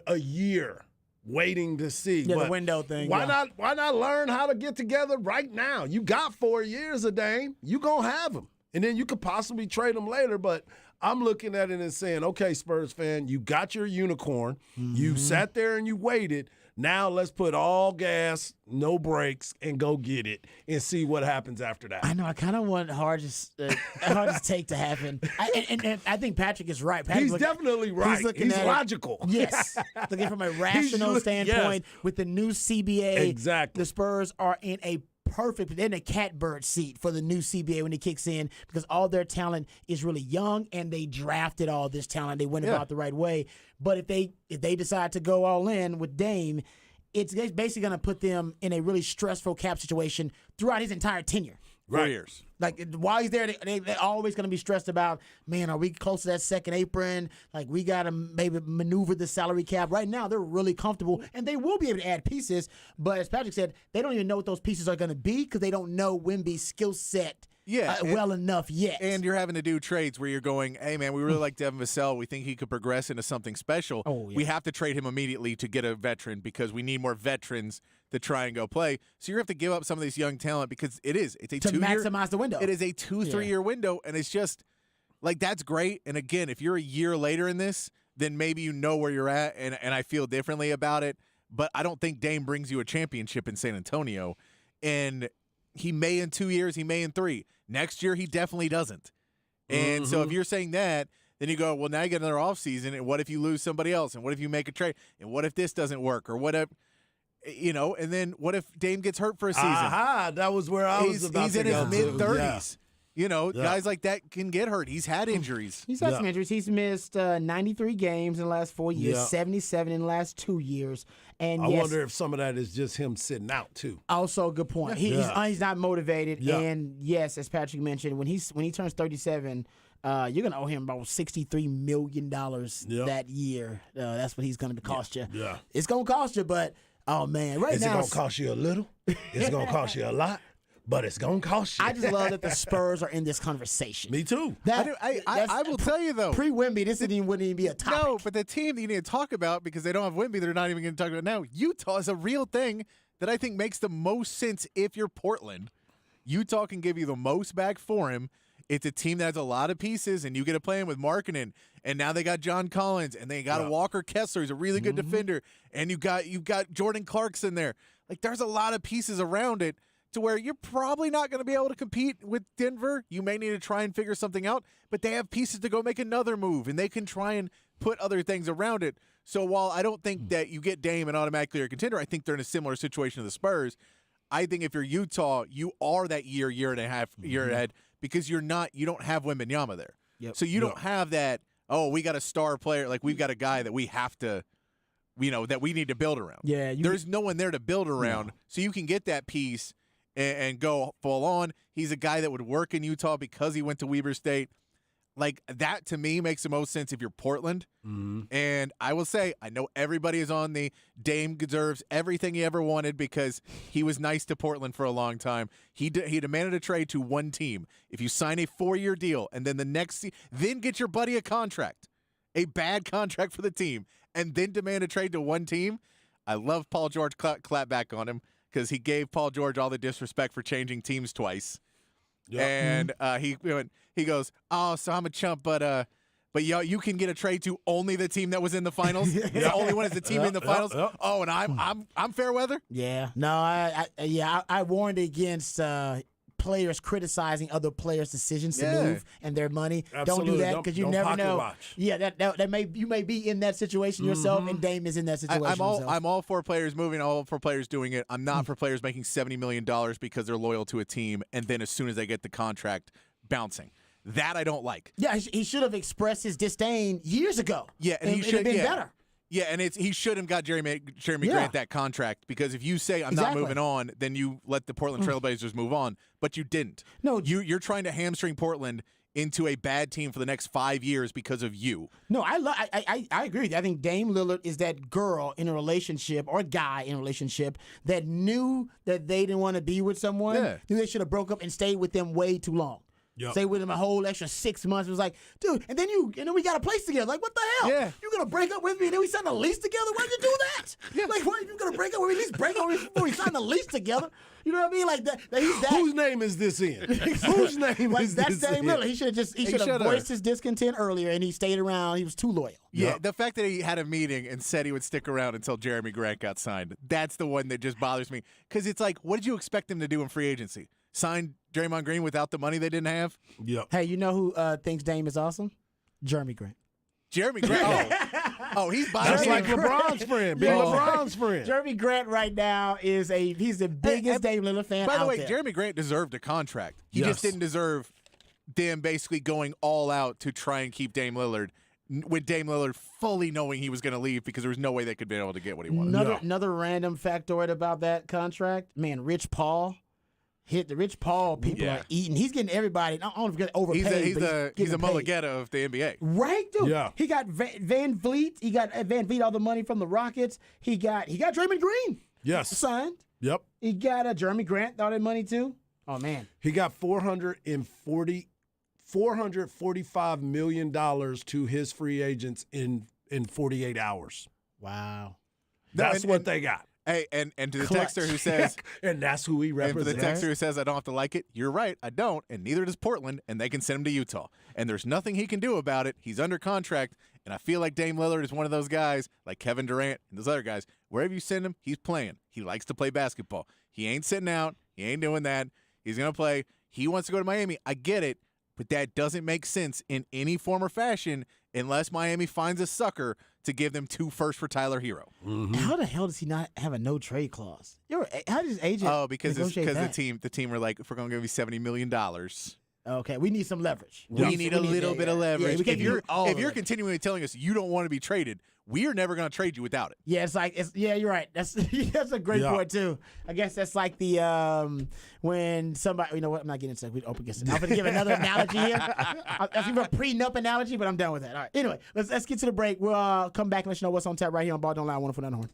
[SPEAKER 2] a year waiting to see.
[SPEAKER 1] Yeah, the window thing.
[SPEAKER 2] Why not learn how to get together right now? You got 4 years of Dame. You going to have him. And then you could possibly trade him later, but I'm looking at it and saying, okay, Spurs fan, you got your unicorn. Mm-hmm. You sat there and you waited. Now let's put all gas, no brakes, and go get it and see what happens after that.
[SPEAKER 1] I know. I kind of want Harge's take to happen. And I think Patrick is right.
[SPEAKER 2] He's definitely right. He's logical.
[SPEAKER 1] Yes. Looking from a rational standpoint with the new CBA.
[SPEAKER 2] Exactly.
[SPEAKER 1] The Spurs are in a catbird seat for the new CBA when it kicks in because all their talent is really young and they drafted all this talent. They went about the right way. But if they decide to go all in with Dame, it's basically going to put them in a really stressful cap situation throughout his entire tenure.
[SPEAKER 3] 4 years.
[SPEAKER 1] Like, while he's there, they're always going to be stressed about, man, are we close to that second apron? Like, we got to maybe maneuver the salary cap. Right now, they're really comfortable, and they will be able to add pieces. But as Patrick said, they don't even know what those pieces are going to be because they don't know Wemby's skill set well enough yet.
[SPEAKER 3] And you're having to do trades where you're going, hey, man, we really like Devin Vassell. We think he could progress into something special.
[SPEAKER 1] Oh, yeah.
[SPEAKER 3] We have to trade him immediately to get a veteran because we need more veterans to try and go play. So you're going to have to give up some of this young talent because it's a 2 year.
[SPEAKER 1] To maximize the window.
[SPEAKER 3] It is a 2-3 year window, and it's just, like, that's great. And, again, if you're a year later in this, then maybe you know where you're at, and I feel differently about it. But I don't think Dame brings you a championship in San Antonio. And he may in 2 years, he may in 3. Next year, he definitely doesn't. And so if you're saying that, then you go, well, now you get another offseason, and what if you lose somebody else? And what if you make a trade? And what if this doesn't work? Or what if And then what if Dame gets hurt for a season?
[SPEAKER 2] Aha, that was where I was about
[SPEAKER 3] He's
[SPEAKER 2] to
[SPEAKER 3] in his
[SPEAKER 2] go to.
[SPEAKER 3] mid-30s.
[SPEAKER 2] Yeah.
[SPEAKER 3] Guys like that can get hurt. He's had injuries.
[SPEAKER 1] He's had some injuries. He's missed 93 games in the last 4 years,
[SPEAKER 2] Yeah.
[SPEAKER 1] 77 in the last 2 years. And
[SPEAKER 2] I
[SPEAKER 1] yes,
[SPEAKER 2] wonder if some of that is just him sitting out too.
[SPEAKER 1] also a good point. He's not motivated.
[SPEAKER 2] Yeah.
[SPEAKER 1] And yes, as Patrick mentioned, when he turns 37, you're gonna owe him about $63 million that year. That's what he's gonna cost you.
[SPEAKER 2] Yeah.
[SPEAKER 1] It's gonna cost you, but oh man, right
[SPEAKER 2] Is
[SPEAKER 1] now
[SPEAKER 2] it going to cost you a little? It's going to cost you a lot, but it's going to cost you.
[SPEAKER 1] I just love that the Spurs are in this conversation.
[SPEAKER 2] Me too.
[SPEAKER 3] I will tell you, though.
[SPEAKER 1] Pre-Wemby, this wouldn't even be a topic.
[SPEAKER 3] No, but the team that you need to talk about, because they don't have Wemby, they're not even going to talk about it now. Utah is a real thing that I think makes the most sense if you're Portland. Utah can give you the most back for him. It's a team that has a lot of pieces, and you get to play him with Markkanen, and now they got John Collins, and they got a Walker Kessler, who's a really good defender, and you got Jordan Clarkson there. Like, there's a lot of pieces around it to where you're probably not going to be able to compete with Denver. You may need to try and figure something out, but they have pieces to go make another move, and they can try and put other things around it. So while I don't think that you get Dame and automatically are a contender, I think they're in a similar situation to the Spurs. I think if you're Utah, you are that year and a half ahead, because you don't have Wembanyama there.
[SPEAKER 1] Yep.
[SPEAKER 3] So you don't have that, we got a star player, like we've got a guy that we have to, that we need to build around.
[SPEAKER 1] Yeah,
[SPEAKER 3] there's no one there to build around, so you can get that piece and go full on. He's a guy that would work in Utah because he went to Weber State. Like, that to me makes the most sense if you're Portland. And I will say, I know everybody is on the Dame deserves everything he ever wanted because he was nice to Portland for a long time. He demanded a trade to one team. If you sign a 4-year deal and then then get your buddy a contract, a bad contract for the team, and then demand a trade to one team. I love Paul George clap back on him because he gave Paul George all the disrespect for changing teams twice. Yep. And he goes, oh, so I'm a chump, but you can get a trade to only the team that was in the finals. The only one is the team in the finals. Oh, and I'm fair weather.
[SPEAKER 1] Yeah, no, I warned against players criticizing other players' decisions to move and their money.
[SPEAKER 2] Absolutely.
[SPEAKER 1] Don't do that because you never know.
[SPEAKER 2] Watch.
[SPEAKER 1] Yeah, you may be in that situation yourself, and Dame is in that situation.
[SPEAKER 3] I'm all for players moving, all for players doing it. I'm not for players making $70 million because they're loyal to a team, and then as soon as they get the contract, bouncing. That I don't like.
[SPEAKER 1] Yeah, he should have expressed his disdain years ago.
[SPEAKER 3] Yeah, and he should have
[SPEAKER 1] been better.
[SPEAKER 3] Yeah, and he should have got Jeremy Grant that contract, because if you say I'm not moving on, then you let the Portland Trailblazers move on, but you didn't.
[SPEAKER 1] No,
[SPEAKER 3] you're trying to hamstring Portland into a bad team for the next 5 years because of you.
[SPEAKER 1] No, I agree with you. I think Dame Lillard is that girl in a relationship or guy in a relationship that knew that they didn't want to be with someone. Knew they should have broke up and stayed with them way too long. Yep. Stay with him a whole extra 6 months. It was like, dude, and then we got a place together. Like, what the hell?
[SPEAKER 3] Yeah.
[SPEAKER 1] You gonna break up with me and then we sign a lease together? Why'd you do that? Yeah. Like, why you gonna break up with me? At least break up with me before we sign a lease together. You know what I mean? Like that. He's that.
[SPEAKER 2] Whose name is this in? Whose name is
[SPEAKER 1] that's
[SPEAKER 2] this
[SPEAKER 1] Dame
[SPEAKER 2] in?
[SPEAKER 1] Lillard. He should have voiced his discontent earlier, and he stayed around. He was too loyal.
[SPEAKER 3] Yeah, the fact that he had a meeting and said he would stick around until Jeremy Grant got signed, that's the one that just bothers me. Because it's like, what did you expect him to do in free agency? Sign Draymond Green without the money they didn't have?
[SPEAKER 2] Yep.
[SPEAKER 1] Hey, you know who thinks Dame is awesome? Jeremy Grant.
[SPEAKER 3] Jeremy Grant? He's biased.
[SPEAKER 2] That's like LeBron's friend. Big LeBron's friend.
[SPEAKER 1] Jeremy Grant right now he's the biggest Dame Lillard fan
[SPEAKER 3] By the
[SPEAKER 1] out
[SPEAKER 3] way,
[SPEAKER 1] there.
[SPEAKER 3] Jeremy Grant deserved a contract. He just didn't deserve them basically going all out to try and keep Dame Lillard, with Dame Lillard fully knowing he was going to leave because there was no way they could be able to get what he wanted.
[SPEAKER 1] Another random factoid about that contract, man, Rich Paul. The Rich Paul people are eating. He's getting everybody. I don't know if he's overpaid.
[SPEAKER 3] He's a Mulligetta of the NBA.
[SPEAKER 1] Right, dude.
[SPEAKER 2] Yeah.
[SPEAKER 1] He got Van Vliet. He got Van Vliet all the money from the Rockets. He got Draymond Green.
[SPEAKER 2] Yes.
[SPEAKER 1] Signed.
[SPEAKER 2] Yep.
[SPEAKER 1] He got Jeremy Grant all that money too. Oh man.
[SPEAKER 2] He got $445 million to his free agents in 48 hours.
[SPEAKER 1] Wow.
[SPEAKER 2] That's what they got.
[SPEAKER 3] Hey, and to the texter who says,
[SPEAKER 2] and that's who he
[SPEAKER 3] and
[SPEAKER 2] represents.
[SPEAKER 3] for the texter who says, I don't have to like it, you're right, I don't, and neither does Portland, and they can send him to Utah. And there's nothing he can do about it. He's under contract, and I feel like Dame Lillard is one of those guys, like Kevin Durant and those other guys, wherever you send him, he's playing. He likes to play basketball. He ain't sitting out. He ain't doing that. He's going to play. He wants to go to Miami. I get it, but that doesn't make sense in any form or fashion unless Miami finds a sucker to give them 2 firsts for Tyler Hero.
[SPEAKER 1] How the hell does he not have a no trade clause? How does agent?
[SPEAKER 3] Oh, because
[SPEAKER 1] negotiate that?
[SPEAKER 3] the team were like, if we're going to give you $70 million,
[SPEAKER 1] Okay, we need some leverage.
[SPEAKER 3] we need a little bit of leverage.
[SPEAKER 1] we can't
[SPEAKER 3] if you're
[SPEAKER 1] do all of it.
[SPEAKER 3] continually telling us you don't want to be traded, we are never going to trade you without it.
[SPEAKER 1] Yeah, you're right. That's that's a great point too. I guess that's like the when somebody, you know what? I'm not getting into it. We open against it. I'm going to give another analogy here. I'll give a prenup analogy, but I'm done with that. All right. Anyway, let's get to the break. We'll come back and let you know what's on tap right here on Ball Don't Lie. 104.9 Horn.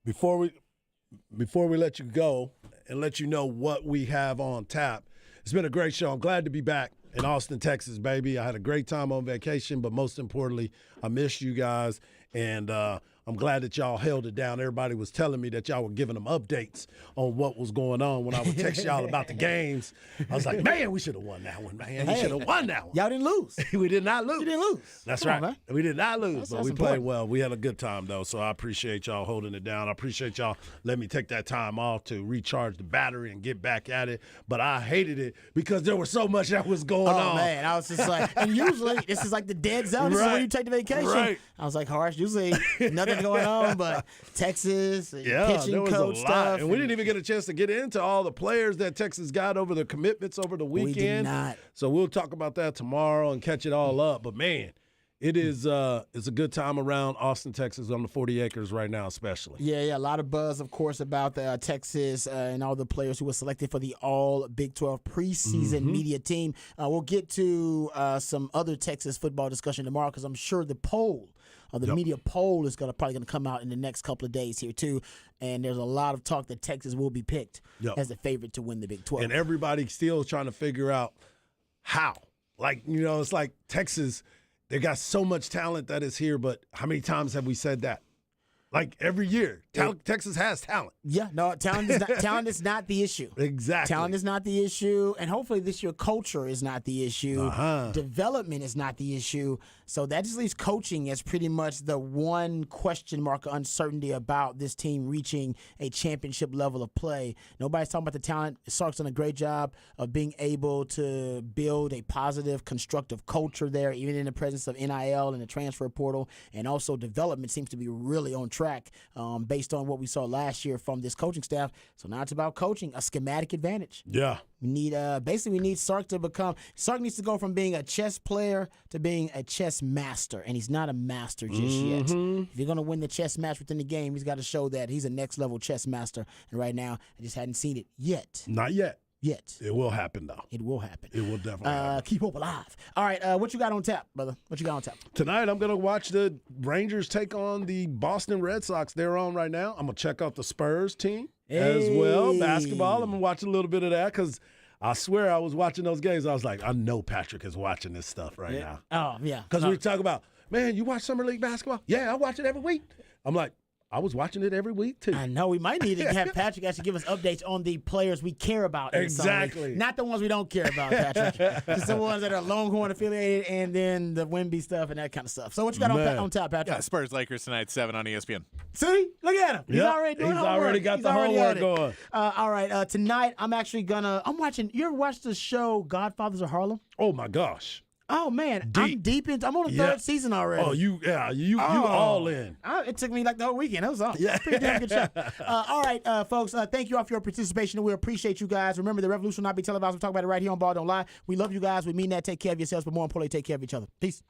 [SPEAKER 2] Before we let you go and let you know what we have on tap, it's been a great show. I'm glad to be back in Austin, Texas, baby. I had a great time on vacation, but most importantly, I missed you guys, and I'm glad that y'all held it down. Everybody was telling me that y'all were giving them updates on what was going on when I would text y'all about the games. I was like, man, we should have won that one, man. We should have won that one.
[SPEAKER 1] Y'all didn't lose.
[SPEAKER 2] We did not lose.
[SPEAKER 1] You didn't lose.
[SPEAKER 2] That's
[SPEAKER 1] Come
[SPEAKER 2] right.
[SPEAKER 1] on, man.
[SPEAKER 2] We did not lose, but
[SPEAKER 1] that's
[SPEAKER 2] we played
[SPEAKER 1] important.
[SPEAKER 2] well. We had a good time, though, so I appreciate y'all holding it down. I appreciate y'all letting me take that time off to recharge the battery and get back at it. But I hated it because there was so much that was going on.
[SPEAKER 1] Oh, man. I was just like, and usually this is like the dead zone. This is
[SPEAKER 2] Right.
[SPEAKER 1] when you take the vacation.
[SPEAKER 2] Right.
[SPEAKER 1] I was like, Harsh, usually nothing going on but Texas,
[SPEAKER 2] Yeah,
[SPEAKER 1] pitching
[SPEAKER 2] there was
[SPEAKER 1] coach
[SPEAKER 2] a lot.
[SPEAKER 1] stuff.
[SPEAKER 2] And we didn't even get a chance to get into all the players that Texas got over the commitments over the weekend.
[SPEAKER 1] did not.
[SPEAKER 2] So we'll talk about that tomorrow and catch it all up. But, man, it is it's a good time around Austin, Texas on the 40 acres right now, especially.
[SPEAKER 1] Yeah, a lot of buzz, of course, about the Texas and all the players who were selected for the All Big 12 preseason media team. We'll get to some other Texas football discussion tomorrow because I'm sure the poll, the media poll, is probably going to come out in the next couple of days here too. And there's a lot of talk that Texas will be picked as the favorite to win the Big 12.
[SPEAKER 2] And everybody still trying to figure out how. Like, it's like Texas, they got so much talent that is here, but how many times have we said that? Like every year, Texas has talent.
[SPEAKER 1] Yeah, no, talent is not the issue.
[SPEAKER 2] Exactly.
[SPEAKER 1] Talent is not the issue, and hopefully this year culture is not the issue. Development is not the issue. So that just leaves coaching as pretty much the one question mark of uncertainty about this team reaching a championship level of play. Nobody's talking about the talent. Sark's done a great job of being able to build a positive, constructive culture there, even in the presence of NIL and the transfer portal, and also development seems to be really on track based on what we saw last year from this coaching staff. So now it's about coaching, a schematic advantage.
[SPEAKER 2] Yeah.
[SPEAKER 1] We need Sark to become. Sark needs to go from being a chess player to being a chess master, and he's not a master just yet. If you're gonna win the chess match within the game, he's got to show that he's a next level chess master. And right now, I just hadn't seen it yet.
[SPEAKER 2] Not yet.
[SPEAKER 1] Yet.
[SPEAKER 2] It will happen, though.
[SPEAKER 1] It will happen.
[SPEAKER 2] It will definitely happen.
[SPEAKER 1] Keep hope alive. All right, what you got on tap, brother? What you got on tap?
[SPEAKER 2] Tonight, I'm going to watch the Rangers take on the Boston Red Sox. They're on right now. I'm going to check out the Spurs team as well. Basketball, I'm going to watch a little bit of that because I swear I was watching those games. I was like, I know Patrick is watching this stuff right now.
[SPEAKER 1] Oh, yeah.
[SPEAKER 2] Because we talk about, man, you watch Summer League basketball? Yeah, I watch it every week. I'm like, I was watching it every week, too.
[SPEAKER 1] I know. We might need to have Patrick actually give us updates on the players we care about.
[SPEAKER 2] Exactly.
[SPEAKER 1] Not the ones we don't care about, Patrick. Just the ones that are Longhorn affiliated and then the Wemby stuff and that kind of stuff. So what you got on top, Patrick?
[SPEAKER 3] Yeah, Spurs Lakers tonight, 7 on ESPN.
[SPEAKER 1] See? Look at him. He's already doing homework.
[SPEAKER 2] Already got
[SPEAKER 1] He's
[SPEAKER 2] the
[SPEAKER 1] already
[SPEAKER 2] homework
[SPEAKER 1] at it.
[SPEAKER 2] going.
[SPEAKER 1] All right. Tonight, I'm actually I'm watching. You ever watched the show Godfathers of Harlem?
[SPEAKER 2] Oh, my gosh.
[SPEAKER 1] Oh, man. I'm on the third season already.
[SPEAKER 2] Oh, you all in.
[SPEAKER 1] It took me like the whole weekend. That was awesome. Yeah. Pretty damn good show. All right, folks. Thank you all for your participation. We appreciate you guys. Remember, the revolution will not be televised. We'll talk about it right here on Ball Don't Lie. We love you guys. We mean that. Take care of yourselves, but more importantly, take care of each other. Peace.